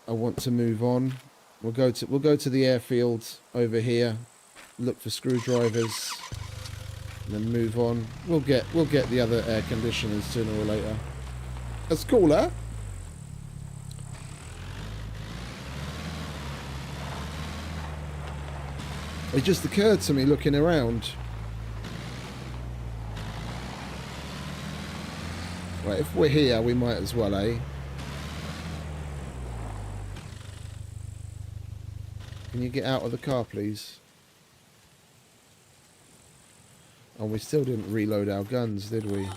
I want to move on. We'll go to the airfield over here, look for screwdrivers, and then move on. We'll get the other air conditioners sooner or later. That's cool, huh? It just occurred to me looking around. Right, if we're here, we might as well, eh? Can you get out of the car, please? Oh, we still didn't reload our guns, did we?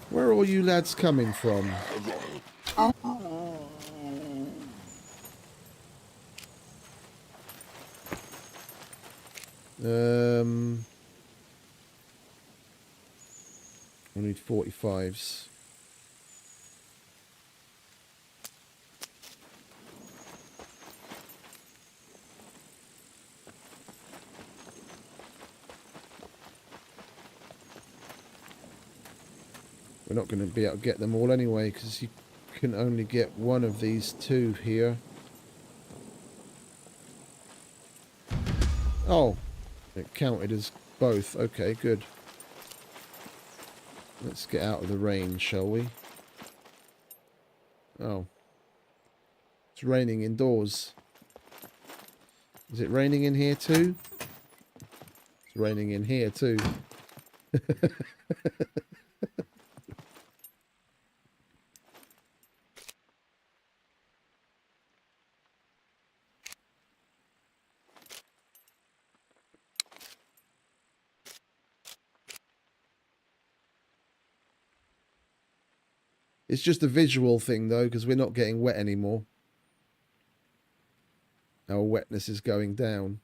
Where are all you lads coming from? I need 45s. We're not going to be able to get them all anyway, because you can only get one of these 2 here. Oh, it counted as both. Okay, good. Let's get out of the rain, shall we? Oh. It's raining indoors. Is it raining in here too? It's raining in here too. It's just a visual thing, though, because we're not getting wet anymore. Our wetness is going down.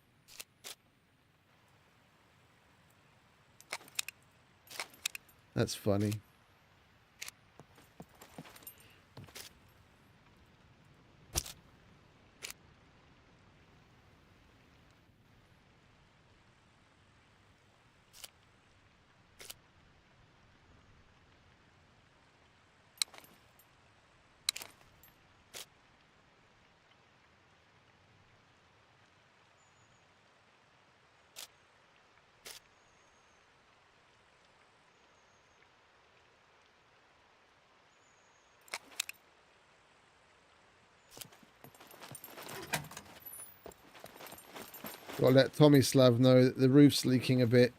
That's funny. Gotta let Tomislav know that the roof's leaking a bit.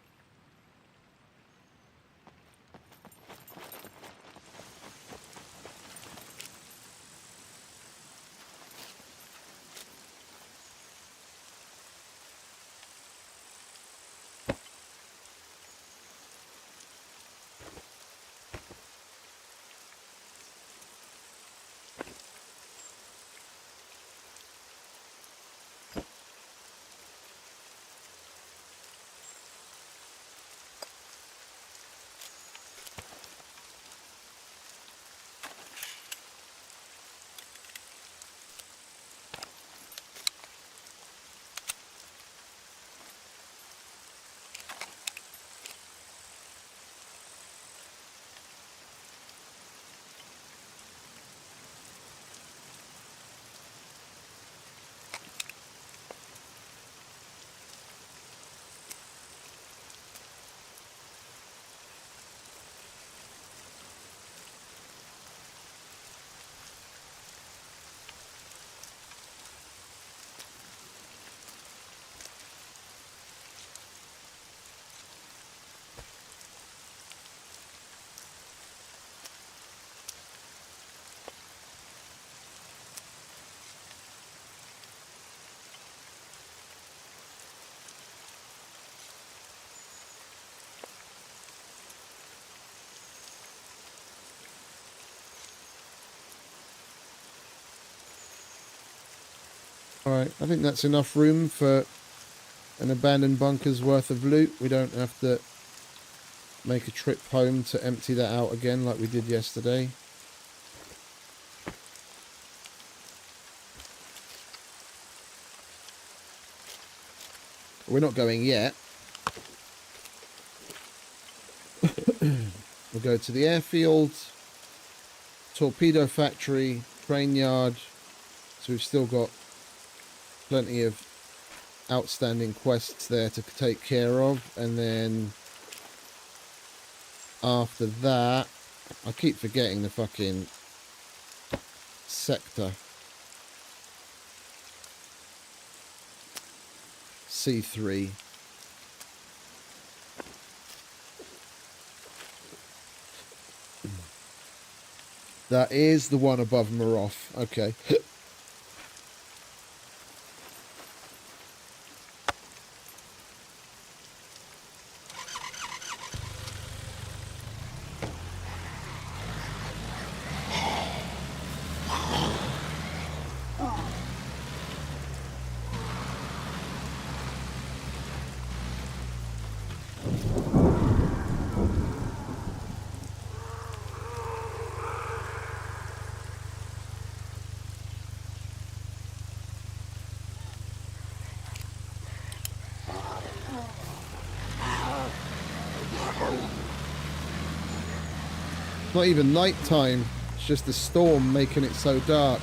Alright, I think that's enough room for an abandoned bunker's worth of loot. We don't have to make a trip home to empty that out again like we did yesterday. We're not going yet. We'll go to the airfield, torpedo factory, train yard. So we've still got plenty of outstanding quests there to take care of. And then after that, I keep forgetting the fucking sector. C3. That is the one above Maroff. Okay. Not even night time, it's just the storm making it so dark.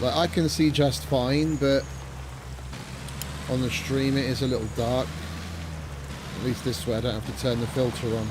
Like, I can see just fine, but on the stream it is a little dark. At least this way I don't have to turn the filter on.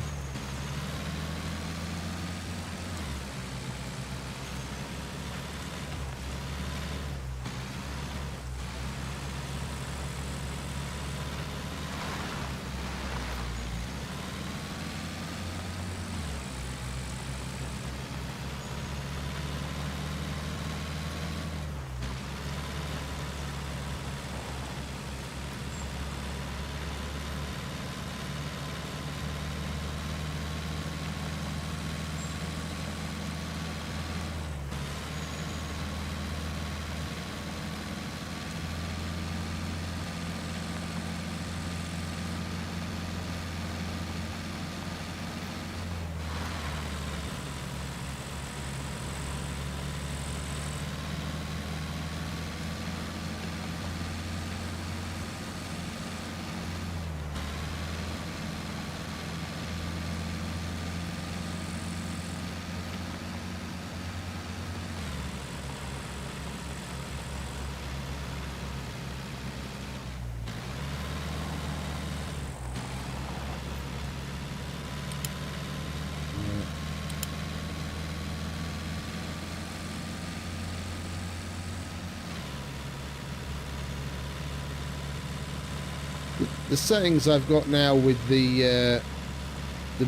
The settings I've got now with the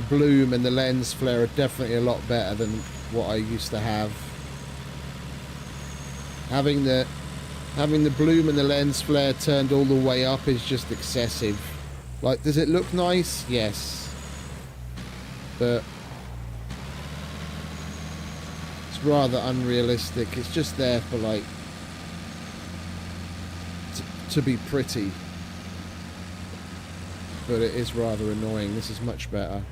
bloom and the lens flare are definitely a lot better than what I used to have. Having the bloom and the lens flare turned all the way up is just excessive. Like, does it look nice? Yes. But it's rather unrealistic. It's just there for, like, to be pretty. But it is rather annoying. This is much better.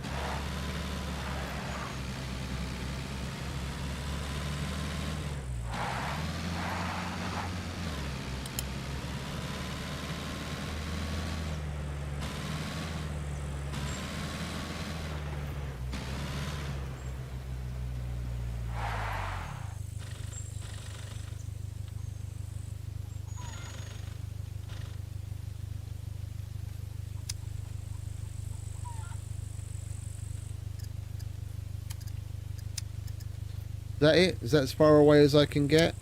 Is that it? Is that as far away as I can get?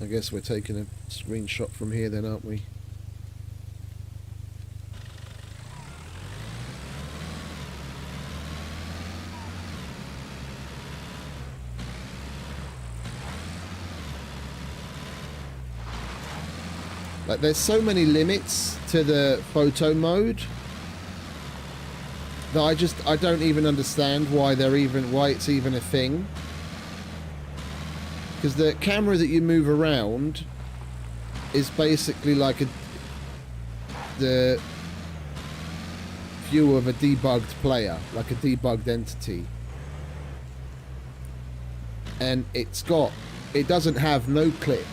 I guess we're taking a screenshot from here then, aren't we? Like, there's so many limits to the photo mode that I don't even understand why it's even a thing. Because the camera that you move around is basically like the view of a debugged player, like a debugged entity. And it doesn't have no clip.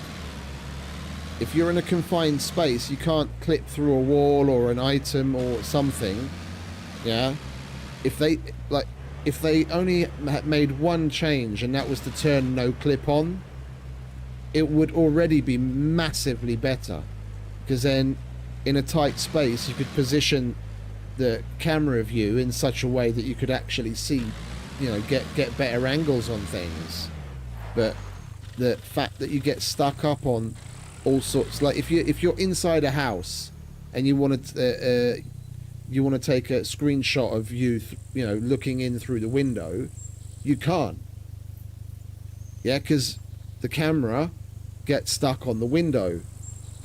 If you're in a confined space, you can't clip through a wall or an item or something. Yeah. If they only made one change, and that was to turn no clip on, it would already be massively better. Because then, in a tight space, you could position the camera view in such a way that you could actually see, you know, get better angles on things. But the fact that you get stuck up on all sorts, like if you're inside a house and you want to take a screenshot of you, you know, looking in through the window, you can't. Yeah, because the camera gets stuck on the window.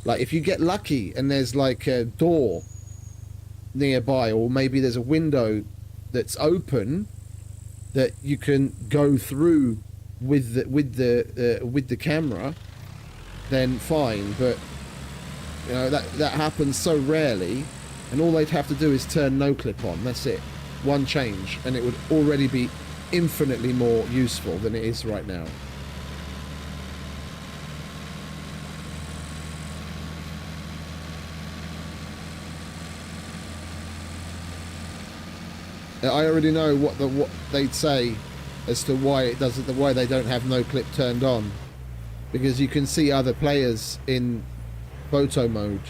Like if you get lucky and there's like a door nearby, or maybe there's a window that's open that you can go through with the camera, then fine. But you know that happens so rarely, and all they'd have to do is turn no clip on. That's it, one change, and it would already be infinitely more useful than it is right now. I already know what they'd say as to why it doesn't, why they don't have no clip turned on, because you can see other players in photo mode.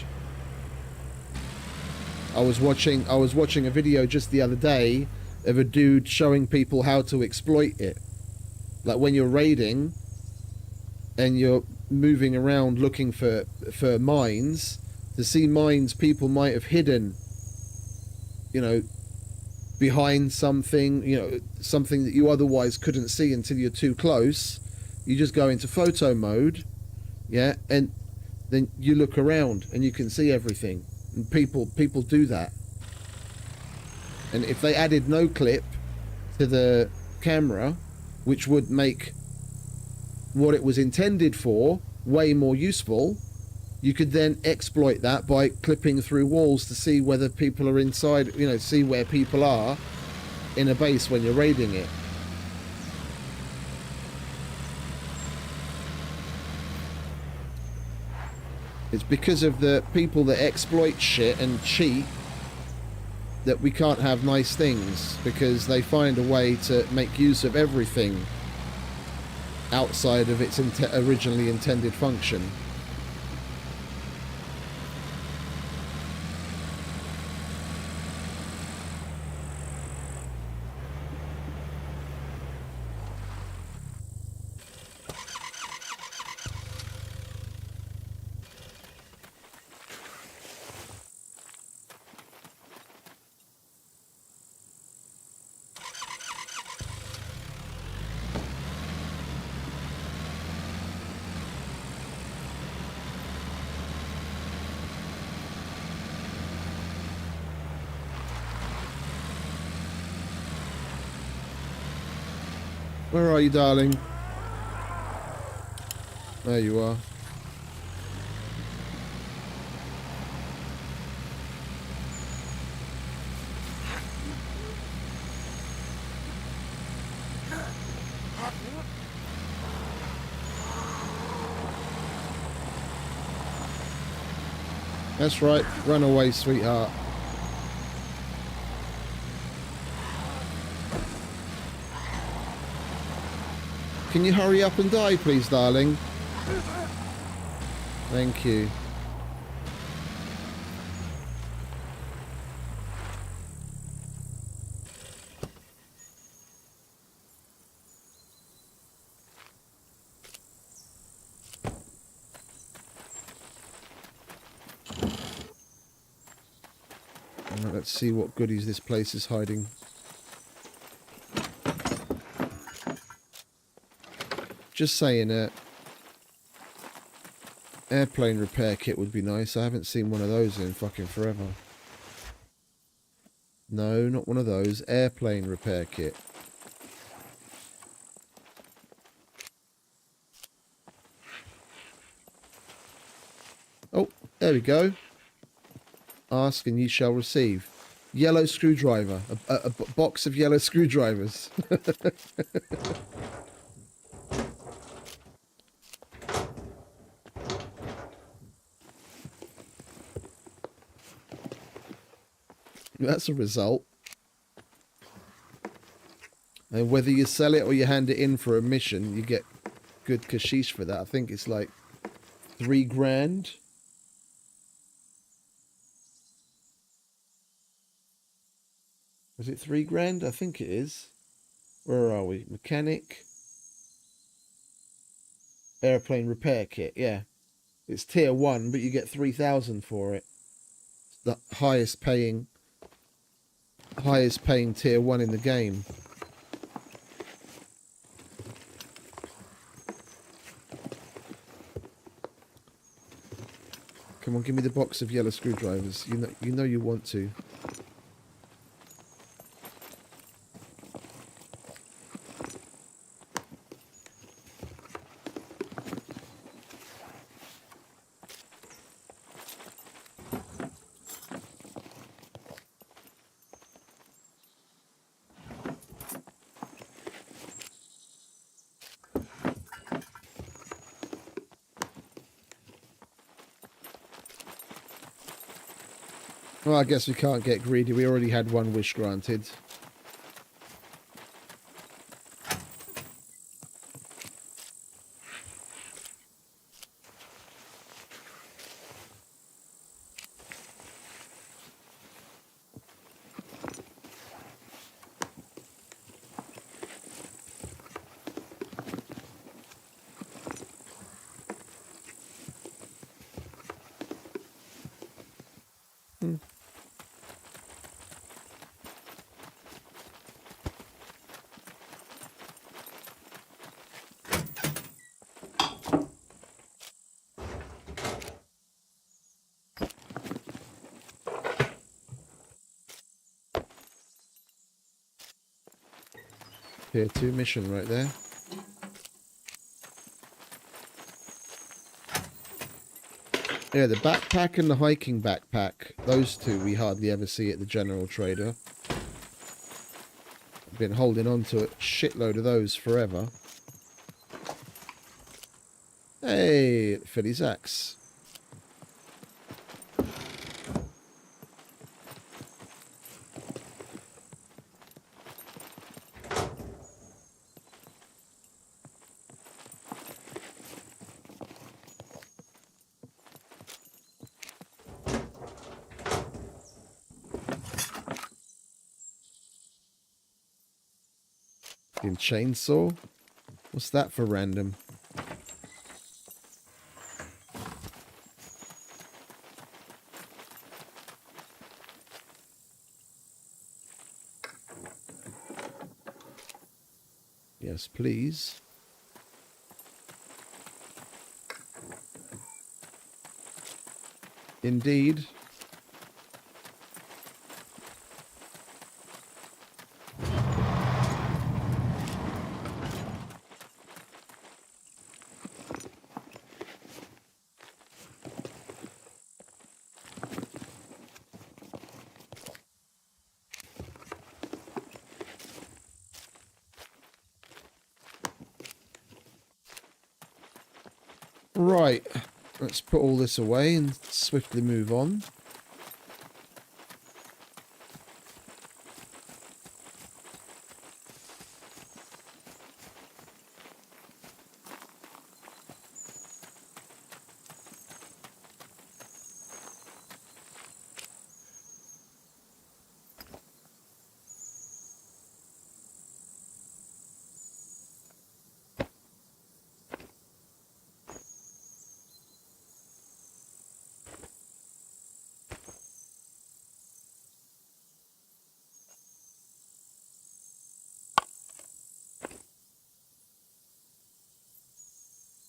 I was watching a video just the other day of a dude showing people how to exploit it. Like when you're raiding and you're moving around looking for mines, to see mines people might have hidden, you know, behind something, you know, something that you otherwise couldn't see until you're too close. You just go into photo mode, yeah, and then you look around and you can see everything. And people do that. And if they added no clip to the camera, which would make what it was intended for way more useful, you could then exploit that by clipping through walls to see whether people are inside, you know, see where people are in a base when you're raiding it. It's because of the people that exploit shit and cheat that we can't have nice things, because they find a way to make use of everything outside of its originally intended function. Where are you, darling? There you are. That's right. Run away, sweetheart. Can you hurry up and die, please, darling? Thank you. Right, let's see what goodies this place is hiding. Just saying, airplane repair kit would be nice. I haven't seen one of those in fucking forever. No, not one of those. Airplane repair kit. There we go. Ask and ye shall receive. Yellow screwdriver. A box of yellow screwdrivers. That's a result. And whether you sell it or you hand it in for a mission, you get good cashish for that. I think it's like 3 grand. Was it 3 grand? I think it is. Where are we? Mechanic. Airplane repair kit. Yeah. It's tier 1, but you get 3,000 for it. It's the highest paying tier 1 in the game. Come on, give me the box of yellow screwdrivers. You know you want to. Well, I guess we can't get greedy. We already had 1 wish granted. Tier 2 mission right there. Yeah, the backpack and the hiking backpack. Those two we hardly ever see at the general trader. I've been holding on to a shitload of those forever. Hey, Philly's axe. Chainsaw? What's that for random? Yes, please. Indeed. Right, let's put all this away and swiftly move on.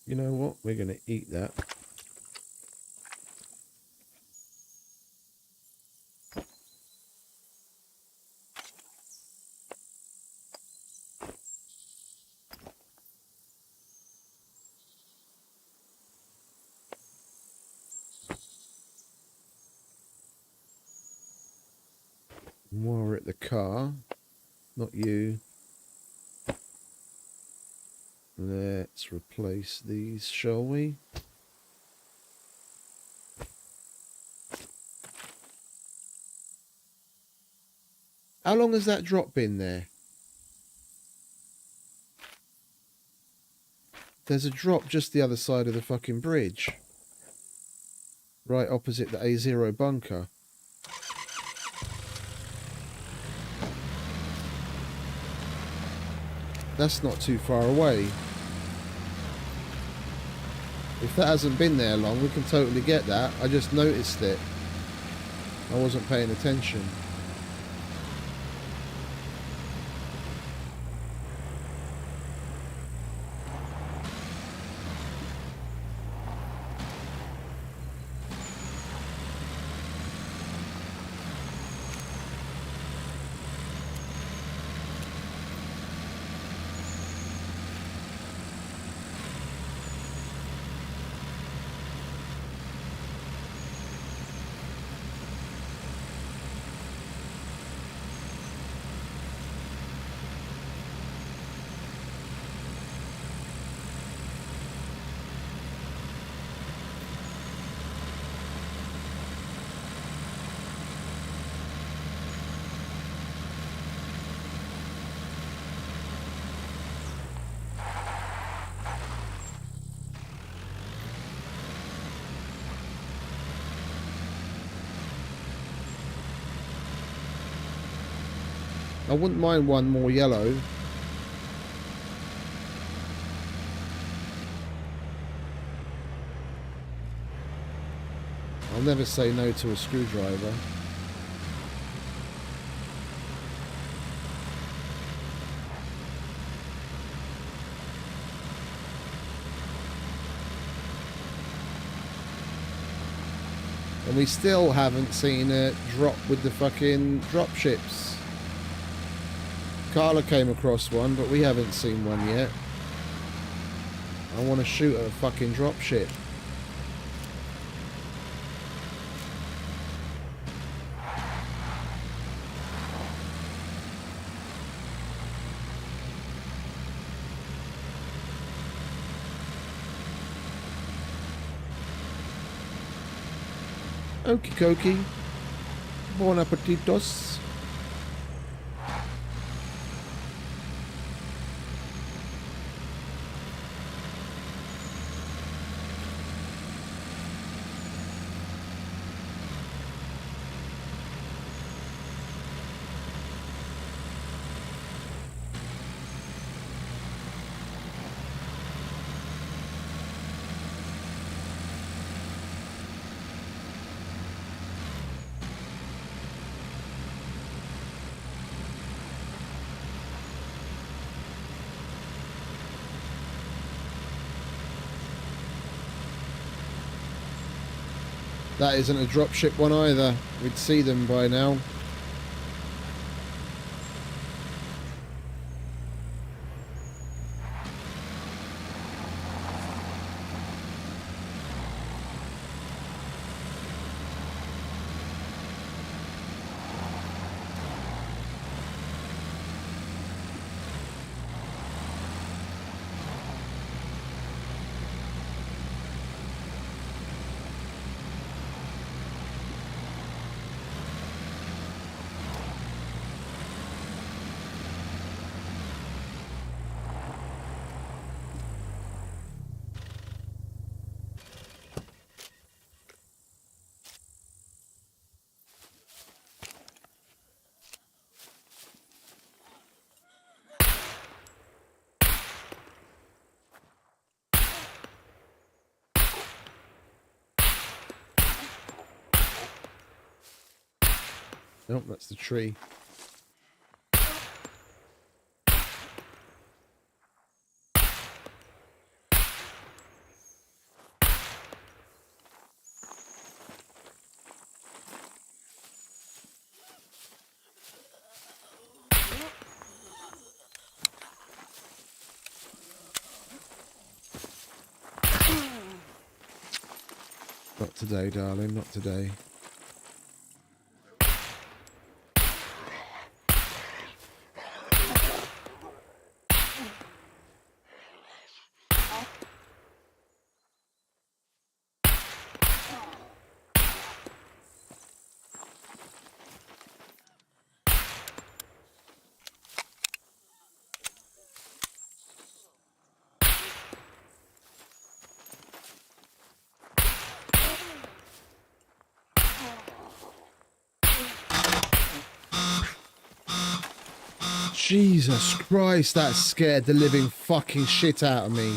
You know what? We're going to eat that. More at the car. Not you. Let's replace these, shall we? How long has that drop been there? There's a drop just the other side of the fucking bridge. Right opposite the A0 bunker. That's not too far away. If that hasn't been there long, we can totally get that. I just noticed it. I wasn't paying attention. I wouldn't mind one more yellow. I'll never say no to a screwdriver. And we still haven't seen a drop with the fucking drop ships. Carla came across one, but we haven't seen one yet. I want to shoot at a fucking drop ship. Okie dokie. Bon appetitos. That isn't a dropship one either. We'd see them by now. Nope, that's the tree. Not today, darling, not today. Jesus Christ, that scared the living fucking shit out of me.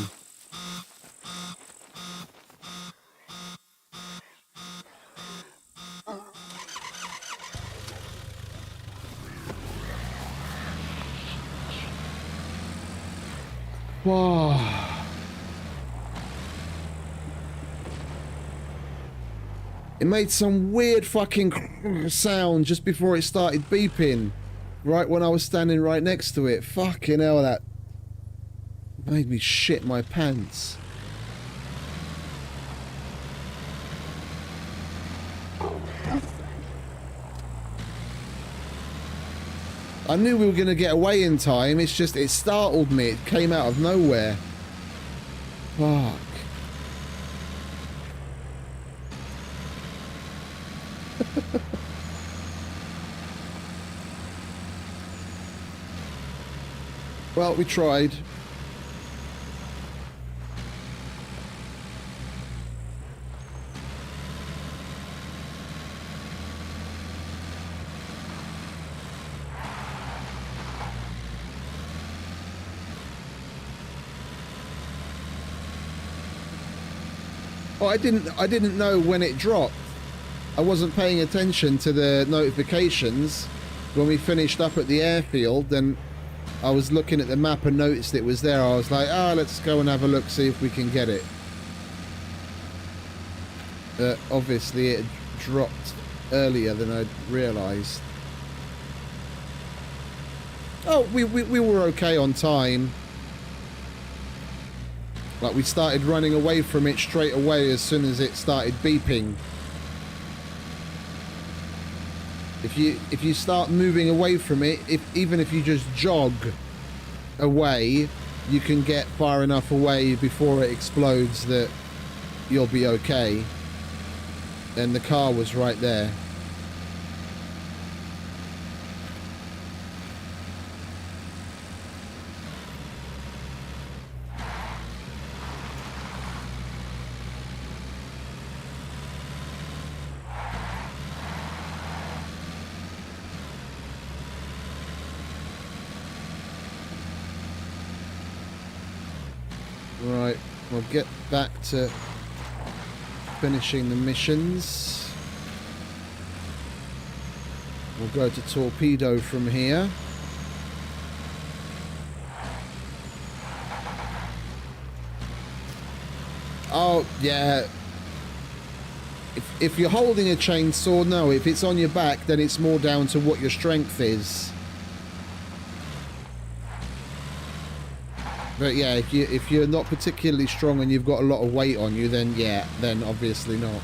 Wow. It made some weird fucking sound just before it started beeping. Right when I was standing right next to it. Fucking hell, that made me shit my pants. I knew we were going to get away in time. It's just, it startled me. It came out of nowhere. Fuck. Well, we tried. Oh, I didn't know when it dropped. I wasn't paying attention to the notifications when we finished up at the airfield. Then I was looking at the map and noticed it was there. I was like, oh, let's go and have a look, see if we can get it. Obviously, it dropped earlier than I'd realised. Oh, we were okay on time. Like, we started running away from it straight away as soon as it started beeping. If you start moving away from it, even if you just jog away, you can get far enough away before it explodes that you'll be okay. And the car was right there. Right, we'll get back to finishing the missions. We'll go to torpedo from here. Oh, yeah. If you're holding a chainsaw, no. If it's on your back, then it's more down to what your strength is. But yeah, if you're not particularly strong and you've got a lot of weight on you, then yeah, then obviously not.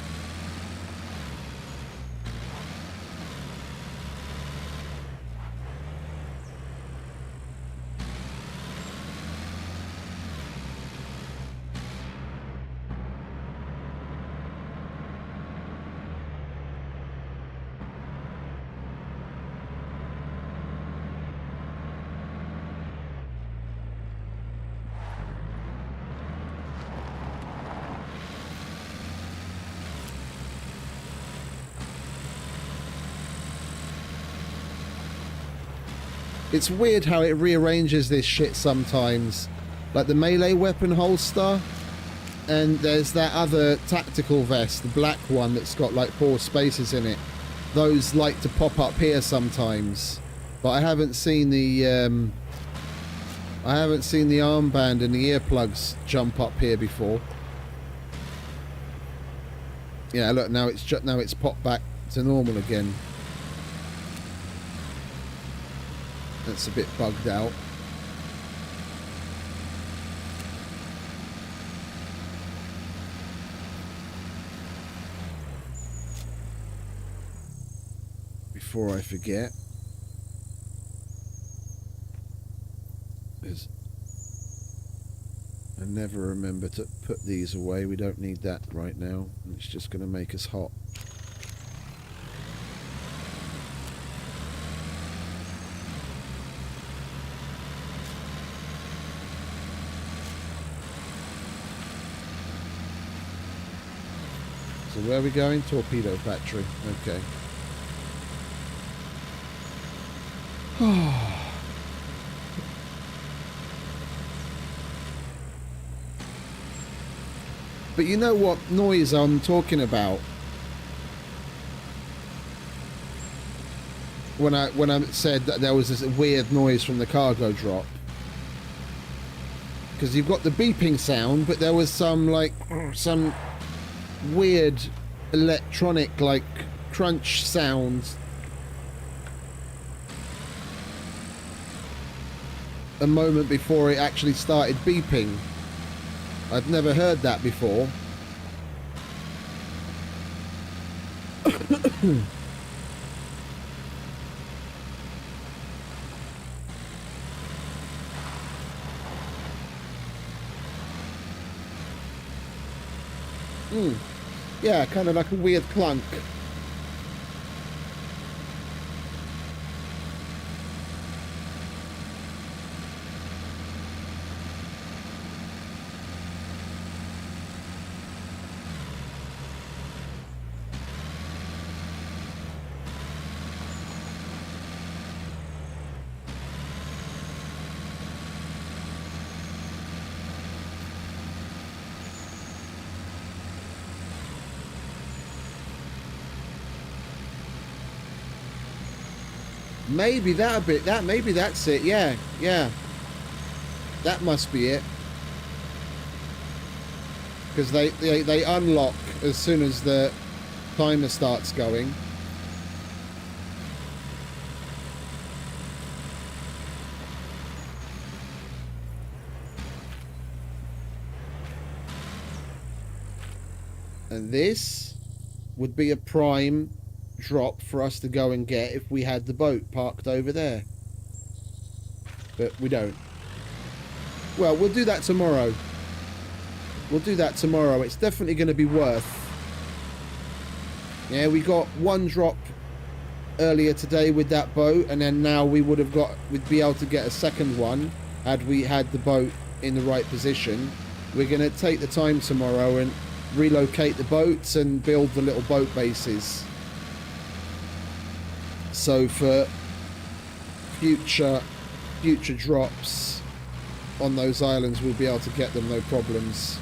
It's weird how it rearranges this shit sometimes. Like the melee weapon holster, and there's that other tactical vest, the black one that's got like 4 spaces in it. Those like to pop up here sometimes. But I haven't seen the armband and the earplugs jump up here before. Yeah, look, now it's popped back to normal again. That's a bit bugged out. Before I forget, I never remember to put these away. We don't need that right now. It's just going to make us hot. So where are we going? Torpedo factory. Okay. But you know what noise I'm talking about? When I said that there was this weird noise from the cargo drop. Because you've got the beeping sound, but there was some weird electronic like crunch sounds a moment before it actually started beeping. I'd never heard that before. Yeah, kind of like a weird clunk. Maybe maybe that's it. Yeah, that must be it. Because they unlock as soon as the timer starts going. And this would be a prime drop for us to go and get if we had the boat parked over there. But we don't. Well, we'll do that tomorrow. It's definitely going to be worth. Yeah, we got one drop earlier today with that boat, and then now we'd be able to get a second one had we had the boat in the right position. We're going to take the time tomorrow and relocate the boats and build the little boat bases. So for future drops on those islands, we'll be able to get them no problems.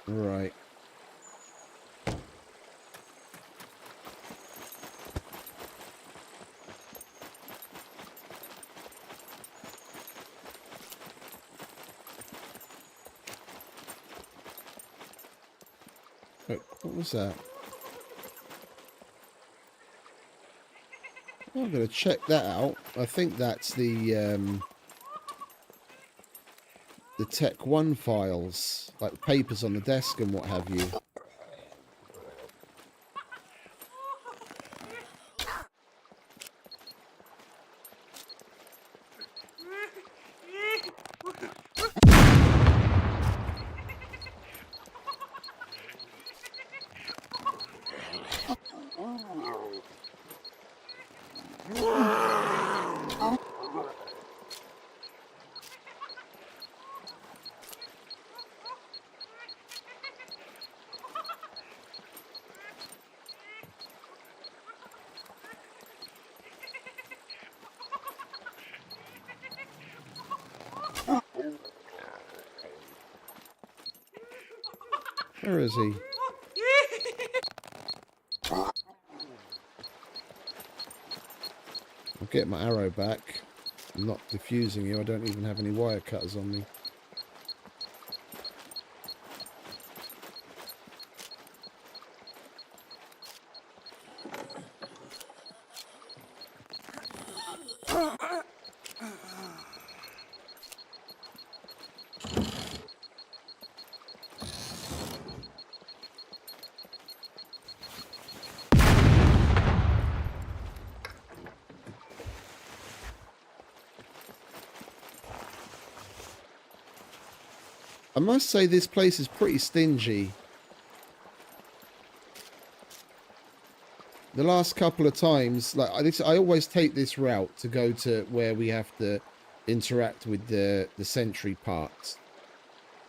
Right. Oh, what was that? I'm going to check that out. I think that's the Tech 1 files, like papers on the desk and what have you. Where is he? I'll get my arrow back. I'm not diffusing you. I don't even have any wire cutters on me. I must say this place is pretty stingy. The last couple of times, like I always take this route to go to where we have to interact with the sentry parts.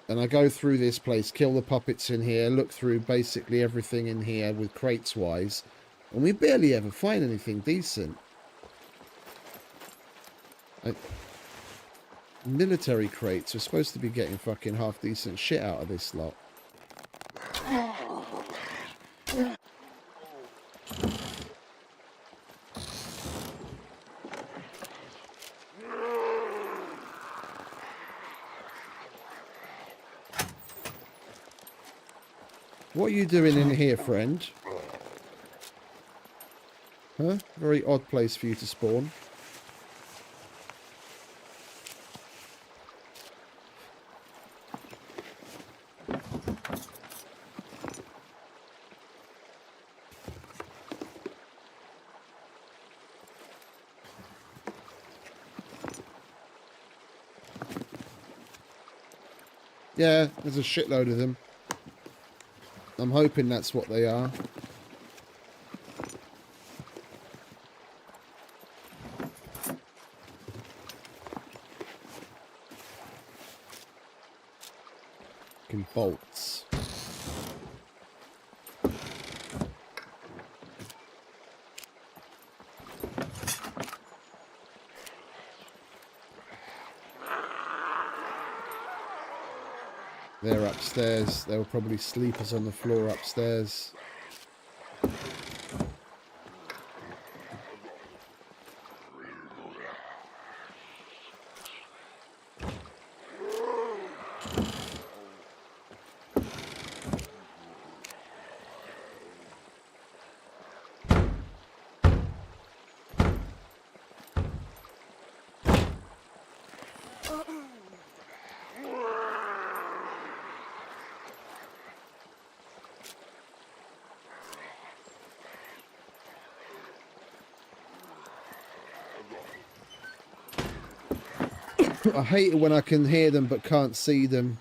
And I go through this place, kill the puppets in here, look through basically everything in here with crates wise, and we barely ever find anything decent. Military crates are supposed to be getting fucking half decent shit out of this lot. What are you doing in here, friend? Huh? Very odd place for you to spawn. Yeah, there's a shitload of them. I'm hoping that's what they are. Fucking bolts. They're upstairs. There were probably sleepers on the floor upstairs. I hate it when I can hear them but can't see them.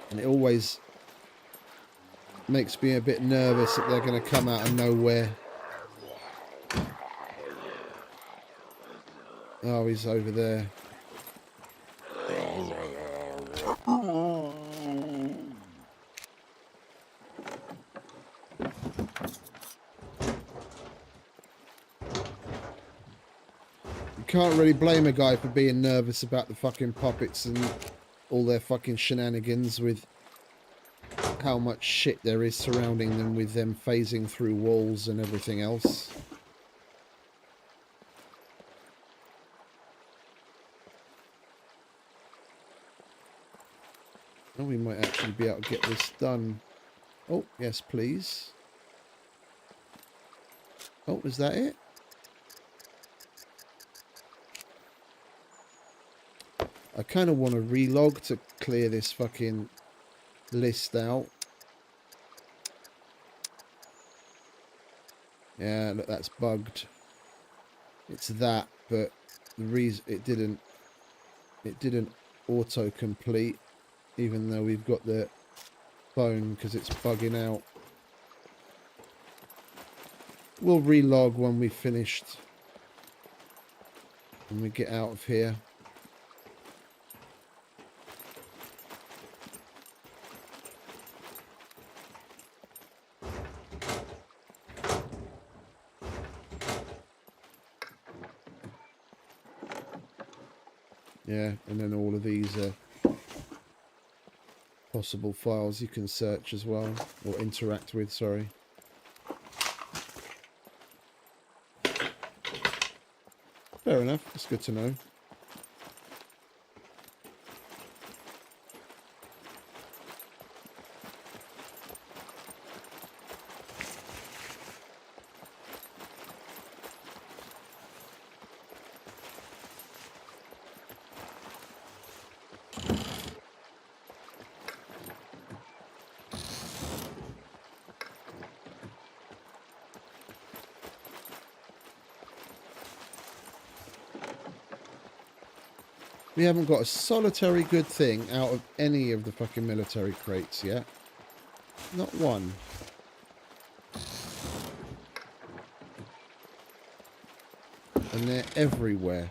And it always makes me a bit nervous that they're going to come out of nowhere. Oh, he's over there. Can't really blame a guy for being nervous about the fucking puppets and all their fucking shenanigans with how much shit there is surrounding them, with them phasing through walls and everything else. Oh, we might actually be able to get this done. Oh, yes, please. Oh, is that it? I kind of want to relog to clear this fucking list out. Yeah, look, that's bugged. It's that, but the reason it didn't auto-complete, even though we've got the phone, because it's bugging out. We'll relog when we've finished, when we get out of here. Yeah, and then all of these are possible files you can search as well, or interact with, sorry. Fair enough, that's good to know. We haven't got a solitary good thing out of any of the fucking military crates yet. Not one. And they're everywhere.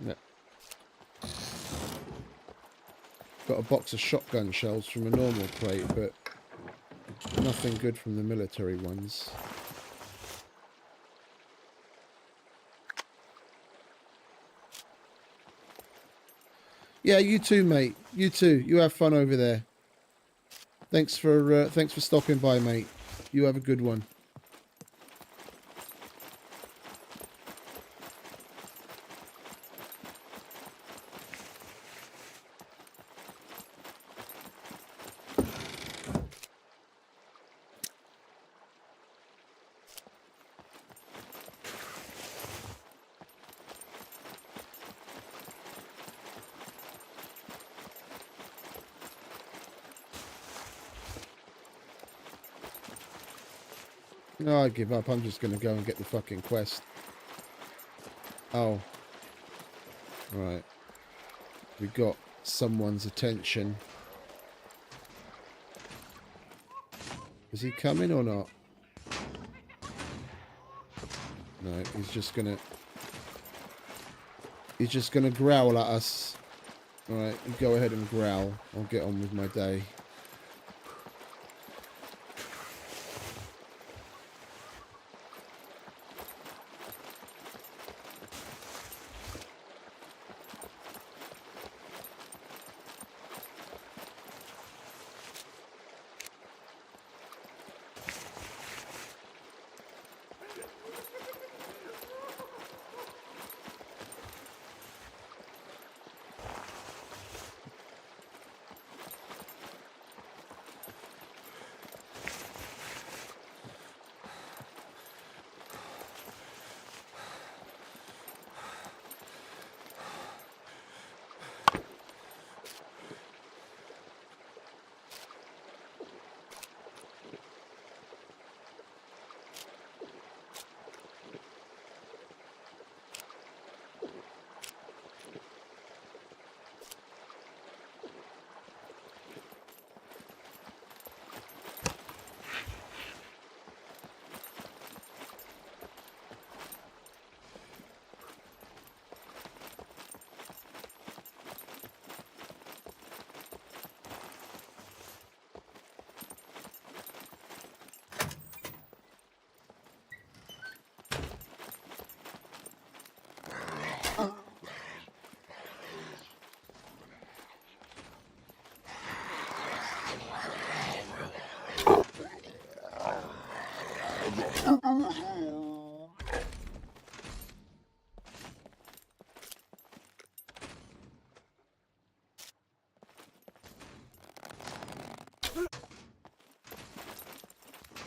Yeah. Got a box of shotgun shells from a normal crate, but nothing good from the military ones. Yeah, you too, mate. You too. You have fun over there. Thanks for stopping by, mate. You have a good one. No, I give up. I'm just going to go and get the fucking quest. Oh. Right. We got someone's attention. Is he coming or not? No, he's just going to growl at us. Alright, you go ahead and growl. I'll get on with my day.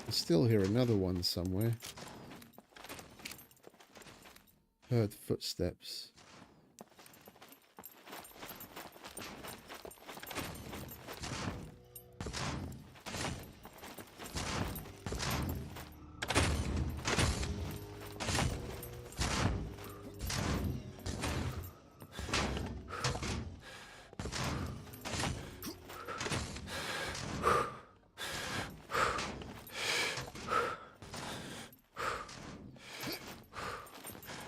I still hear another one somewhere. Heard footsteps.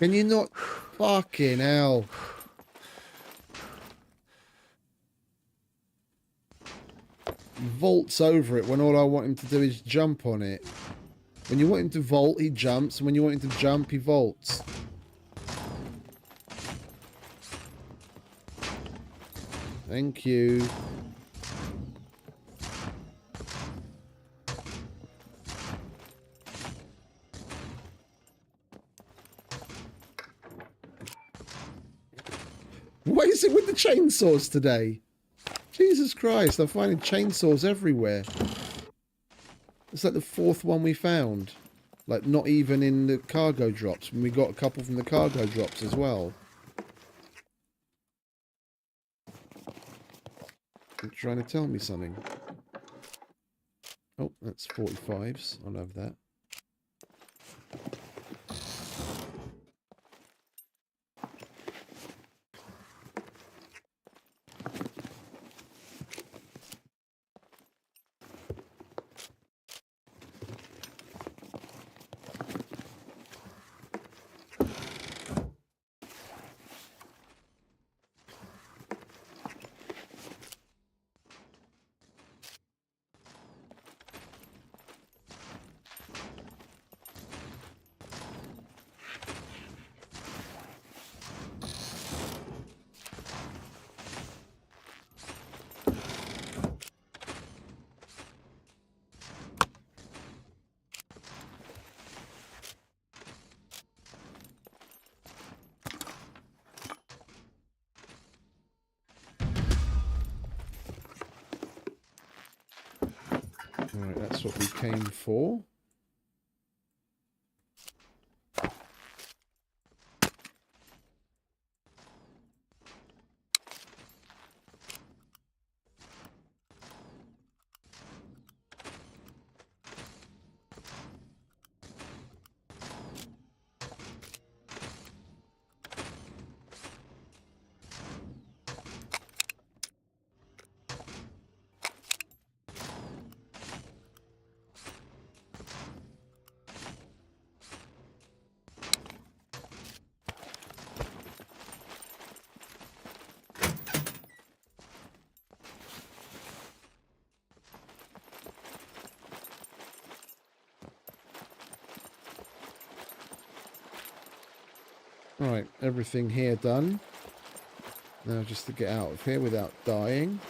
Can you not? Fucking hell. He vaults over it when all I want him to do is jump on it. When you want him to vault, he jumps. And when you want him to jump, he vaults. Thank you. What is it with the chainsaws today? Jesus Christ, I'm finding chainsaws everywhere. It's like the fourth one we found. Like, not even in the cargo drops. And we got a couple from the cargo drops as well. You're trying to tell me something. Oh, that's 45s. I'll have that. That's what we came for. Right, everything here done. Now just to get out of here without dying.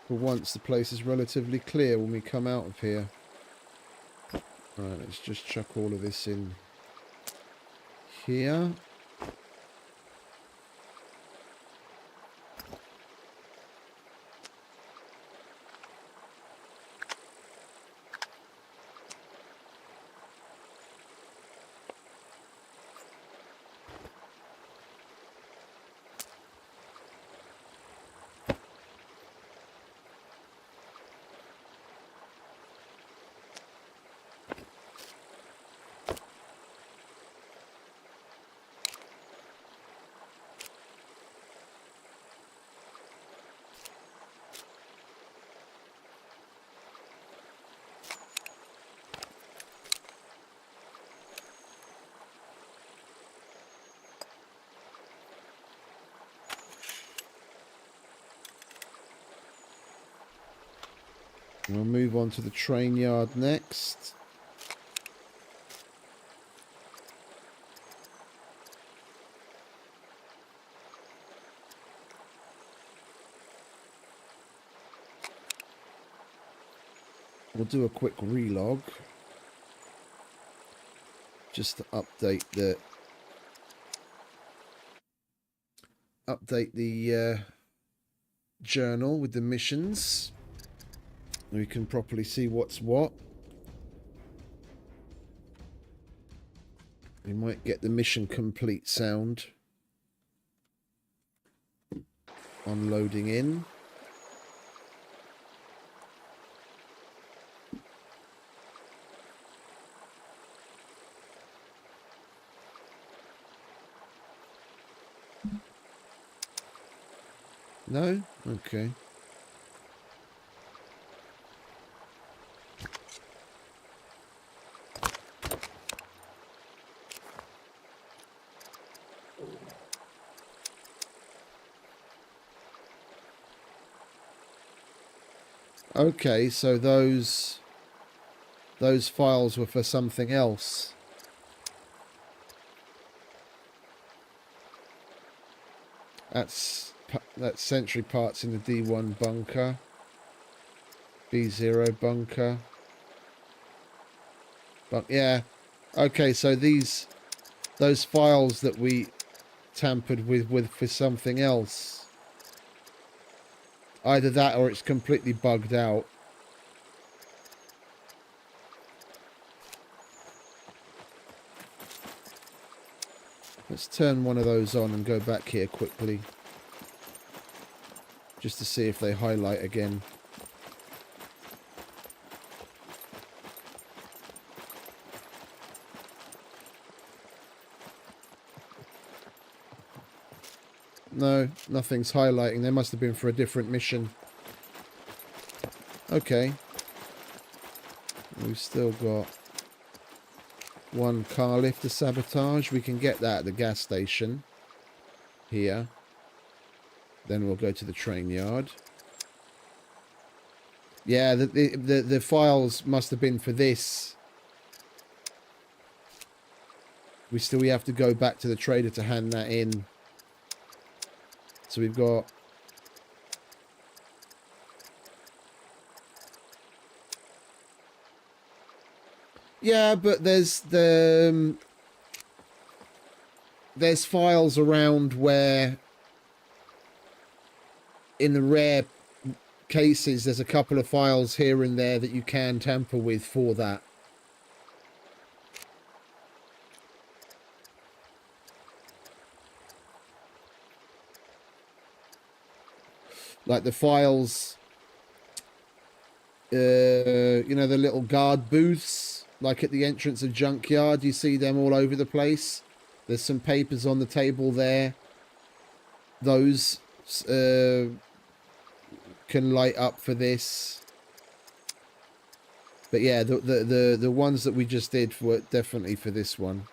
For once, the place is relatively clear when we come out of here. Right, let's just chuck all of this in here. We'll move on to the train yard next. We'll do a quick relog just to update the journal with the missions. We can properly see what's what. We might get the mission complete sound on loading in. No? Okay. Okay, so those files were for something else. That's sentry parts in the D1 bunker. B0 bunker. But yeah. Okay, so those files that we tampered with for something else. Either that or it's completely bugged out. Let's turn one of those on and go back here quickly. Just to see if they highlight again. No, nothing's highlighting. They must have been for a different mission. Okay. We've still got one car lift to sabotage. We can get that at the gas station. Here. Then we'll go to the train yard. Yeah, the files must have been for this. We have to go back to the trader to hand that in. So we've got... Yeah, but there's files around where, in the rare cases, there's a couple of files here and there that you can tamper with for that. Like the files, you know, the little guard booths, like at the entrance of Junkyard, you see them all over the place. There's some papers on the table there. Those can light up for this. But yeah, the ones that we just did were definitely for this one.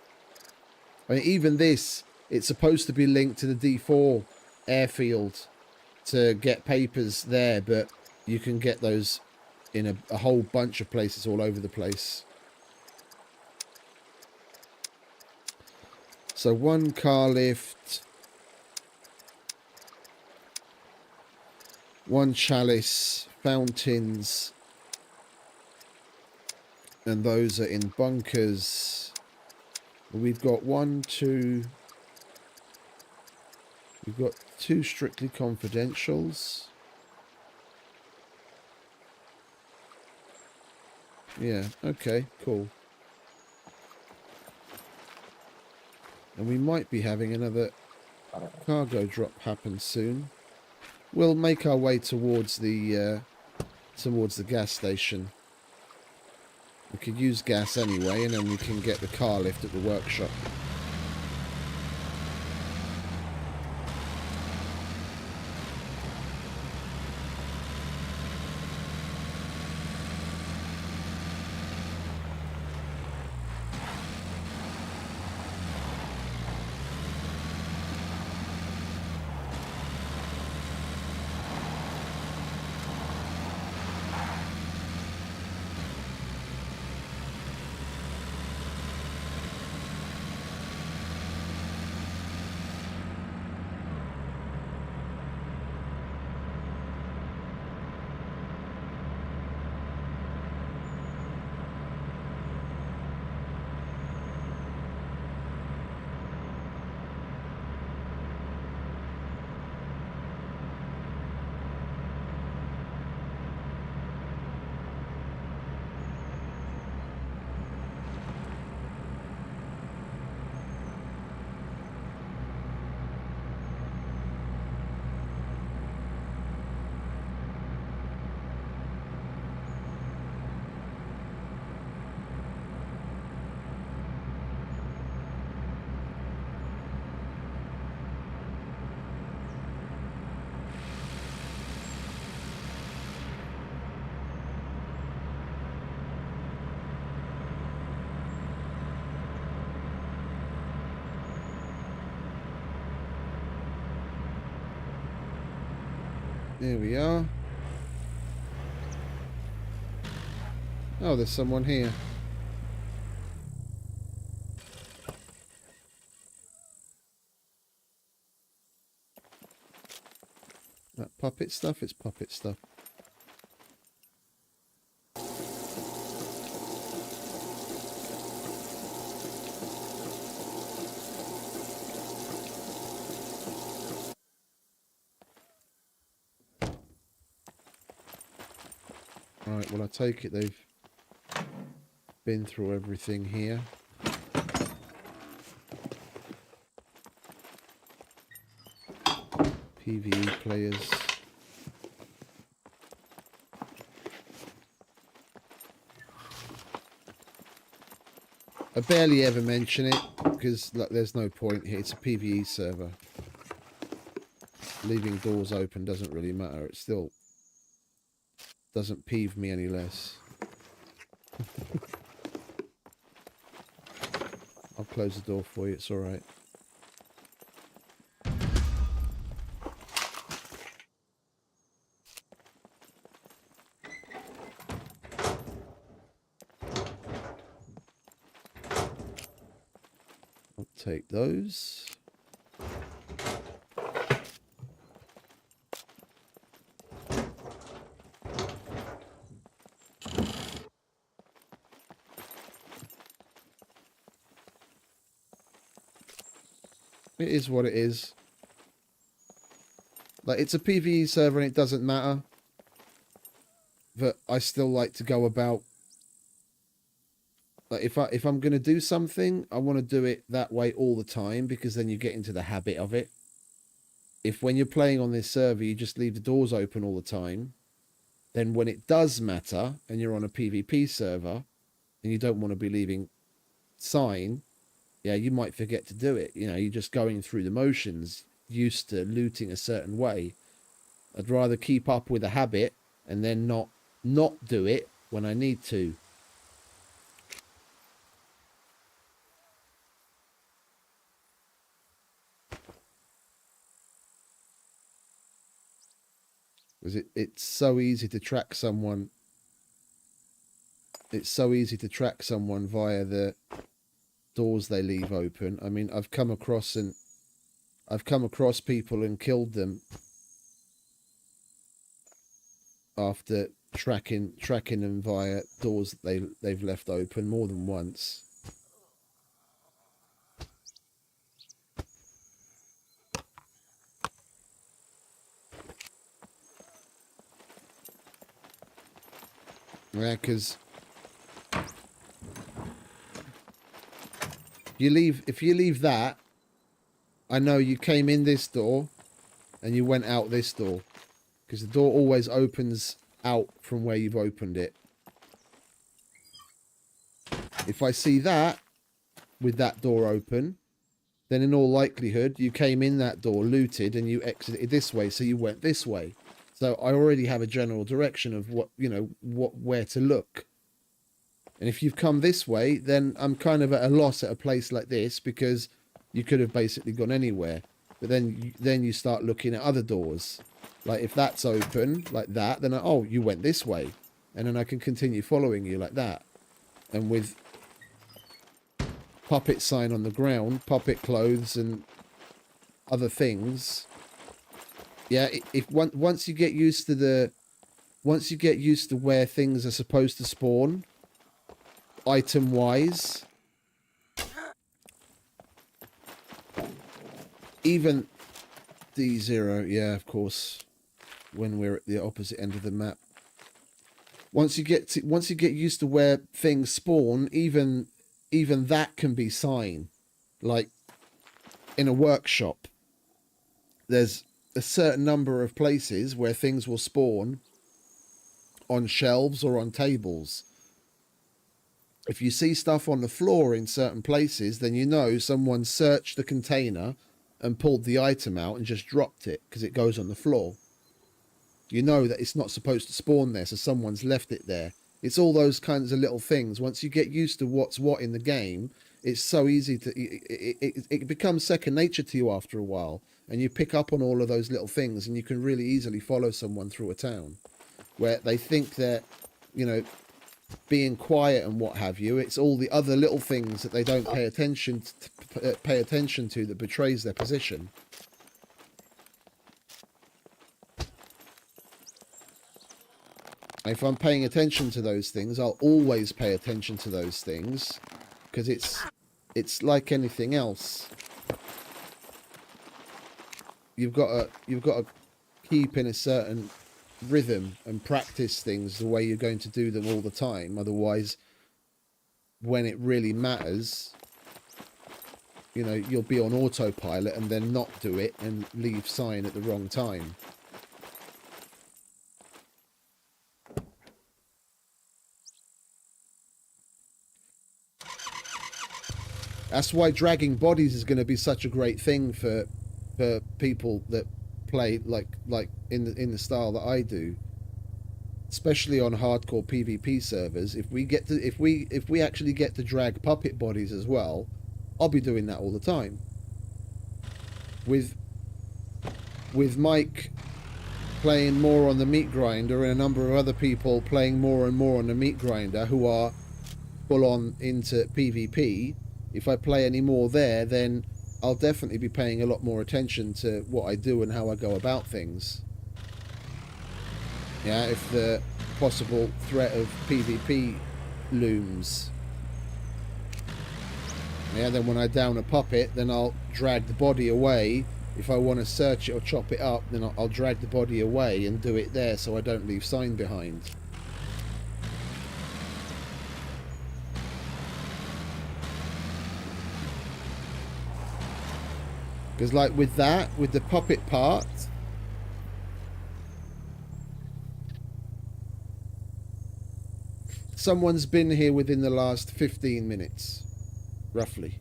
I mean, even this, it's supposed to be linked to the D4 airfield to get papers there, but you can get those in a whole bunch of places all over the place. So one car lift, one chalice, fountains, and those are in bunkers. We've got we've got two strictly confidentials. Yeah, okay, cool. And we might be having another cargo drop happen soon. We'll make our way towards the gas station. We could use gas anyway, and then we can get the car lift at the workshop. There we are. Oh, there's someone here. That puppet stuff? It's puppet stuff. Right, well, I take it they've been through everything here. PvE players. I barely ever mention it because like, there's no point here. It's a PvE server. Leaving doors open doesn't really matter. It still doesn't peeve me any less. I'll close the door for you. It's all right. I'll take those. It is what it is. Like, it's a PvE server and it doesn't matter. But I still like to go about. Like, if I'm going to do something, I want to do it that way all the time because then you get into the habit of it. If when you're playing on this server, you just leave the doors open all the time, then when it does matter and you're on a PvP server and you don't want to be leaving sign, yeah, you might forget to do it. You know, you're just going through the motions, used to looting a certain way. I'd rather keep up with a habit and then not do it when I need to. Because it's so easy to track someone. It's so easy to track someone via the doors they leave open. I mean, I've come across people and killed them after tracking them via doors that they've left open more than once. Yeah, because if you leave that, I know you came in this door and you went out this door, because the door always opens out from where you've opened it. If I see that with that door open, then in all likelihood you came in that door, looted, and you exited this way, so you went this way. So I already have a general direction of where to look. And if you've come this way, then I'm kind of at a loss at a place like this, because you could have basically gone anywhere. But then you start looking at other doors. Like if that's open like that, then oh, you went this way. And then I can continue following you like that. And with puppet sign on the ground, puppet clothes and other things. Yeah, once you get used to where things are supposed to spawn, item wise, even D0, yeah, of course, when we're at the opposite end of the map. Once you get used to where things spawn, even that can be sign. Like in a workshop, there's a certain number of places where things will spawn on shelves or on tables. If you see stuff on the floor in certain places, then you know someone searched the container and pulled the item out and just dropped it because it goes on the floor. You know that it's not supposed to spawn there, so someone's left it there. It's all those kinds of little things. Once you get used to what's what in the game, it's so easy to... It becomes second nature to you after a while. And you pick up on all of those little things, and you can really easily follow someone through a town where they think they're, being quiet and what have you. It's all the other little things that they don't pay attention to that betrays their position. If I'm paying attention to those things, I'll always pay attention to those things, because it's like anything else. You've got to keep in a certain rhythm and practice things the way you're going to do them all the time. Otherwise, when it really matters, you know, you'll be on autopilot and then not do it and leave sign at the wrong time. That's why dragging bodies is going to be such a great thing for people that play like in the style that I do, especially on hardcore PvP servers. If we actually get to drag puppet bodies as well, I'll be doing that all the time. With Mike playing more on the meat grinder and a number of other people playing more and more on the meat grinder who are full on into PvP, if I play any more there, then I'll definitely be paying a lot more attention to what I do and how I go about things. Yeah, if the possible threat of PvP looms. Yeah, then when I down a puppet, then I'll drag the body away. If I want to search it or chop it up, then I'll drag the body away and do it there so I don't leave sign behind. Because like with that, with the puppet part, someone's been here within the last 15 minutes, roughly.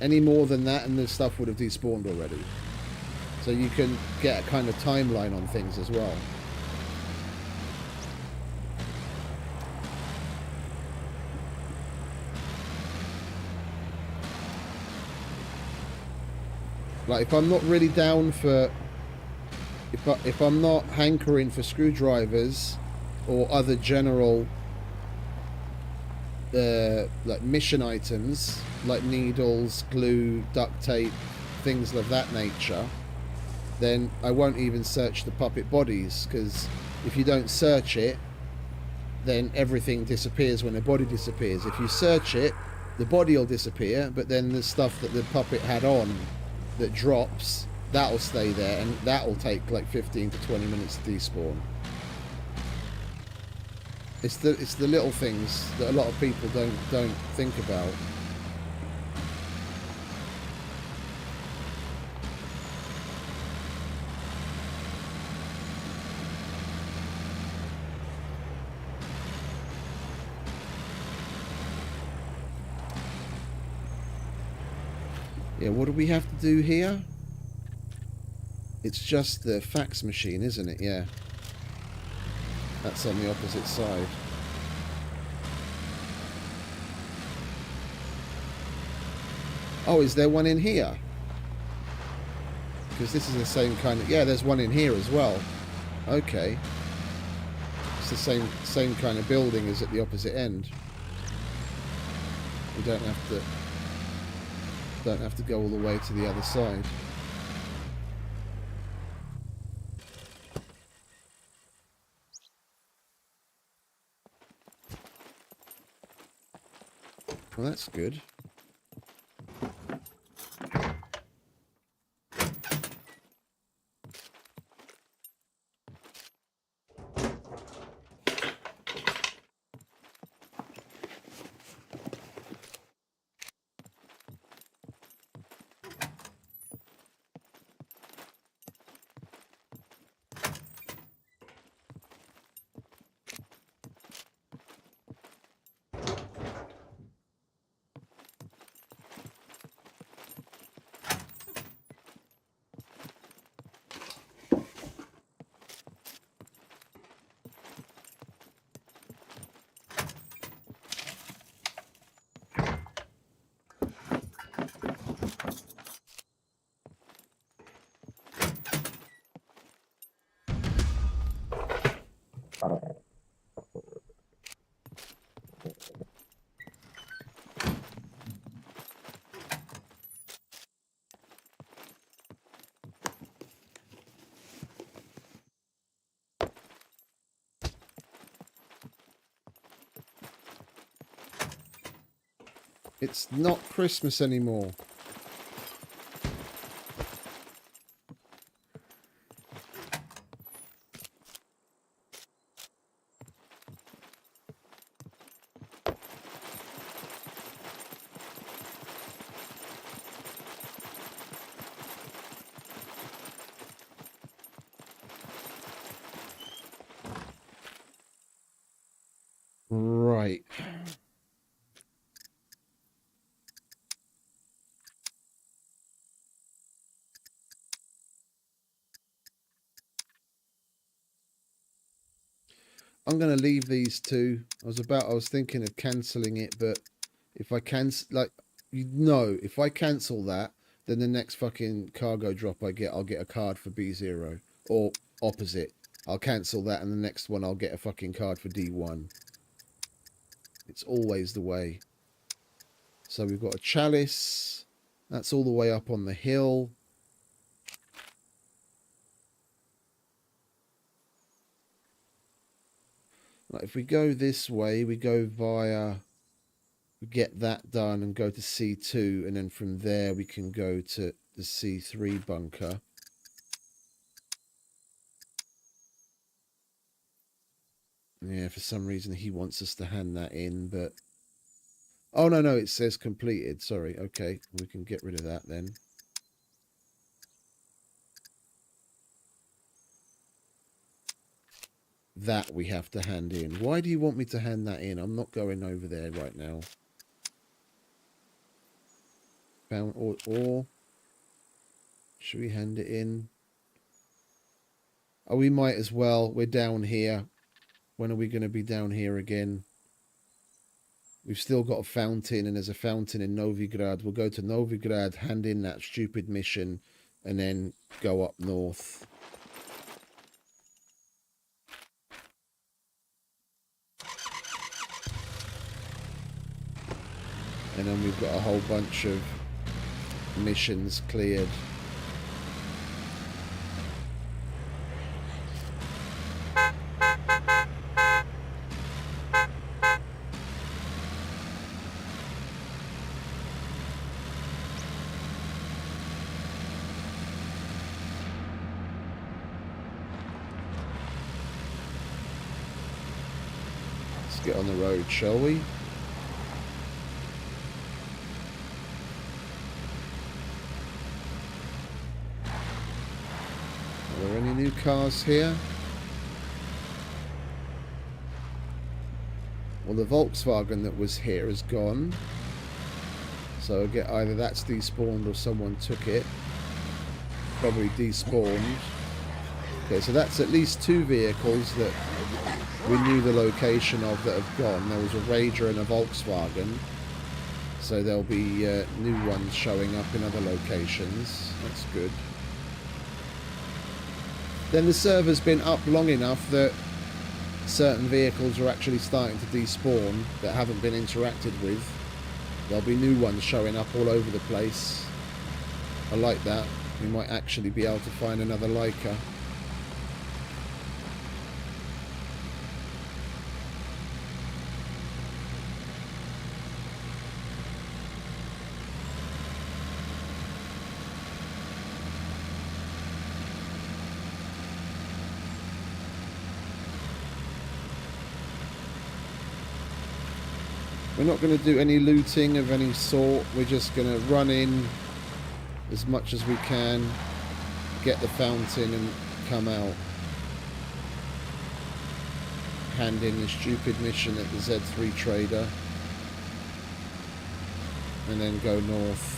Any more than that and the stuff would have despawned already. So you can get a kind of timeline on things as well. Like if I'm not really down for, if I'm not hankering for screwdrivers or other general like mission items like needles, glue, duct tape, things of that nature, then I won't even search the puppet bodies, because if you don't search it, then everything disappears when the body disappears. If you search it, the body will disappear, but then the stuff that the puppet had on that drops, that'll stay there, and that'll take like 15 to 20 minutes to despawn. It's the little things that a lot of people don't think about. Yeah, what do we have to do here? It's just the fax machine, isn't it? Yeah. That's on the opposite side. Oh, is there one in here? Because this is the same kind of... Yeah, there's one in here as well. Okay. It's the same kind of building as at the opposite end. We don't have to go all the way to the other side. Well, that's good. It's not Christmas anymore. Right. I'm going to leave these two. I was thinking of cancelling it, but if I cancel, like, if I cancel that, then the next fucking cargo drop I get, I'll get a card for B0. Or opposite. I'll cancel that, and the next one I'll get a fucking card for D1. It's always the way. So we've got a chalice. That's all the way up on the hill. Like if we go this way, we go via, we get that done and go to C2, and then from there we can go to the C3 bunker. Yeah, for some reason he wants us to hand that in, but... Oh, no, it says completed. Sorry. Okay, we can get rid of that then. That we have to hand in. Why do you want me to hand that in? I'm not going over there right now. Found or should we hand it in? Oh, we might as well. We're down here. When are we going to be down here again? We've still got a fountain, and there's a fountain in Novigrad. We'll go to Novigrad, hand in that stupid mission, and then go up north. And then we've got a whole bunch of missions cleared. Let's get on the road, shall we? Are there any new cars here? Well, the Volkswagen that was here is gone. So again, either that's despawned or someone took it. Probably despawned. Okay, so that's at least two vehicles that we knew the location of that have gone. There was a Rager and a Volkswagen. So there'll be new ones showing up in other locations. That's good. Then the server's been up long enough that certain vehicles are actually starting to despawn that haven't been interacted with. There'll be new ones showing up all over the place. I like that. We might actually be able to find another Leica. We're not going to do any looting of any sort. We're just going to run in as much as we can, get the fountain and come out. Hand in the stupid mission at the Z3 trader. And then go north.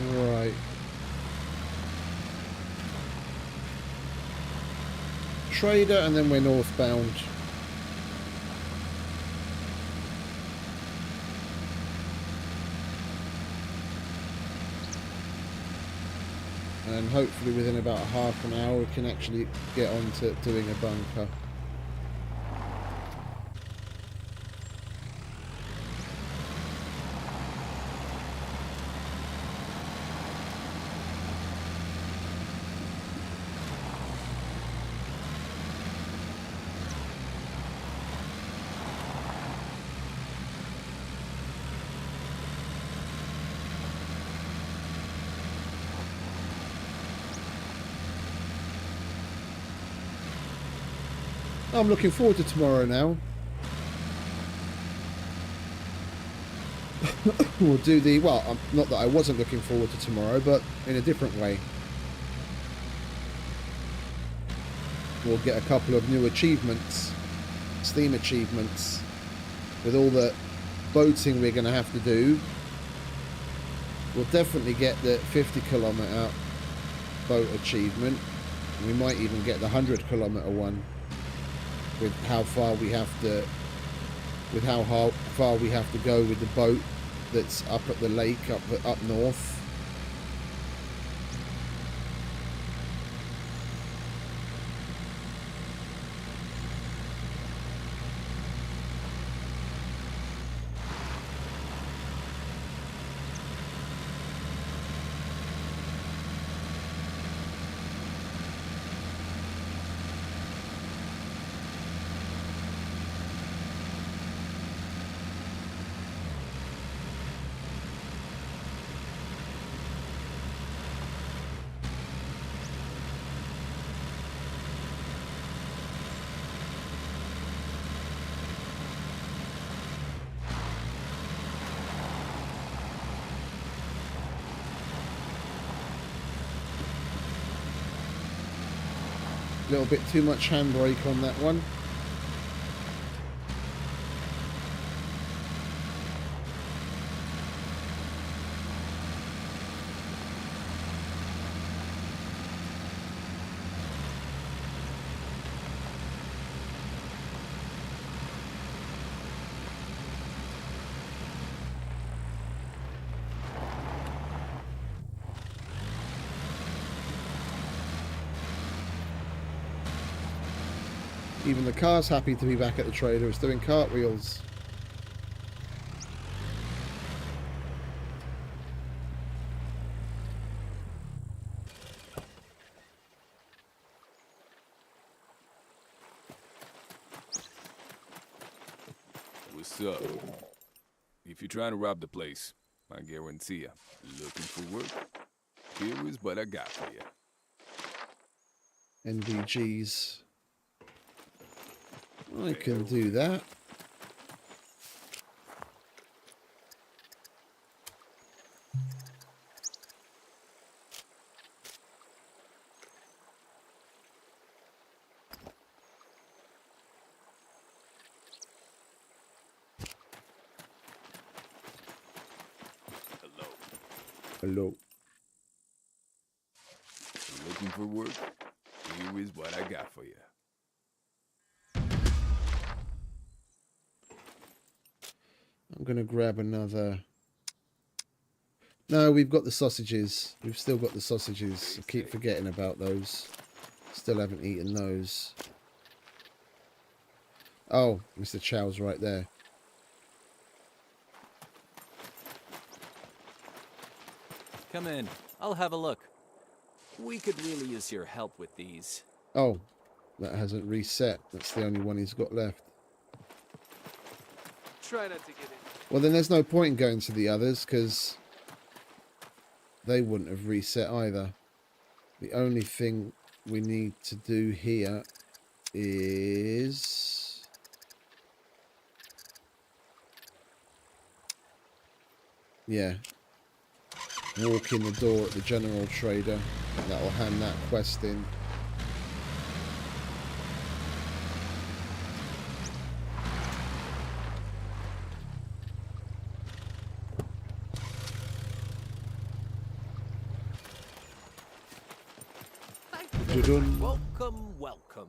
Right. Trader, and then we're northbound. And hopefully within about half an hour we can actually get on to doing a bunker. I'm looking forward to tomorrow now. We'll do the, well, not that I wasn't looking forward to tomorrow, but in a different way. We'll get a couple of new achievements, Steam achievements, with all the boating we're going to have to do. We'll definitely get the 50-kilometer boat achievement. We might even get the 100-kilometer one. With how far we have to, far we have to go with the boat that's up at the lake, up north. A little bit too much handbrake on that one. Even the car's happy to be back at the trailer. It's doing cartwheels. What's up? If you're trying to rob the place, I guarantee you, looking for work, here is what I got for you. NVGs. I can do that. Hello. Looking for work? Here is what I got for you. I'm going to grab another. No, we've got the sausages. We've still got the sausages. I keep forgetting about those. Still haven't eaten those. Oh, Mr. Chow's right there. Come in. I'll have a look. We could really use your help with these. Oh, that hasn't reset. That's the only one he's got left. Try not to get in. Well, then there's no point in going to the others, because they wouldn't have reset either. The only thing we need to do here is... yeah. Walk in the door at the general trader. That will hand that quest in. Welcome, welcome.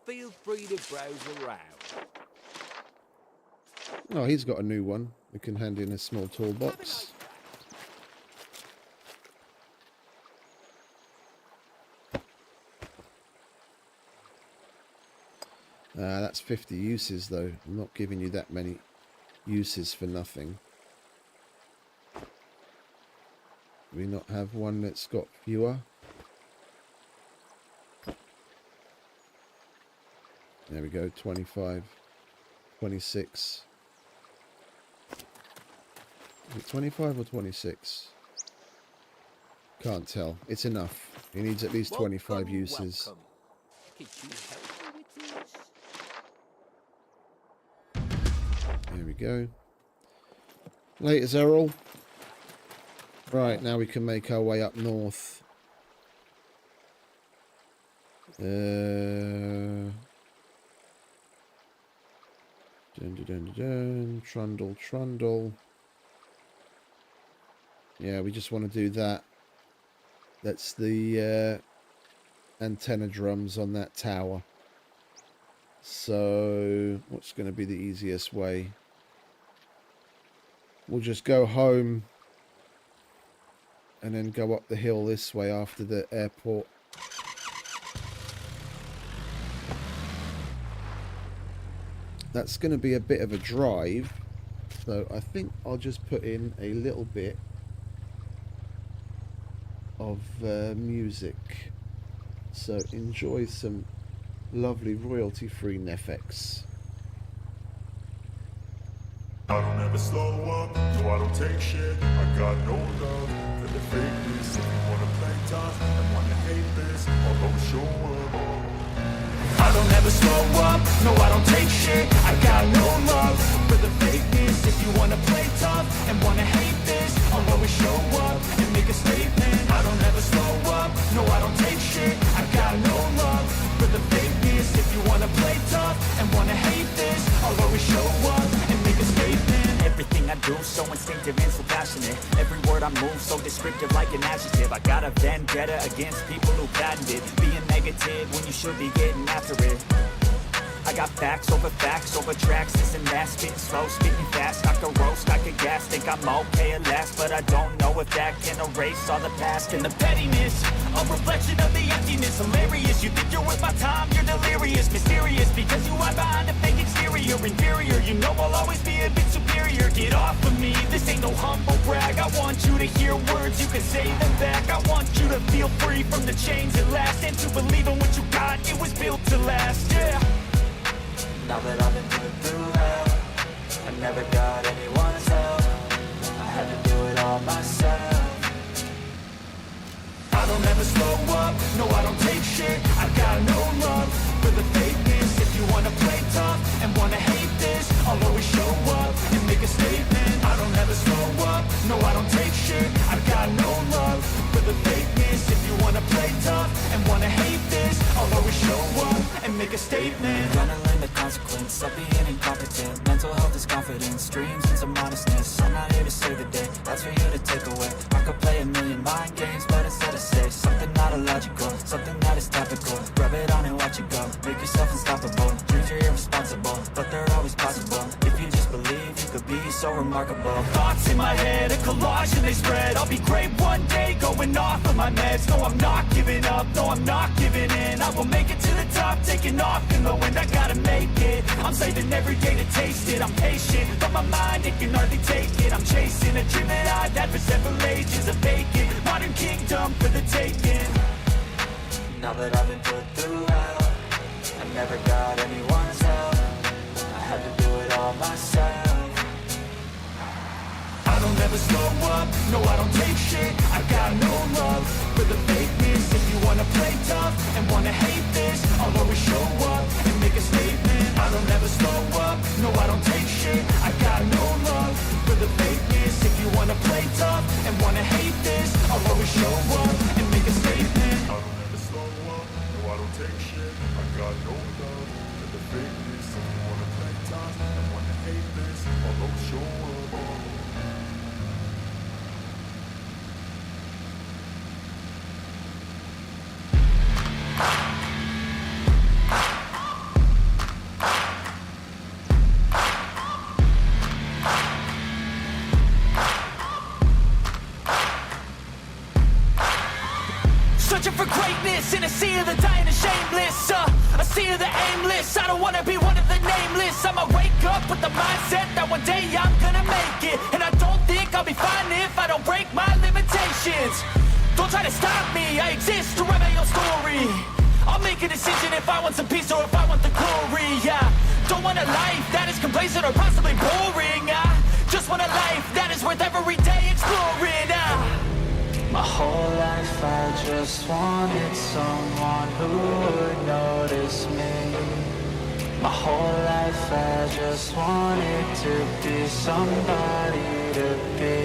Feel free to browse around. Oh, he's got a new one. We can hand in a small toolbox. That's 50 uses though. I'm not giving you that many uses for nothing. Do we not have one that's got fewer? There we go, 25, 26. Is it 25 or 26? Can't tell. It's enough. He needs at least 25 uses. Welcome. Could you help me with this? There we go. Later, Errol. Right, now we can make our way up north. Dun, dun, dun, dun, dun. Trundle, trundle. Yeah, we just want to do that. That's the antenna drums on that tower. So, what's going to be the easiest way? We'll just go home and then go up the hill this way after the airport. That's going to be a bit of a drive, so I think I'll just put in a little bit of music. So enjoy some lovely royalty-free Nefex. I don't ever slow up, no I don't take shit. I got no love for the fakeness. If you wanna play tough and wanna hate this, I'll always show up. I don't ever slow up, no I don't take shit. I got no love for the fakeness. If you wanna play tough and wanna hate this, I'll always show up and make a statement. I don't ever slow up, no I don't take shit. I got no love for the fakeness. If you wanna play tough and wanna hate this, I'll always show up and make a statement. Everything I do so instinctive and so passionate. Every word I move so descriptive like an adjective. I got a vendetta against people who patented being negative when you should be getting after it. I got facts over tracks, this and that. Spitting slow, speaking fast, I could roast, I could gas. Think I'm okay at last, but I don't know if that can erase all the past. And the pettiness, a reflection of the emptiness. Hilarious, you think you're worth my time, you're delirious. Mysterious, because you hide behind a fake exterior. Inferior, you know I'll always be a bit superior. Get off of me, this ain't no humble brag. I want you to hear words, you can say them back. I want you to feel free from the chains at last, and to believe in what you got, it was built to last, yeah. Now that I've been put through hell, I never got anyone's help. I had to do it all myself. I don't ever slow up, no I don't take shit. I got no love for the fakeness. If you wanna play tough and wanna hate this, I'll always show up and make a statement. I don't ever slow up, no I don't take shit. I got no love for the fakeness. If you wanna play tough and wanna hate this, I'll always show up and make a statement. Gonna learn the consequence of being incompetent. Mental health is confidence, dreams and some honestness. I'm not here to save the day, that's for you to take away. I could play a million mind games, but instead I say something not illogical, something that is topical. Rub it on and watch it go, make yourself unstoppable. Dreams are irresponsible, but they're always possible. If you just believe, you could be so remarkable. Thoughts in my head, a collage and they spread. I'll be great one day, going off of my meds. No, I'm not giving up, no, I'm not giving in. I will make it to the top, taking off in the wind. I gotta make it, I'm saving every day to taste it. I'm patient, but my mind, it can hardly take it. I'm chasing a dream that I've had for several ages. A vacant, modern kingdom for the taking. Now that I've been put through hell, I never got anyone's help. I had to do it all myself. I don't ever slow up, no I don't take shit. I got no love for the fakeness. If you wanna play tough and wanna hate this, I'll always show up and make a statement. I don't ever slow up, no I don't take shit. I got no love for the fakeness. If you wanna play tough and wanna hate this, I'll always show up and make a statement. I don't ever slow up, no I don't take shit. I got no love for the fakeness. If you wanna play tough and wanna hate this, I'll always show up. Searching for greatness in a sea of the dying and shameless, a sea of the aimless. I don't wanna be one of the nameless. I'ma wake up with the mindset that one day I'm gonna make it. And I don't think I'll be fine if I don't break my limitations. Don't try to stop me, I exist to write my own story. I'll make a decision if I want some peace or if I want the glory, yeah. Don't want a life that is complacent or possibly boring. I just want a life that is worth every day exploring. My whole life I just wanted someone who would notice me. My whole life I just wanted to be somebody to be.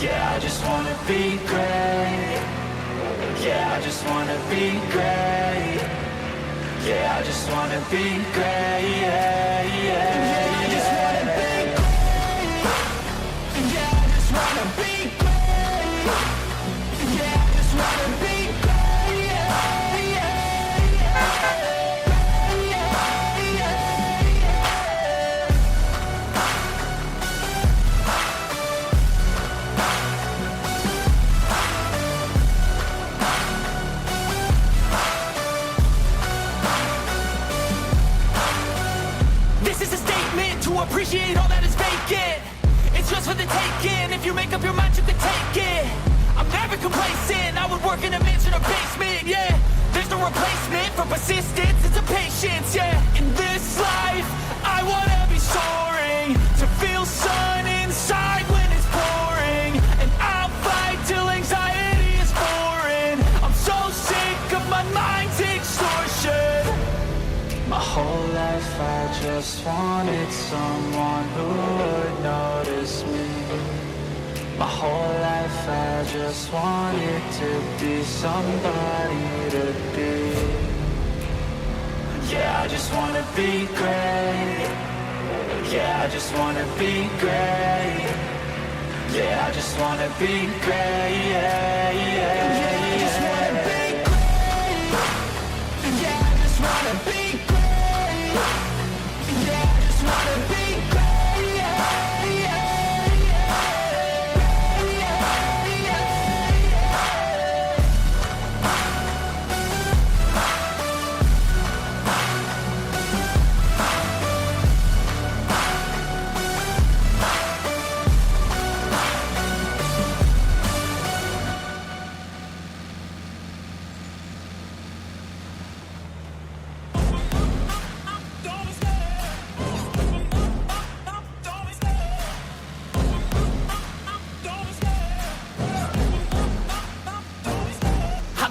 Yeah, I just wanna be great. Yeah, I just wanna be great. Yeah, I just wanna be great. Yeah, yeah, I just wanna be great. Yeah, I just wanna be great. Yeah, I just wanna be great. Yeah, yeah, to appreciate all that is vacant. It's just for the taking. If you make up your mind, you can take it. I'm never complacent. I would work in a mansion or basement, yeah. There's no replacement for persistence, it's a patience, yeah. In this life, I wanna be soaring, to feel sun inside when it's pouring. And I'll fight till anxiety is foreign. I'm so sick of my mind's extortion. My whole life I just wanted someone who would notice me. My whole life I just wanted to be somebody to be. Yeah, I just wanna be great. Yeah, I just wanna be great. Yeah, I just wanna be great. Yeah, yeah, yeah, I just wanna be great. Yeah, I just wanna be great. Yeah, I just wanna be great. Yeah, yeah,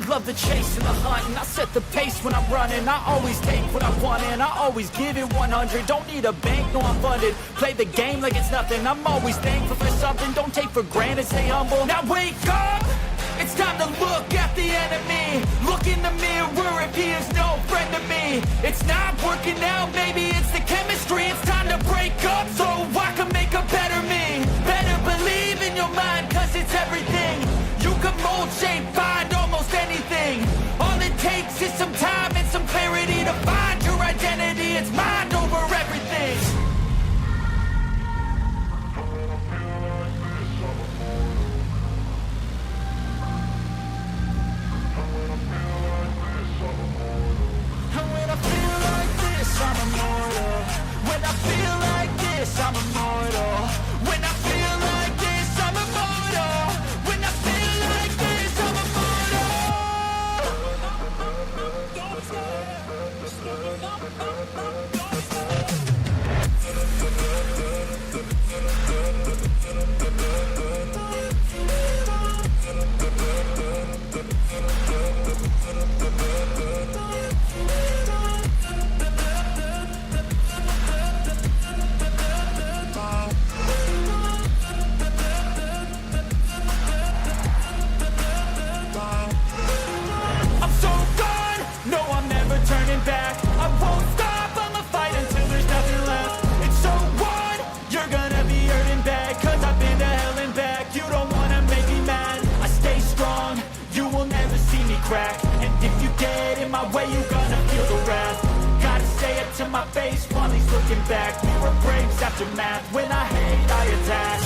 love the chase and the hunt, and I set the pace when I'm running. I always take what I want and I always give it 100. Don't need a bank, no I'm funded. Play the game like it's nothing. I'm always thankful for something. Don't take for granted, stay humble. Now wake up! It's time to look at the enemy. Look in the mirror if he is no friend to me. It's not working out, maybe it's the chemistry. It's time to break up so I can make a better me. Better believe in your mind, cause it's everything. You can mold, shape, find almost anything. All it takes is some time and some clarity to find your identity. It's mind over everything. And when I feel like this, I'm immortal. When I feel like this, I'm immortal. When I feel like this, I'm immortal. When I feel like this, I'm immortal. Don't I'm so gone, no I'm never turning back. I won't stop, I'ma fight until there's nothing left. It's so on, you're gonna be hurting bad. Cause I've been to hell and back. You don't wanna make me mad. I stay strong, you will never see me crack. And if you get in my way, you're gonna feel the wrath. Gotta say it to my face while he's looking back. Mirror breaks after math. When I hate, I attack.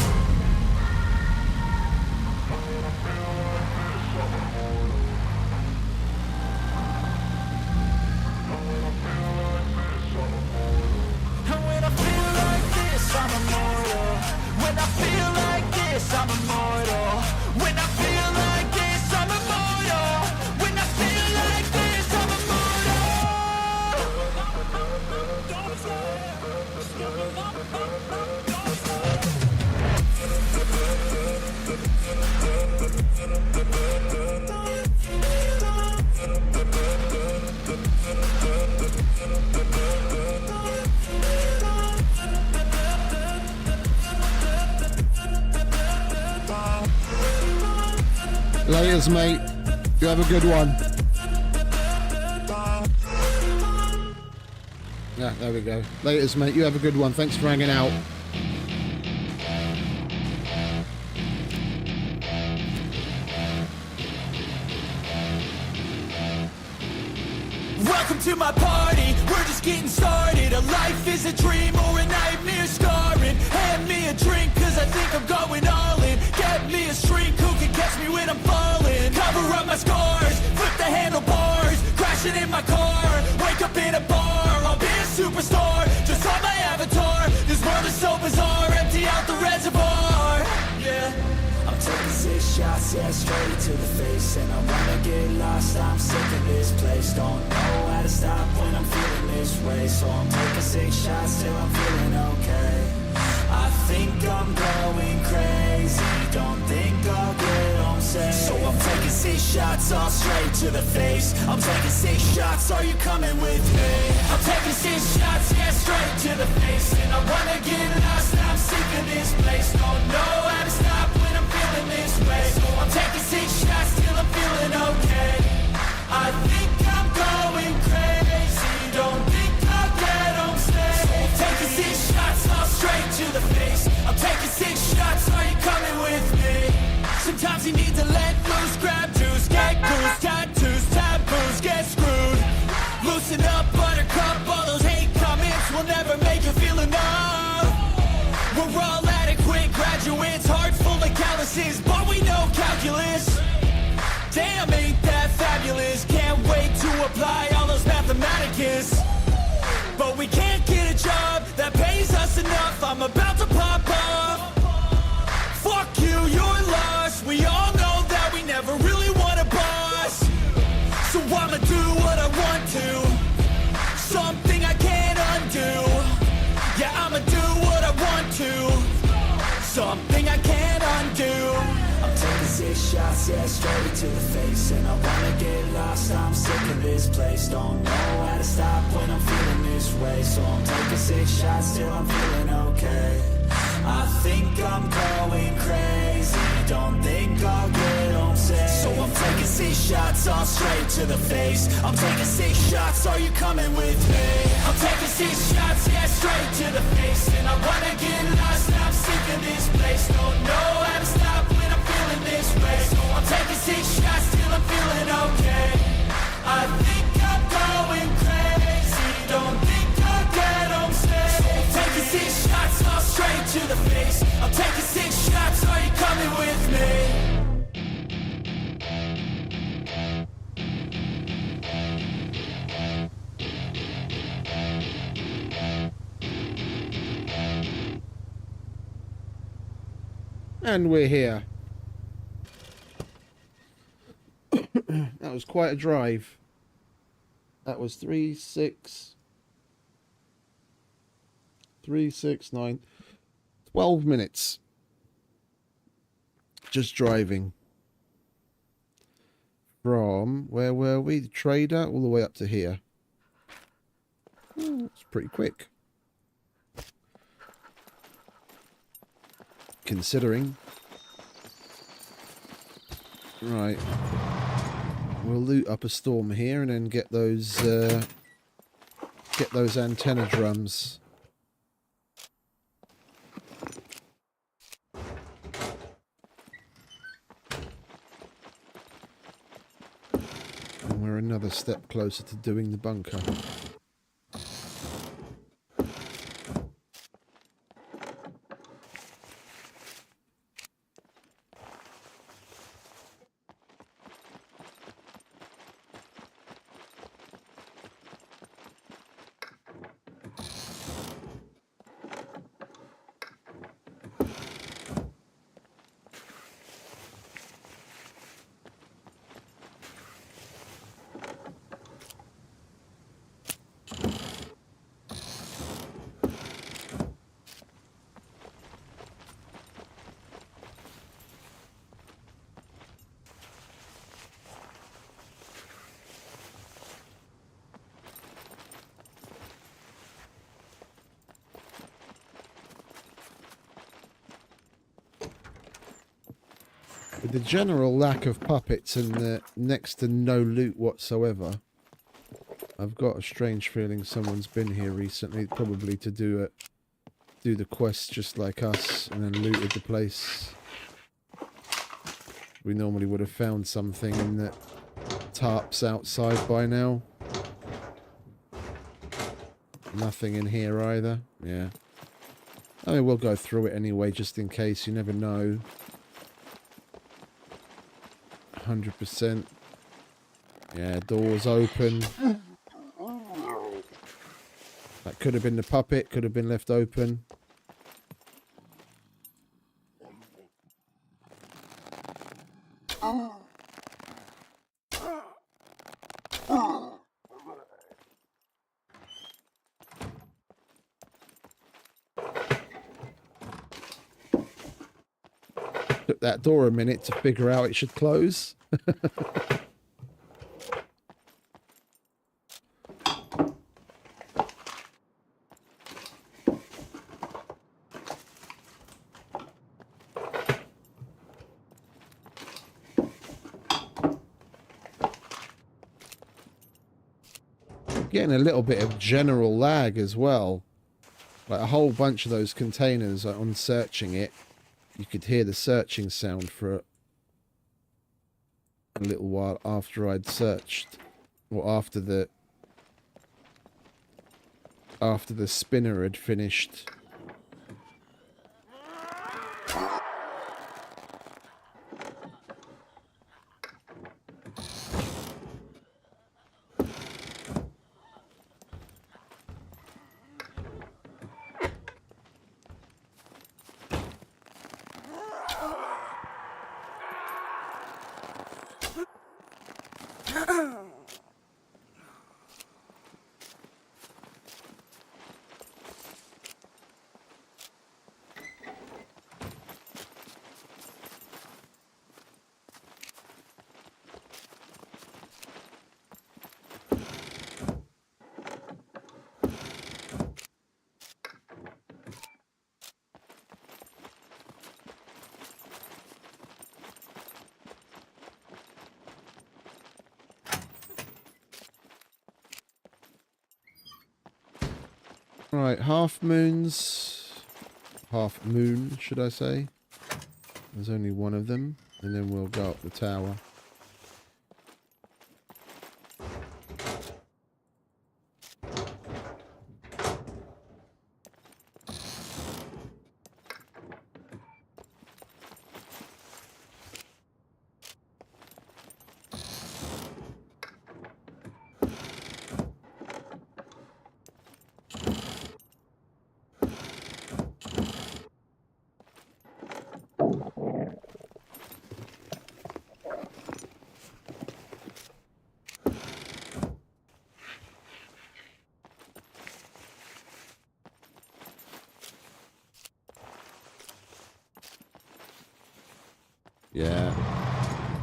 Laters, mate. You have a good one. Yeah, there we go. Laters, mate. You have a good one. Thanks for hanging out. Welcome to my party, we're just getting started. A life is a dream or a nightmare scarring. Hand me a drink cause I think I'm going all in. Get me a shrink who can catch me when I'm falling. Cover up my scars, flip the handlebars. Crashing in my car, wake up in a bar. I'll be a superstar, just on my avatar. This world is so bizarre, empty out the reservoir. Yeah, I'm taking 6 shots, yeah, straight to the face. And I wanna get lost, I'm sick of this place. Don't know how to stop when I'm feeling this way. So I'm taking 6 shots till I'm feeling okay. I think I'm going crazy, don't think I'll get home safe. So I'm taking 6 shots, all straight to the face. I'm taking 6 shots, are you coming with me? I'm taking 6 shots, yeah, straight to the face. And I wanna get lost, I'm sick of this place. Don't know how to stop when I'm feeling this way. So I'm taking 6 shots till I'm feeling okay. I think I'm going crazy, don't think I'll get home safe. So I'm taking 6 shots, all straight to the face. I'm taking 6 shots, are you coming with me? Sometimes you need to let loose, grab juice, get goose, tattoos, taboos, get screwed. Loosen up, buttercup, all those hate comments will never make you feel enough. We're all adequate graduates, heart full of calluses, but we know calculus. Damn, ain't that fabulous? Can't wait to apply all those mathematicus. But we can't get a job that pays us enough. I'm about to pop off. Fuck you, you're lost. We all know that we never really want a boss. So I'ma do what I want to, something I can't undo. Yeah, I'ma do what I want to, something I can't undo. I'm taking 6 shots, yeah, straight to the face. And I wanna get lost, I'm sick of this place. Don't know how to stop when I'm feeling this way. So I'm taking 6 shots till I'm feeling okay. I think I'm going crazy, don't think I'll get home safe. So I'm taking 6 shots, all straight to the face. I'm taking 6 shots, are you coming with me? I'm taking 6 shots, yeah, straight to the face. And I wanna get lost, I'm sick of this place. Don't know how to stop when I'm feeling this way. So I'm taking 6 shots till I'm feeling okay. I think I'm going crazy, don't think I'll get home safe. So I'm taking 6 shots, all straight to the face. I'm taking 6 shots, are you coming with me? And we're here. That was quite a drive. That was 3, 6, 9, 12 minutes. Just driving. From, where were we? The trader, all the way up to here. Oh, it's pretty quick. Considering. Right. We'll loot up a storm here and then get those antenna drums. And we're another step closer to doing the bunker. With the general lack of puppets and the next to no loot whatsoever, I've got a strange feeling someone's been here recently, probably to do the quest just like us, and then looted the place. We normally would have found something in the tarps outside by now. Nothing in here either. Yeah. I mean, we'll go through it anyway, just in case. You never know. 100%. Yeah, doors open. That could have been the puppet, could have been left open. Took that door a minute to figure out it should close. Getting a little bit of general lag as well. Like a whole bunch of those containers, on searching it, you could hear the searching sound for a little while after I'd searched, or after the spinner had finished. Right, half moon, should I say? There's only one of them, and then we'll go up the tower. Yeah,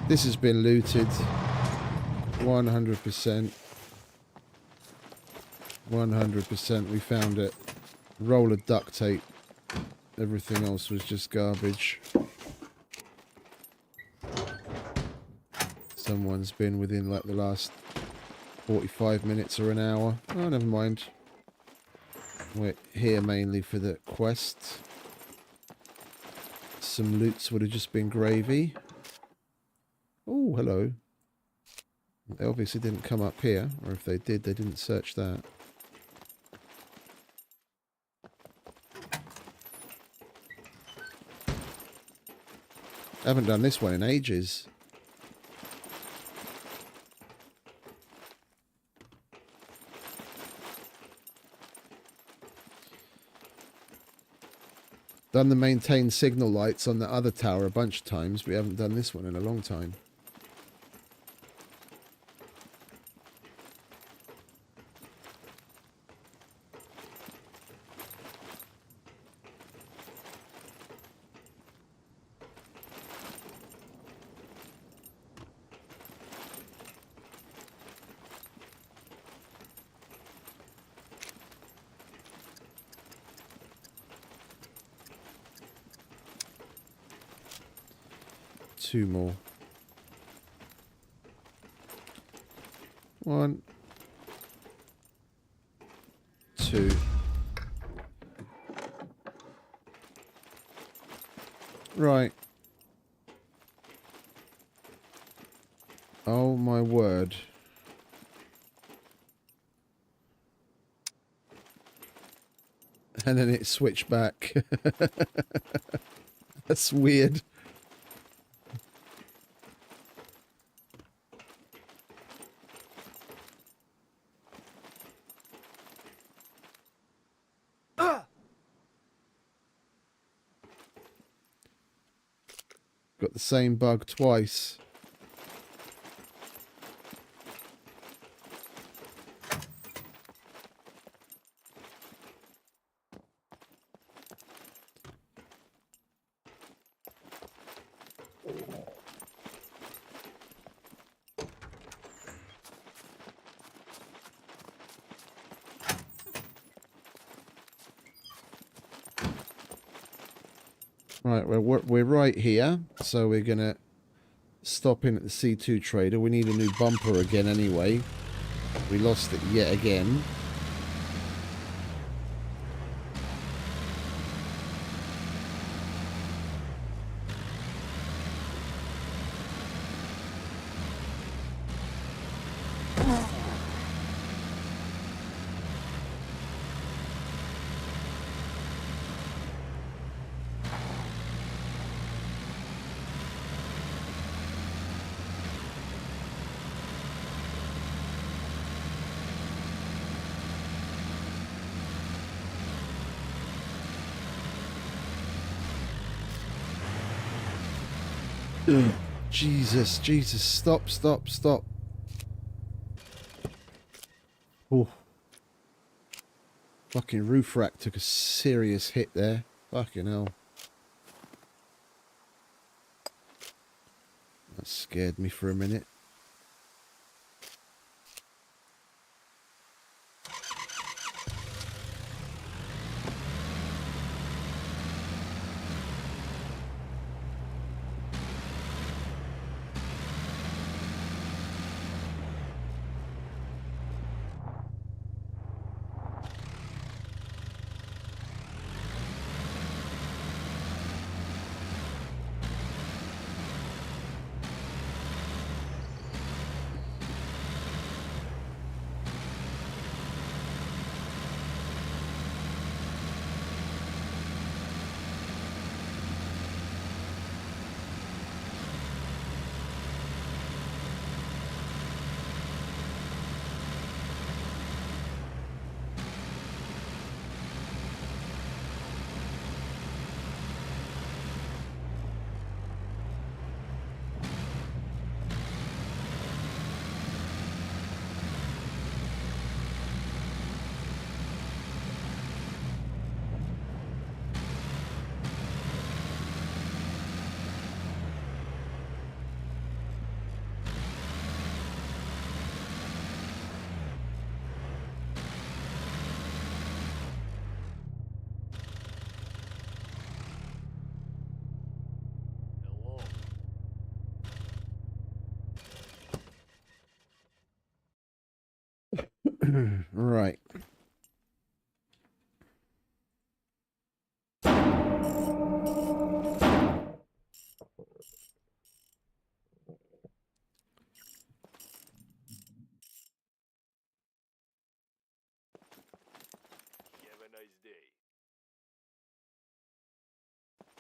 this has been looted 100%. 100%. We found it. Roll of duct tape. Everything else was just garbage. Someone's been within like the last 45 minutes or an hour. Oh, never mind. We're here mainly for the quest. Some loots would have just been gravy. Oh, hello. They obviously didn't come up here, or if they did, they didn't search that. I haven't done this one in ages. Done the maintain signal lights on the other tower a bunch of times. We haven't done this one in a long time. 2 more. 1, 2. Right. Oh my word. And then it switched back. That's weird. Got the same bug twice. Right, we're right here, so we're gonna stop in at the C2 trader. We need a new bumper again anyway. We lost it yet again. Jesus, Jesus, stop. Oh. Fucking roof rack took a serious hit there. Fucking hell. That scared me for a minute. Right. Have a nice day.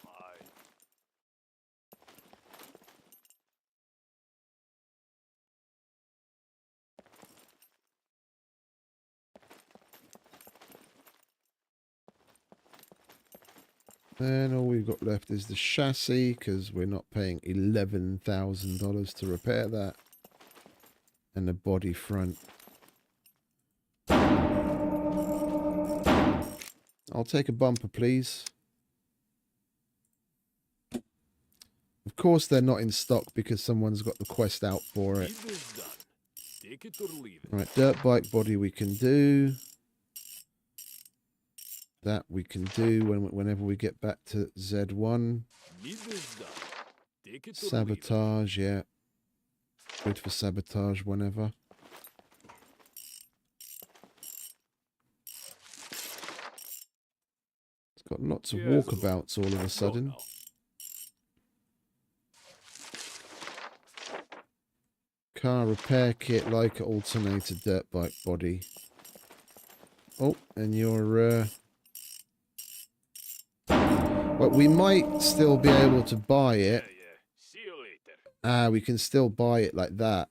Bye. Then all we've got left is the chassis, because we're not paying $11,000 to repair that. And the body front. I'll take a bumper, please. Of course they're not in stock because someone's got the quest out for it. Need this done. Take it or leave it. Right, dirt bike body we can do. That we can do whenever we get back to Z1. Need this done. Take it or leave it. Sabotage, yeah. Good for sabotage whenever. It's got lots of Yes, walkabouts all of a Go sudden. now. Car repair kit, like alternator, dirt bike body. Oh, and you're well, we might still be able to buy it. Yeah. See you later. Ah, we can still buy it like that.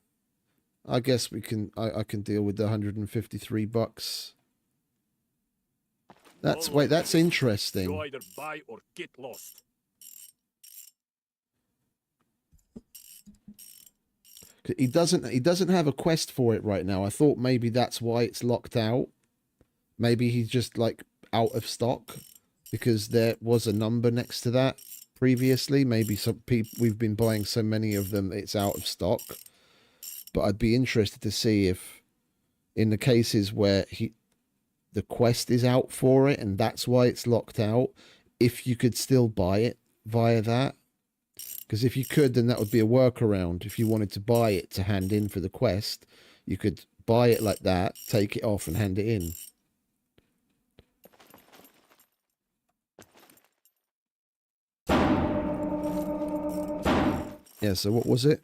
I guess we can. I can deal with the 153 bucks. That's All wait. right, That's You interesting. either buy or get lost. He doesn't have a quest for it right now. I thought maybe that's why it's locked out. Maybe he's just like out of stock because there was a number next to that previously. Maybe some people, we've been buying so many of them, it's out of stock. But I'd be interested to see if in the cases where the quest is out for it and that's why it's locked out, if you could still buy it via that. Because if you could, then that would be a workaround. If you wanted to buy it to hand in for the quest, you could buy it like that, take it off and hand it in. Yeah, so what was it?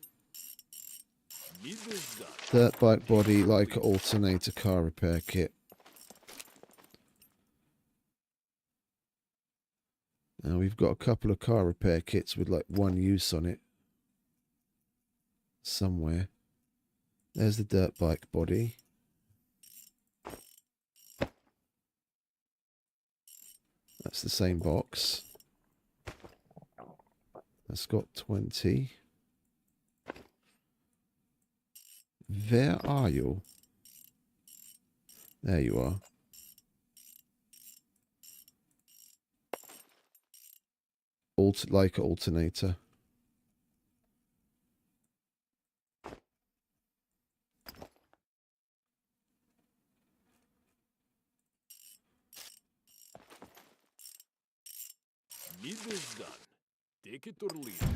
Need this done. Dirt bike body, like alternator, car repair kit. Now we've got a couple of car repair kits with like one use on it. Somewhere. There's the dirt bike body. That's the same box. That's got 20. Where are you? There you are. Like alternator. Need this done. Take it or leave it.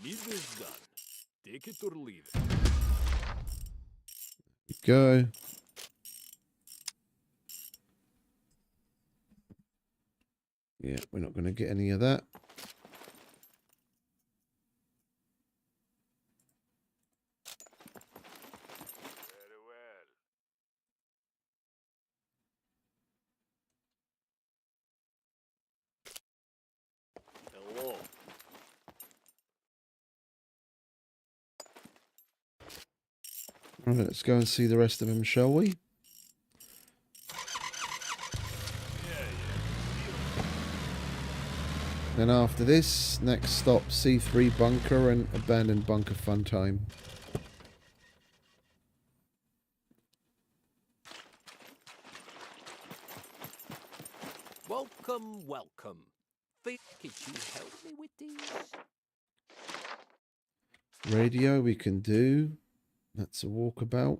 Need this done. Take it or leave it. Go. Yeah, we're not going to get any of that. Very well. Hello. All right, let's go and see the rest of them, shall we? Then after this, next stop, C3 bunker and abandoned bunker fun time. Welcome, welcome. Could you help me with these? Radio we can do. That's a walkabout.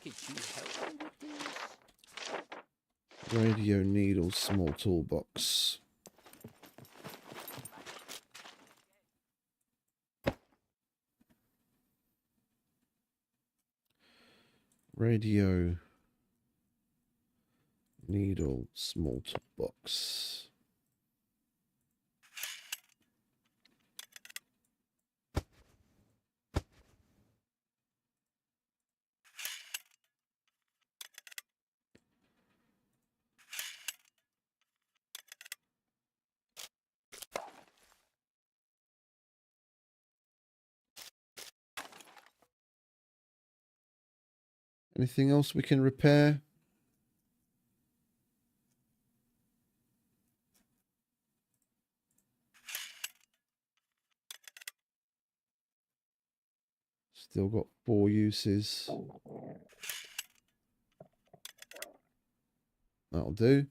Could you help me with these? Radio needle, small toolbox. Radio needle, small toolbox. Anything else we can repair? Still got 4 uses. That'll do.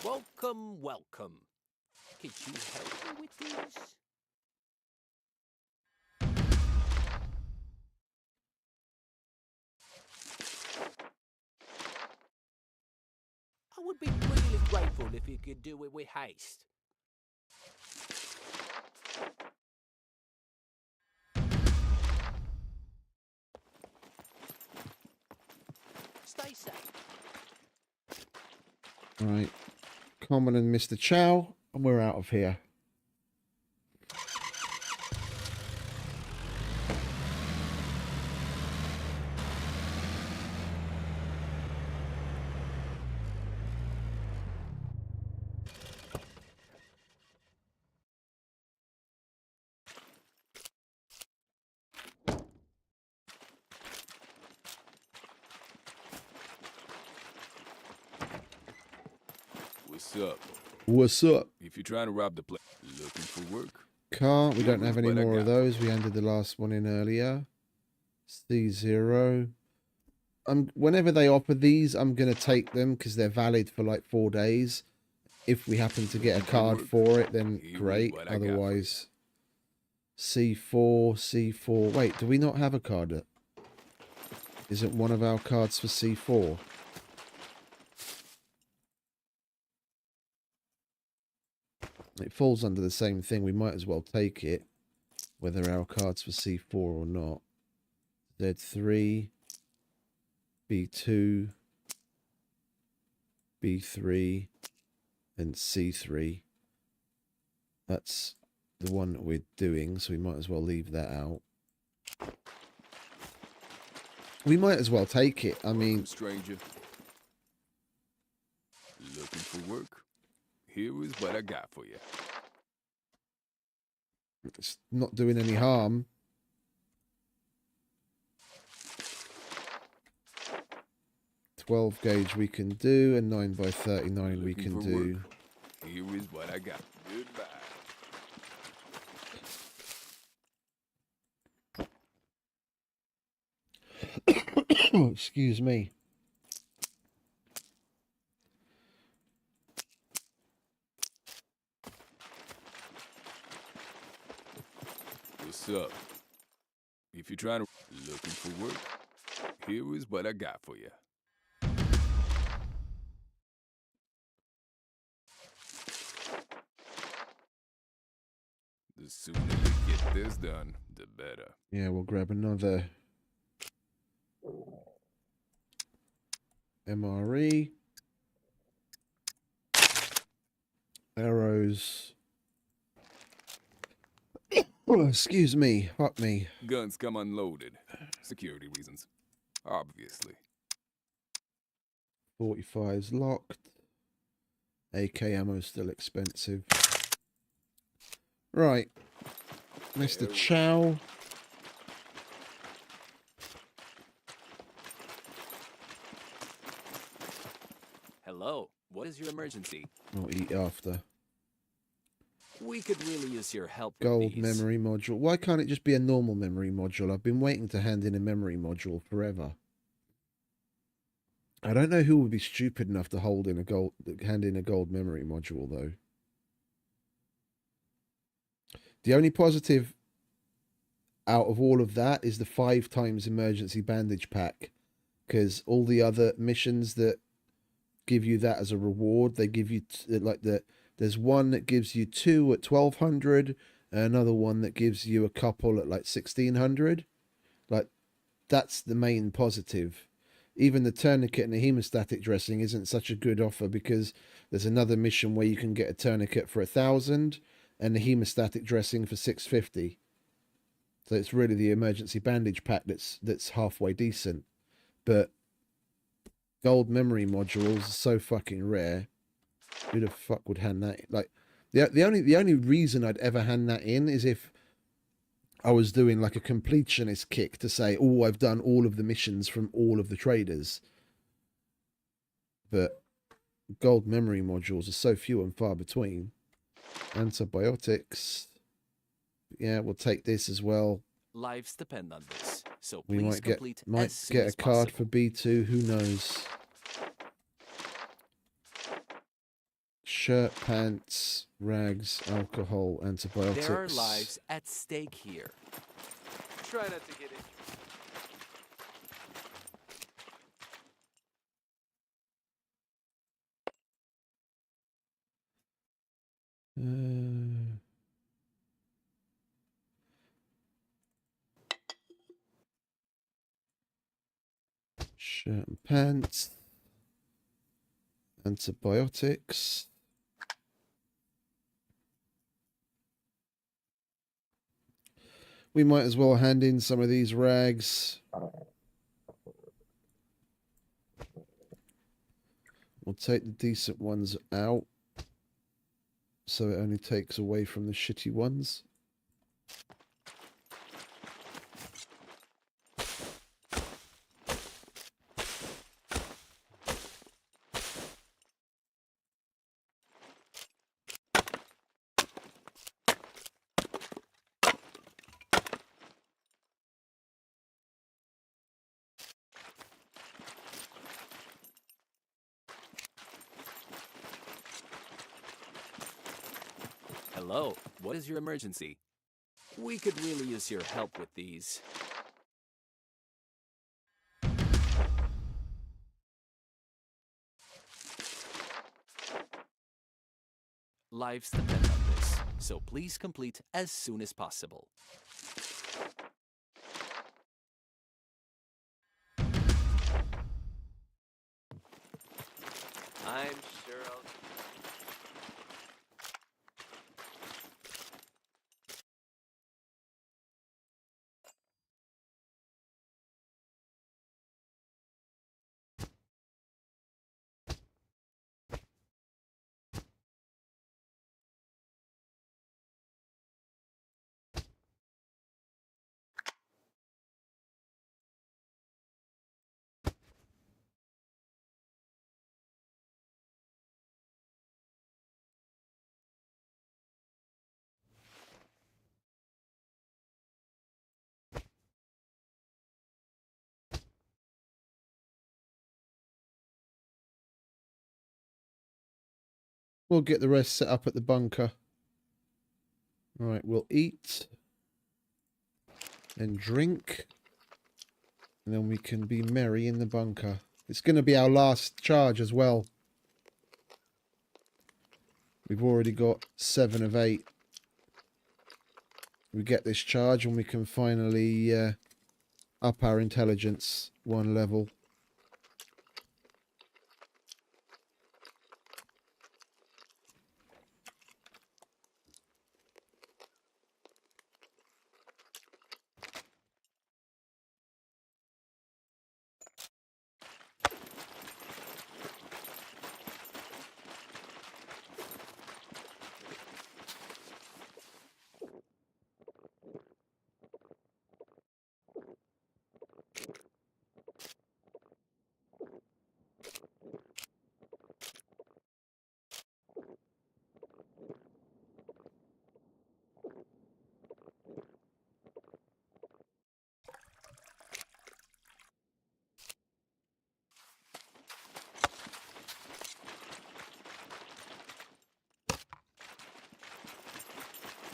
Welcome, welcome. Could you help me with these? I would be really grateful if you could do it with haste. Stay safe. Right. Common and Mr. Chow, and we're out of here. What's up? What's up? If you're trying to rob the place, looking for work? Car, we don't have any But I more of got those. We ended the last one in earlier. C0. Whenever they offer these, I'm going to take them because they're valid for like 4 days. If we happen to get a card for it, then great. Otherwise, C4, C4. Wait, do we not have a card that isn't one of our cards for C4? It falls under the same thing. We might as well take it, whether our card's for C4 or not. Z3, B2, B3, and C3. That's the one that we're doing, so we might as well leave that out. We might as well take it. I mean, stranger, looking for work? Here is what I got for you. it's not doing any harm. .12 gauge we can do, and 9x39 we can do. Here is what I got. Goodbye. Excuse me. What's up? If you're trying to looking for work, here is what I got for you. The sooner you get this done, the better. Yeah, we'll grab another MRE. Arrows. Oh, excuse me. Fuck me. Guns come unloaded. Security reasons. Obviously. 45's locked. AK ammo's still expensive. Right. Mr. Chow. Hello, what is your emergency? I'll eat after. We could really use your help with Gold these. memory module. Why can't it just be a normal memory module? I've been waiting to hand in a memory module forever. I don't know who would be stupid enough to hand in a gold memory module though. The only positive out of all of that is the 5 times emergency bandage pack, because all the other missions that give you that as a reward, they give you there's one that gives you 2 at 1200, and another one that gives you a couple at like 1600. Like, that's the main positive. Even the tourniquet and the hemostatic dressing isn't such a good offer, because there's another mission where you can get a tourniquet for 1000 and the hemostatic dressing for 650. So it's really the emergency bandage pack that's halfway decent. But gold memory modules are so fucking rare. Who the fuck would hand that in? Like, the only reason I'd ever hand that in is if I was doing like a completionist kick to say, oh, I've done all of the missions from all of the traders. But gold memory modules are so few and far between. Antibiotics. Yeah, we'll take this as well. Lives depend on this, so We please might get complete as soon a as card possible. for B2. Who knows? Shirt, pants, rags, alcohol, antibiotics. There are lives at stake here. Try not to get injured. Shirt and pants. Antibiotics. We might as well hand in some of these rags. We'll take the decent ones out, so it only takes away from the shitty ones. Hello, what is your emergency? We could really use your help with these. Lives depend on this, so please complete as soon as possible. I'm sure I'll... We'll get the rest set up at the bunker. All right, we'll eat and drink, and then we can be merry in the bunker. It's going to be our last charge as well. We've already got 7 of 8. We get this charge and we can finally up our intelligence 1 level.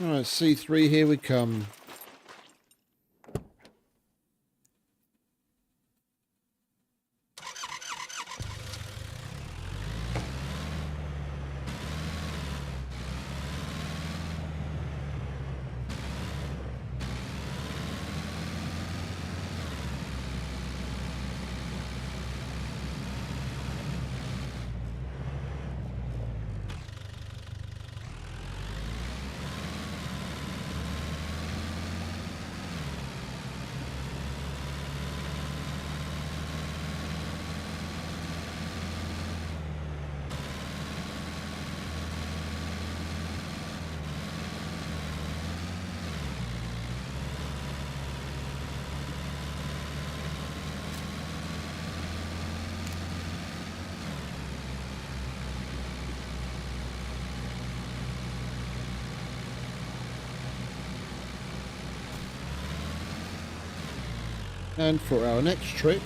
Alright, C3, here we come. And for our next trick,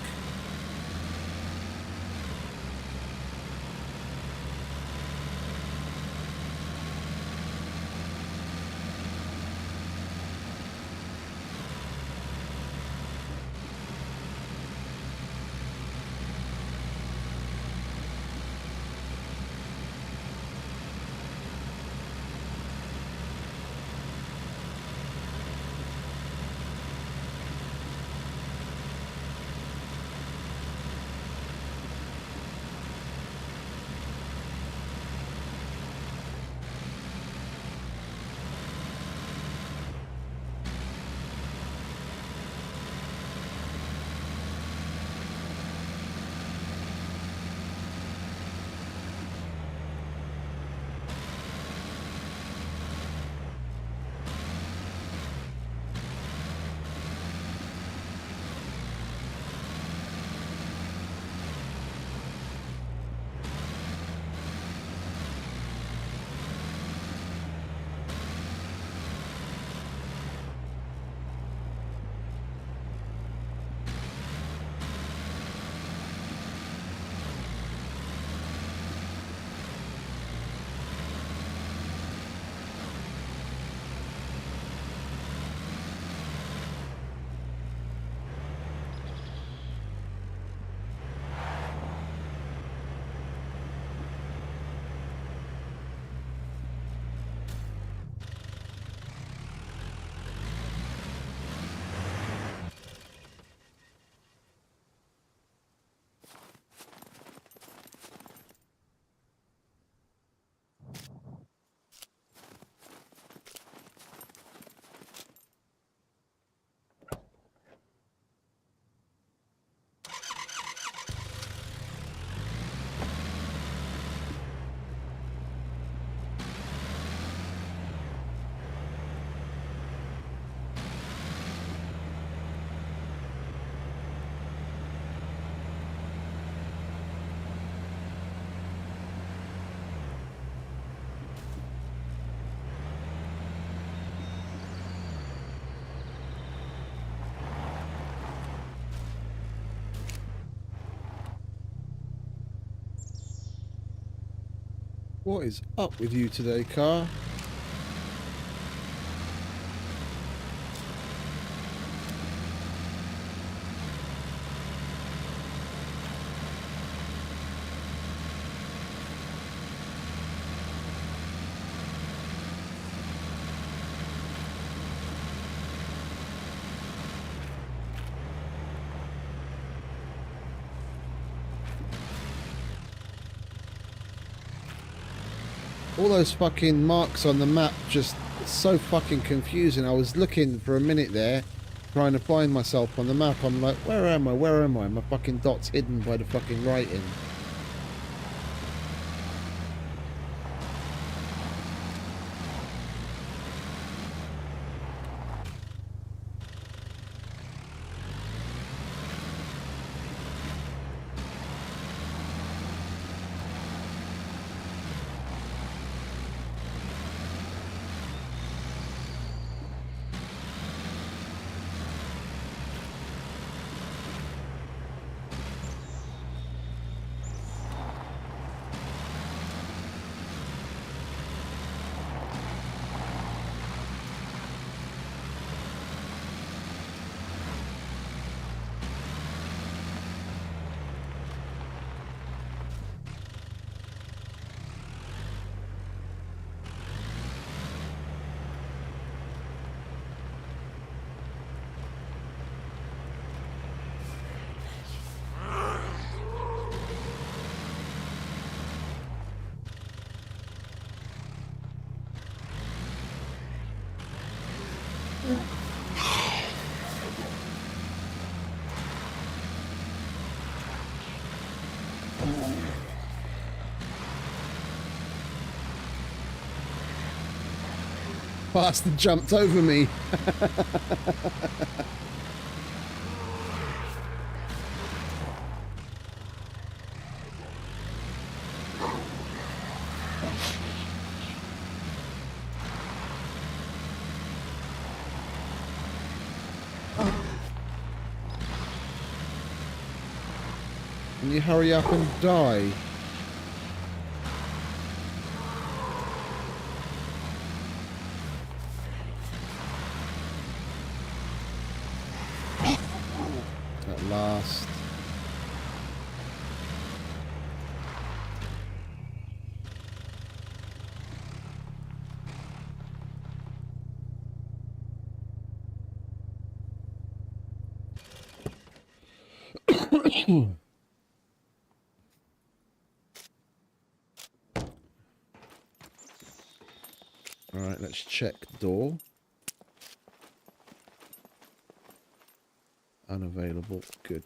What is up with you today, car? All those fucking marks on the map just so fucking confusing. I was looking for a minute there, trying to find myself on the map. I'm like, where am I? Where am I? My fucking dot's hidden by the fucking writing. Bastard jumped over me. Can you hurry up and die? At last. Alright, let's check door. Unavailable. Good.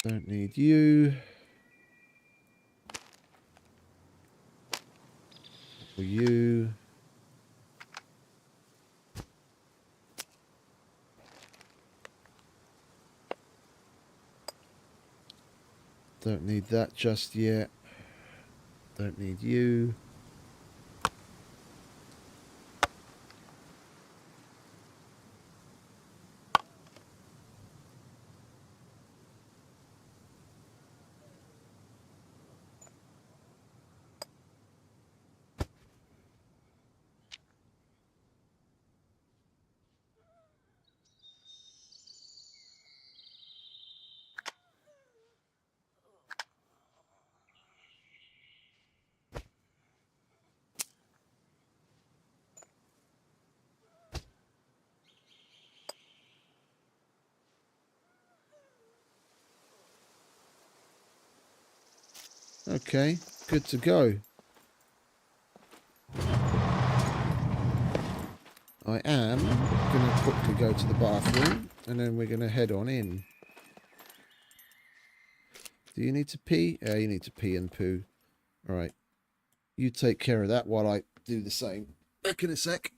Don't need you. For you. Don't need that just yet. Don't need you. Okay, good to go. I am going to quickly go to the bathroom and then we're going to head on in. Do you need to pee? Yeah, you need to pee and poo. All right. You take care of that while I do the same. Back in a sec.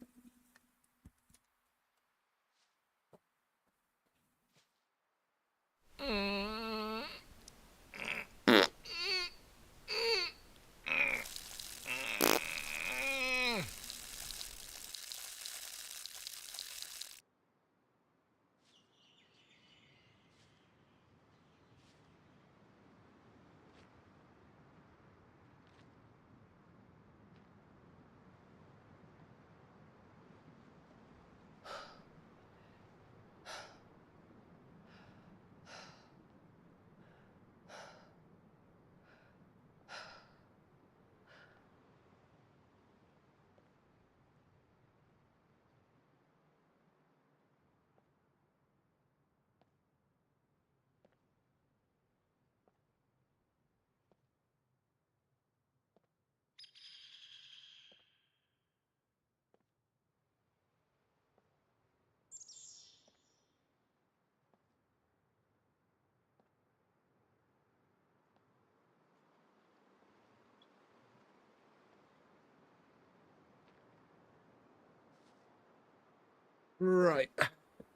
Right.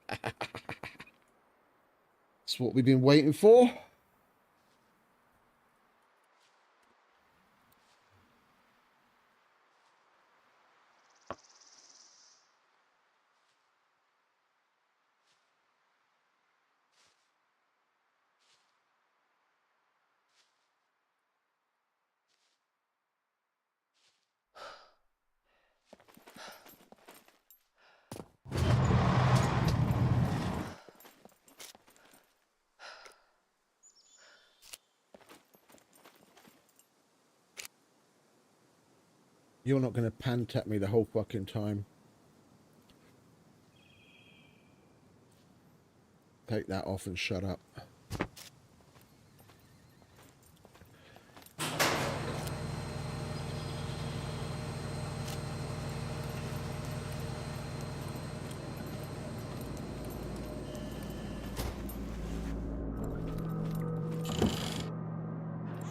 That's what we've been waiting for. You're not going to pan tap me the whole fucking time. Take that off and shut up.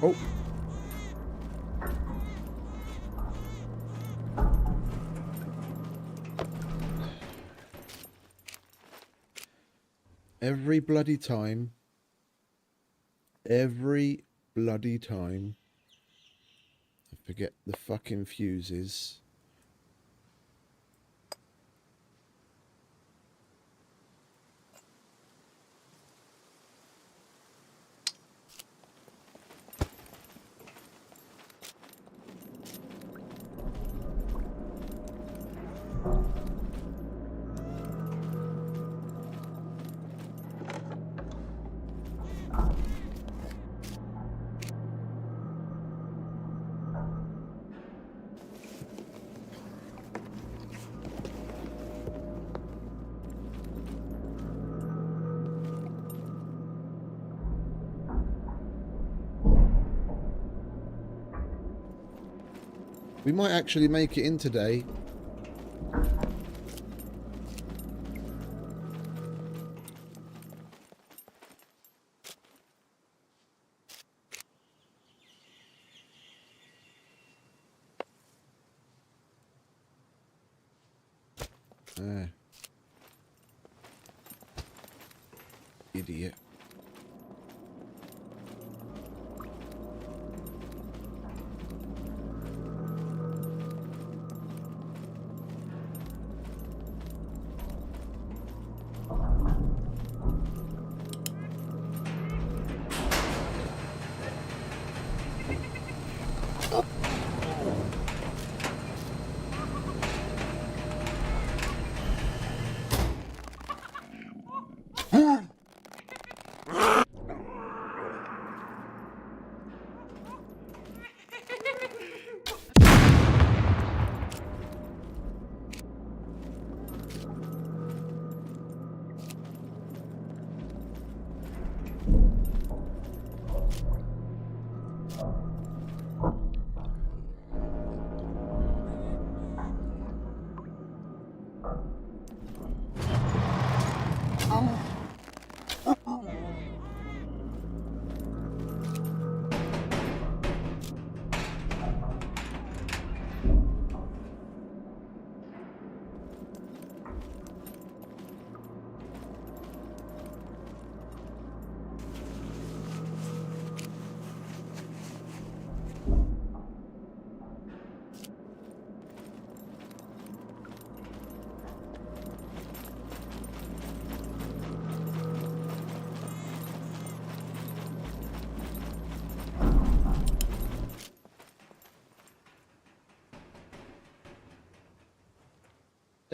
Oh. Every bloody time I forget the fucking fuses. We might actually make it in today. Idiot.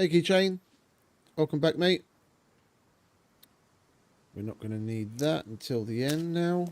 Hey, Keychain. Welcome back, mate. We're not going to need that until the end now.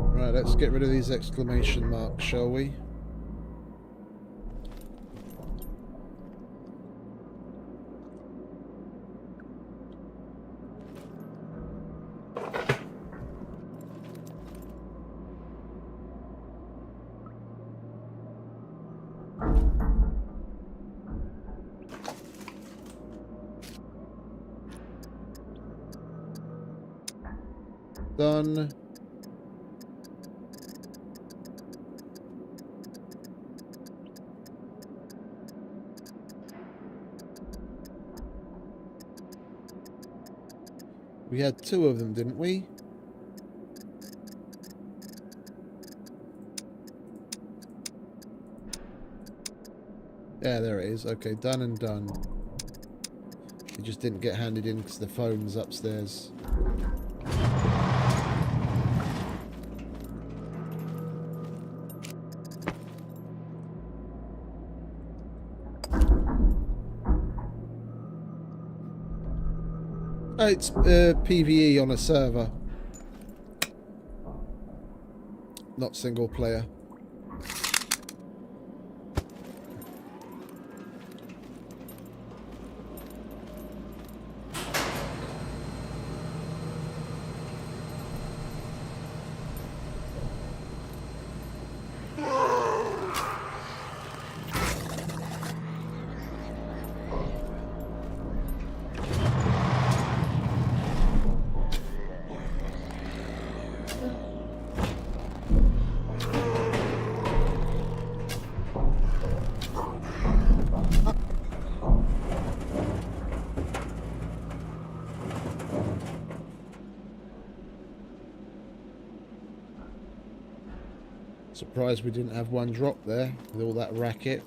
Right, let's get rid of these exclamation marks, shall we? Done. We had 2 of them, didn't we? Yeah, there it is. Okay, done and done. It just didn't get handed in because the phone's upstairs. It's PvE on a server, not single player. Surprised we didn't have one drop there with all that racket.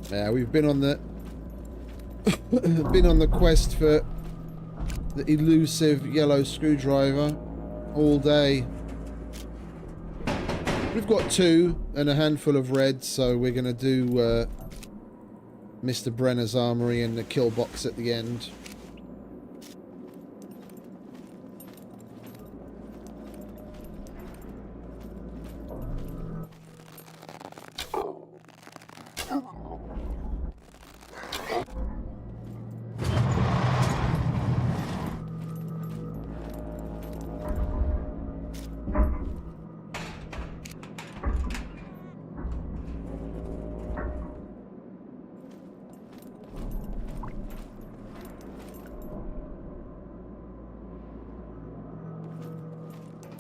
Yeah, we've been on the quest for the elusive yellow screwdriver all day. We've got 2 and a handful of reds, so we're gonna do Mr. Brenner's armory and the kill box at the end.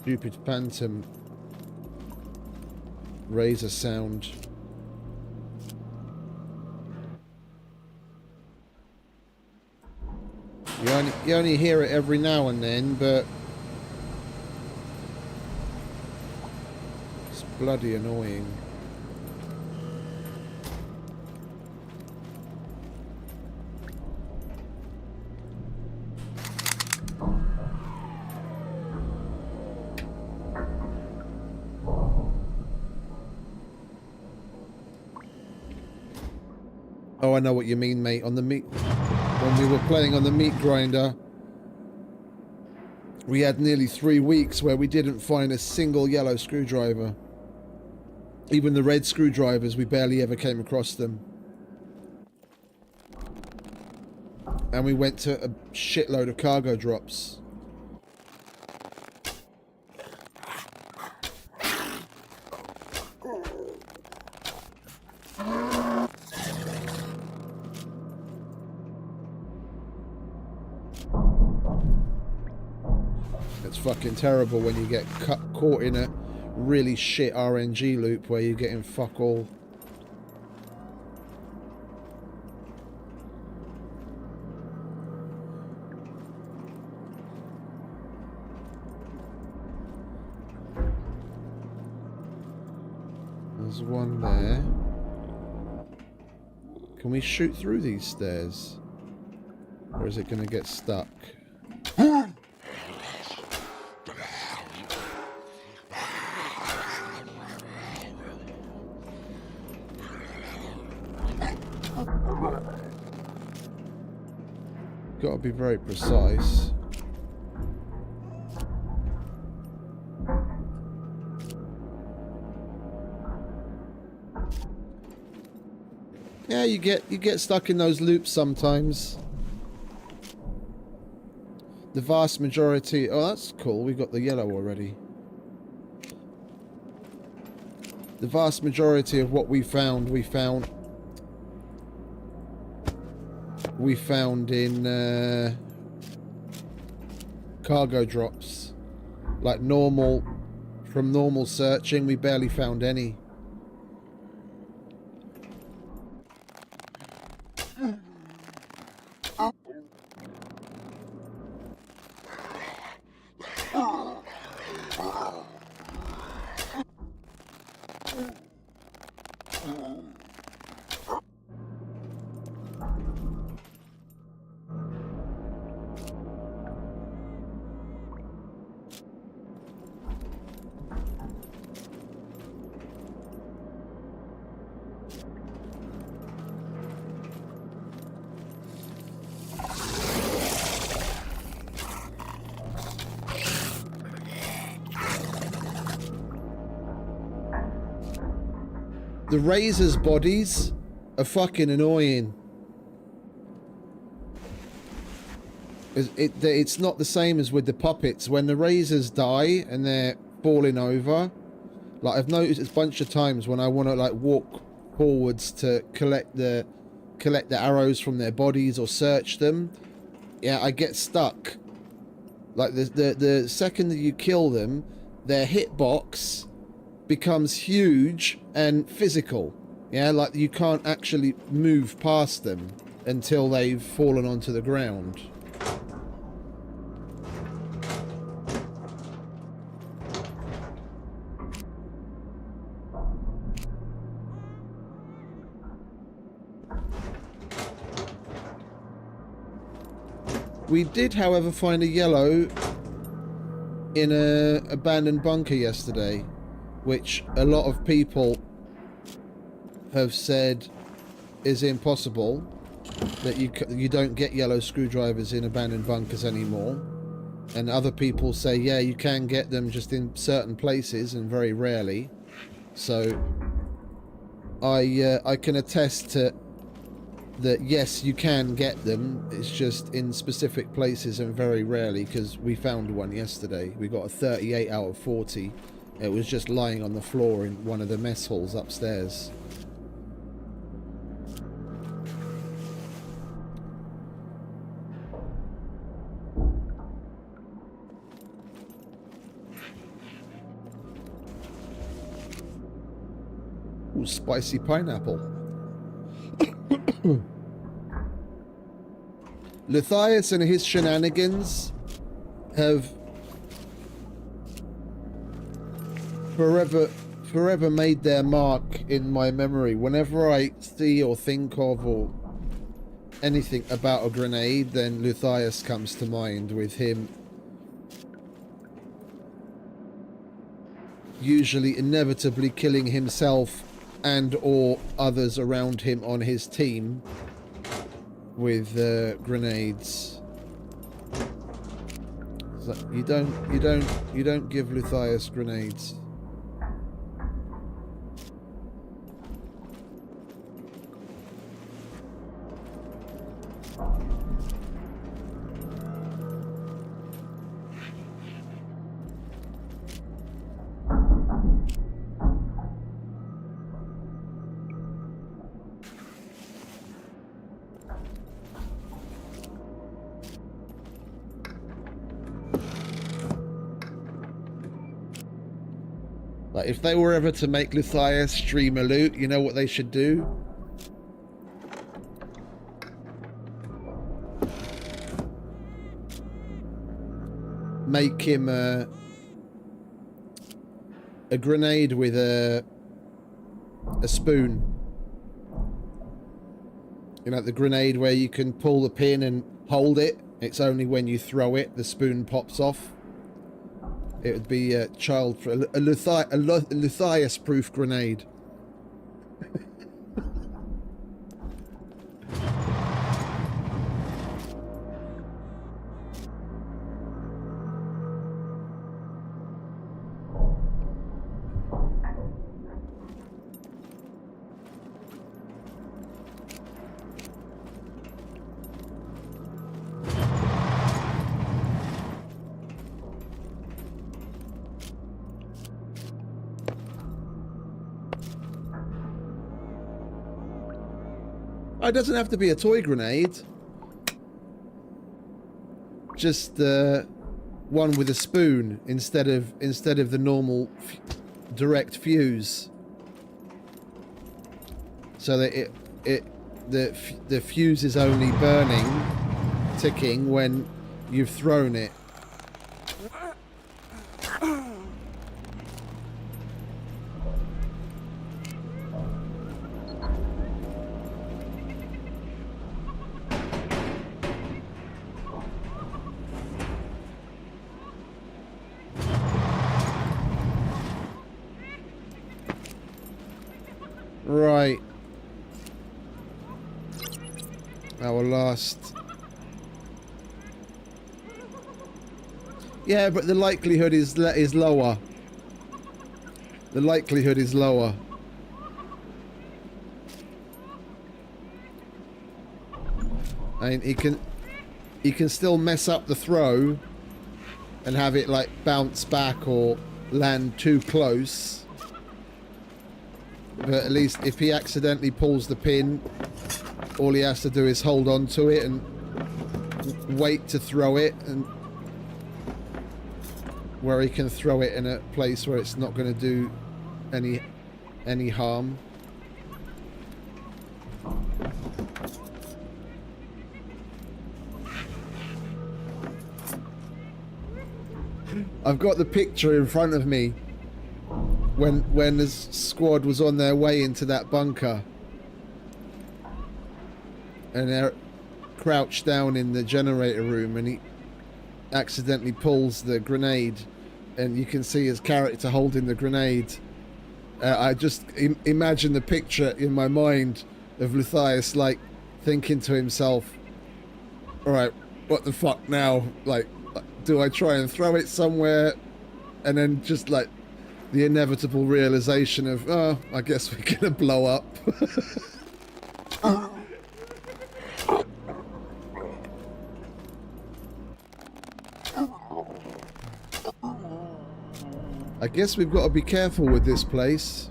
Stupid phantom razor sound. You only hear it every now and then, but it's bloody annoying. Oh, I know what you mean, mate. On the meat, when we were playing on the meat grinder, we had nearly 3 weeks where we didn't find a single yellow screwdriver. Even the red screwdrivers, we barely ever came across them. And we went to a shitload of cargo drops. It's fucking terrible when you get caught in a really shit RNG loop where you're getting fuck all. There's one there. Can we shoot through these stairs? Or is it going to get stuck? Got to be very precise. Yeah, you get stuck in those loops sometimes. The vast majority... Oh, that's cool. We got the yellow already. The vast majority of what we found in cargo drops. Like normal, from normal searching, we barely found any. The Razor's bodies are fucking annoying. It's not the same as with the puppets. When the Razors die and they're falling over, like I've noticed a bunch of times when I want to like walk forwards to collect the arrows from their bodies or search them, yeah, I get stuck. Like the second that you kill them, their hitbox becomes huge and physical. Yeah, like you can't actually move past them until they've fallen onto the ground. We did, however, find a yellow in an abandoned bunker yesterday, which a lot of people have said is impossible, that you don't get yellow screwdrivers in abandoned bunkers anymore. And other people say, yeah, you can get them just in certain places and very rarely. So I can attest to that, yes, you can get them. It's just in specific places and very rarely, because we found one yesterday. We got a 38 out of 40. It was just lying on the floor in one of the mess halls upstairs. Ooh, spicy pineapple. Luthius and his shenanigans have forever made their mark in my memory. Whenever I see or think of or anything about a grenade, then Luthius comes to mind, with him usually inevitably killing himself and or others around him on his team with grenades. So you don't give Luthius grenades. Like, if they were ever to make Luthias streamer loot, you know what they should do? Make him a grenade with a spoon. You know, the grenade where you can pull the pin and hold it. It's only when you throw it the spoon pops off. It would be a Luthias-proof grenade. It doesn't have to be a toy grenade. Just one with a spoon instead of the normal direct fuse, so that the fuse is only burning, ticking when you've thrown it. Right. Our last. Yeah, but the likelihood is lower. The likelihood is lower. I mean, he can still mess up the throw and have it like bounce back or land too close. But at least if he accidentally pulls the pin, all he has to do is hold on to it and wait to throw it, and where he can throw it in a place where it's not going to do any harm. I've got the picture in front of me when the squad was on their way into that bunker and they're crouched down in the generator room, and he accidentally pulls the grenade, and you can see his character holding the grenade. I just imagine the picture in my mind of Luthias like thinking to himself, alright, what the fuck now? Like, do I try and throw it somewhere? And then just like the inevitable realization of, oh, I guess we're gonna blow up. I guess we've got to be careful with this place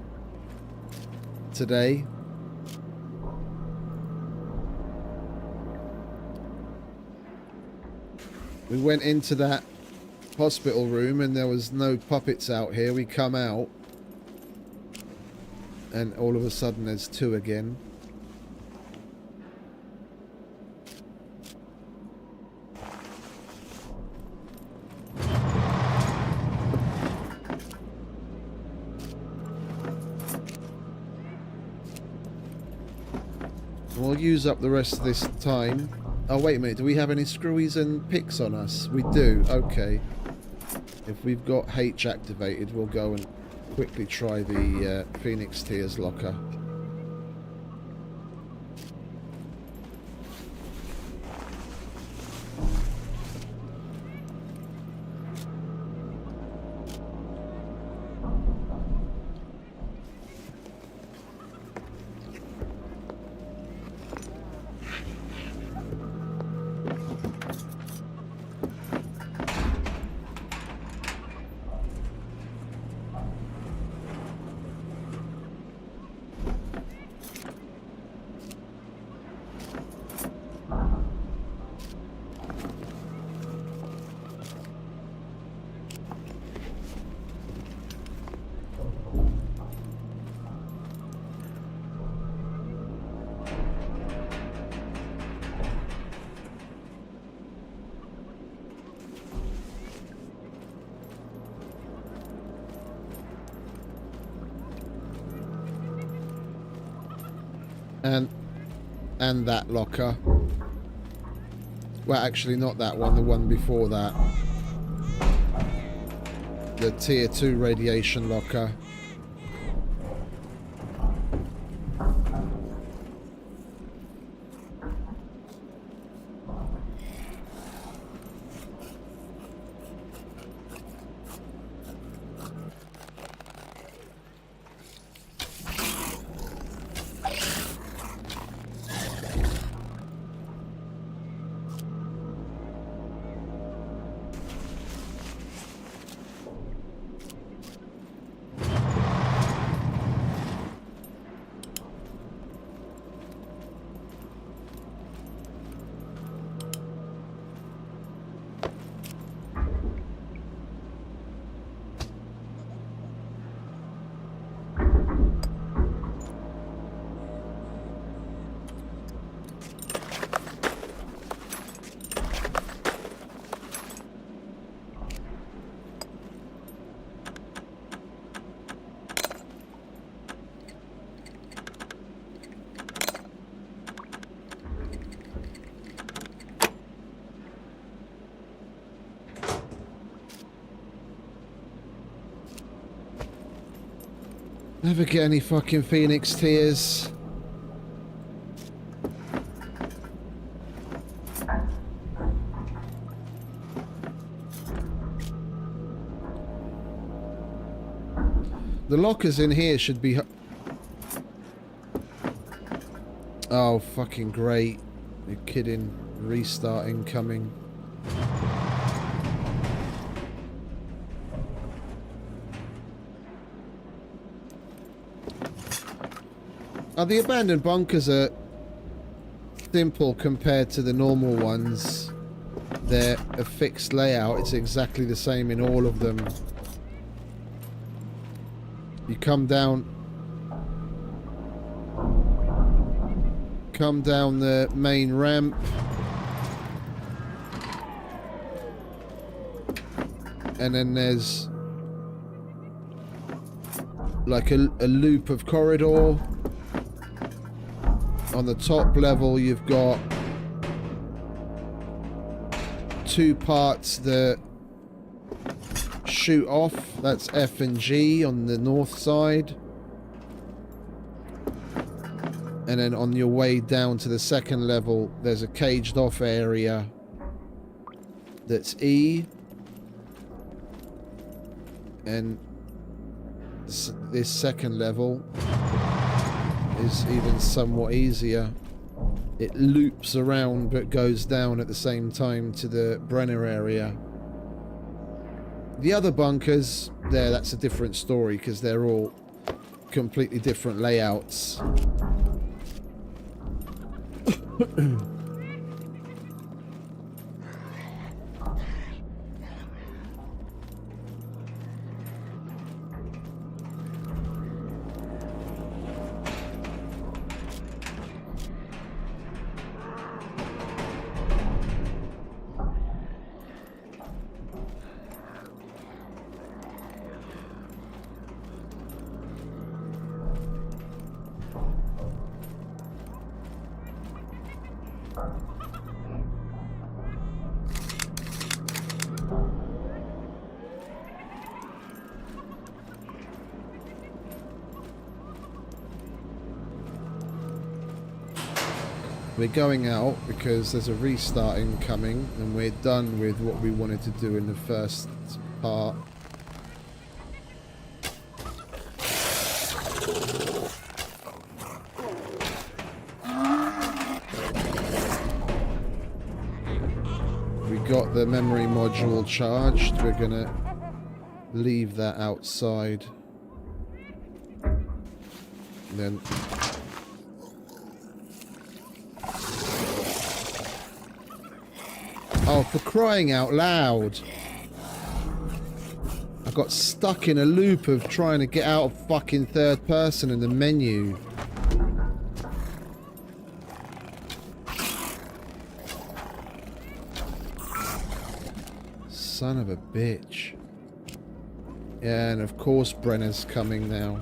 today. We went into that hospital room and there was no puppets out here. We come out and all of a sudden there's two again. We'll use up the rest of this time. Oh, wait a minute. Do we have any screwies and picks on us? We do. Okay. If we've got H activated, we'll go and quickly try the Phoenix Tears locker. And that locker. Well, actually not that one, the one before that. The tier 2 radiation locker. Never get any fucking Phoenix tears. The lockers in here should be... Oh, fucking great. You're kidding. Restart incoming. The abandoned bunkers are simple compared to the normal ones. They're a fixed layout. It's exactly the same in all of them. You come down the main ramp. And then there's like a loop of corridor. On the top level, you've got 2 parts that shoot off. That's F and G on the north side. And then on your way down to the second level, there's a caged off area. That's E. And this second level is even somewhat easier. It loops around but goes down at the same time to the Brenner area. The other bunkers, that's a different story because they're all completely different layouts. We're going out because there's a restart incoming and we're done with what we wanted to do in the first part. We got the memory module charged. We're gonna leave that outside. And then oh, for crying out loud. I got stuck in a loop of trying to get out of fucking third person in the menu. Son of a bitch. Yeah, and of course Brenner's coming now.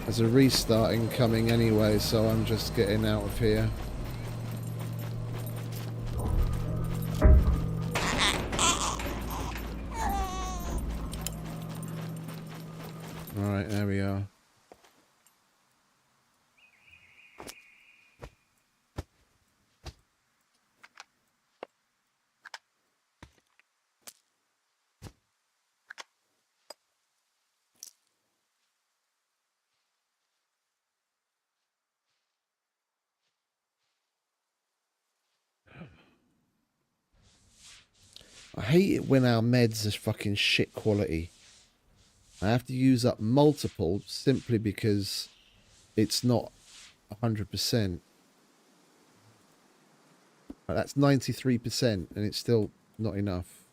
There's a restart incoming anyway, so I'm just getting out of here. Alright, there we are. I hate it when our meds are fucking shit quality. I have to use up multiple simply because it's not 100%. That's 93% and it's still not enough.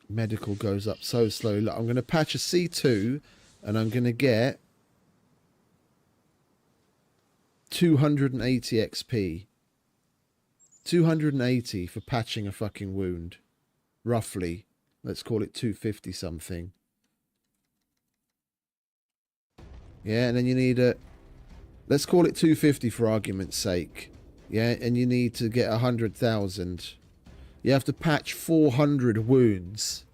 Medical goes up so slowly. Look, I'm going to patch a C2 and I'm going to get 280 XP. 280 for patching a fucking wound. Roughly. Let's call it 250 something. Yeah, and then you need a... Let's call it 250 for argument's sake. Yeah, and you need to get 100,000. You have to patch 400 wounds.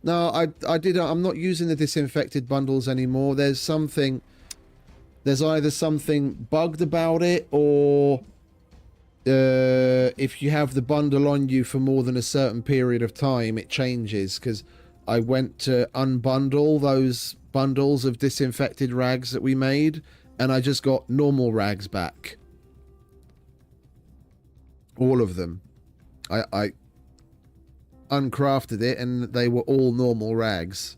No, I'm not using the disinfected bundles anymore. There's something... There's either something bugged about it, or if you have the bundle on you for more than a certain period of time, it changes. Because I went to unbundle those bundles of disinfected rags that we made, and I just got normal rags back. All of them. I uncrafted it, and they were all normal rags.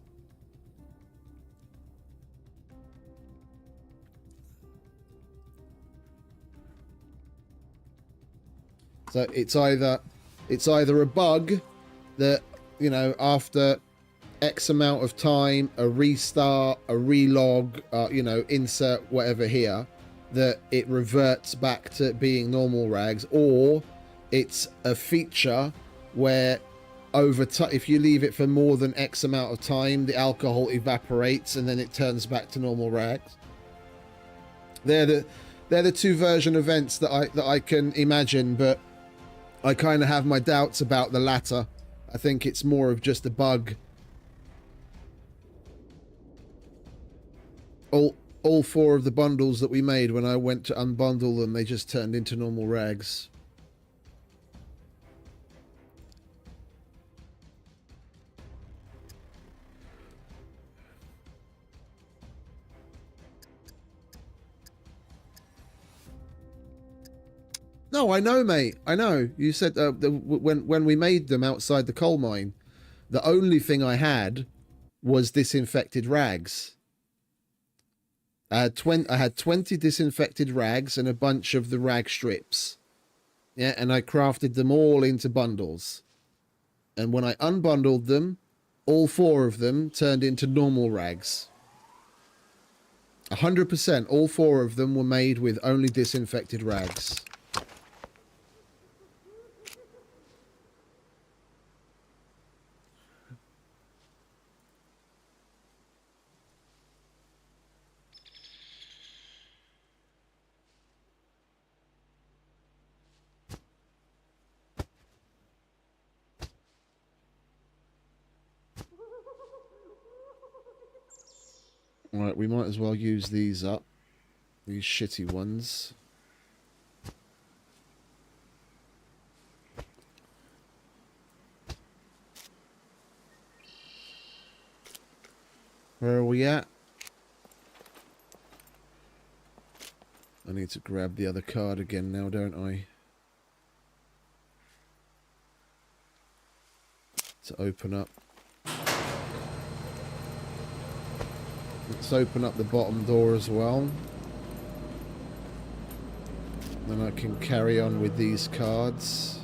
So it's either a bug that, you know, after X amount of time, a restart, a relog, you know, insert whatever here, that it reverts back to being normal rags, or it's a feature where over time, if you leave it for more than X amount of time, the alcohol evaporates and then it turns back to normal rags. They're the two version events that I can imagine, but I kind of have my doubts about the latter. I think it's more of just a bug. All four of the bundles that we made, when I went to unbundle them, they just turned into normal rags. No, I know, mate. I know. You said when we made them outside the coal mine, the only thing I had was disinfected rags. I had 20 disinfected rags and a bunch of the rag strips. Yeah, and I crafted them all into bundles. And when I unbundled them, all four of them turned into normal rags. 100%, all four of them were made with only disinfected rags. Alright, we might as well use these up. These shitty ones. Where are we at? I need to grab the other card again now, don't I? To open up. Let's open up the bottom door as well. Then I can carry on with these cards.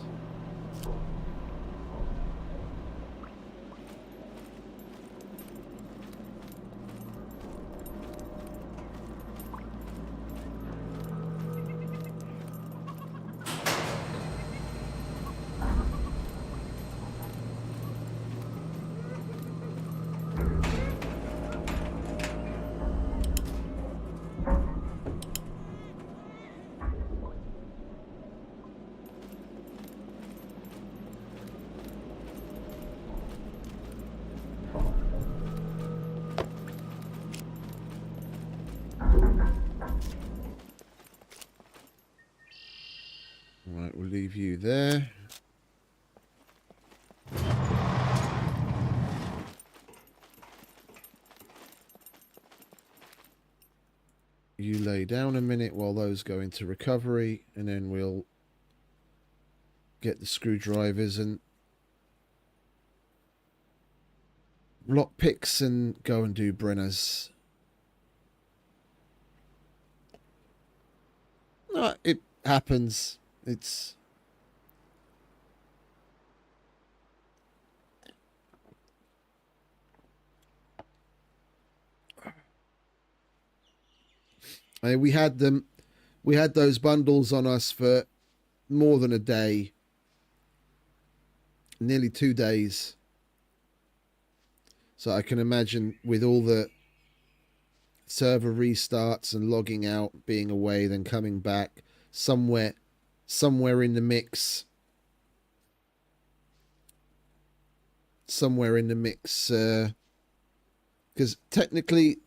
leave you there. You lay down a minute while those go into recovery, and then we'll get the screwdrivers and lock picks and go and do Brenner's. No, it happens. It's... we had those bundles on us for more than a day. Nearly 2 days. So I can imagine with all the server restarts and logging out, being away, then coming back, somewhere in the mix. Because technically,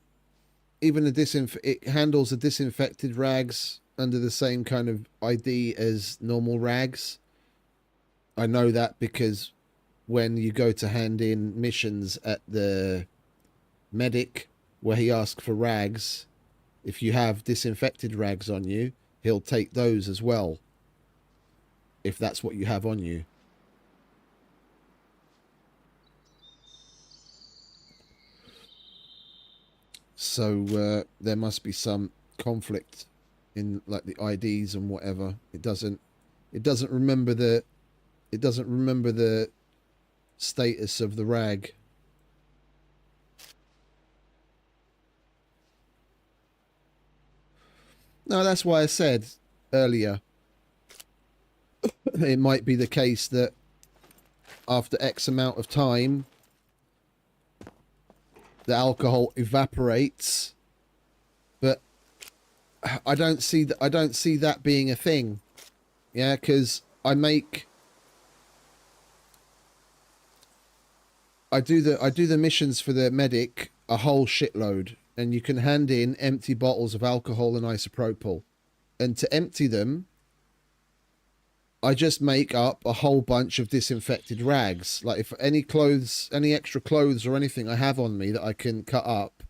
even it handles the disinfected rags under the same kind of ID as normal rags. I know that because when you go to hand in missions at the medic, where he asks for rags, if you have disinfected rags on you, he'll take those as well, if that's what you have on you. So there must be some conflict in like the IDs and whatever. It doesn't remember the status of the rag. No, that's why I said earlier it might be the case that after X amount of time the alcohol evaporates, but I don't see that being a thing. Yeah, because I do the missions for the medic a whole shitload, and you can hand in empty bottles of alcohol and isopropyl, and to empty them I just make up a whole bunch of disinfected rags. Like if any extra clothes or anything I have on me that I can cut up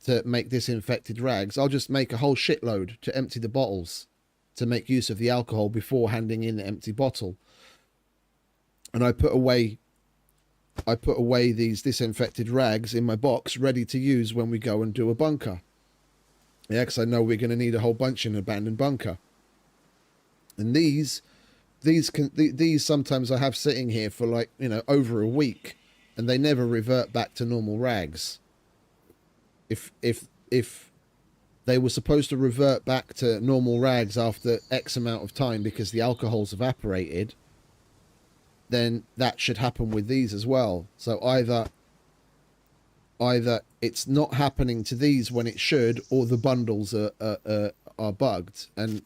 to make disinfected rags, I'll just make a whole shitload to empty the bottles to make use of the alcohol before handing in the empty bottle. And I put away these disinfected rags in my box ready to use when we go and do a bunker. Yeah, because I know we're going to need a whole bunch in an abandoned bunker. And these sometimes I have sitting here for like, over a week, and they never revert back to normal rags. If they were supposed to revert back to normal rags after X amount of time because the alcohol's evaporated, then that should happen with these as well. So either it's not happening to these when it should, or the bundles are bugged. And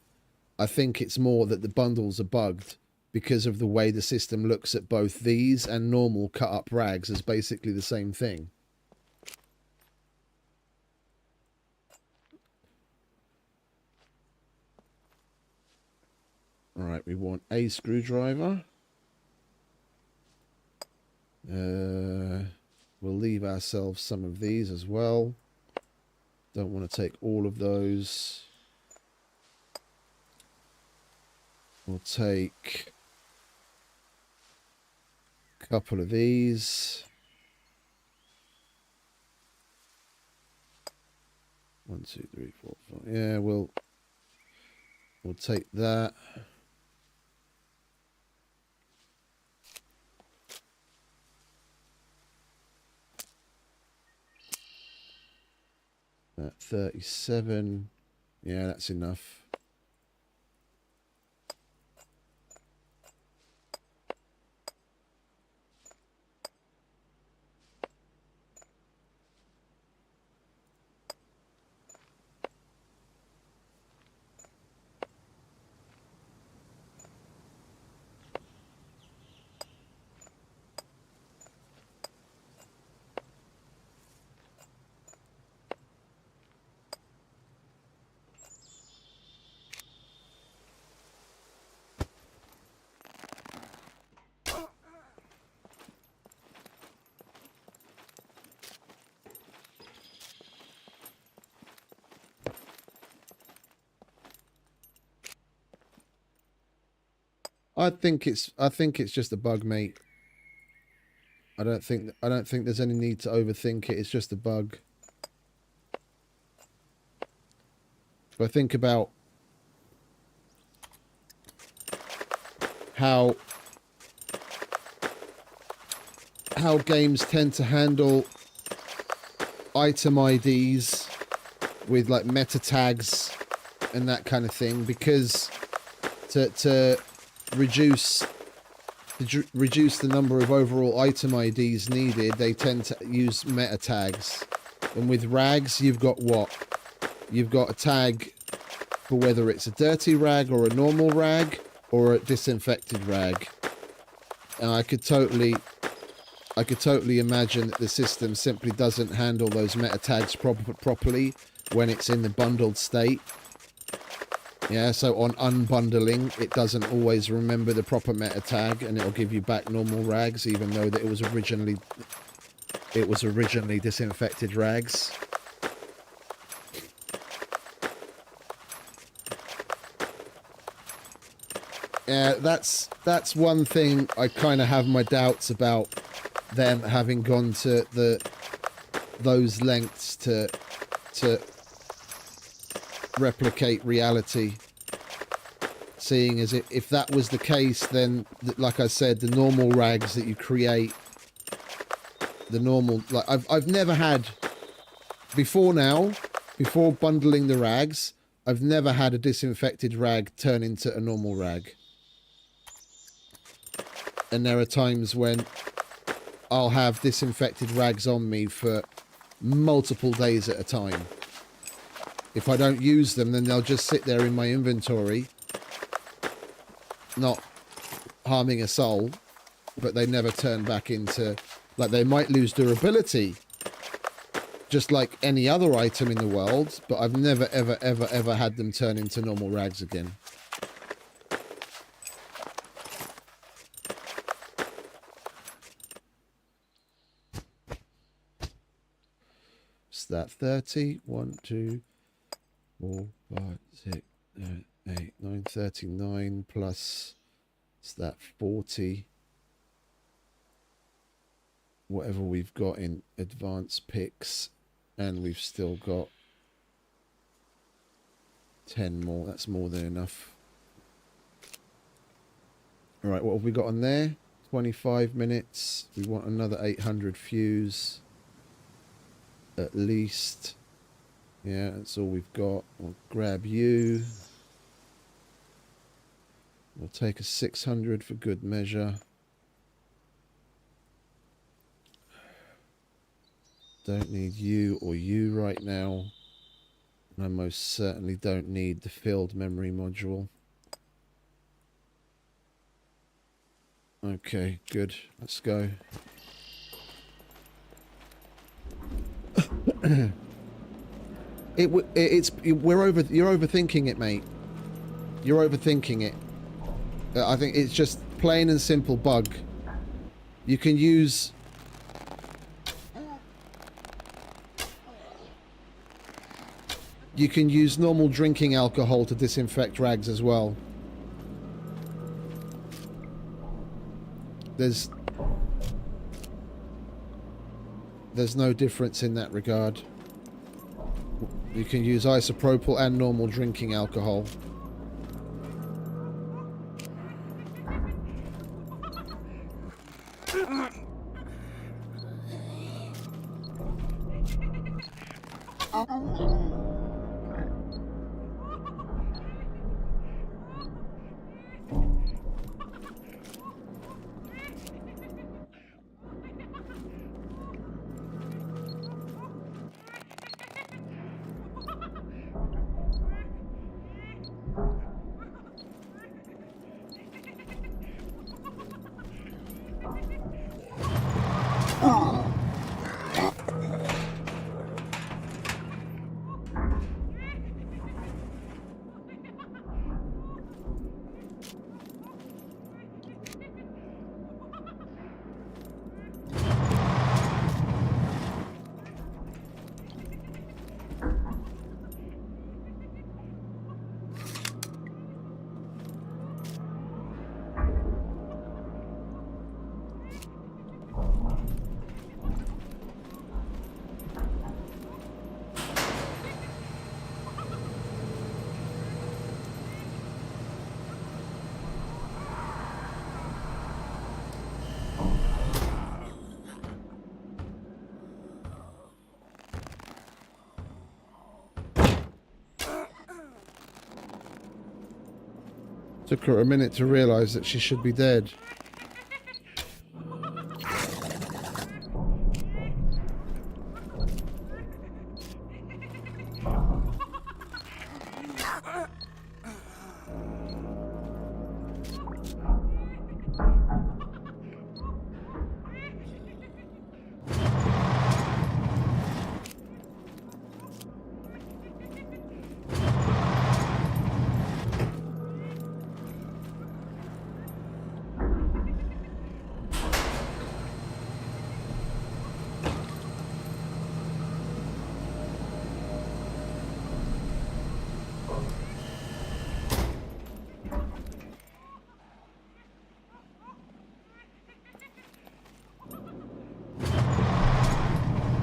I think it's more that the bundles are bugged because of the way the system looks at both these and normal cut up rags as basically the same thing. All right, we want a screwdriver. We'll leave ourselves some of these as well. Don't want to take all of those. We'll take a couple of these. 1, 2, 3, 4, 5. Yeah, we'll take that. That 37. Yeah, that's enough. I think it's just a bug, mate. I don't think there's any need to overthink it. It's just a bug. If I think about how games tend to handle item IDs with like meta tags and that kind of thing, because to reduce the number of overall item IDs needed, they tend to use meta tags. And with rags, you've got what? You've got a tag for whether it's a dirty rag or a normal rag or a disinfected rag. And I could totally imagine that the system simply doesn't handle those meta tags properly when it's in the bundled state. Yeah, so on unbundling, it doesn't always remember the proper meta tag, and it'll give you back normal rags, even though that it was originally disinfected rags. Yeah, that's one thing I kind of have my doubts about them having gone to those lengths to replicate reality. Seeing as if that was the case, then like I said, the normal rags that you create, the normal, like I've never had before bundling the rags, I've never had a disinfected rag turn into a normal rag. And there are times when I'll have disinfected rags on me for multiple days at a time. If I don't use them, then they'll just sit there in my inventory, not harming a soul, but they never turn back into, like, they might lose durability, just like any other item in the world, but I've never, ever, ever, ever had them turn into normal rags again. That 30, 1, 2, 4, 5, 6, 7, 8, 9, 39 plus, it's that 40, whatever we've got in advanced picks, and we've still got 10 more. That's more than enough. All right, what have we got on there? 25 minutes. We want another 800 fuse. At least. Yeah, that's all we've got. We'll grab you. We'll take a 600 for good measure. Don't need you or you right now. And I most certainly don't need the field memory module. Okay, good. Let's go. You're overthinking it, mate. You're overthinking it. I think it's just plain and simple bug. You can use normal drinking alcohol to disinfect rags as well. There's no difference in that regard. You can use isopropyl and normal drinking alcohol. Took her a minute to realise that she should be dead.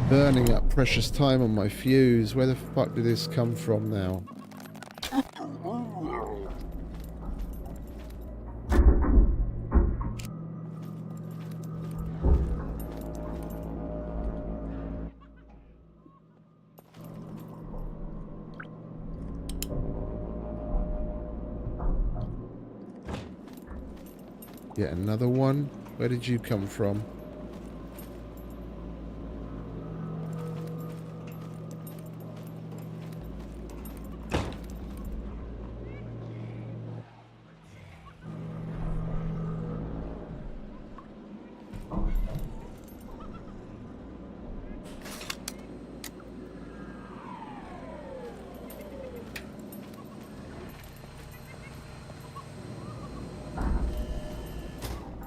Burning up precious time on my fuse. Where the fuck did this come from now? Yet another one. Where did you come from?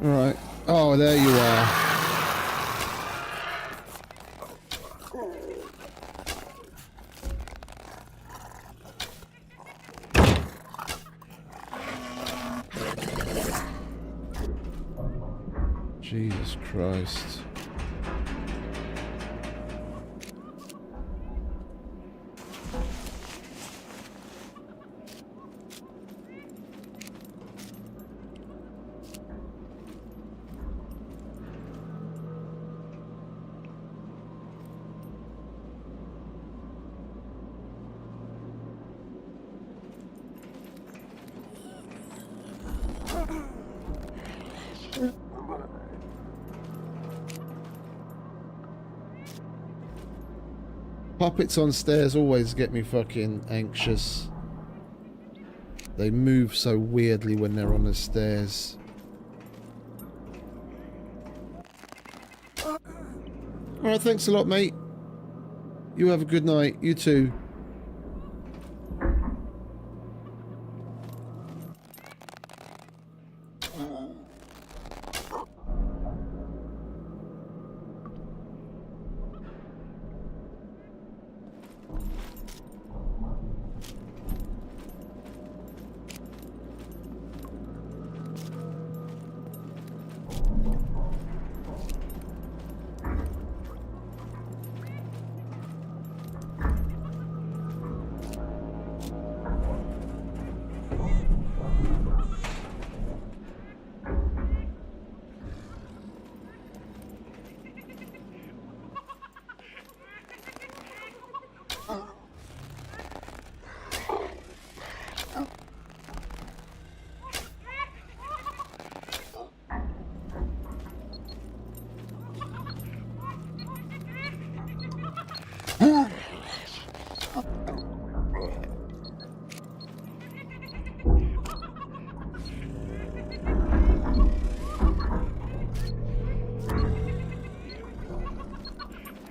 Alright. Oh, there you are. Jesus Christ. Puppets on stairs always get me fucking anxious. They move so weirdly when they're on the stairs. Alright, thanks a lot, mate. You have a good night. You too.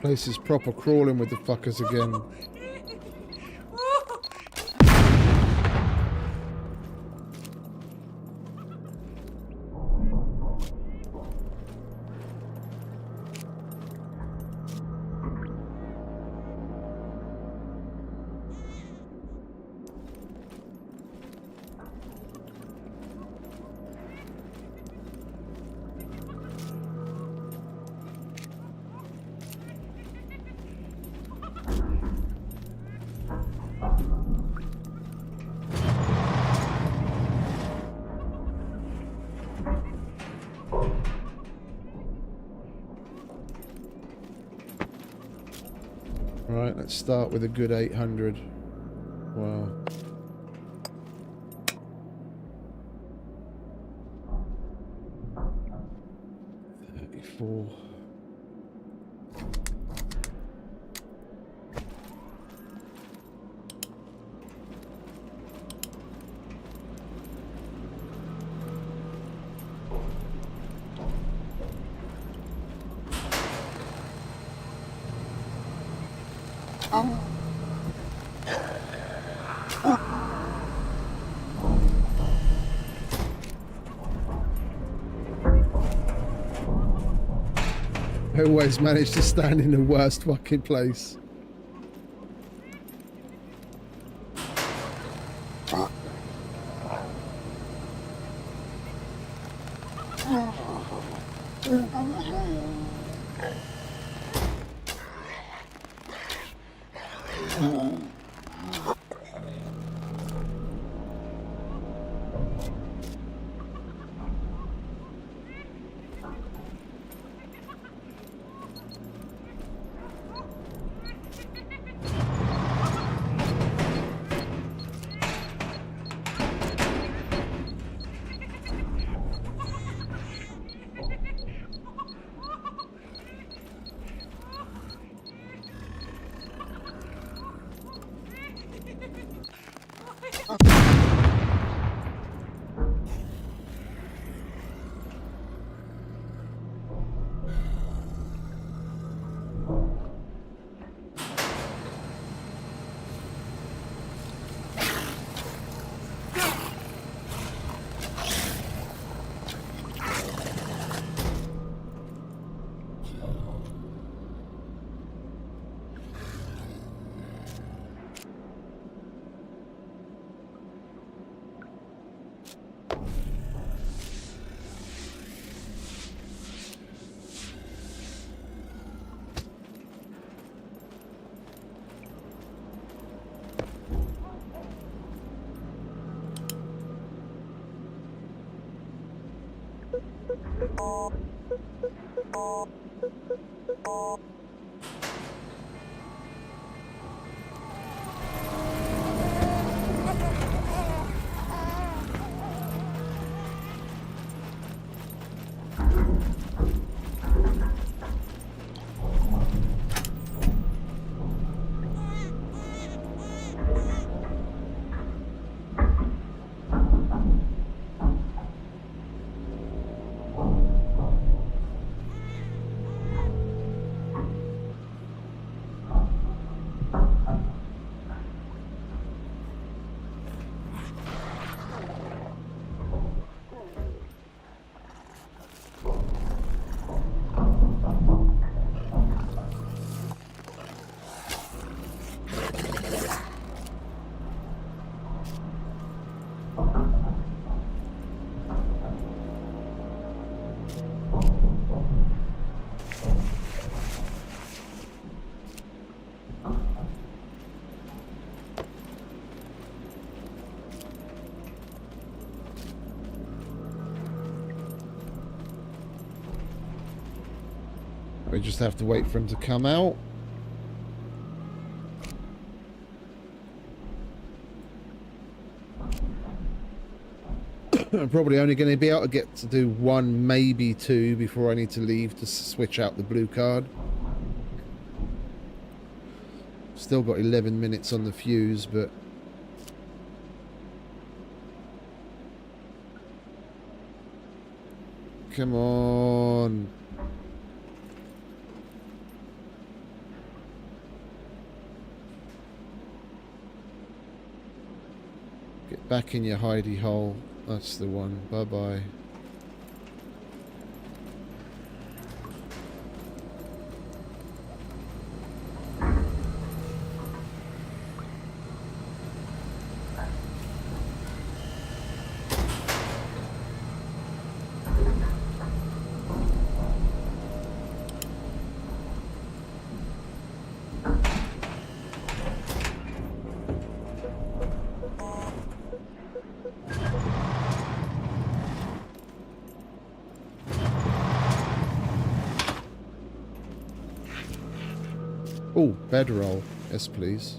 Place is proper crawling with the fuckers again. Right, let's start with a good 800. Wow. 34. I always manage to stand in the worst fucking place. We just have to wait for him to come out. I'm probably only going to be able to get to do one, maybe two, before I need to leave to switch out the blue card. Still got 11 minutes on the fuse, but... Come on. Get back in your hidey hole. That's the one. Bye-bye. Oh, bedroll. Yes, please.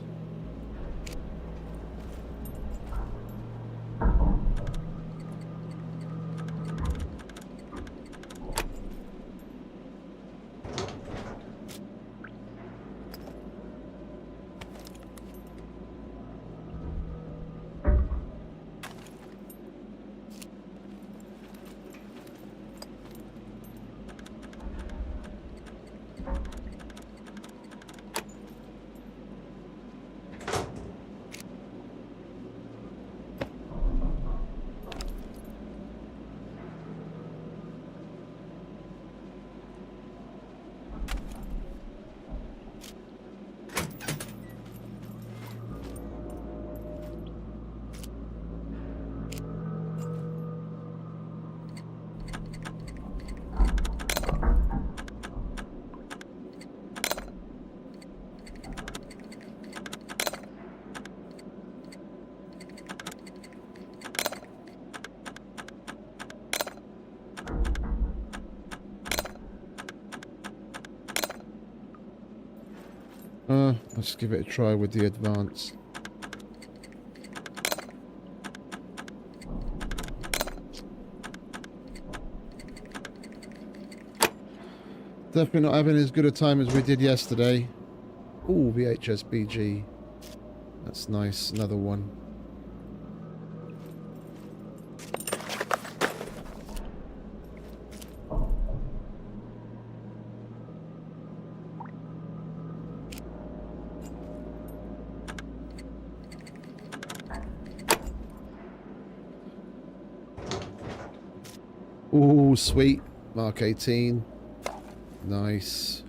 Let's give it a try with the advance. Definitely not having as good a time as we did yesterday. Ooh, VHS BG. That's nice. Another one. Ooh, sweet. Mark 18. Nice.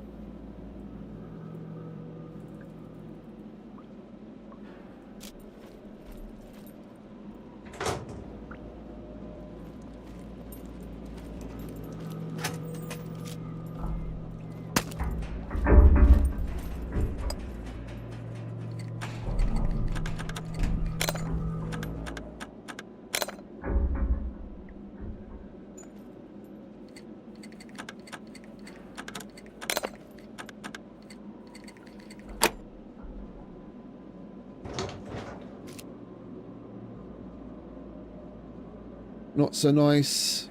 Not so nice.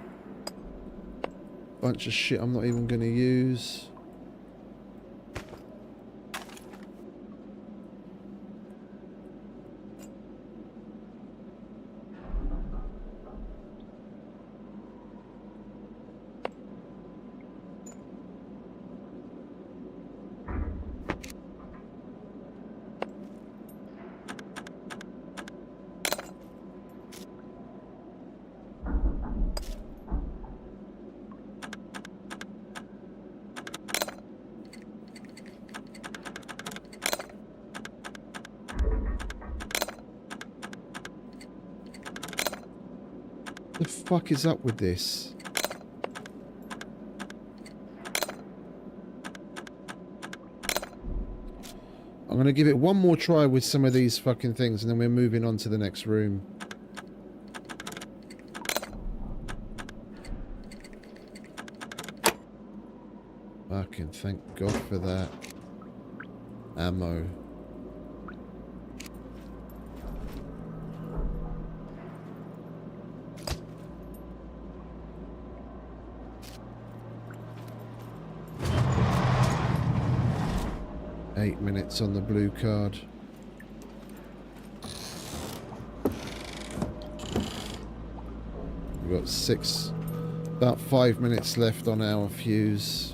Bunch of shit I'm not even going to use. The fuck is up with this? I'm going to give it one more try with some of these fucking things and then we're moving on to the next room. Fucking thank God for that. Ammo. Minutes on the blue card. We've got about 5 minutes left on our fuse.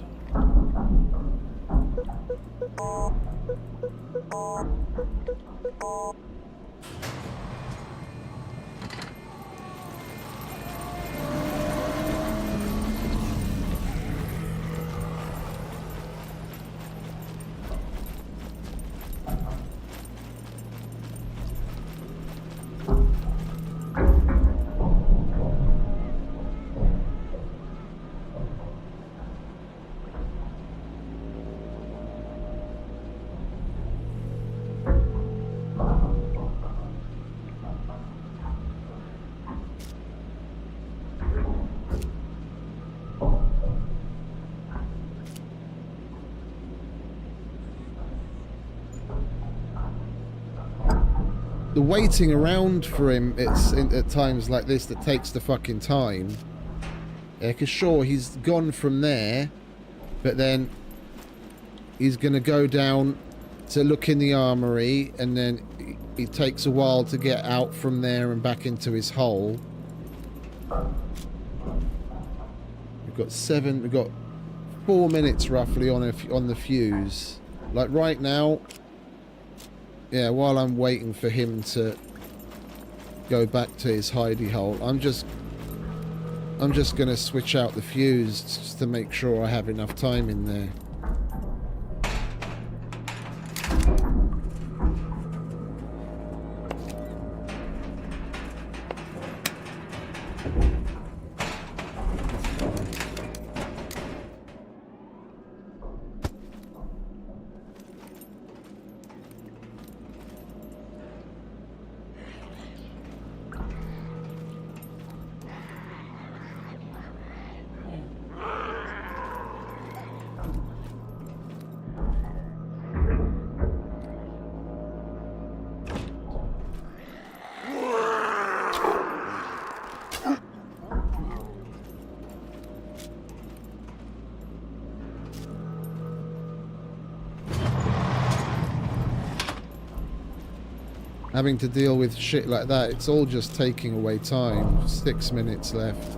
The waiting around for him, it's at times like this that takes the fucking time. Yeah, because sure, he's gone from there, but then he's going to go down to look in the armory, and then it takes a while to get out from there and back into his hole. We've got 4 minutes roughly on the fuse. Like right now, yeah, while I'm waiting for him to go back to his hidey hole, I'm just going to switch out the fuse just to make sure I have enough time in there. having to deal with shit like that. It's all just taking away time. 6 minutes left.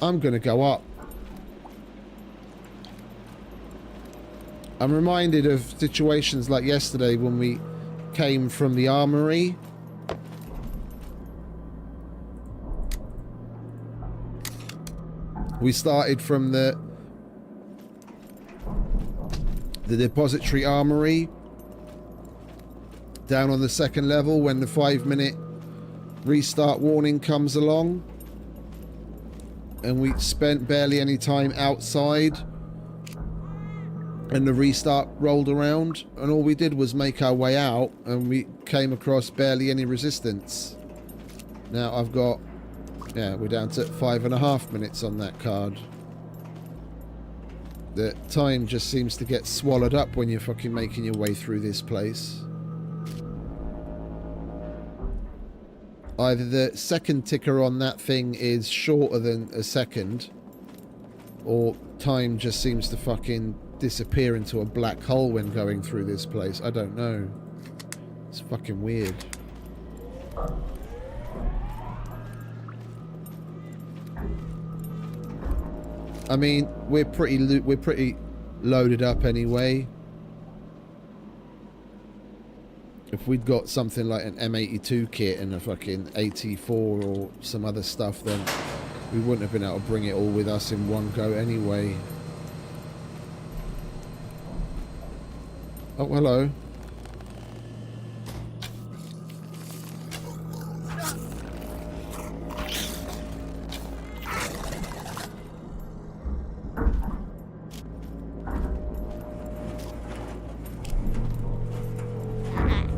I'm gonna go up. I'm reminded of situations like yesterday when we came from the armory. We started from the depository armory down on the second level when the 5-minute restart warning comes along, and we spent barely any time outside and the restart rolled around, and all we did was make our way out and we came across barely any resistance. Now I've got, yeah, we're down to 5.5 minutes on that card. The time just seems to get swallowed up when you're fucking making your way through this place. Either the second ticker on that thing is shorter than a second, or time just seems to fucking disappear into a black hole when going through this place. I don't know. It's fucking weird. I mean, we're pretty loaded up anyway. If we'd got something like an M82 kit and a fucking AT4 or some other stuff, then we wouldn't have been able to bring it all with us in one go anyway. Oh, hello.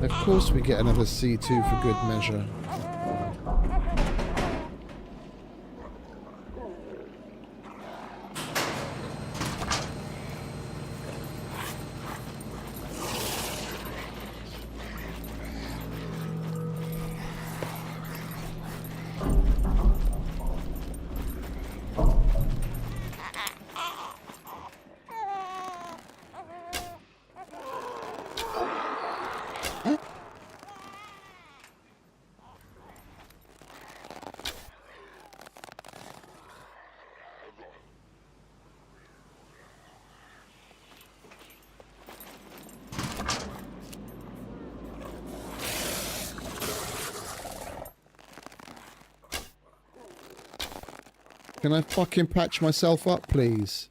Of course we get another C2 for good measure. Can I fucking patch myself up, please?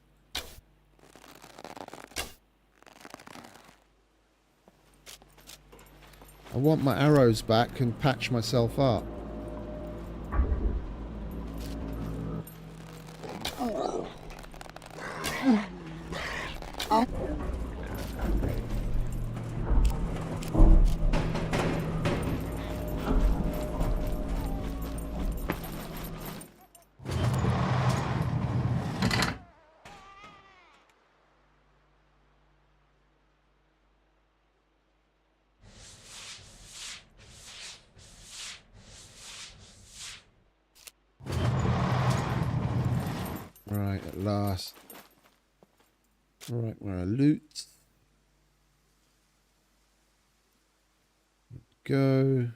I want my arrows back and patch myself up. Right, at last. Right, where I loot. Go.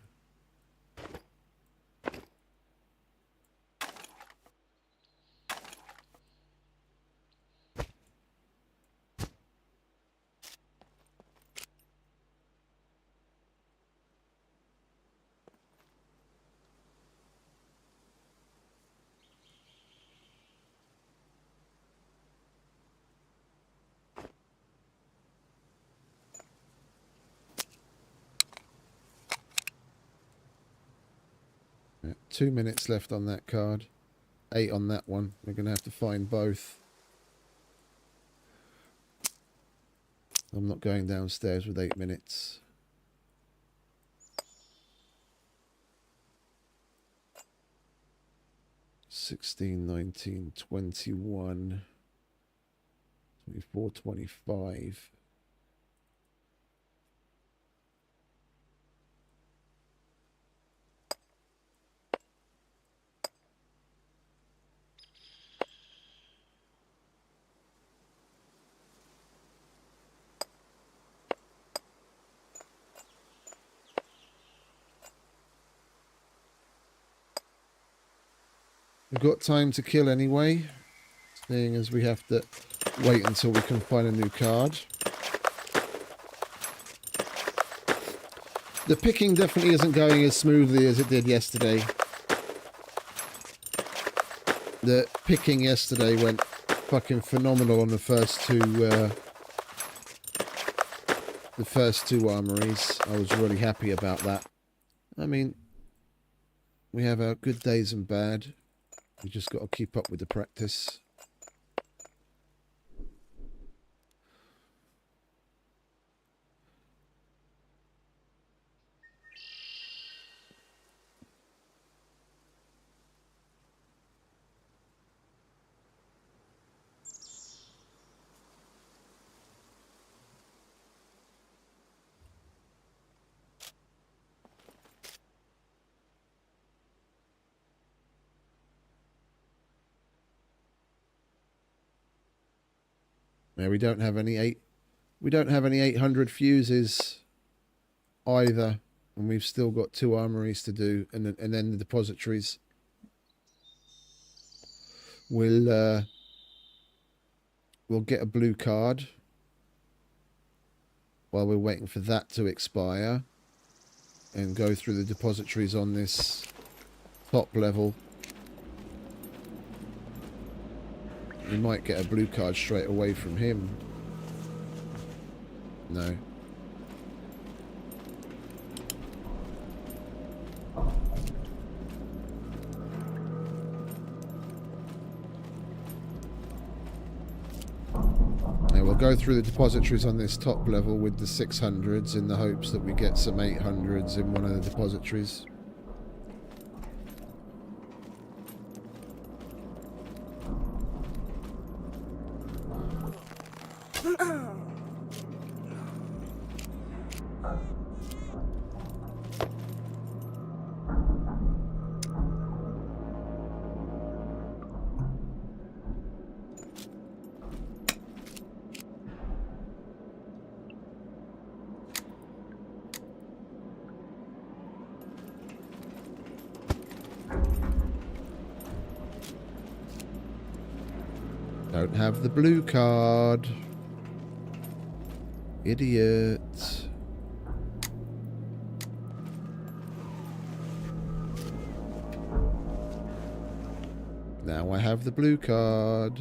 Yeah, 2 minutes left on that card. 8 on that one. We're going to have to find both. I'm not going downstairs with 8 minutes. $16, $19, $21, $24, $25. We've got time to kill anyway, seeing as we have to wait until we can find a new card. The picking definitely isn't going as smoothly as it did yesterday. The picking yesterday went fucking phenomenal on the first two armories. I was really happy about that. I mean, we have our good days and bad. We just got to keep up with the practice. Now we don't have any 800 fuses either, and we've still got 2 armories to do, and then the depositories. We'll get a blue card while we're waiting for that to expire, and go through the depositories on this top level. We might get a blue card straight away from him. No. Now we'll go through the depositories on this top level with the 600s in the hopes that we get some 800s in one of the depositories. Don't have the blue card. Idiot. Now I have the blue card.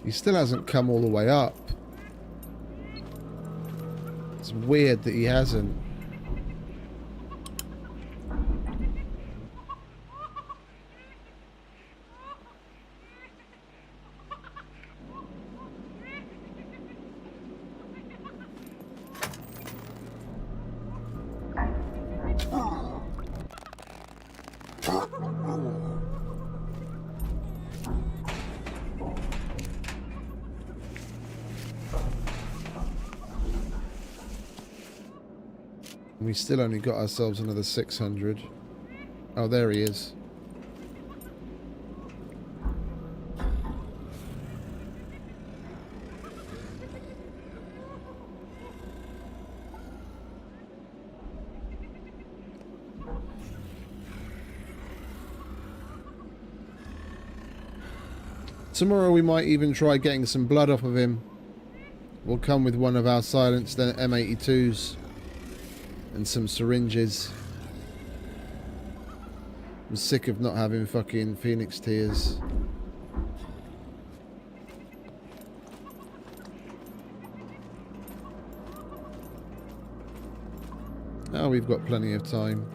He still hasn't come all the way up. It's weird that he hasn't. We still only got ourselves another 600. Oh, there he is. Tomorrow we might even try getting some blood off of him. We'll come with one of our silenced M82s. And some syringes. I'm sick of not having fucking Phoenix tears. Oh, we've got plenty of time.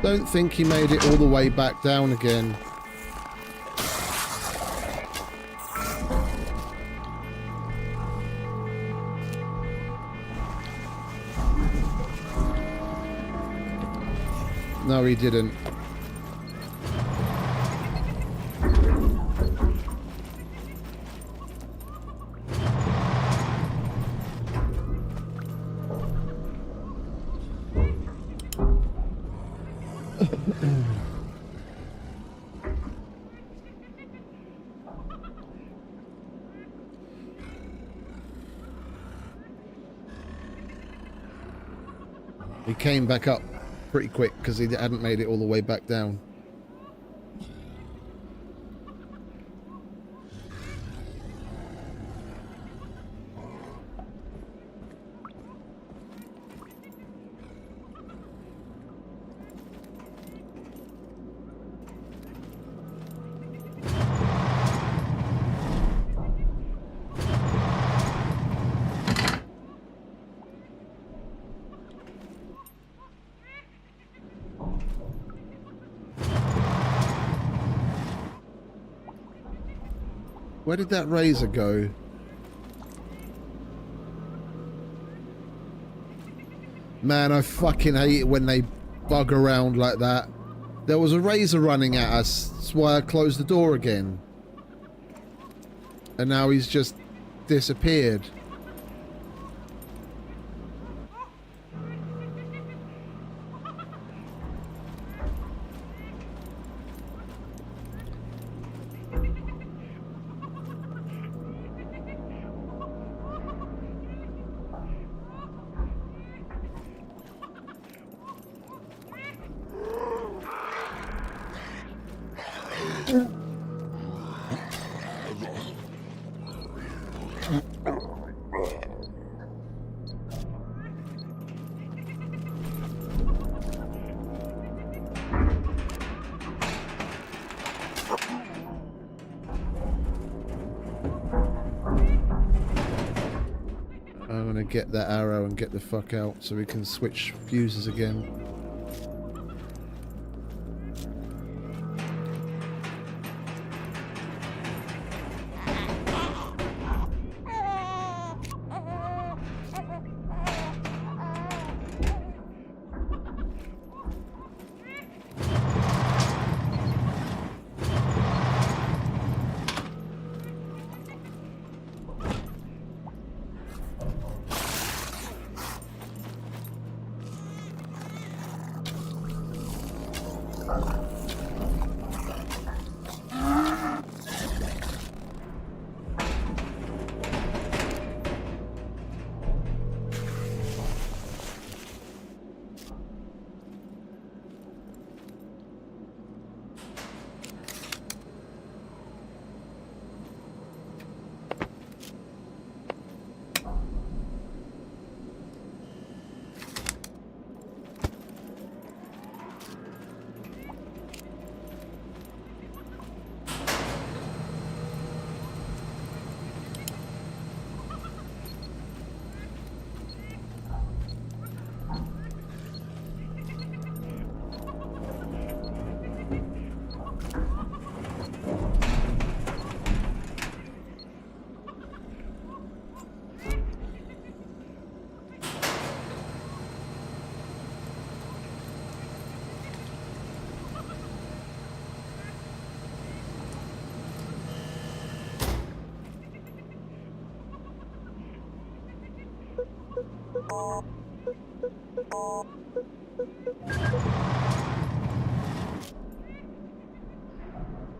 Don't think he made it all the way back down again. No, he didn't. He came back up pretty quick because he hadn't made it all the way back down. Where did that razor go? Man, I fucking hate it when they bug around like that. There was a razor running at us. That's why I closed the door again. And now he's just disappeared. I'm gonna get that arrow and get the fuck out so we can switch fuses again.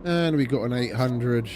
And we got an 800.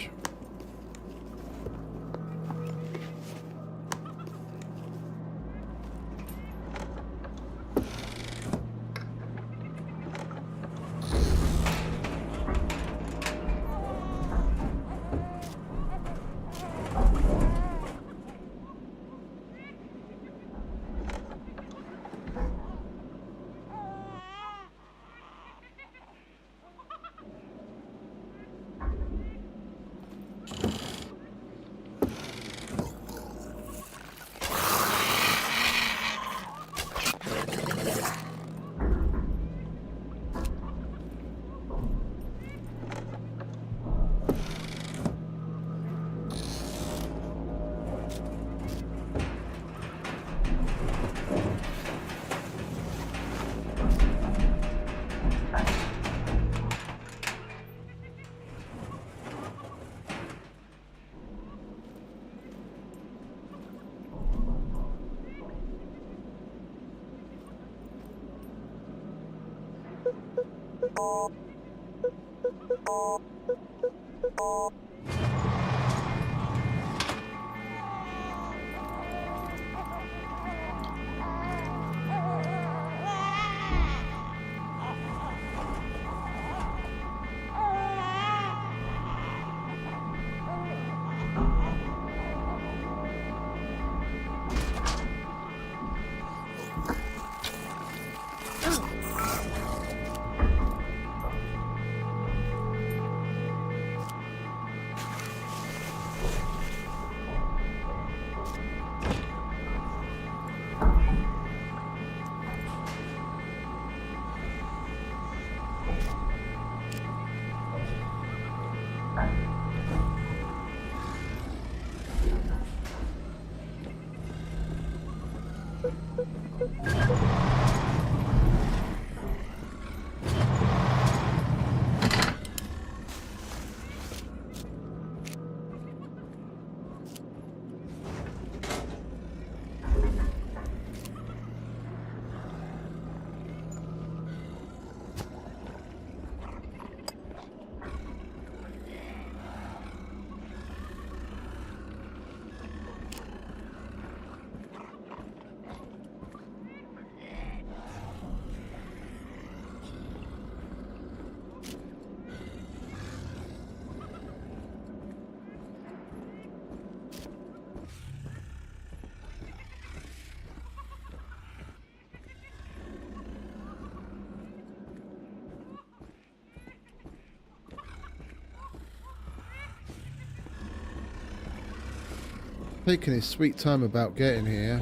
Taking his sweet time about getting here.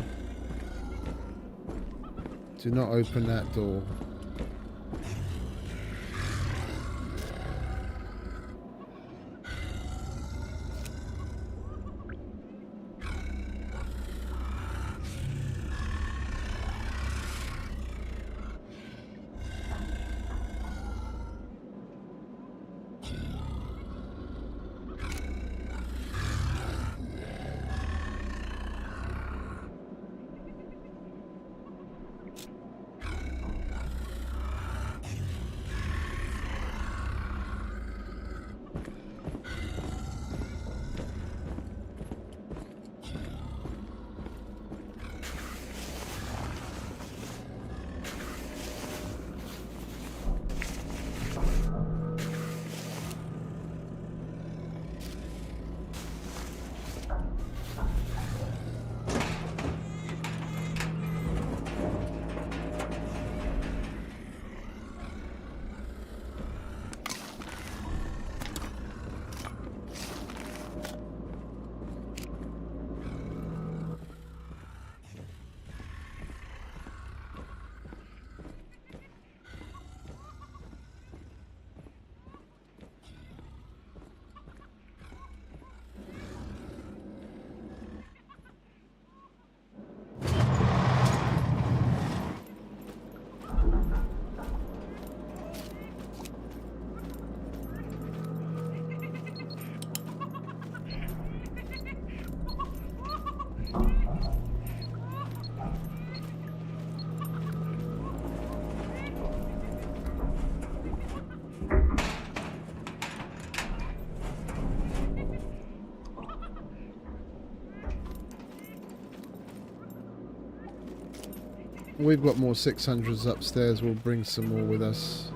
Do not open that door. We've got more 600s upstairs. We'll bring some more with us.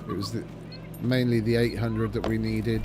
It was mainly the 800 that we needed.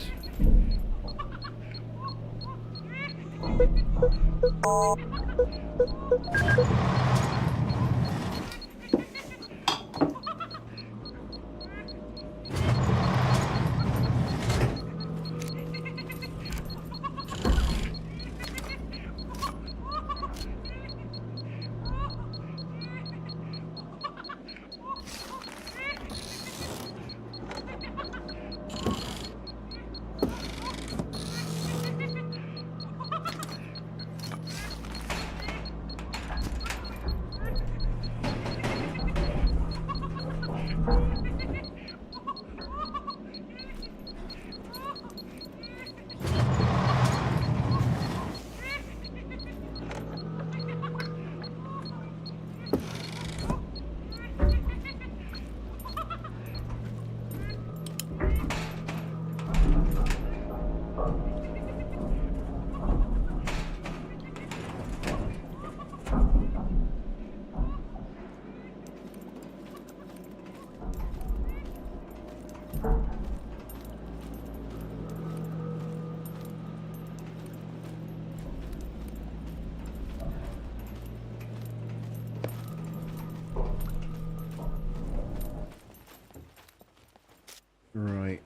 Right.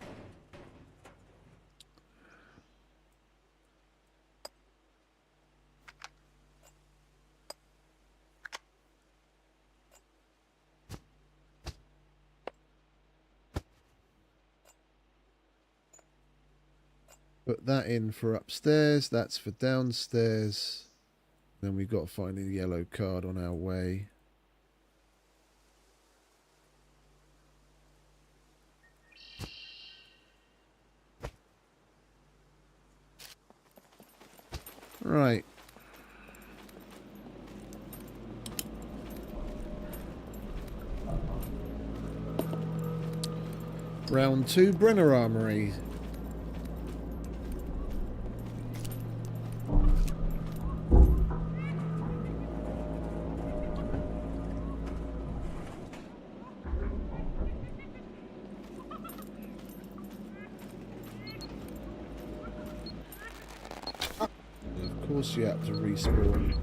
Put that in for upstairs. That's for downstairs. Then we've got to find a yellow card on our way. Right. Round 2, Brenner Armory. Of course you have to respawn.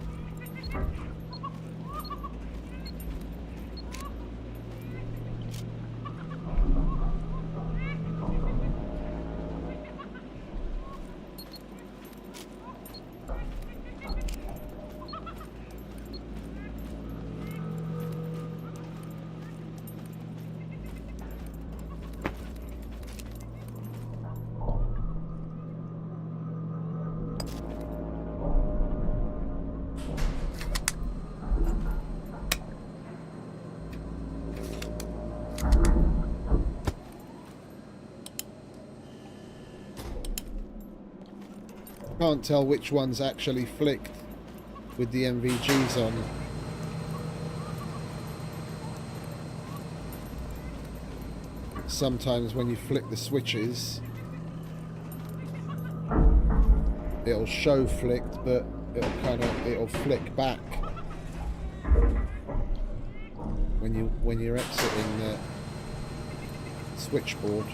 Can't tell which one's actually flicked with the MVGs on. Sometimes when you flick the switches, it'll show flicked, but it'll flick back when you're exiting the switchboard.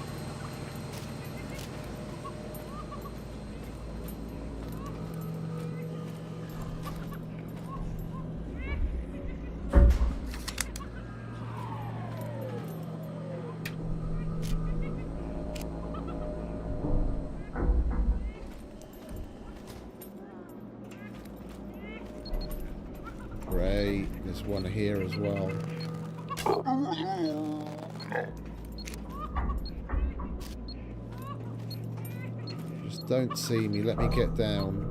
Great, there's one here as well. Just don't see me, let me get down.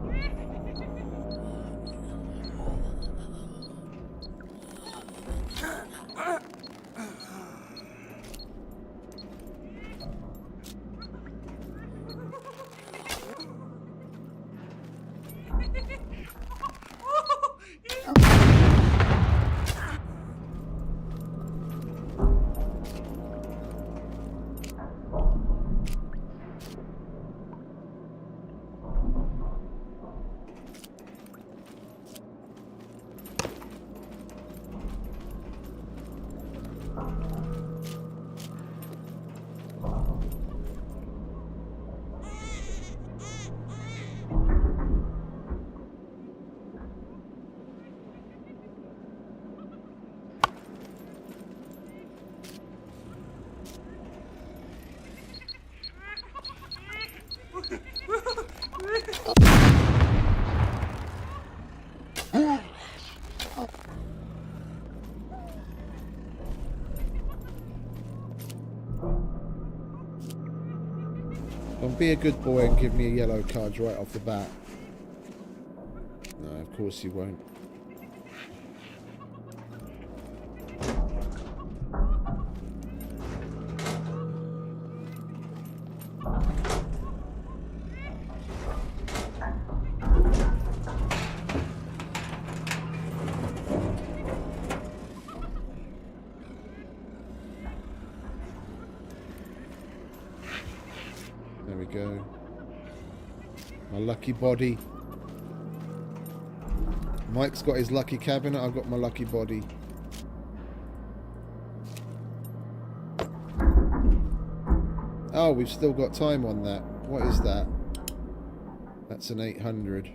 Don't be a good boy and give me a yellow card right off the bat. No, of course you won't. There we go. My lucky body. Mike's got his lucky cabinet, I've got my lucky body. Oh, we've still got time on that. What is that? That's an 800.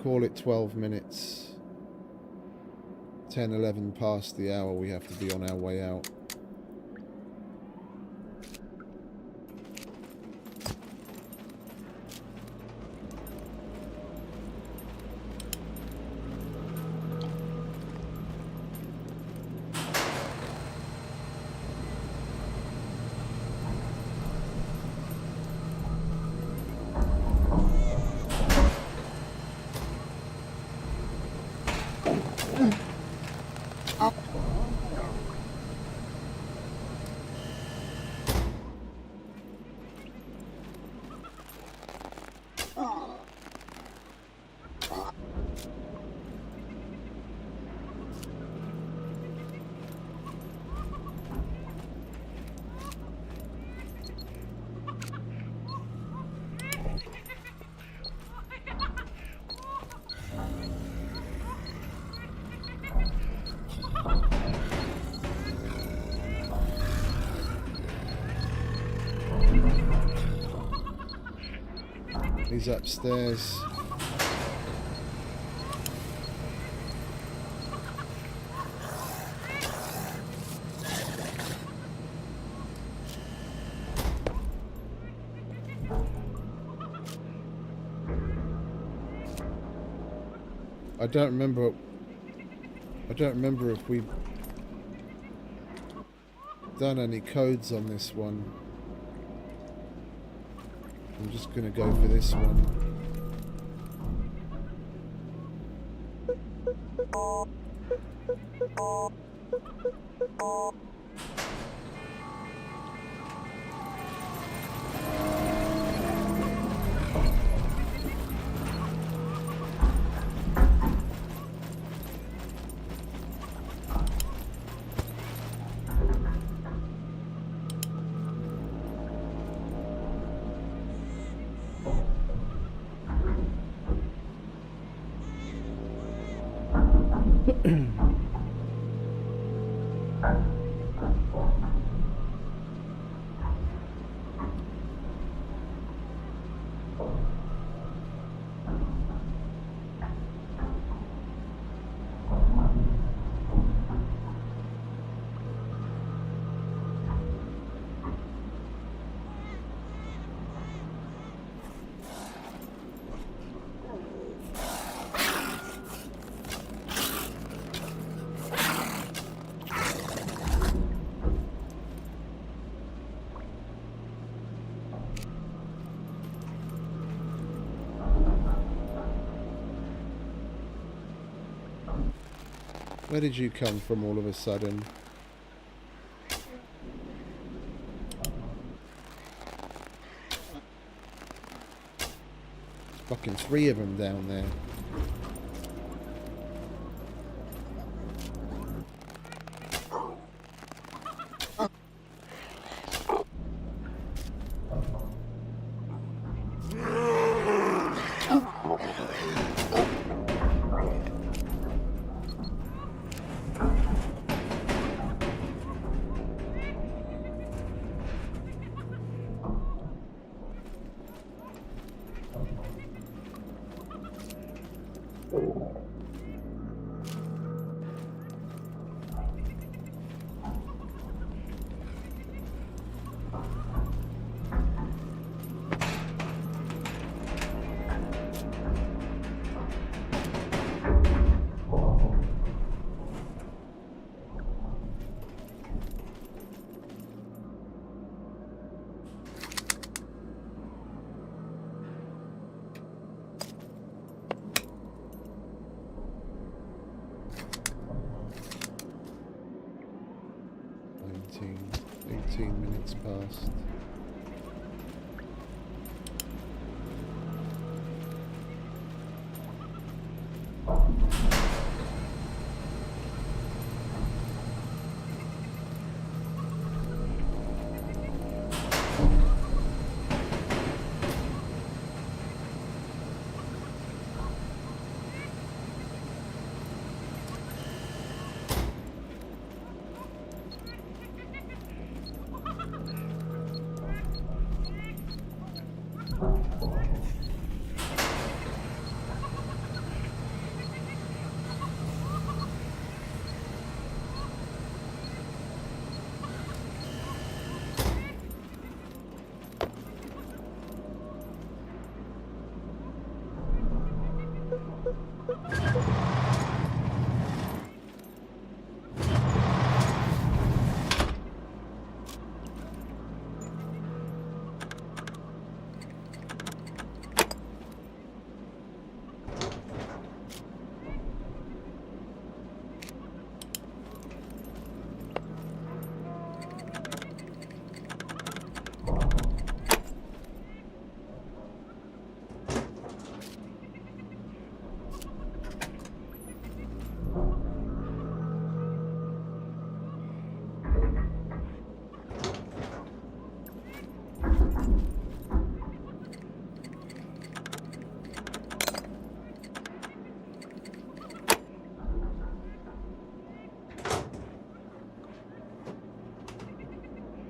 Call it 12 minutes. 10, 11 past the hour, we have to be on our way out. He's upstairs. I don't remember if we've done any codes on this one. I'm just going to go for this one. Where did you come from all of a sudden? Fucking 3 of them down there. past.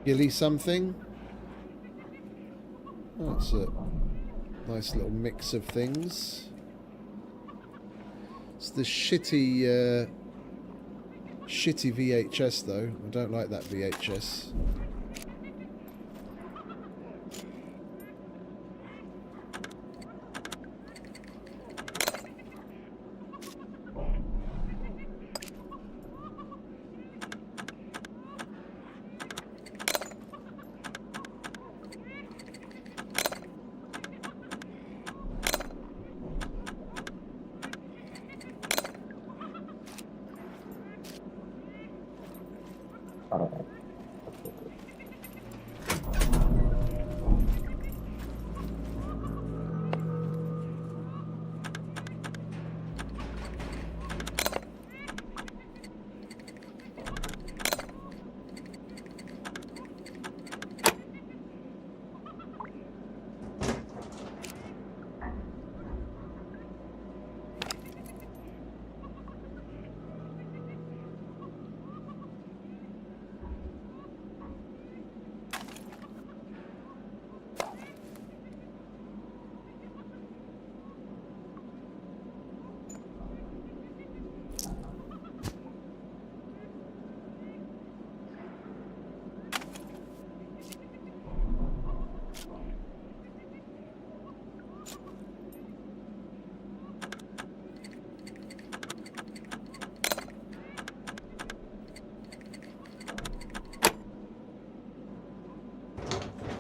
Gilly something. That's a nice little mix of things. It's the shitty VHS though. I don't like that VHS.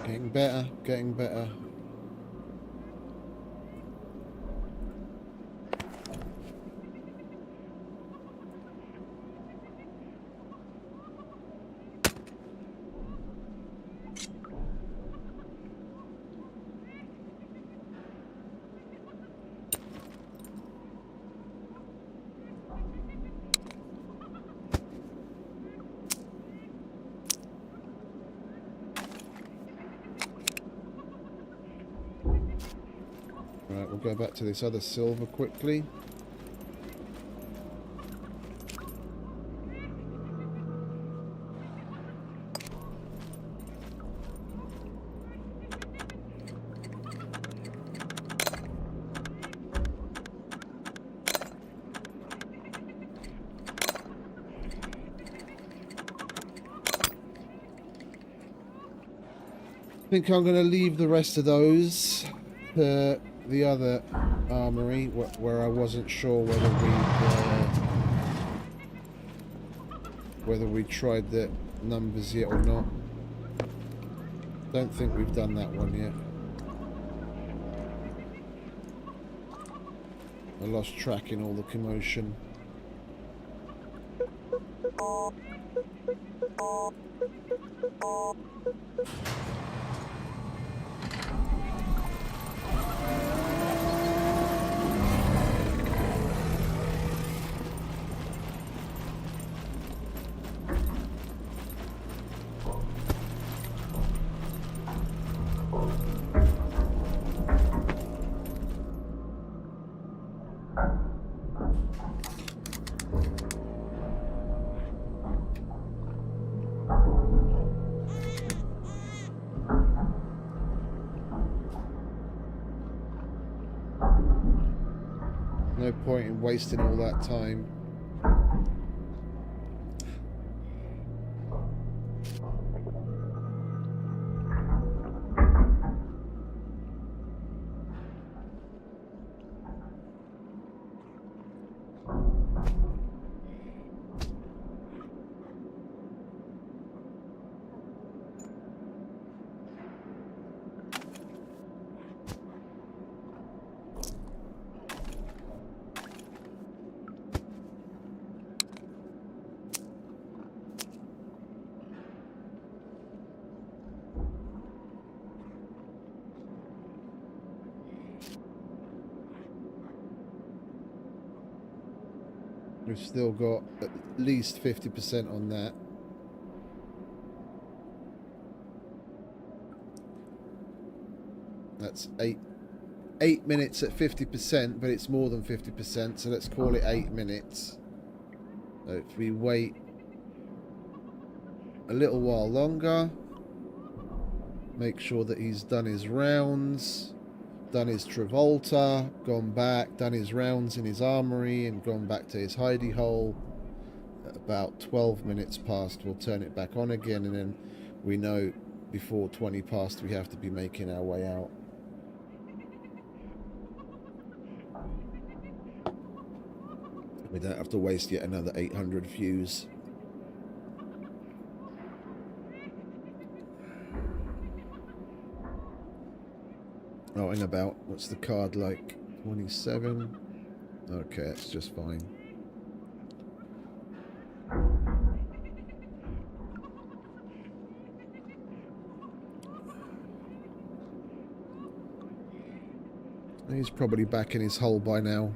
Getting better, getting better. Right, we'll go back to this other silver quickly. I think I'm going to leave the rest of those to the other armory where I wasn't sure whether we tried the numbers yet or not. Don't think we've done that one yet. I lost track in all the commotion. No point in wasting all that time. We've still got at least 50% on that. That's eight minutes at 50%, but it's more than 50%, so let's call it 8 minutes. So if we wait a little while longer, make sure that he's done his rounds, done his Travolta, gone back, done his rounds in his armory, and gone back to his hidey hole. At about 12 minutes past, we'll turn it back on again, and then we know before 20 past we have to be making our way out. We don't have to waste yet another 800 views. Oh, and about, what's the card like? 27? Okay, that's just fine. He's probably back in his hole by now.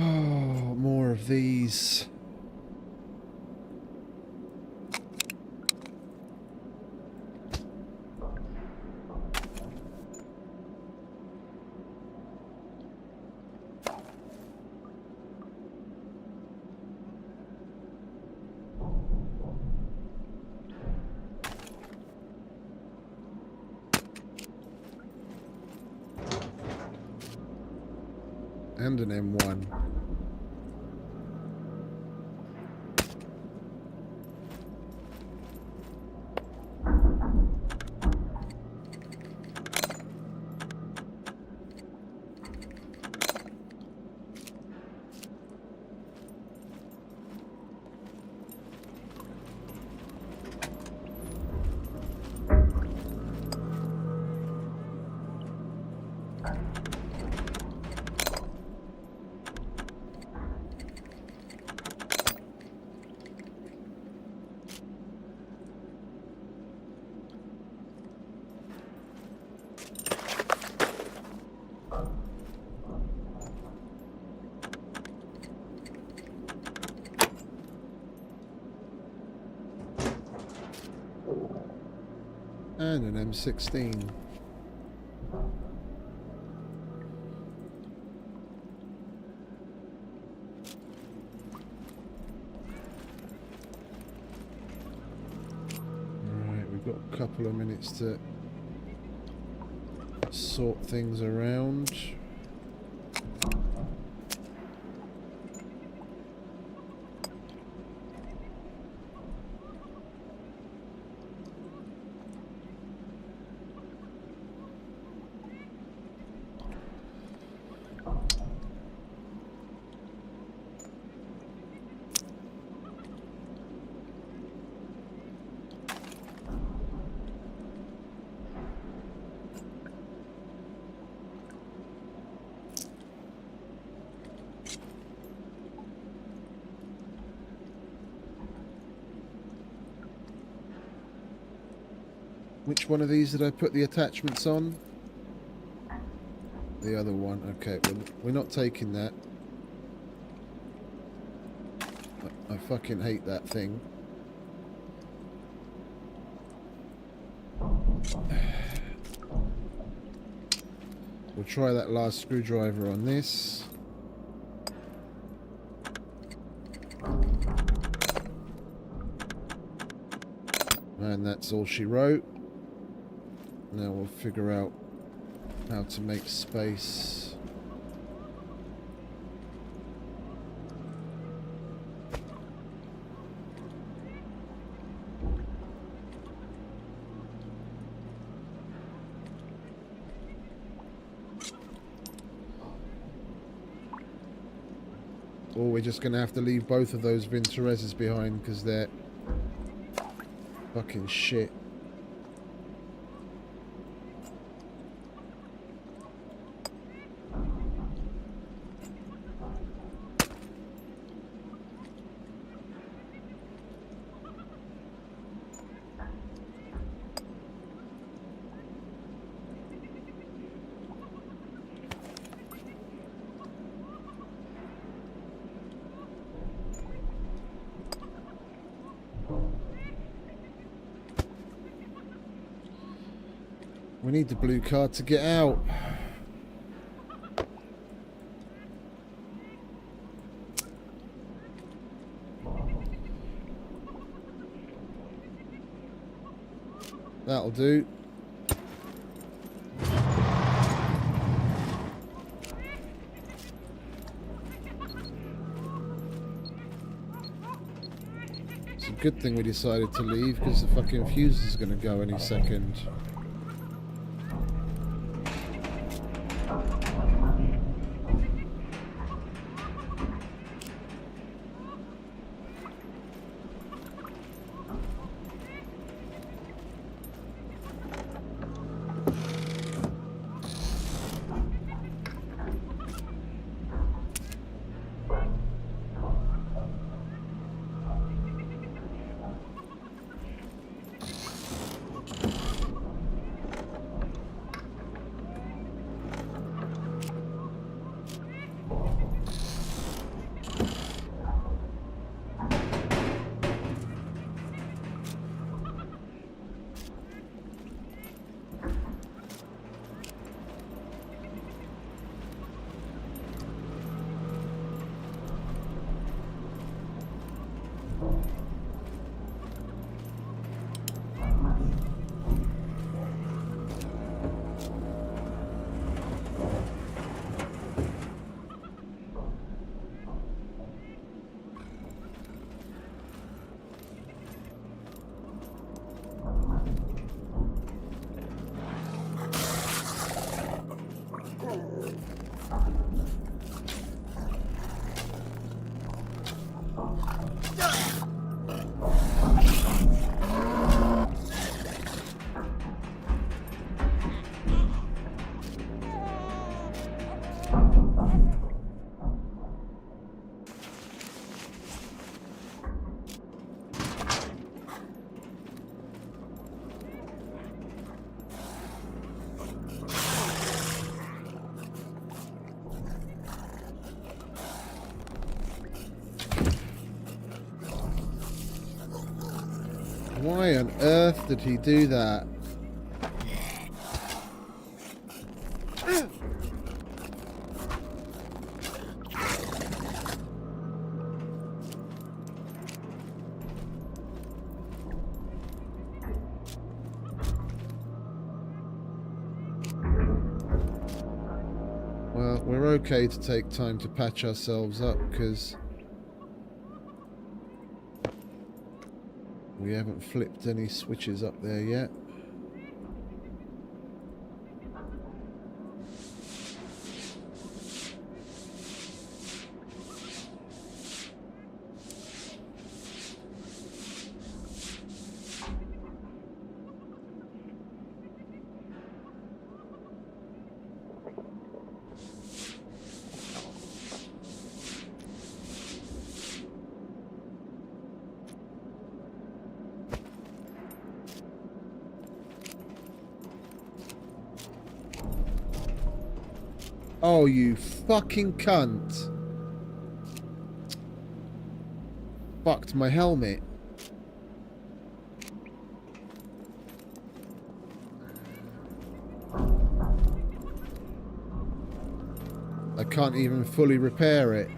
Oh, more of these. And an M1. And an M16. Right, we've got a couple of minutes to sort things around. Which one of these did I put the attachments on? The other one. Okay, well, we're not taking that. I fucking hate that thing. We'll try that last screwdriver on this. And that's all she wrote. Now we'll figure out how to make space. Or we're just going to have to leave both of those Vintorezes behind because they're fucking shit. We need the blue card to get out. That'll do. It's a good thing we decided to leave because the fucking fuse is going to go any second. Why on earth did he do that? Well, we're okay to take time to patch ourselves up because we haven't flipped any switches up there yet. Oh, you fucking cunt. Fucked my helmet. I can't even fully repair it.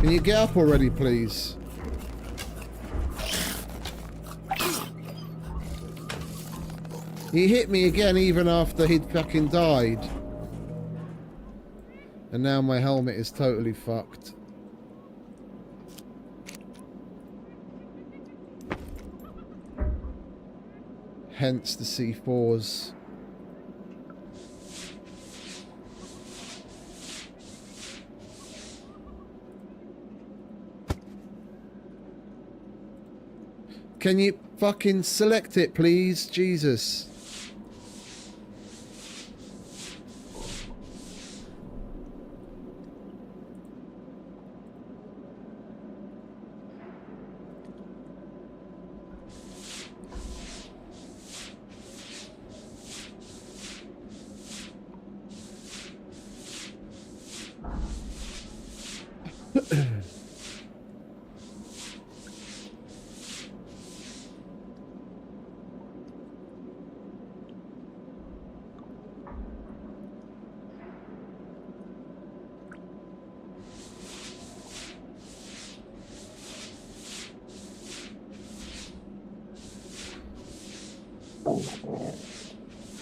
Can you get up already, please? He hit me again even after he'd fucking died. And now my helmet is totally fucked. Hence the C4s. Can you fucking select it, please? Jesus.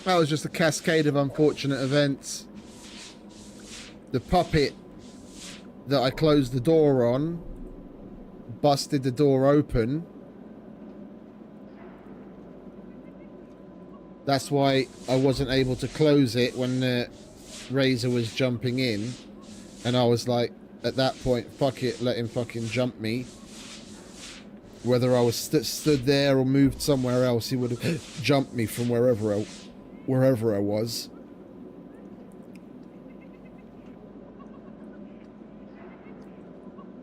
That was just a cascade of unfortunate events. The puppet that I closed the door on busted the door open. That's why I wasn't able to close it when the Razor was jumping in. And I was like, at that point, fuck it, let him fucking jump me. Whether I was stood there or moved somewhere else, he would have jumped me from wherever I was.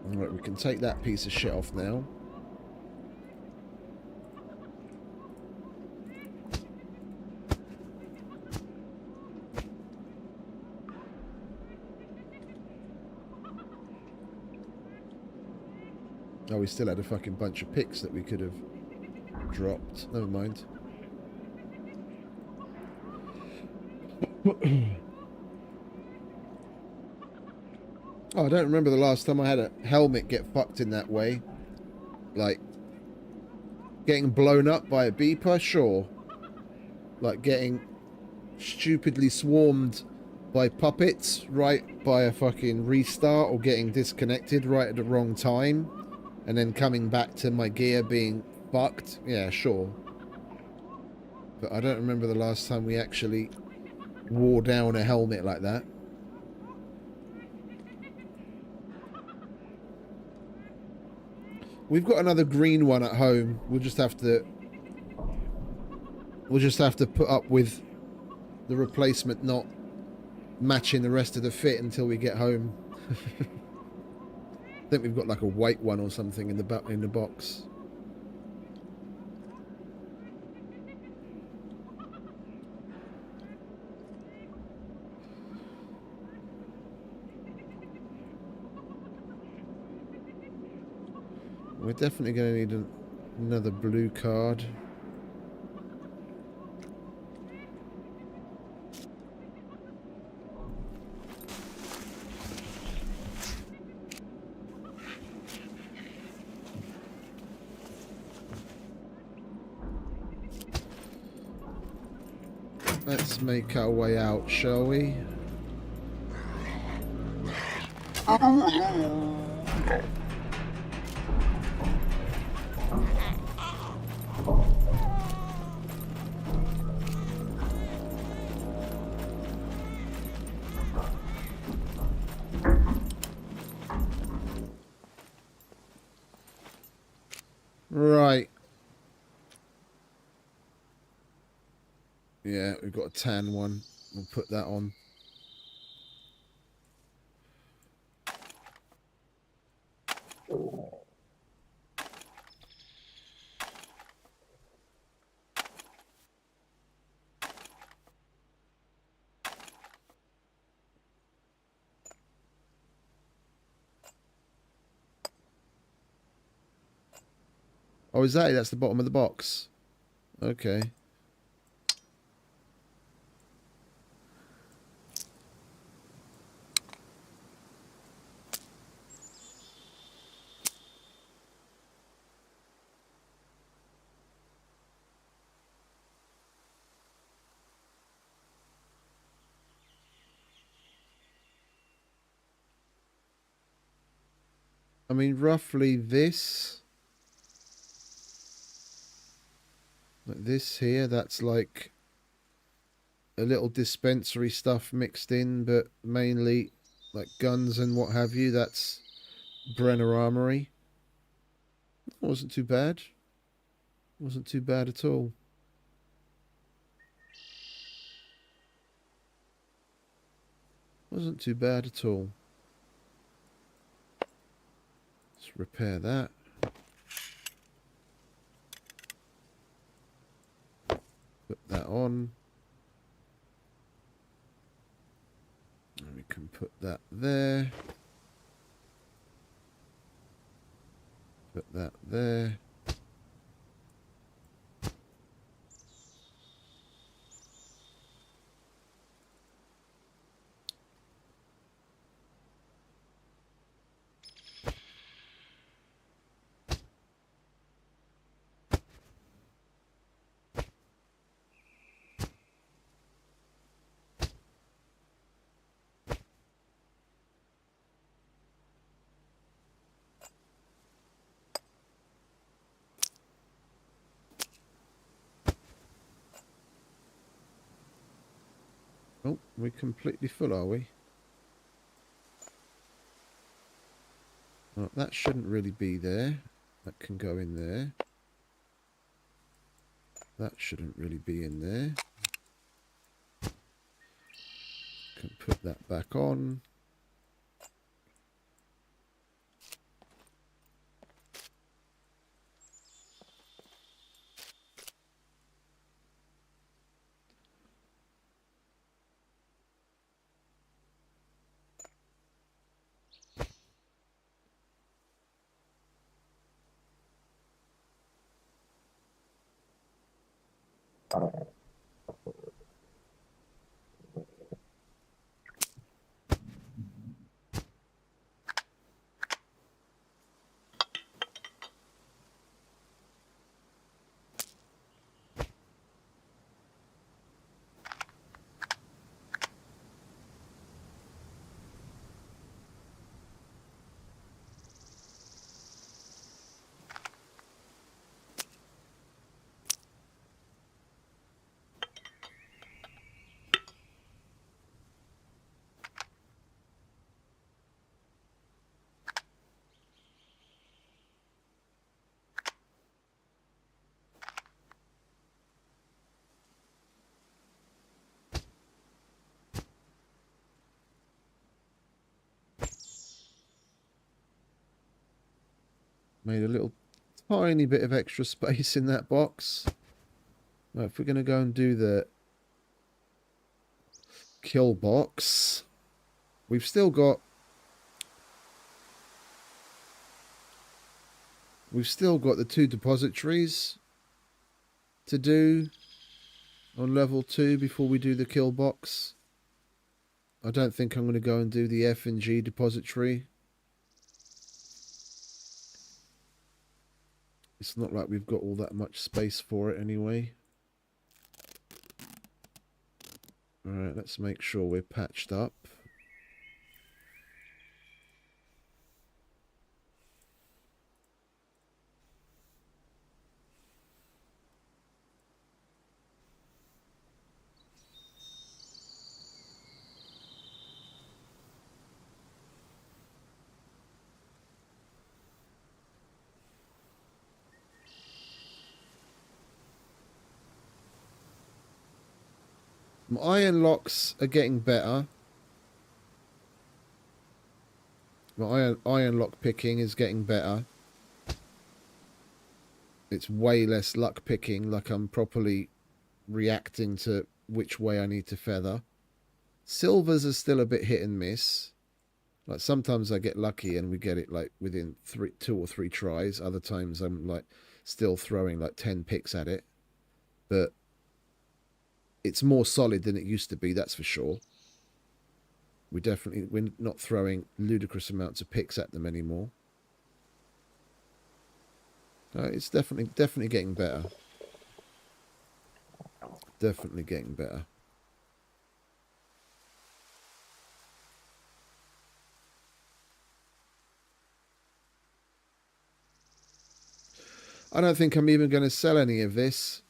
Alright, we can take that piece of shit off now. Oh, we still had a fucking bunch of picks that we could have dropped. Never mind. Oh, I don't remember the last time I had a helmet get fucked in that way. Like, getting blown up by a beeper, sure. Like, getting stupidly swarmed by puppets right by a fucking restart, or getting disconnected right at the wrong time, and then coming back to my gear being fucked. Yeah, sure. But I don't remember the last time we actually wore down a helmet like that. We've got another green one at home. We'll just have to put up with the replacement not matching the rest of the fit until we get home. I think we've got like a white one or something in the box. We're definitely going to need another blue card. Let's make our way out, shall we? Right. Yeah, we've got a tan one. We'll put that on. Oh, is that it? That's the bottom of the box. Okay. I mean, roughly this. Like this here, that's like a little dispensary stuff mixed in, but mainly like guns and what have you. That's Brenner Armory. Wasn't too bad. Wasn't too bad at all. Wasn't too bad at all. Let's repair that. Put that on. And we can put that there. Put that there. Oh, we're completely full, are we? Well, that shouldn't really be there. That can go in there. That shouldn't really be in there. Can put that back on. Made a little tiny bit of extra space in that box. Right, if we're going to go and do the kill box, we've still got the 2 depositories to do on level 2 before we do the kill box. I don't think I'm going to go and do the F and G depository. It's not like we've got all that much space for it anyway. Alright, let's make sure we're patched up. My iron locks are getting better. My iron lock picking is getting better. It's way less luck picking, like I'm properly reacting to which way I need to feather. Silvers are still a bit hit and miss. Like sometimes I get lucky and we get it like within 2 or 3 tries. Other times I'm like still throwing like 10 picks at it. But it's more solid than it used to be, that's for sure. We're not throwing ludicrous amounts of picks at them anymore. It's definitely getting better. Definitely getting better. I don't think I'm even going to sell any of this.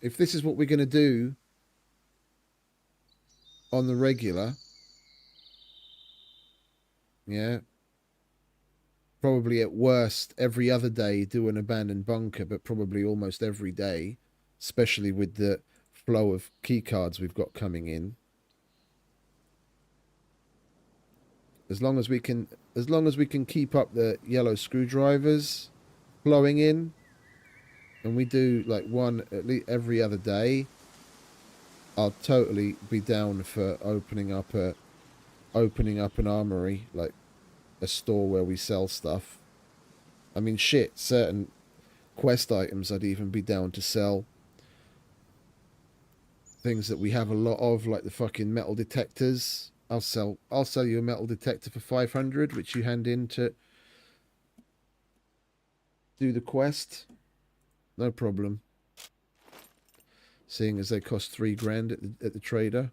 If this is what we're going to do on the regular, yeah, probably at worst every other day do an abandoned bunker, but probably almost every day, especially with the flow of key cards we've got coming in. As long as we can keep up the yellow screwdrivers flowing in, and we do like one at least every other day, I'll totally be down for opening up an armory, like a store where we sell stuff. I mean, shit, certain quest items I'd even be down to sell. Things that we have a lot of, like the fucking metal detectors. I'll sell you a metal detector for 500, which you hand in to do the quest. No problem. Seeing as they cost 3 grand at the trader.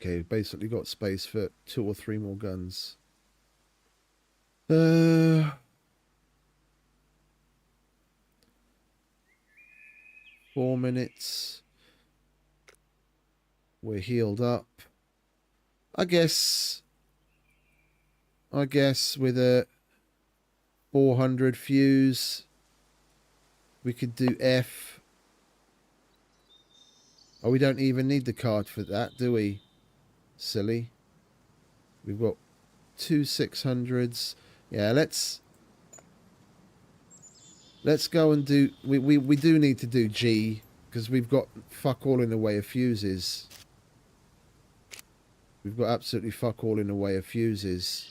Okay, basically got space for 2 or 3 more guns. 4 minutes. We're healed up. I guess with a 400 fuse, we could do F. Oh, we don't even need the card for that, do we? Silly. We've got 2 600s. Yeah, let's go and do... We do need to do G, because we've got fuck all in the way of fuses. We've got absolutely fuck all in the way of fuses.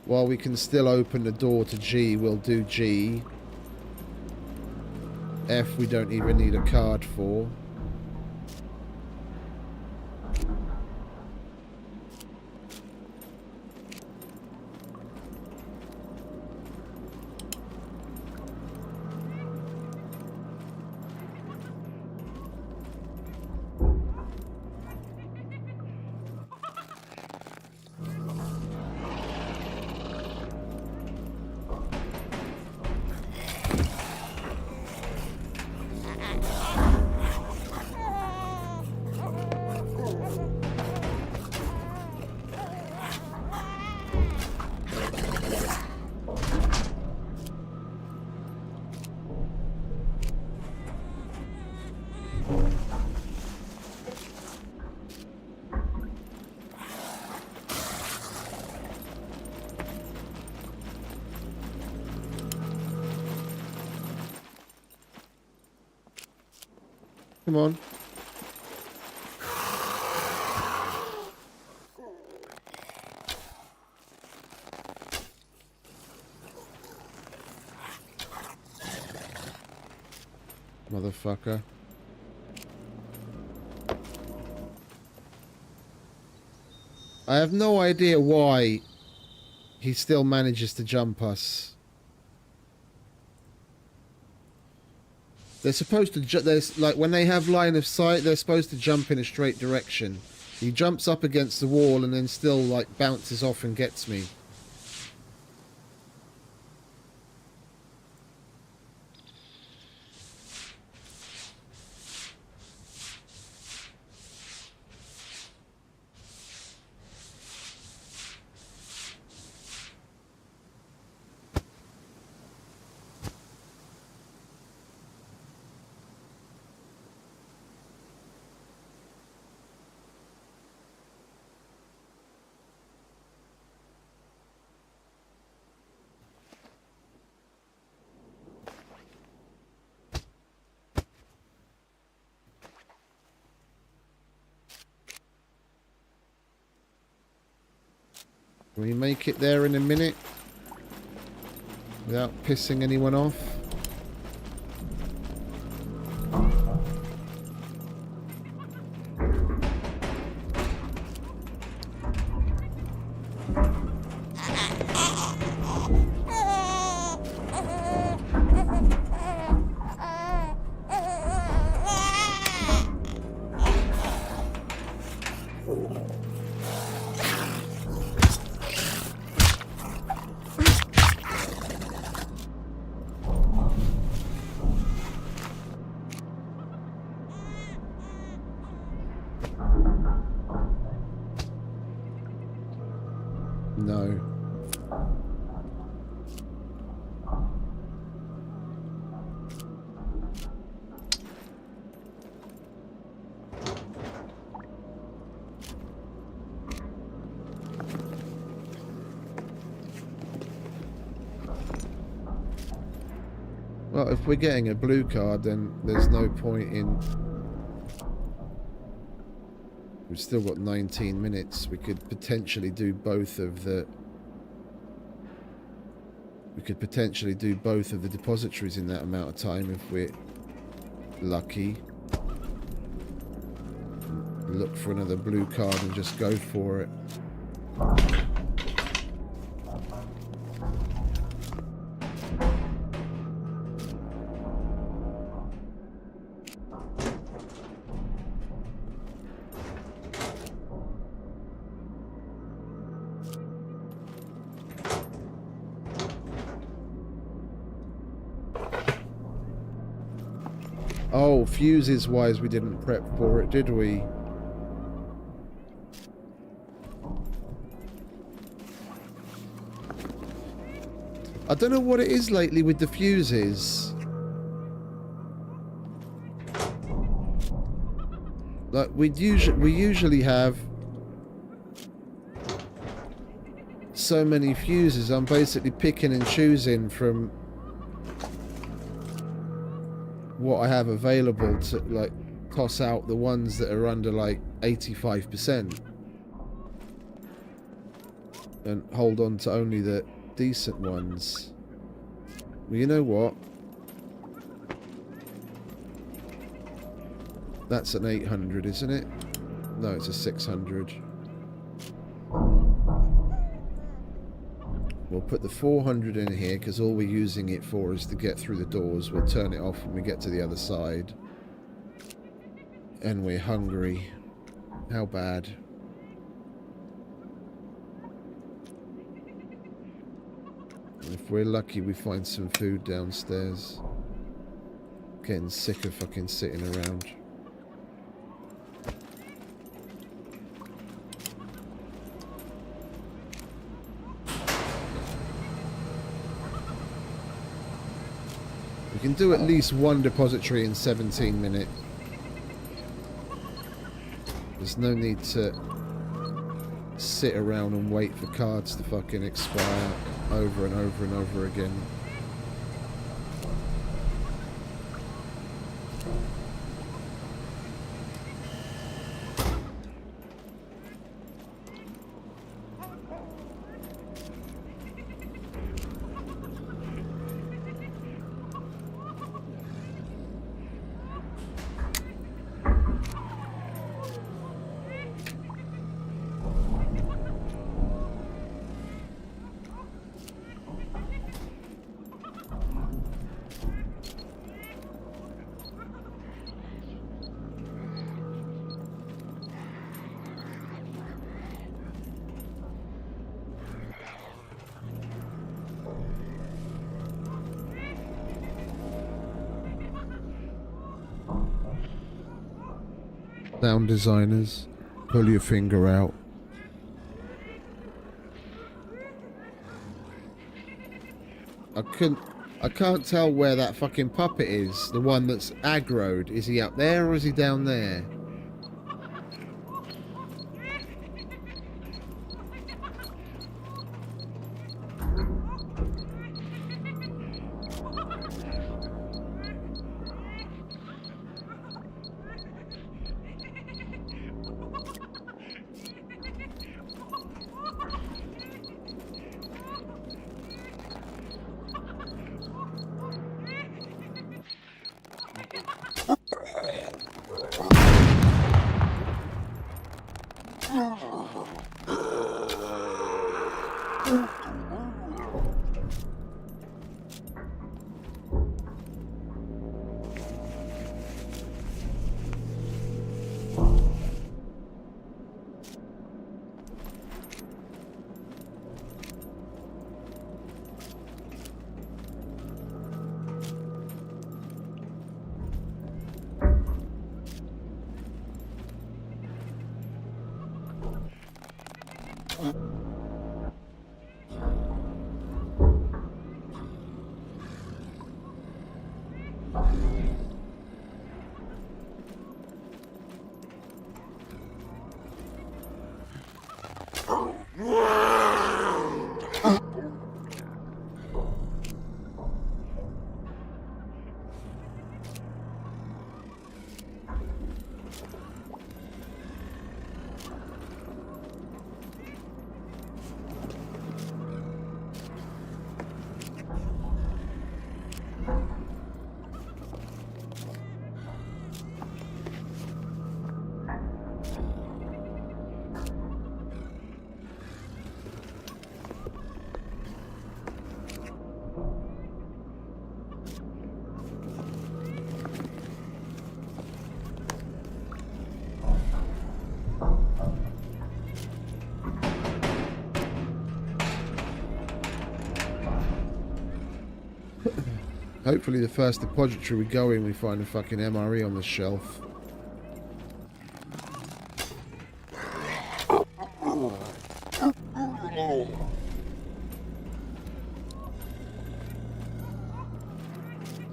While we can still open the door to G, we'll do G. F we don't even need a card for. Come on. Motherfucker. I have no idea why he still manages to jump us. They're supposed to there's like when they have line of sight, they're supposed to jump in a straight direction. He jumps up against the wall and then still like bounces off and gets me. Can we make it there in a minute without pissing anyone off? No. Well, if we're getting a blue card, then there's no point in... We've still got 19 minutes. We could potentially do both of the... We could potentially do both of the depositories in that amount of time if we're lucky. Look for another blue card and just go for it. Oh, fuses wise, we didn't prep for it, did we? I don't know what it is lately with the fuses. Like we usually have so many fuses. I'm basically picking and choosing from what I have available to like toss out the ones that are under like 85% and hold on to only the decent ones. Well, you know what? That's an 800, isn't it? No, it's a 600. We'll put the 400 in here because all we're using it for is to get through the doors. We'll turn it off when we get to the other side. And we're hungry. How bad? And if we're lucky, we find some food downstairs. Getting sick of fucking sitting around. We can do at least one depository in 17 minutes. There's no need to sit around and wait for cards to fucking expire over and over and over again. Sound designers, pull your finger out. I can't tell where that fucking puppet is. The one that's aggroed. Is he up there or is he down there? Hopefully the first depository we go in, we find a fucking MRE on the shelf.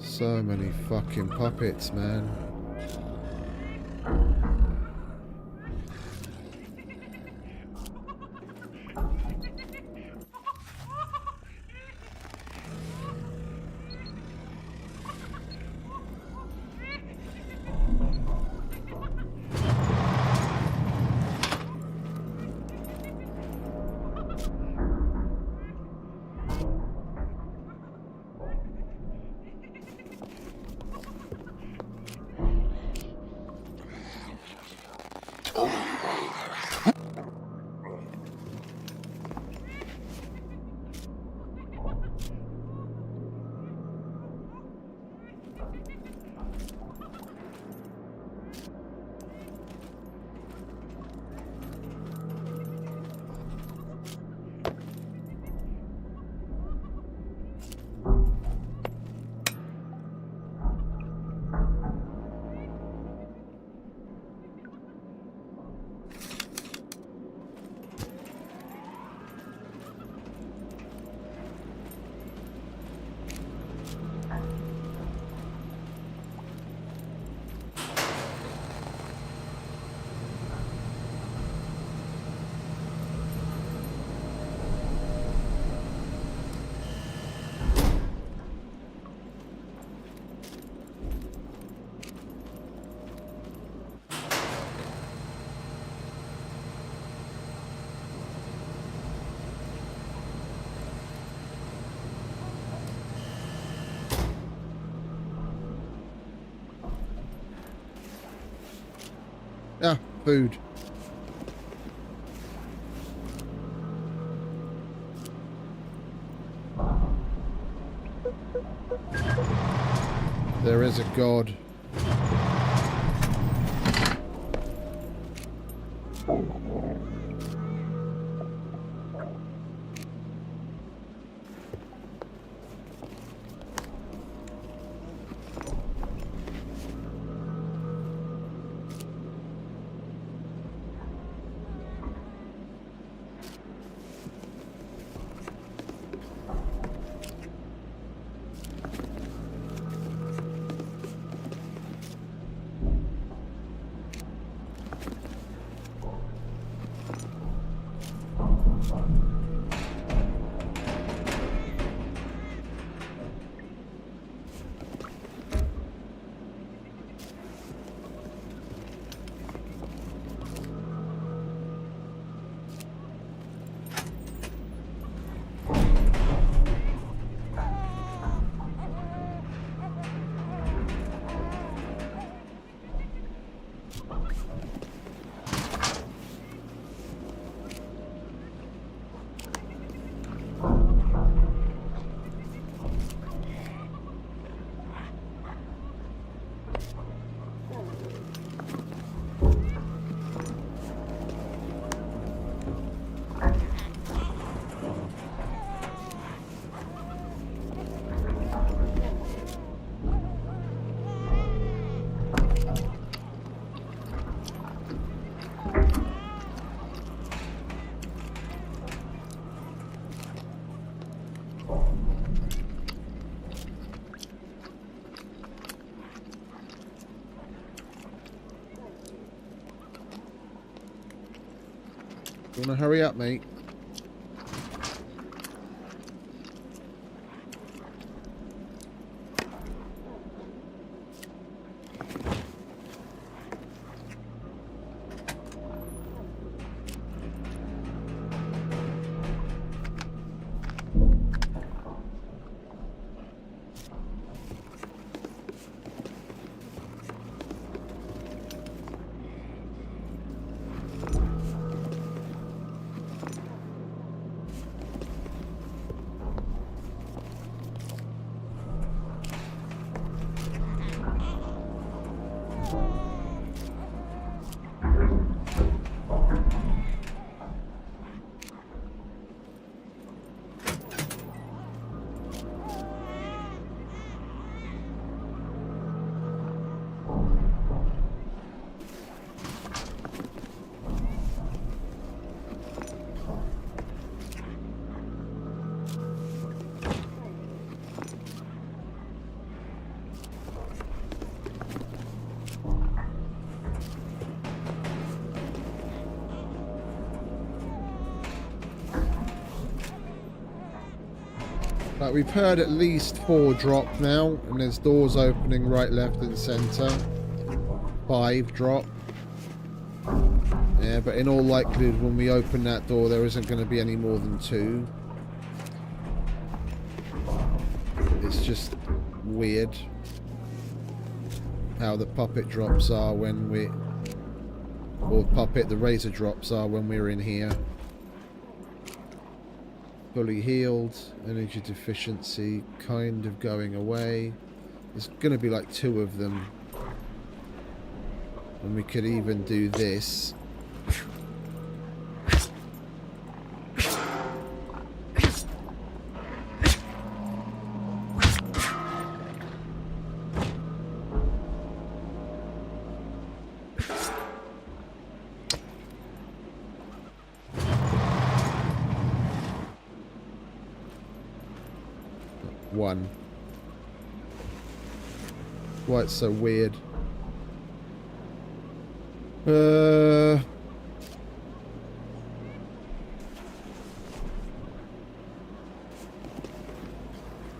So many fucking puppets, man. Ah, food. There is a God. You wanna hurry up, mate? Right, we've heard at least 4 drop now, and there's doors opening right, left, and centre. 5 drop. Yeah, but in all likelihood, when we open that door, there isn't going to be any more than 2. It's just weird how the puppet drops are when we... or puppet, the razor drops are when we're in here. Fully healed, energy deficiency kind of going away. There's going to be like 2 of them. And we could even do this. One. Why it's so weird.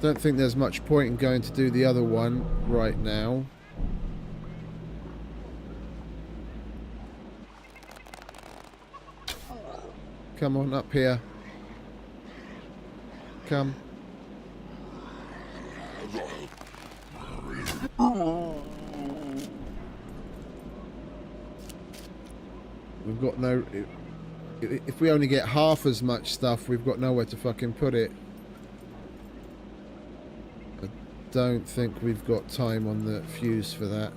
Don't think there's much point in going to do the other one right now. Come on up here. Come. We've got no... If we only get half as much stuff, we've got nowhere to fucking put it. I don't think we've got time on the fuse for that.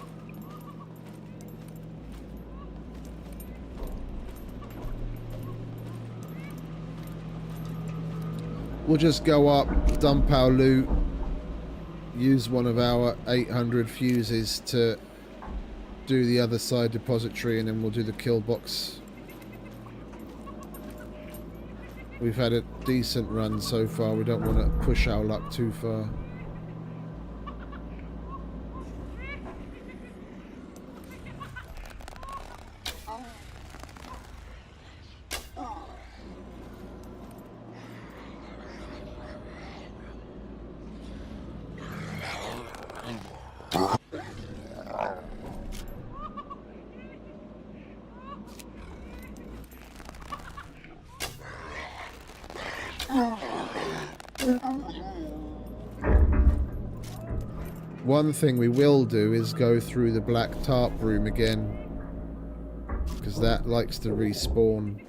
We'll just go up, dump our loot, use one of our 800 fuses to do the other side depository, and then we'll do the kill box. We've had a decent run so far. We don't want to push our luck too far. One thing we will do is go through the black tarp room again, because that likes to respawn.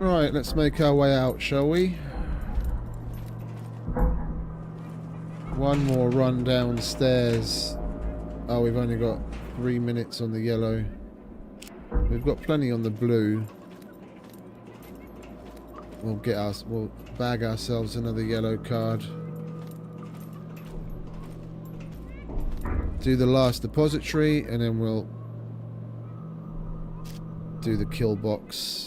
Right, let's make our way out, shall we? One more run downstairs. Oh, we've only got 3 minutes on the yellow. We've got plenty on the blue. We'll bag ourselves another yellow card. Do the last depository, and then we'll do the kill box.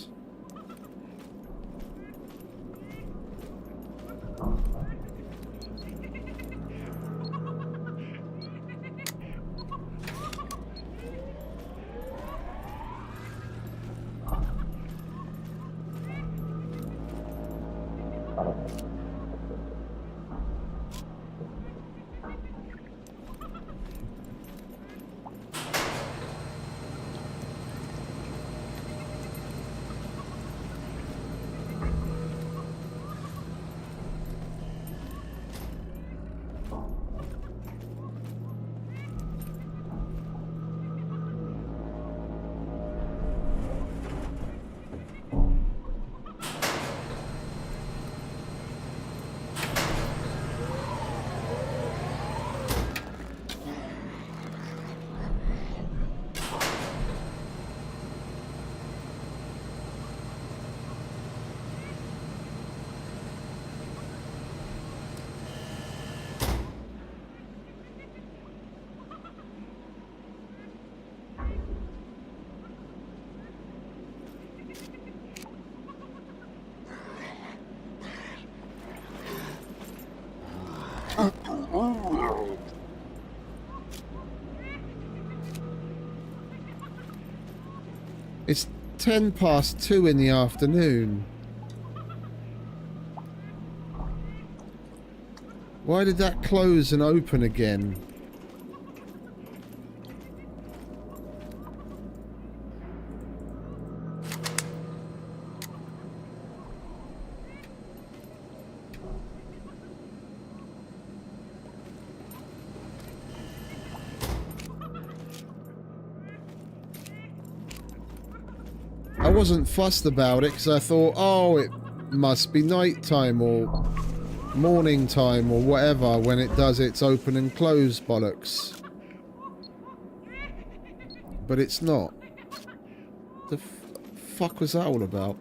It's 2:10 in the afternoon. Why did that close and open again? I wasn't fussed about it because I thought, oh, it must be night time or morning time or whatever when it does its open and close bollocks. But it's not. The fuck was that all about?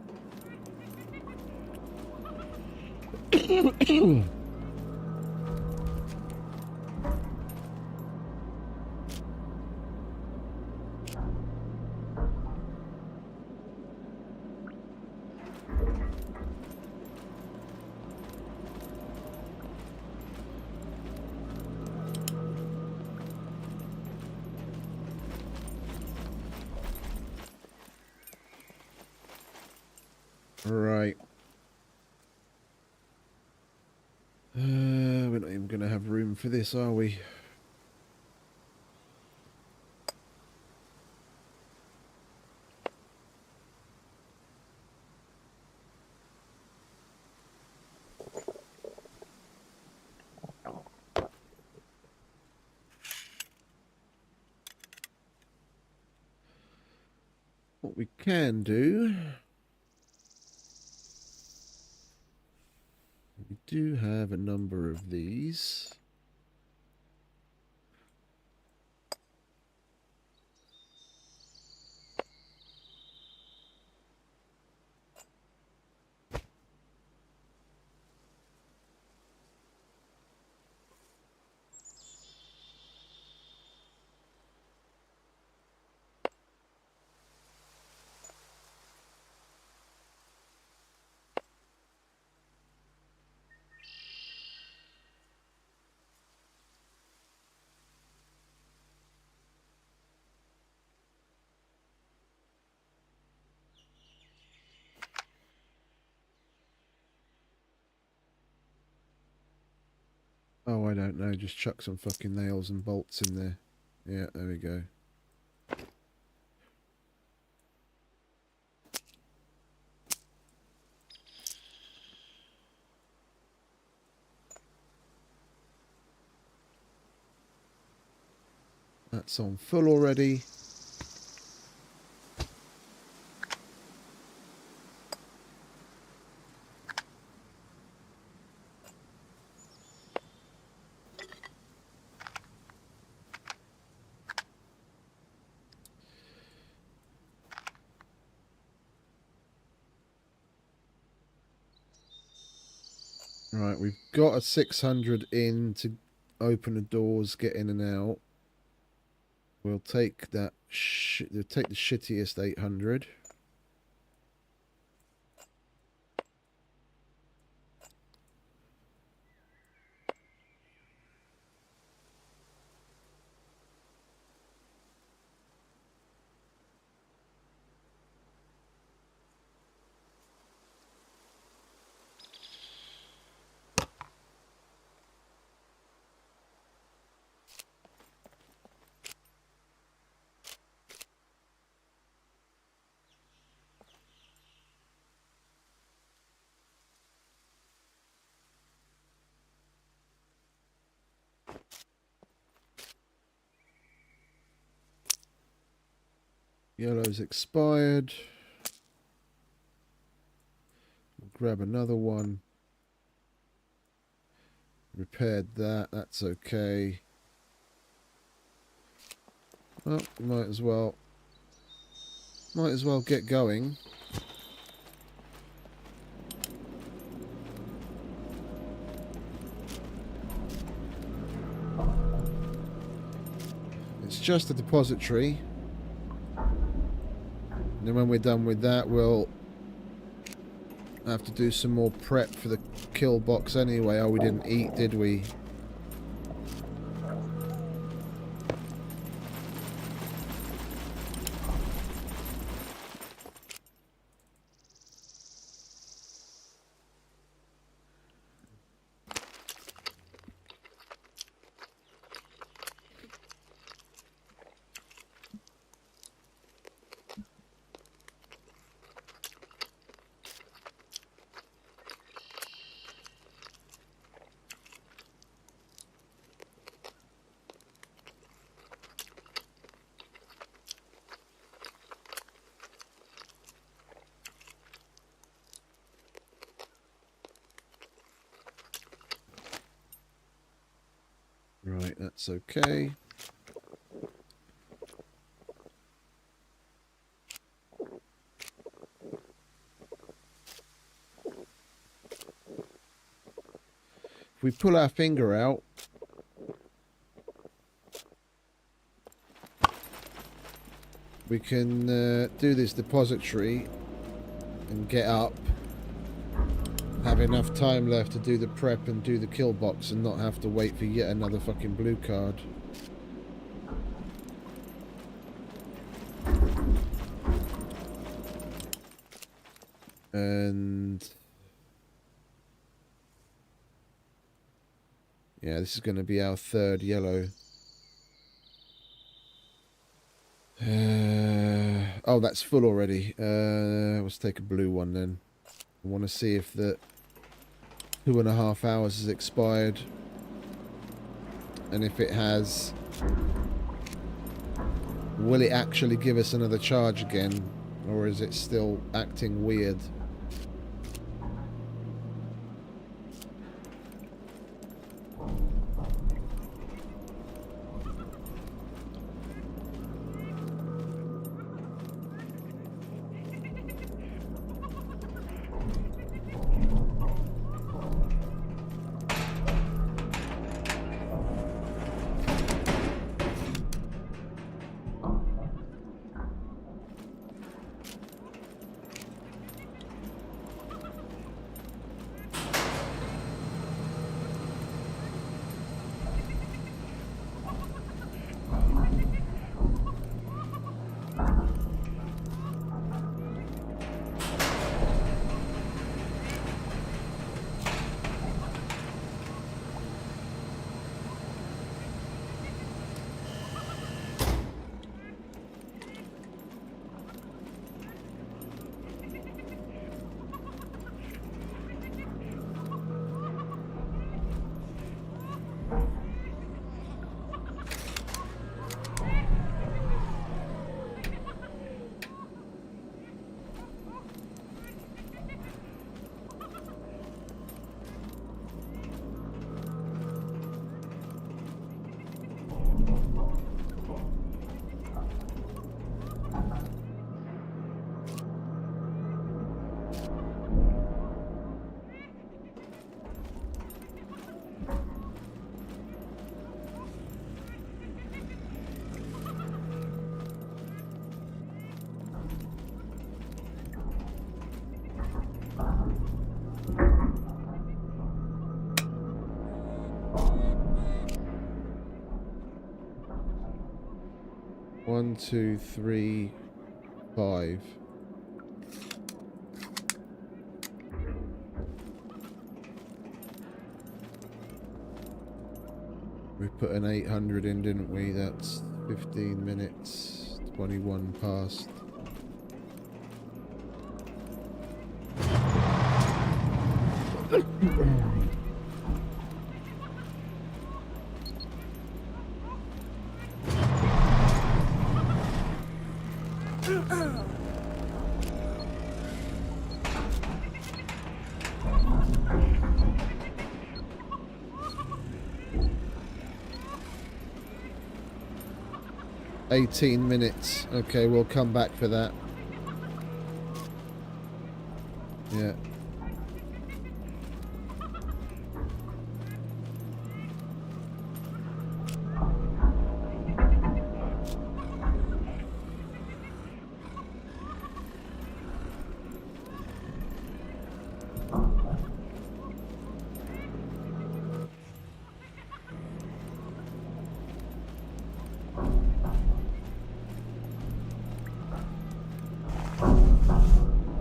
Right. We're not even going to have room for this, are we? What we can do... We do have a number of these. Oh, I don't know. Just chuck some fucking nails and bolts in there. Yeah, there we go. That's on full already. Right, we've got a 600 in to open the doors, get in and out. We'll take that. We'll take the shittiest 800. Yellow's expired. We'll grab another one. Repaired that. That's okay. Well, might as well get going. It's just a depository. And then when we're done with that, we'll have to do some more prep for the kill box anyway. Oh, we didn't eat, did we? Right, that's okay. If we pull our finger out, we can do this depository and get up. Have enough time left to do the prep and do the kill box and not have to wait for yet another fucking blue card. And yeah, this is going to be our third yellow. Oh, that's full already. Let's take a blue one then. I want to see if the 2.5 hours has expired, and if it has, will it actually give us another charge again, or is it still acting weird? 1, 2, 3, 5. We put an 800 in, didn't we? That's 15 minutes, 21 past. $18 minutes. Okay, we'll come back for that. Yeah.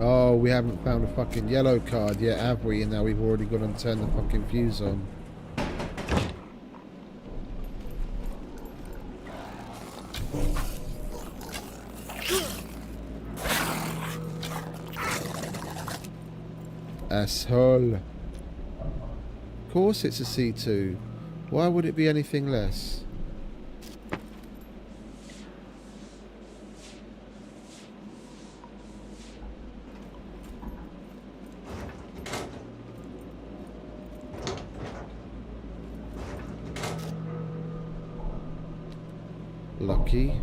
Oh, we haven't found a fucking yellow card yet, have we? And now we've already got to turn the fucking fuse on. Asshole. Of course it's a C2. Why would it be anything less? Lucky.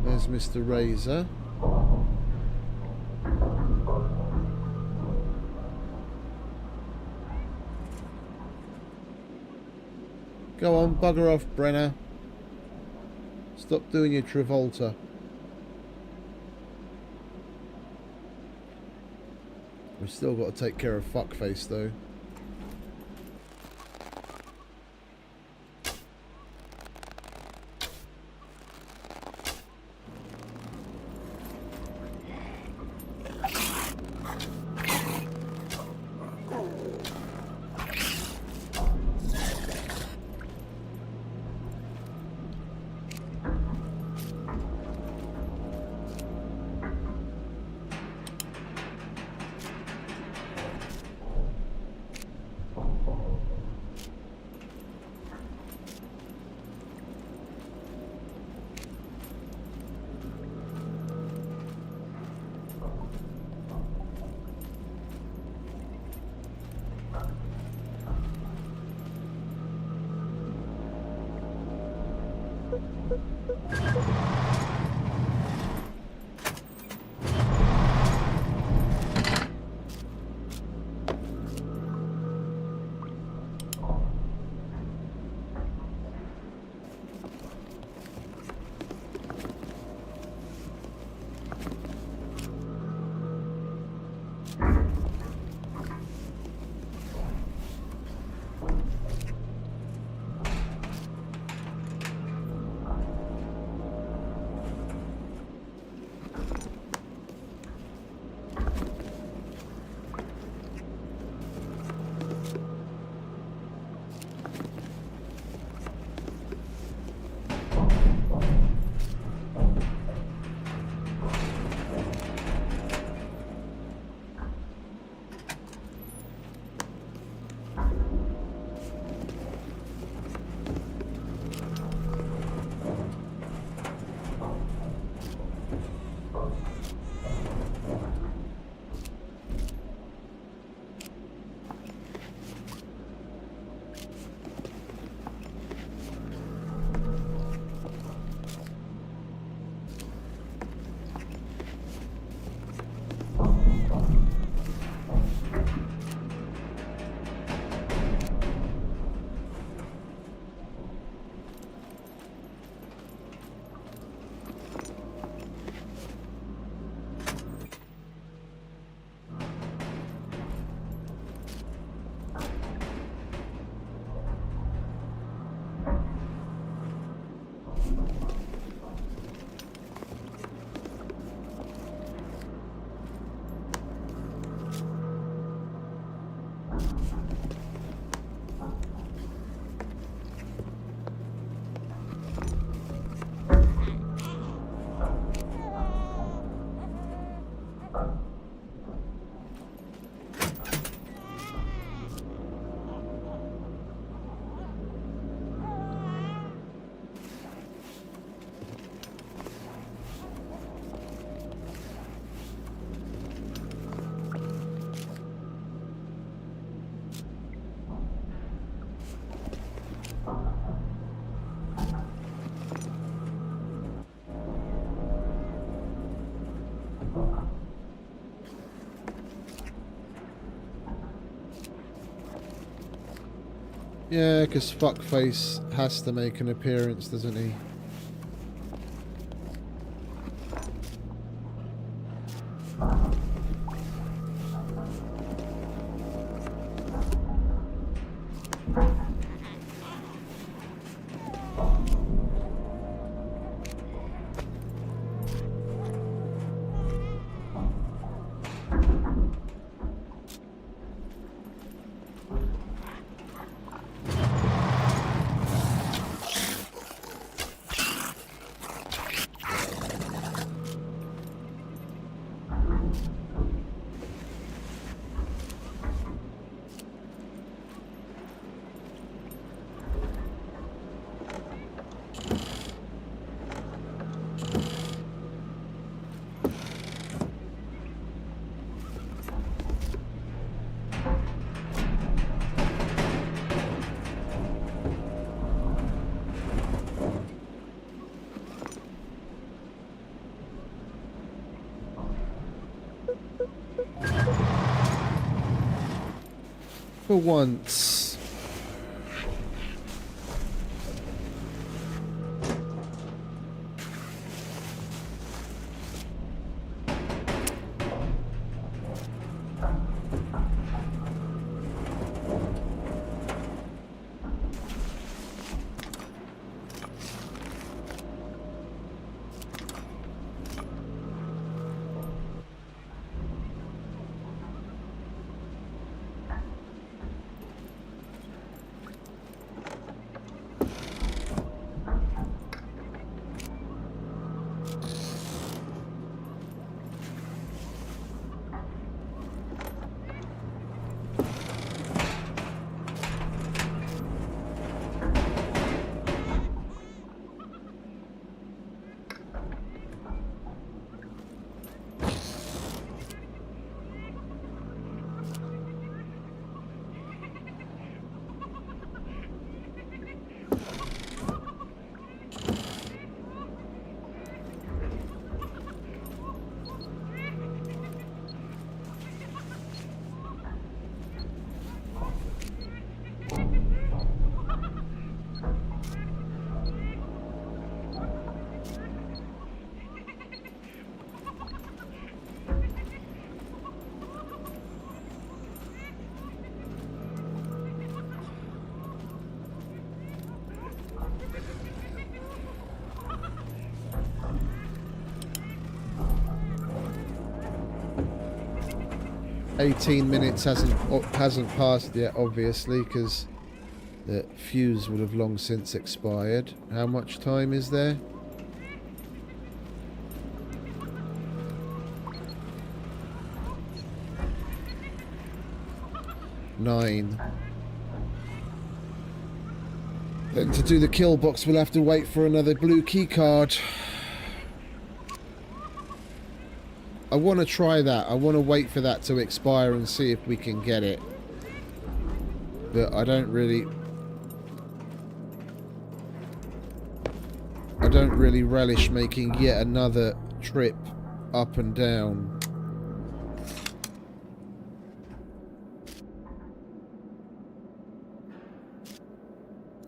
There's Mr. Razor. Go on, bugger off, Brenner. Stop doing your Travolta. We've still got to take care of fuckface though. Yeah, because fuckface has to make an appearance, doesn't he? For once. $18 hasn't passed yet, obviously, because the fuse would have long since expired. How much time is there? Nine. Then to do the kill box, we'll have to wait for another blue key card. I want to try that. I want to wait for that to expire and see if we can get it. But I don't really relish making yet another trip up and down.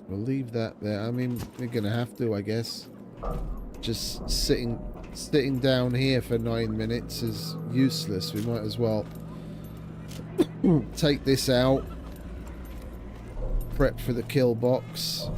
We'll leave that there. I mean, we're going to have to, I guess. Just sitting down here for 9 minutes is useless. We might as well take this out, prep for the kill box.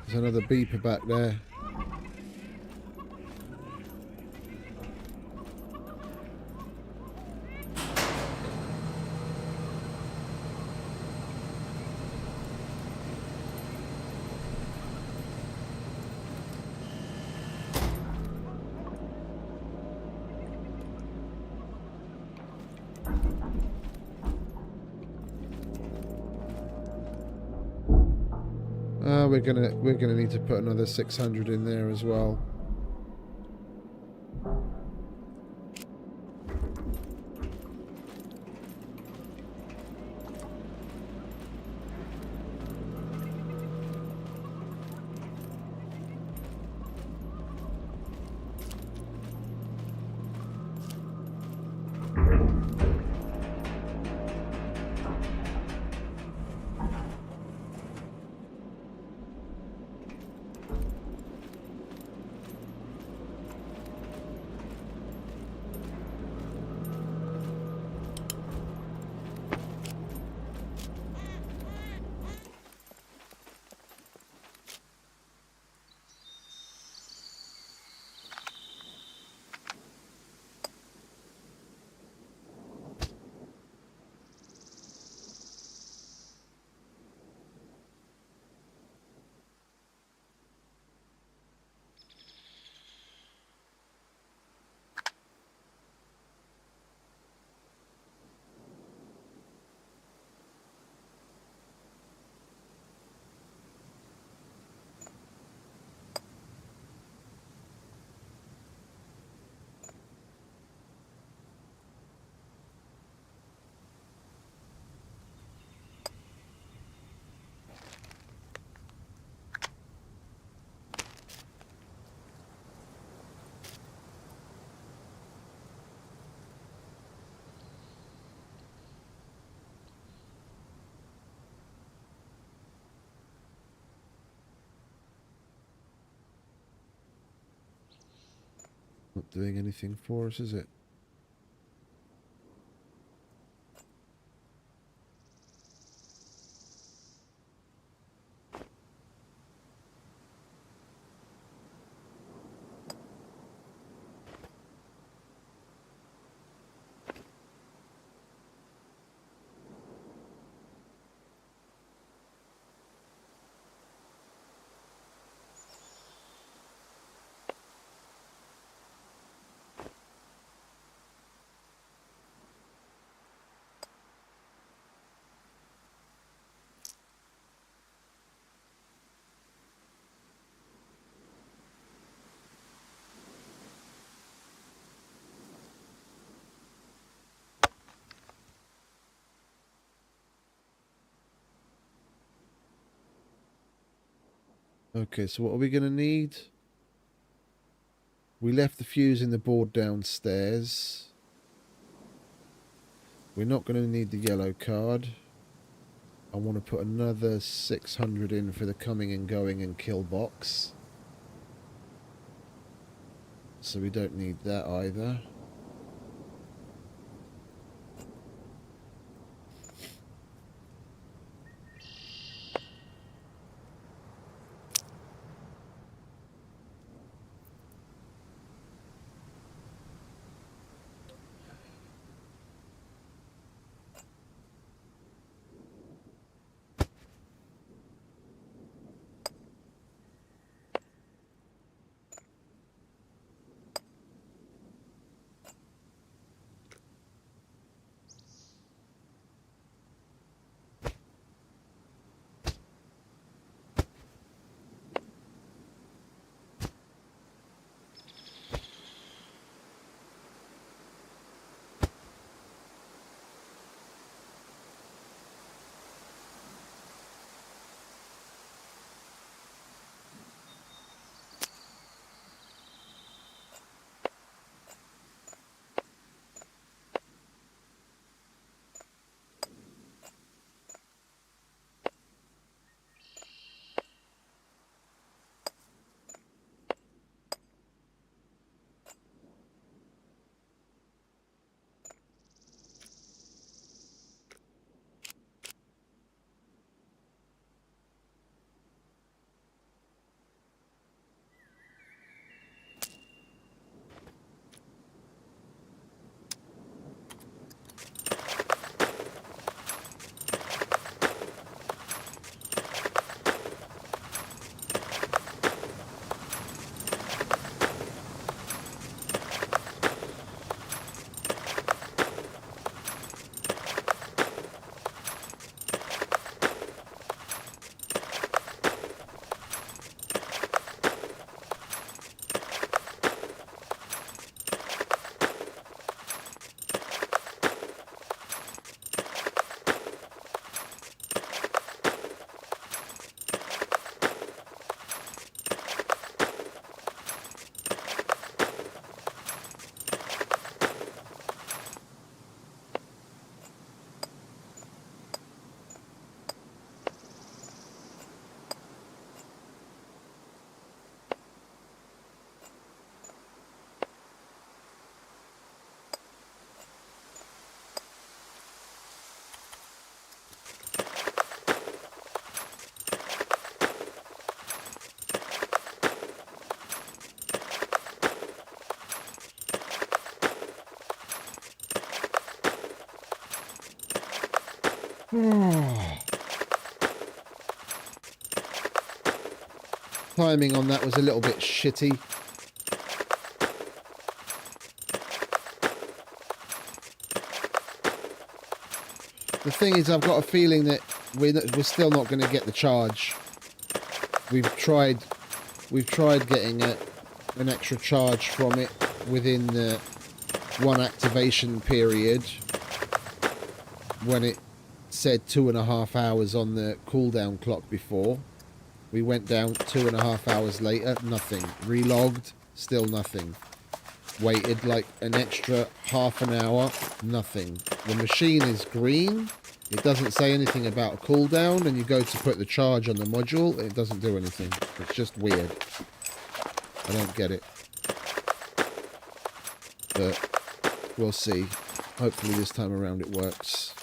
There's another beeper back there. We're gonna need to put another 600 in there as well. Not doing anything for us, is it? Okay, so what are we going to need? We left the fuse in the board downstairs. We're not going to need the yellow card. I want to put another 600 in for the coming and going and kill box. So we don't need that either. Timing on that was a little bit shitty. The thing is, I've got a feeling that we're still not going to get the charge. We've tried getting an extra charge from it within the one activation period when it said 2.5 hours on the cooldown clock before. We went down 2.5 hours later, nothing. Relogged, still nothing. Waited like an extra half an hour, nothing. The machine is green. It doesn't say anything about a cooldown, and you go to put the charge on the module, it doesn't do anything. It's just weird. I don't get it. But we'll see. Hopefully this time around it works.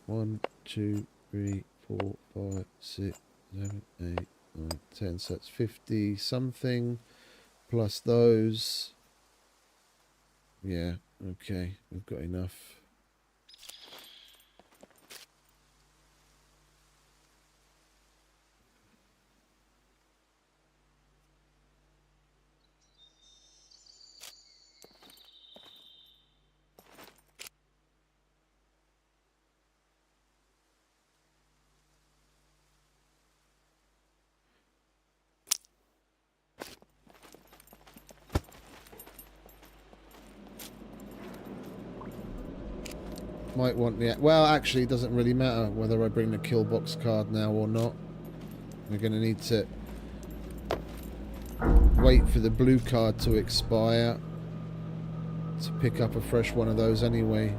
One, 2, 3, 4, 5, 6, 7, 8, 9, 10. So that's 50 something plus those. Yeah, okay, we've got enough. Might want the... Well, actually, it doesn't really matter whether I bring the kill box card now or not. We're going to need to wait for the blue card to expire to pick up a fresh one of those anyway.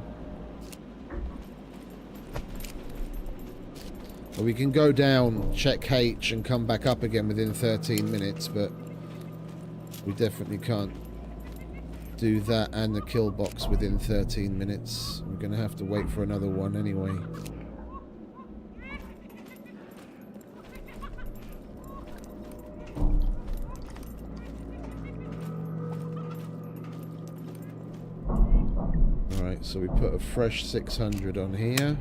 Well, we can go down, check H, and come back up again within 13 minutes, but we definitely can't do that and the kill box within 13 minutes. We're going to have to wait for another one anyway. Alright, so we put a fresh 600 on here.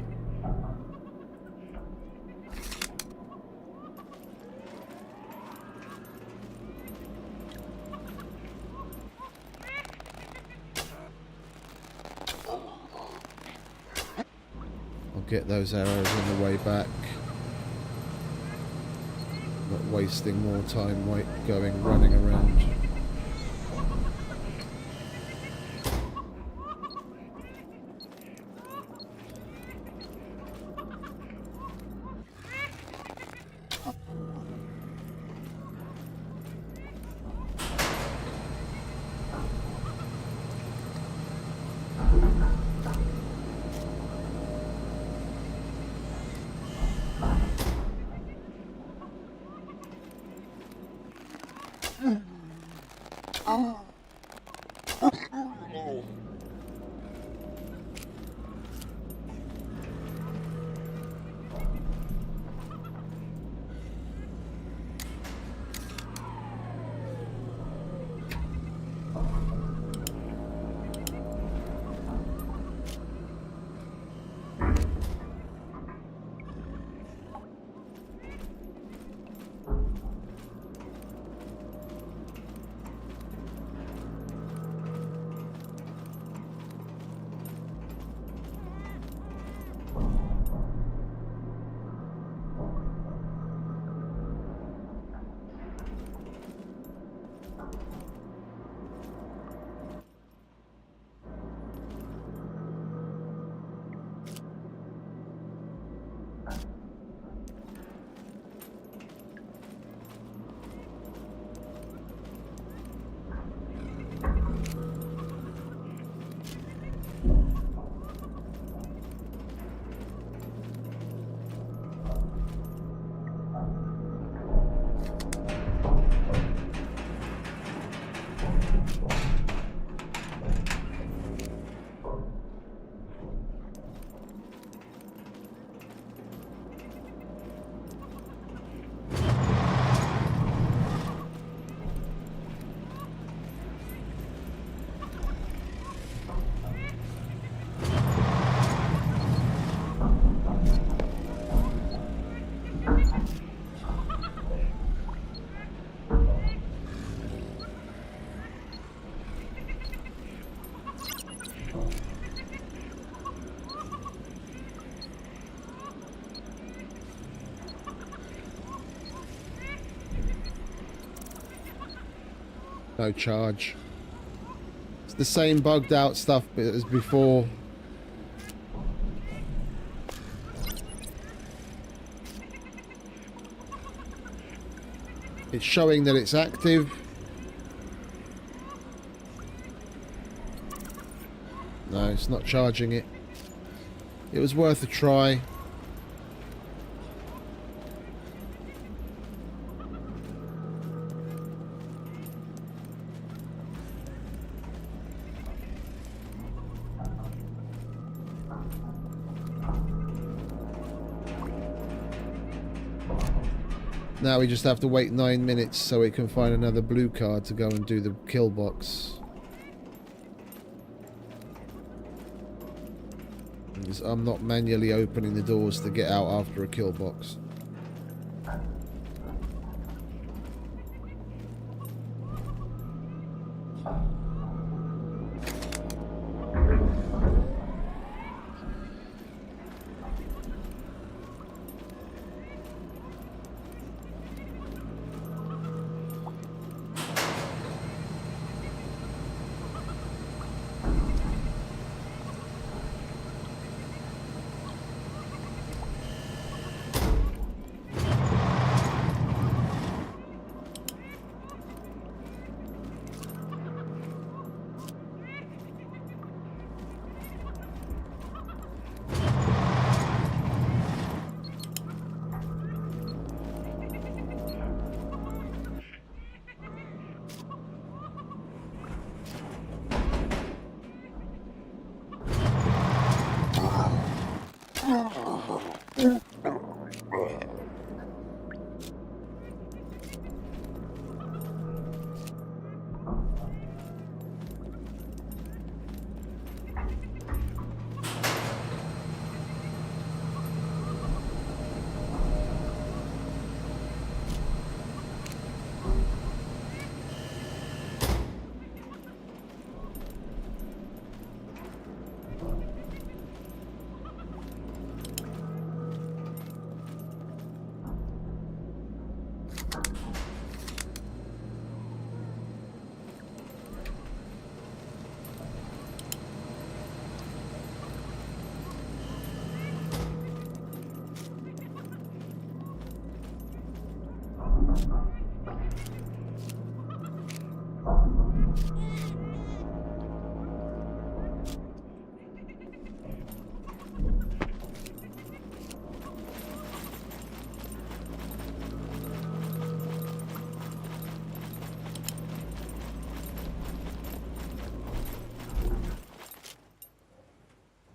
Get those arrows on the way back. Not wasting more time running around. No charge. It's the same bugged out stuff as before. It's showing that it's active. No, it's not charging it. It was worth a try. Now we just have to wait 9 minutes so we can find another blue card to go and do the kill box. Because I'm not manually opening the doors to get out after a kill box.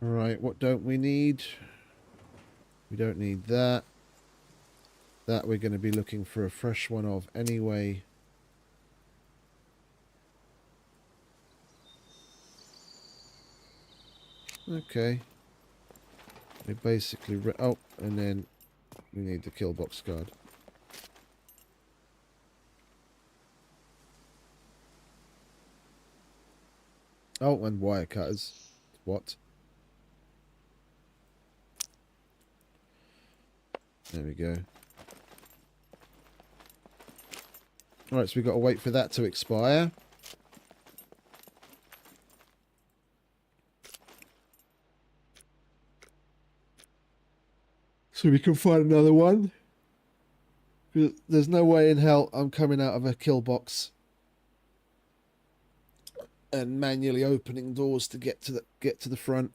Right, what don't we need? We don't need that. That we're going to be looking for a fresh one of anyway. Okay. We basically... oh, and then we need the kill box card. Oh, and wire cutters. What? There we go. Alright, so we've got to wait for that to expire. So we can find another one. There's no way in hell I'm coming out of a kill box and manually opening doors to get to the front.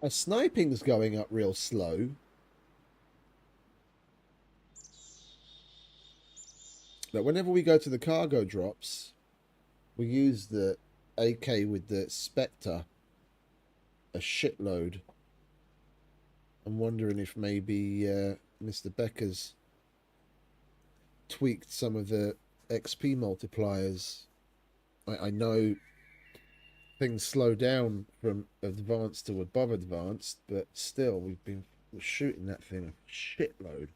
Sniping's going up real slow. that whenever we go to the cargo drops, we use the AK with the Spectre a shitload. I'm wondering if maybe Mr. Becker's tweaked some of the XP multipliers. I know things slow down from advanced to above advanced, but still, we're shooting that thing a shitload.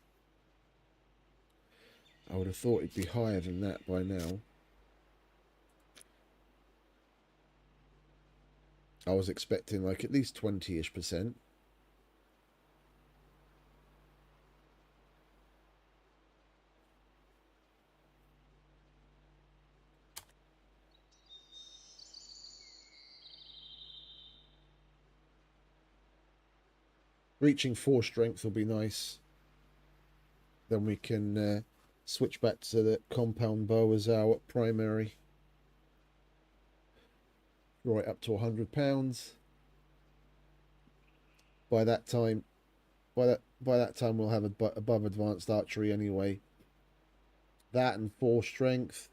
I would have thought it'd be higher than that by now. I was expecting like at least 20-ish%. Reaching 4 strength will be nice. Then we can switch back to the compound bow as our primary. Right up to £100. By that time, we'll have above advanced archery anyway. That and 4 strength.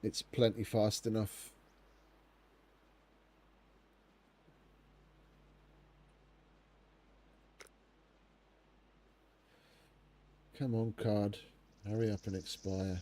It's plenty fast enough. Come on, card. Hurry up and expire.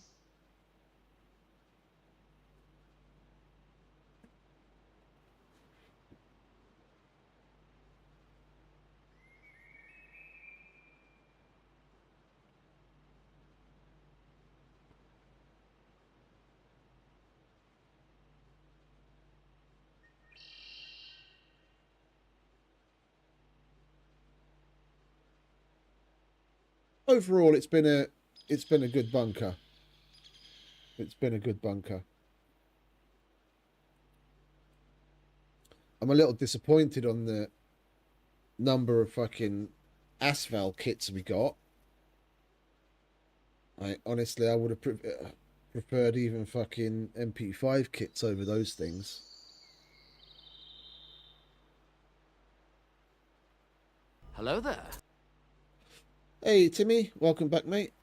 Overall, it's been a good bunker. It's been a good bunker. I'm a little disappointed on the number of fucking asphalt kits we got. Honestly, I would have preferred even fucking MP5 kits over those things. Hello there. Hey, Timmy. Welcome back, mate.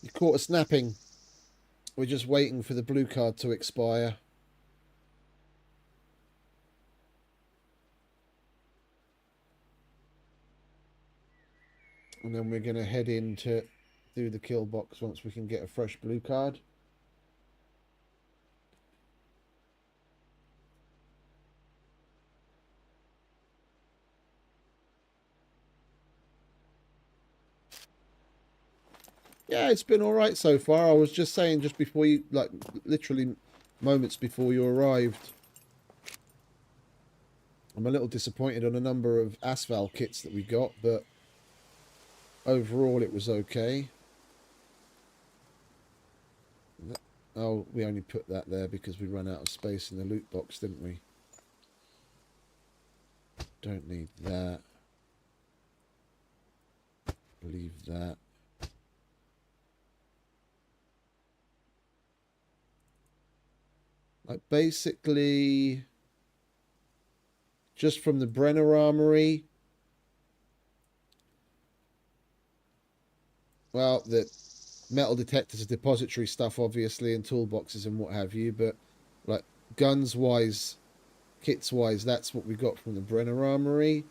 You caught us napping. We're just waiting for the blue card to expire. And then we're going to head in to do the kill box once we can get a fresh blue card. Yeah, it's been all right so far. I was just saying just before you, like, literally moments before you arrived, I'm a little disappointed on a number of asphalt kits that we got, but overall it was okay. Oh, we only put that there because we ran out of space in the loot box, didn't we? Don't need that. Leave that. Like, basically, just from the Brenner Armory. Well, the metal detectors are depository stuff, obviously, and toolboxes and what have you. But, like, guns-wise, kits-wise, that's what we got from the Brenner Armory.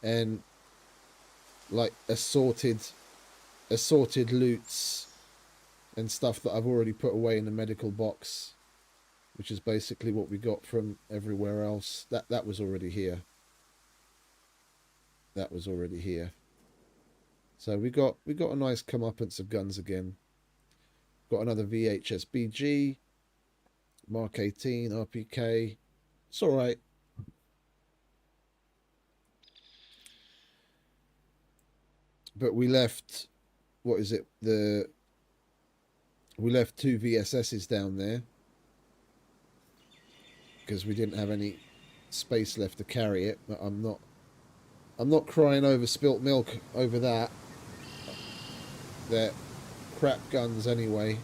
And, like, assorted loots and stuff that I've already put away in the medical box, which is basically what we got from everywhere else. That was already here. That was already here. So we got a nice comeuppance of guns again. Got another VHSBG, Mark 18, RPK. It's all right. But we left, what is it? We left 2 VSSs down there, because we didn't have any space left to carry it. But I'm not crying over spilt milk over that. They're crap guns anyway.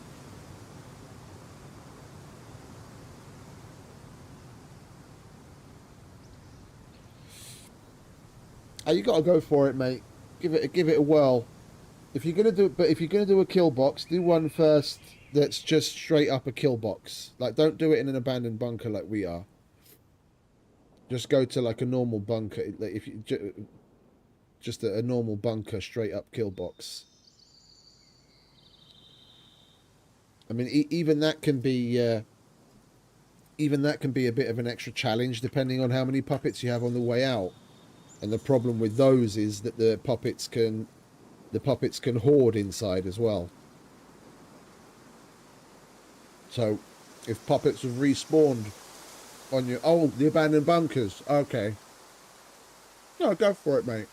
Oh, you got to go for it, mate. Give it a whirl. If you're gonna do a kill box, do one first that's just straight up a kill box. Like, don't do it in an abandoned bunker like we are. Just go to like a normal bunker. Like, if you just a normal bunker, straight up kill box. I mean, even that can be a bit of an extra challenge depending on how many puppets you have on the way out. And the problem with those is that the puppets can hoard inside as well. So, if puppets have respawned on your the abandoned bunkers, okay. No, go for it, mate.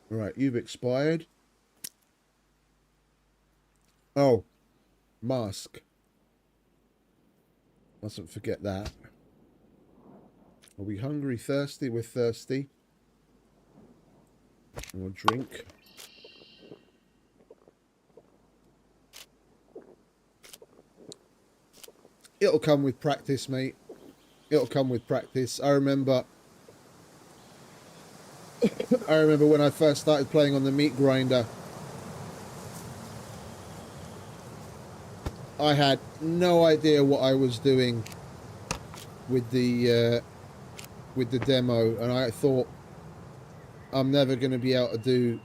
Right, you've expired. Oh, mask. Mustn't forget that. Are we hungry, thirsty? We're thirsty. And we'll drink. It'll come with practice, mate. It'll come with practice. I remember when I first started playing on the meat grinder, I had no idea what I was doing with the demo, and I thought I'm never going to be able to do,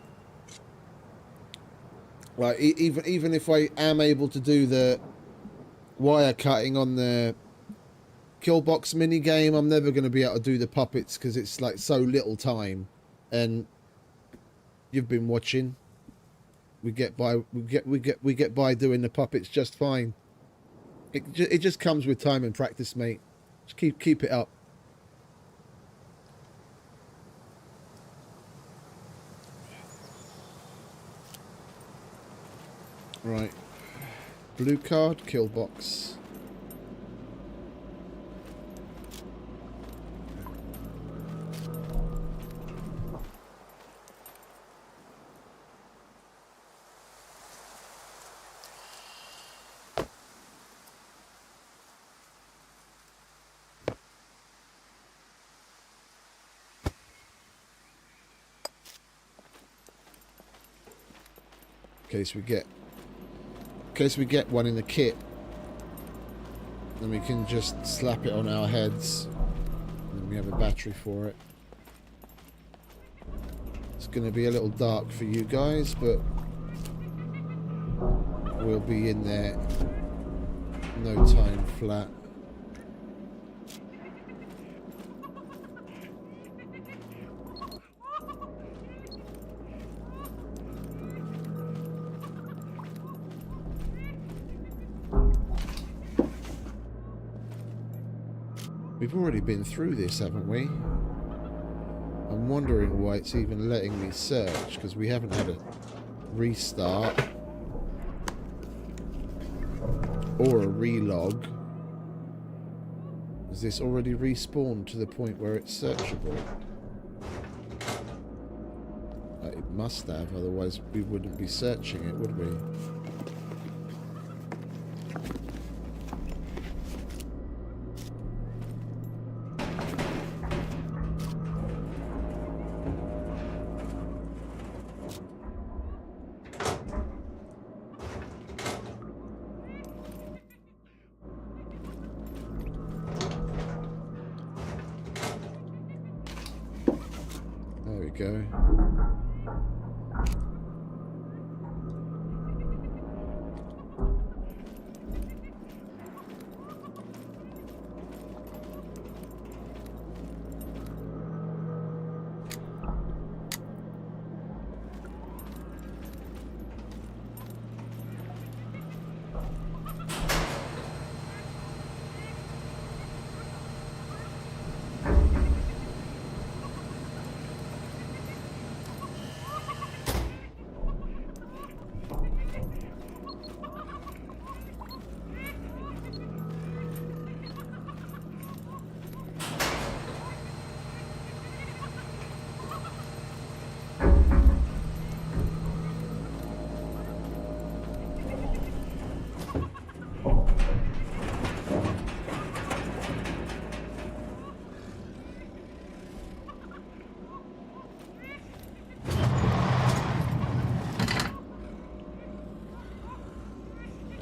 like, even if I am able to do the wire cutting on the kill box mini game, I'm never going to be able to do the puppets because it's like so little time. And you've been watching. We get by doing the puppets just fine. It just comes with time and practice, mate. Just keep it up. Right. Blue card, kill box. In case we get one in the kit, then we can just slap it on our heads, and then we have a battery for it. It's going to be a little dark for you guys, but we'll be in there no time flat. We've already been through this, haven't we? I'm wondering why it's even letting me search, because we haven't had a restart or a relog. Has this already respawned to the point where it's searchable? It must have, otherwise we wouldn't be searching it, would we? Go.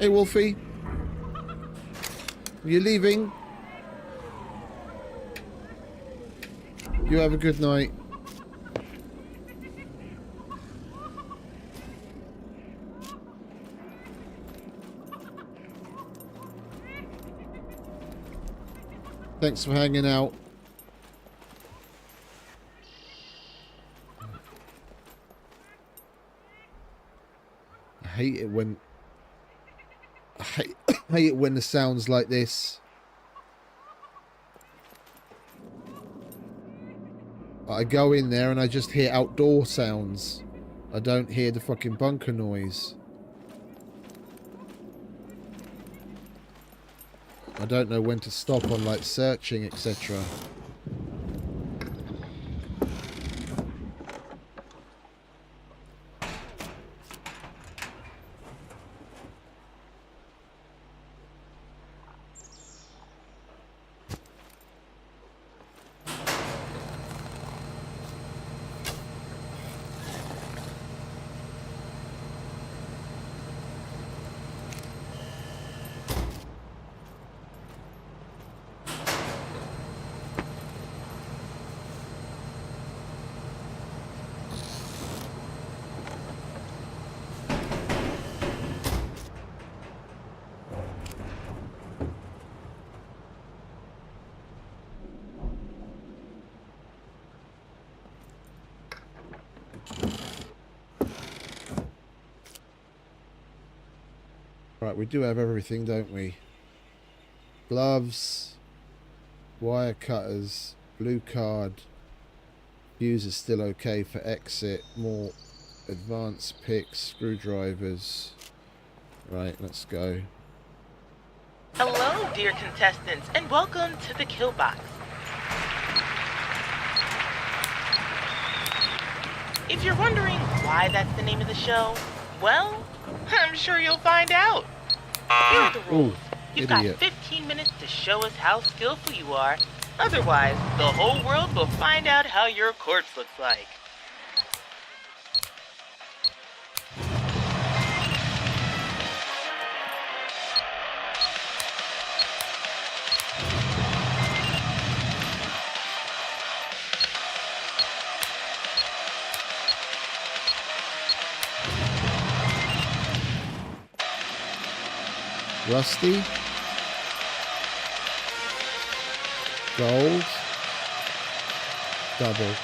Hey, Wolfie. You leaving? You have a good night. Thanks for hanging out. I hate it when I hate it when the sounds like this. I go in there and I just hear outdoor sounds. I don't hear the fucking bunker noise. I don't know when to stop on like searching, etc. Right, we do have everything, don't we? Gloves, wire cutters, blue card. Fuse is still okay for exit. More advanced picks, screwdrivers. Right, let's go. Hello, dear contestants, and welcome to the Kill Box. If you're wondering why that's the name of the show, well, I'm sure you'll find out. Here are the rules. You've got 15 minutes to show us how skillful you are. Otherwise, the whole world will find out how your corpse looks like. Rusty. Gold. Double.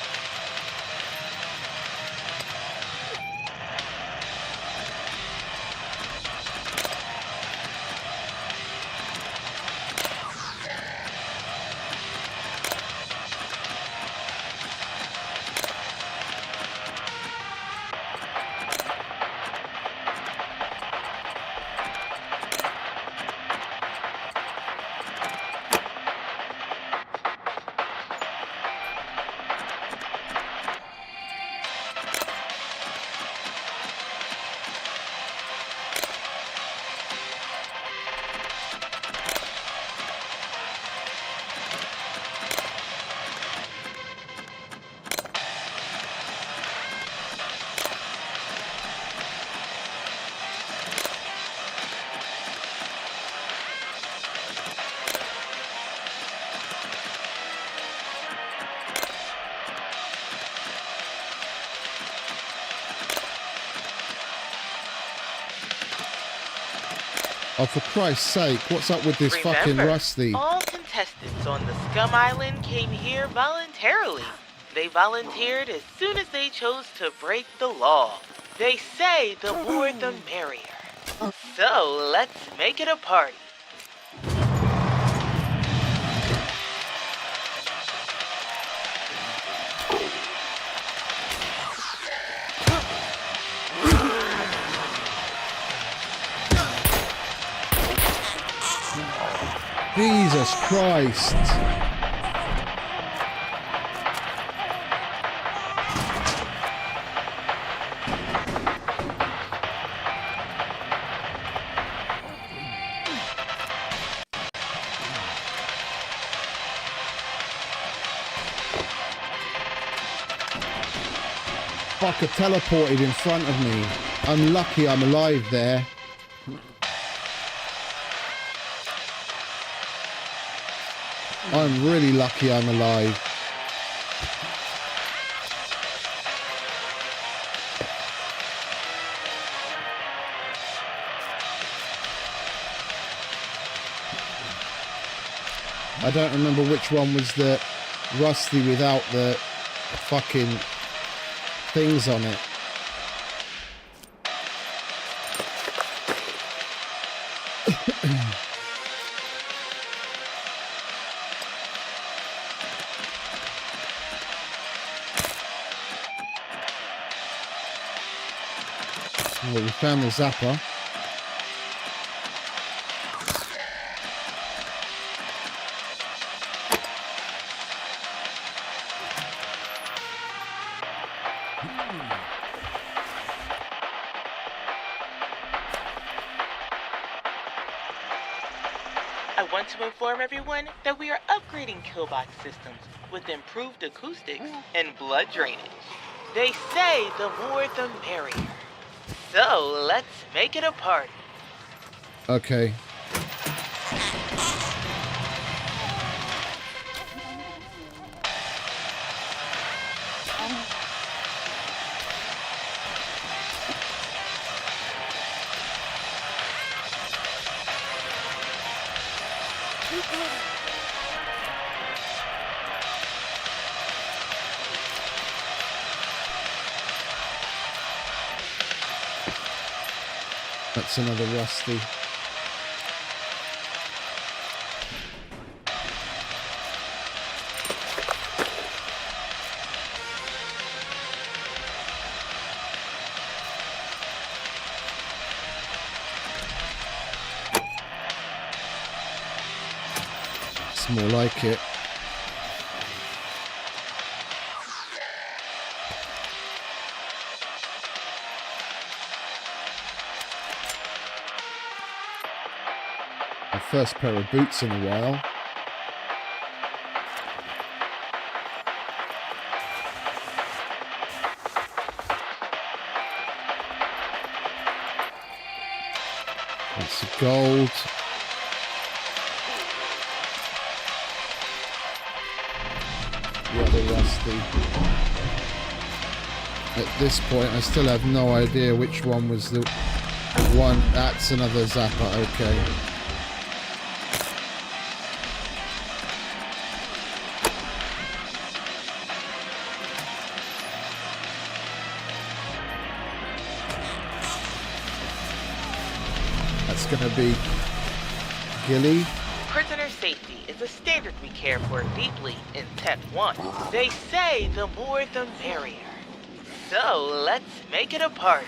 Oh, for Christ's sake, what's up with this fucking Rusty? All contestants on the SCUM Island came here voluntarily. They volunteered as soon as they chose to break the law. They say the more the merrier. So, let's make it a party. Jesus Christ. Fucker teleported in front of me. I'm lucky I'm alive there. I'm really lucky I'm alive. I don't remember which one was the rusty without the fucking things on it. Well, we found the zapper. I want to inform everyone that we are upgrading killbox systems with improved acoustics and blood drainage. They say the more the merrier. So let's make it a party. Okay. That's another rusty. It's more like it. First pair of boots in a while. That's the gold. The other rusty. At this point, I still have no idea which one was the one. That's another zapper, okay. Gonna be Gilly. Prisoner safety is a standard we care for deeply in Tet 1. They say the more the merrier. So let's make it a party.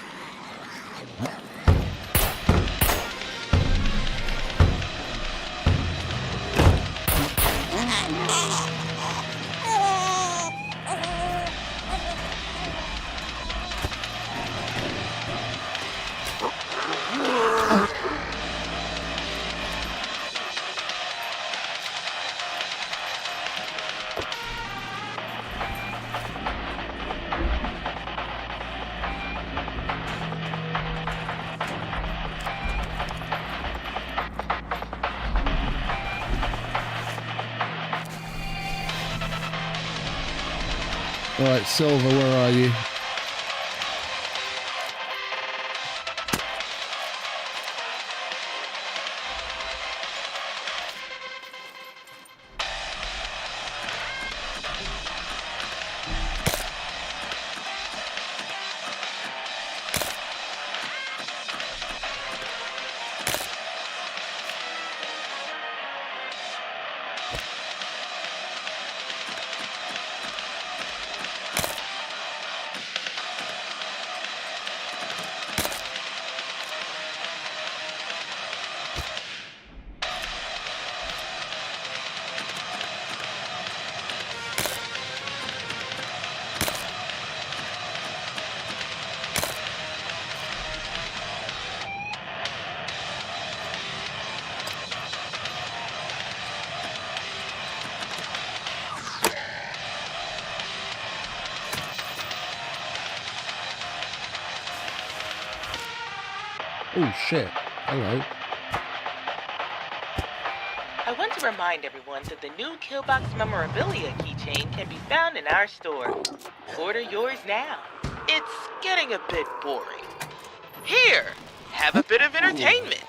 Alright, Silver, where are you? Oh shit, hello. I I want to remind everyone that the new Killbox memorabilia keychain can be found in our store. Order yours now. It's getting a bit boring. Here, have a bit of entertainment.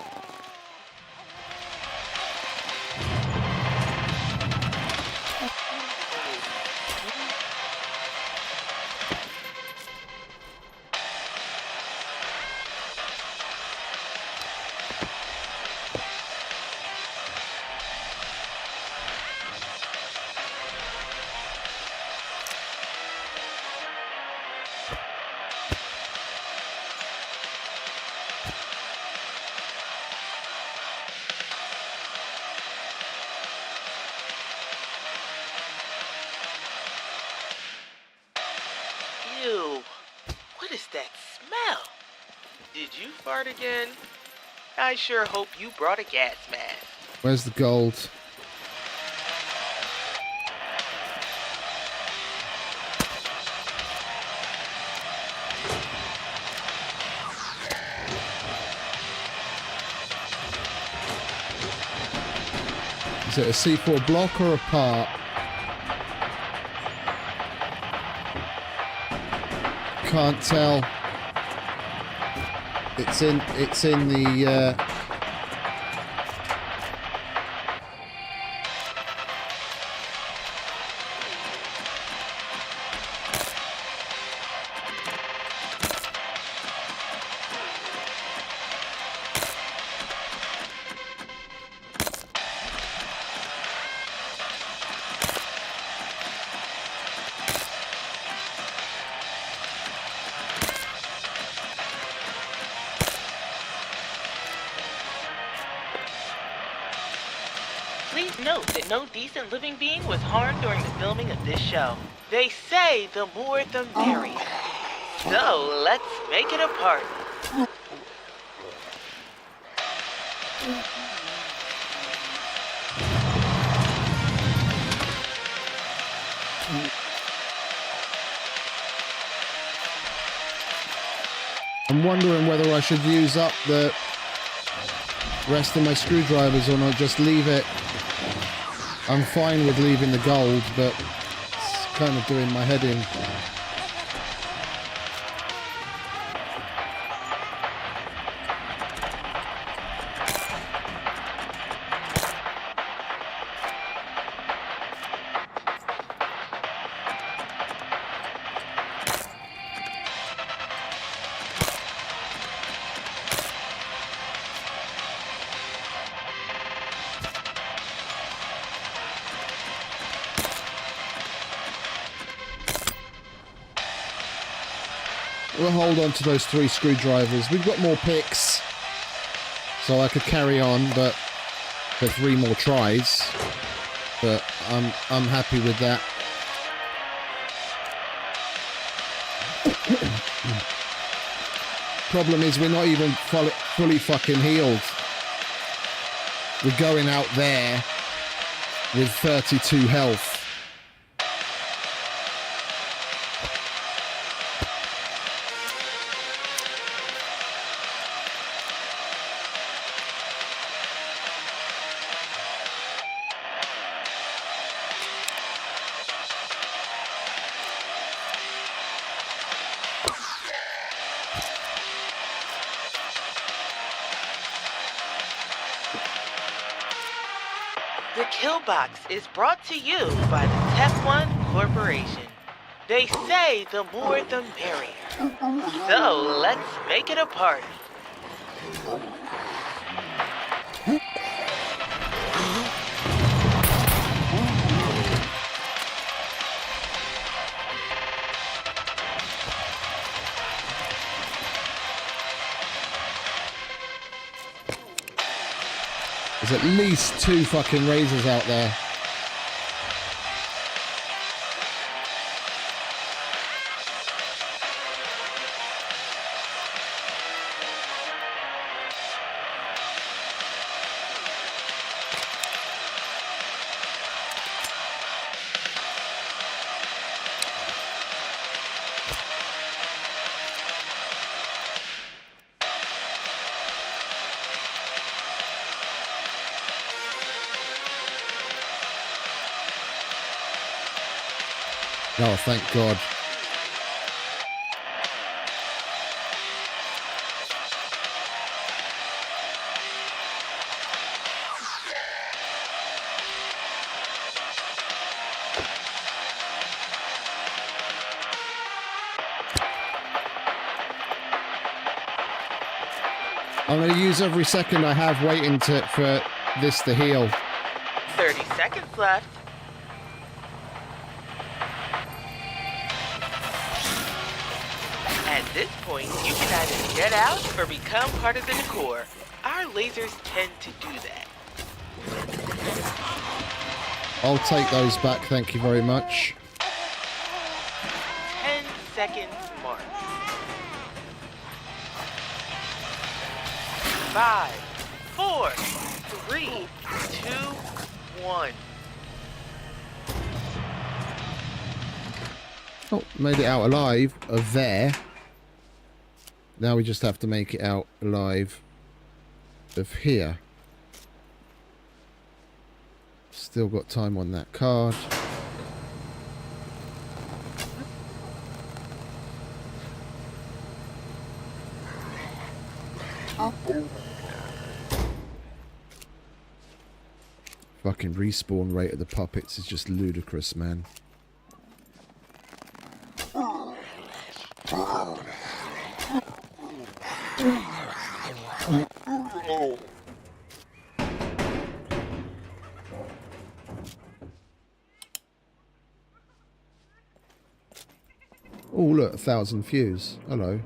Ew, what is that smell? Did you fart again? I sure hope you brought a gas mask. Where's the gold? Is it a C4 block or a part? Can't tell. It's in the Please note that no decent living being was harmed during the filming of this show. They say the more the merrier. So let's make it a party. I'm wondering whether I should use up the rest of my screwdrivers or not, just leave it. I'm fine with leaving the gold, but it's kind of doing my head in. We'll hold on to those 3 screwdrivers. We've got more picks, so I could carry on, but for 3 more tries. But I'm happy with that. Problem is, we're not even fully fucking healed. We're going out there with 32 health. The Killbox is brought to you by the Tech One Corporation. They say the more the merrier. So let's make it a party. There's at least 2 fucking razors out there. Oh, thank God. I'm going to use every second I have waiting for this to heal. 30 seconds left. At this point, you can either get out or become part of the decor. Our lasers tend to do that. I'll take those back, thank you very much. 10 seconds mark. 5, 4, 3, 2, 1. Oh, made it out alive of there. Now we just have to make it out alive of here. Still got time on that card. Fucking respawn rate of the puppets is just ludicrous, man. Oh, look, 1,000 fuse. Hello.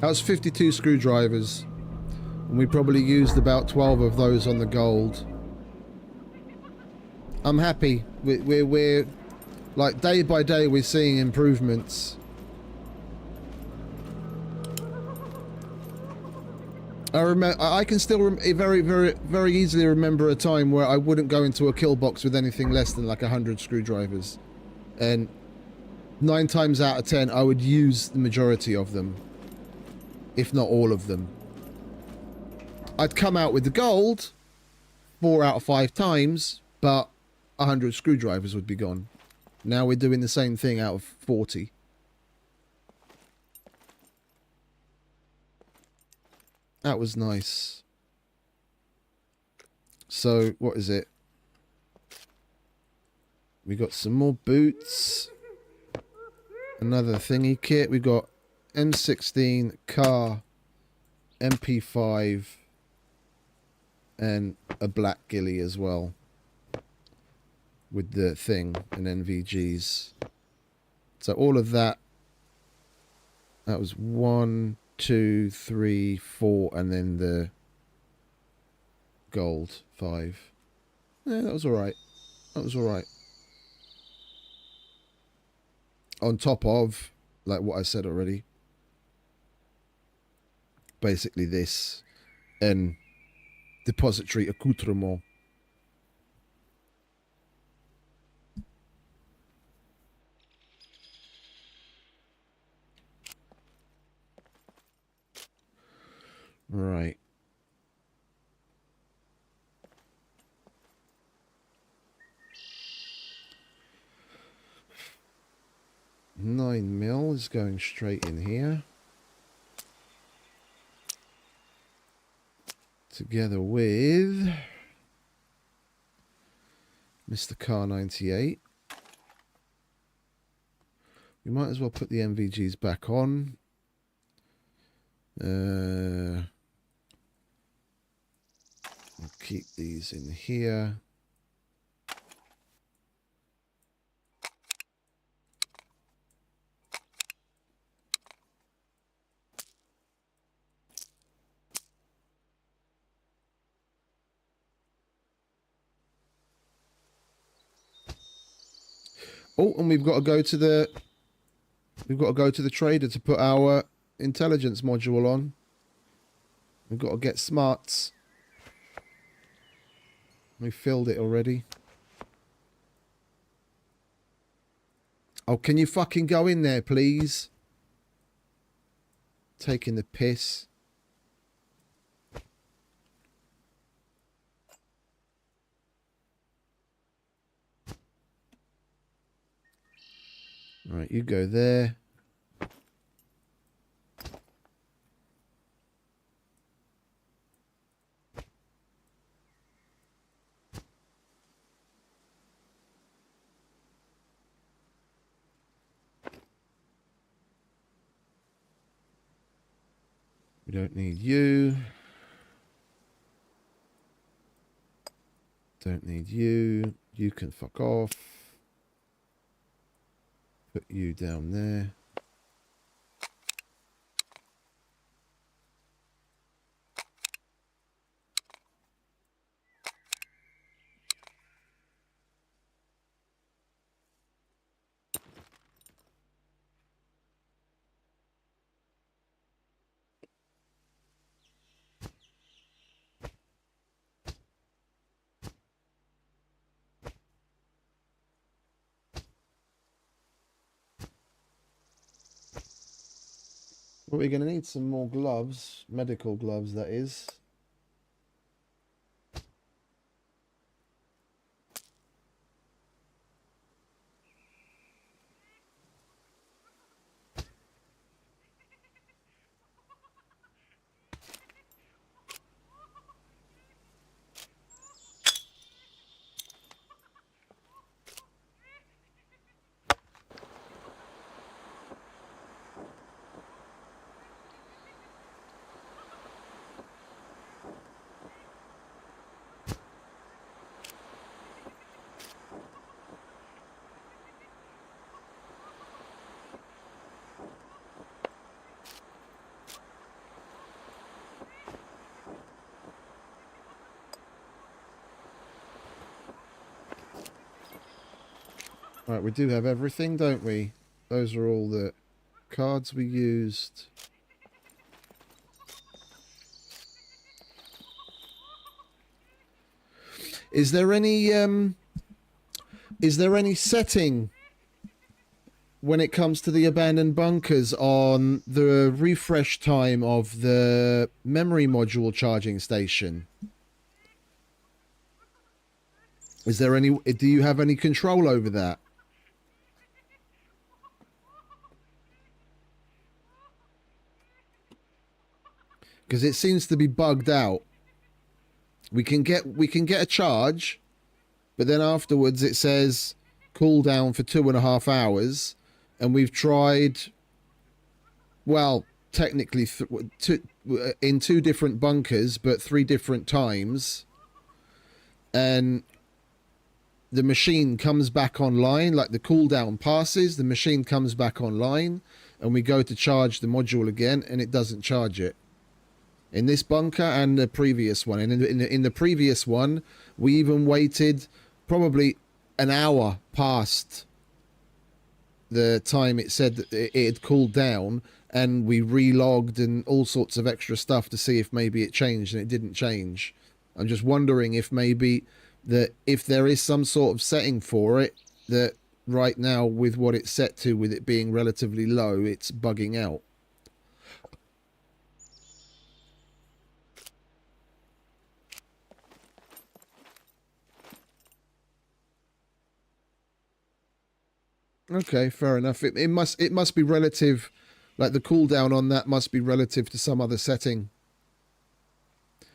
That was 52 screwdrivers, and we probably used about 12 of those on the gold. I'm happy. We're like, day by day we're seeing improvements. I can still very easily remember a time where I wouldn't go into a kill box with anything less than like 100 screwdrivers, and 9 times out of 10 I would use the majority of them, if not all of them. I'd come out with the gold 4 out of 5 times, but 100 screwdrivers would be gone. Now we're doing the same thing out of 40. That was nice. So, what is it? We got some more boots. Another thingy kit. We got M16, car, MP5, and a black ghillie as well. With the thing and NVGs. So all of that. That was 1, 2, 3, 4, and then the gold 5. Yeah, that was alright. That was alright. On top of, like what I said already, basically this and depository accoutrement. Right. $9mm is going straight in here. Together with Mr. Car 98. We might as well put the MVGs back on. I'll keep these in here. Oh, and we've got to go to the trader to put our intelligence module on. We've got to get smarts. We filled it already. Oh, can you fucking go in there, please? Taking the piss. Right, you go there. We don't need you. Don't need you. You can fuck off. Put you down there. But we're going to need some more gloves, medical gloves, that is. Right, we do have everything, don't we? Those are all the cards we used. Is there any setting when it comes to the abandoned bunkers on the refresh time of the memory module charging station? Is there any, do you have any control over that? Because it seems to be bugged out. We can get a charge, but then afterwards it says cool down for 2.5 hours, and we've tried, well, technically in 2 different bunkers, but 3 different times, and the machine comes back online, like the cooldown passes, the machine comes back online, and we go to charge the module again, and it doesn't charge it. In this bunker and the previous one. And in the previous one, we even waited probably an hour past the time it said that it had cooled down, and we relogged and all sorts of extra stuff to see if maybe it changed, and it didn't change. I'm just wondering if maybe that if there is some sort of setting for it, that right now with what it's set to, with it being relatively low, it's bugging out. Okay, fair enough. It must be relative, like the cooldown on that must be relative to some other setting.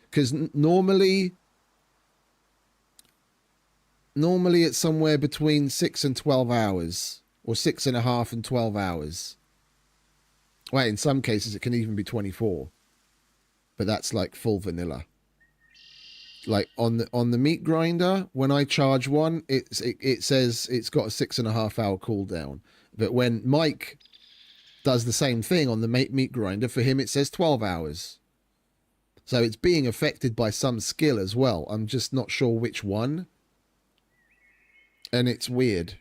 Because normally it's somewhere between 6 and 12 hours, or 6.5 and 12 hours. Well, in some cases it can even be 24, but that's like full vanilla. Like on the meat grinder, when I charge one, it says it's got a 6.5 hour cooldown. But when Mike does the same thing on the meat grinder, for him it says 12 hours. So it's being affected by some skill as well. I'm just not sure which one. And it's weird.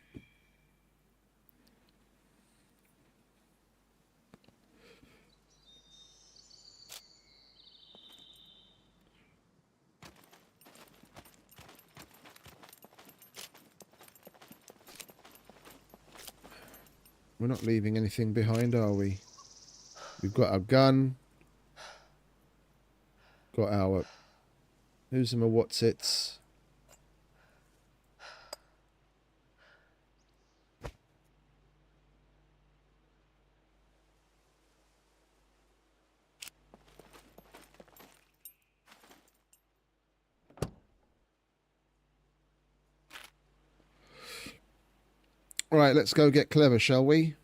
We're not leaving anything behind, are we? We've got our gun. Got our... Who's them or what's it? All right, let's go get clever, shall we?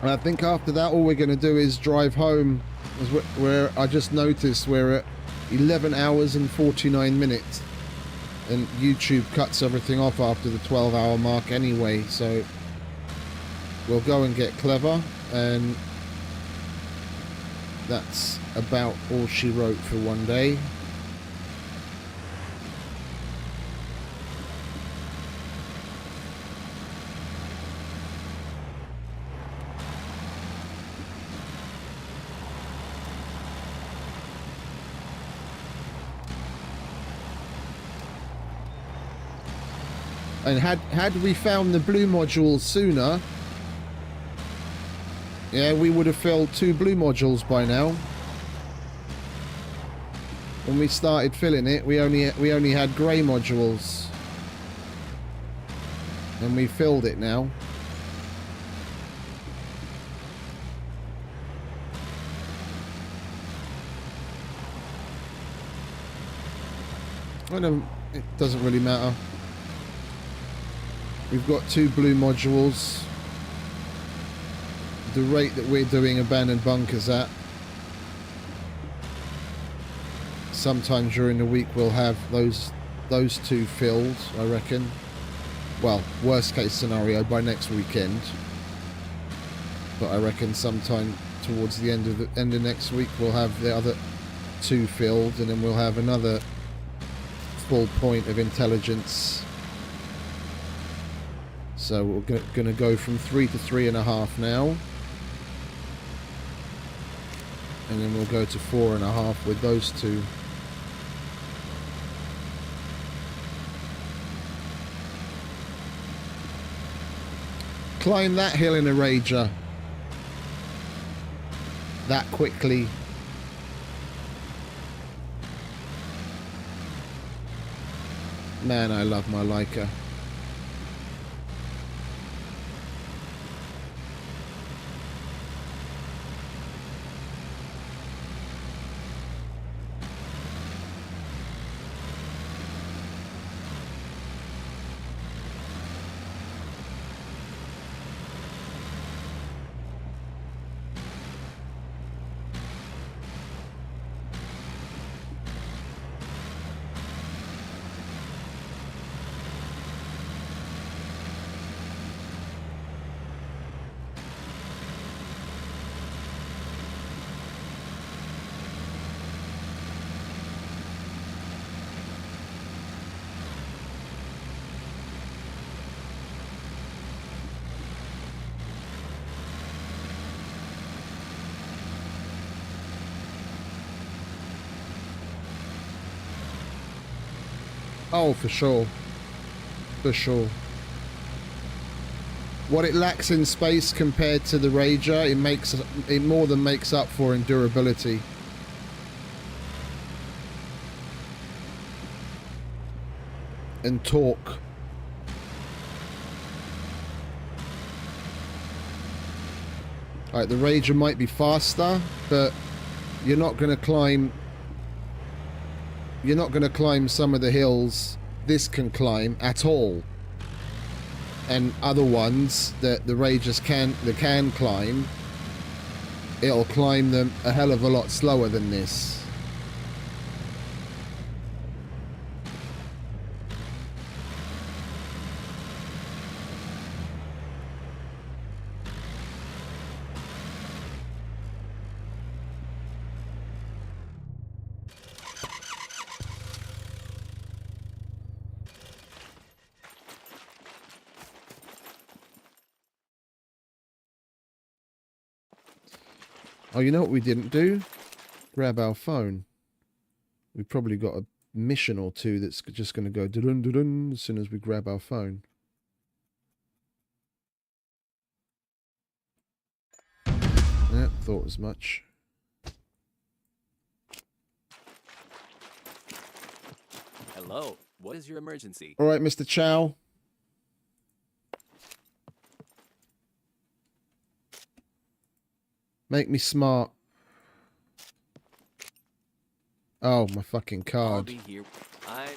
And I think after that, all we're going to do is drive home. Where I just noticed we're at 11 hours and 49 minutes. And YouTube cuts everything off after the 12-hour mark anyway. So we'll go and get clever. And that's about all she wrote for one day. And had we found the blue modules sooner, yeah, we would have filled 2 blue modules by now. When we started filling it, we only had grey modules, and we filled it now. Well, it doesn't really matter. We've got 2 blue modules. The rate that we're doing abandoned bunkers at, sometime during the week we'll have those 2 filled, I reckon. Well, worst case scenario by next weekend. But I reckon sometime towards the end of next week we'll have the other 2 filled, and then we'll have another full point of intelligence. So we're going to go from 3 to 3.5 now. And then we'll go to 4.5 with those 2. Climb that hill in a Rager. That quickly. Man, I love my Leica. Oh, for sure. For sure. What it lacks in space compared to the Rager, it more than makes up for in durability. And torque. Alright, the Rager might be faster, but you're not going to climb some of the hills this can climb at all. And other ones that the Ragers can climb, it'll climb them a hell of a lot slower than this. Oh, you know what we didn't do? Grab our phone. We've probably got a mission or two that's just going to go dun-dun-dun as soon as we grab our phone. Yeah, thought as much. Hello, what is your emergency? All right, Mr. Chow. Make me smart. Oh, my fucking I'll card. be here. I'm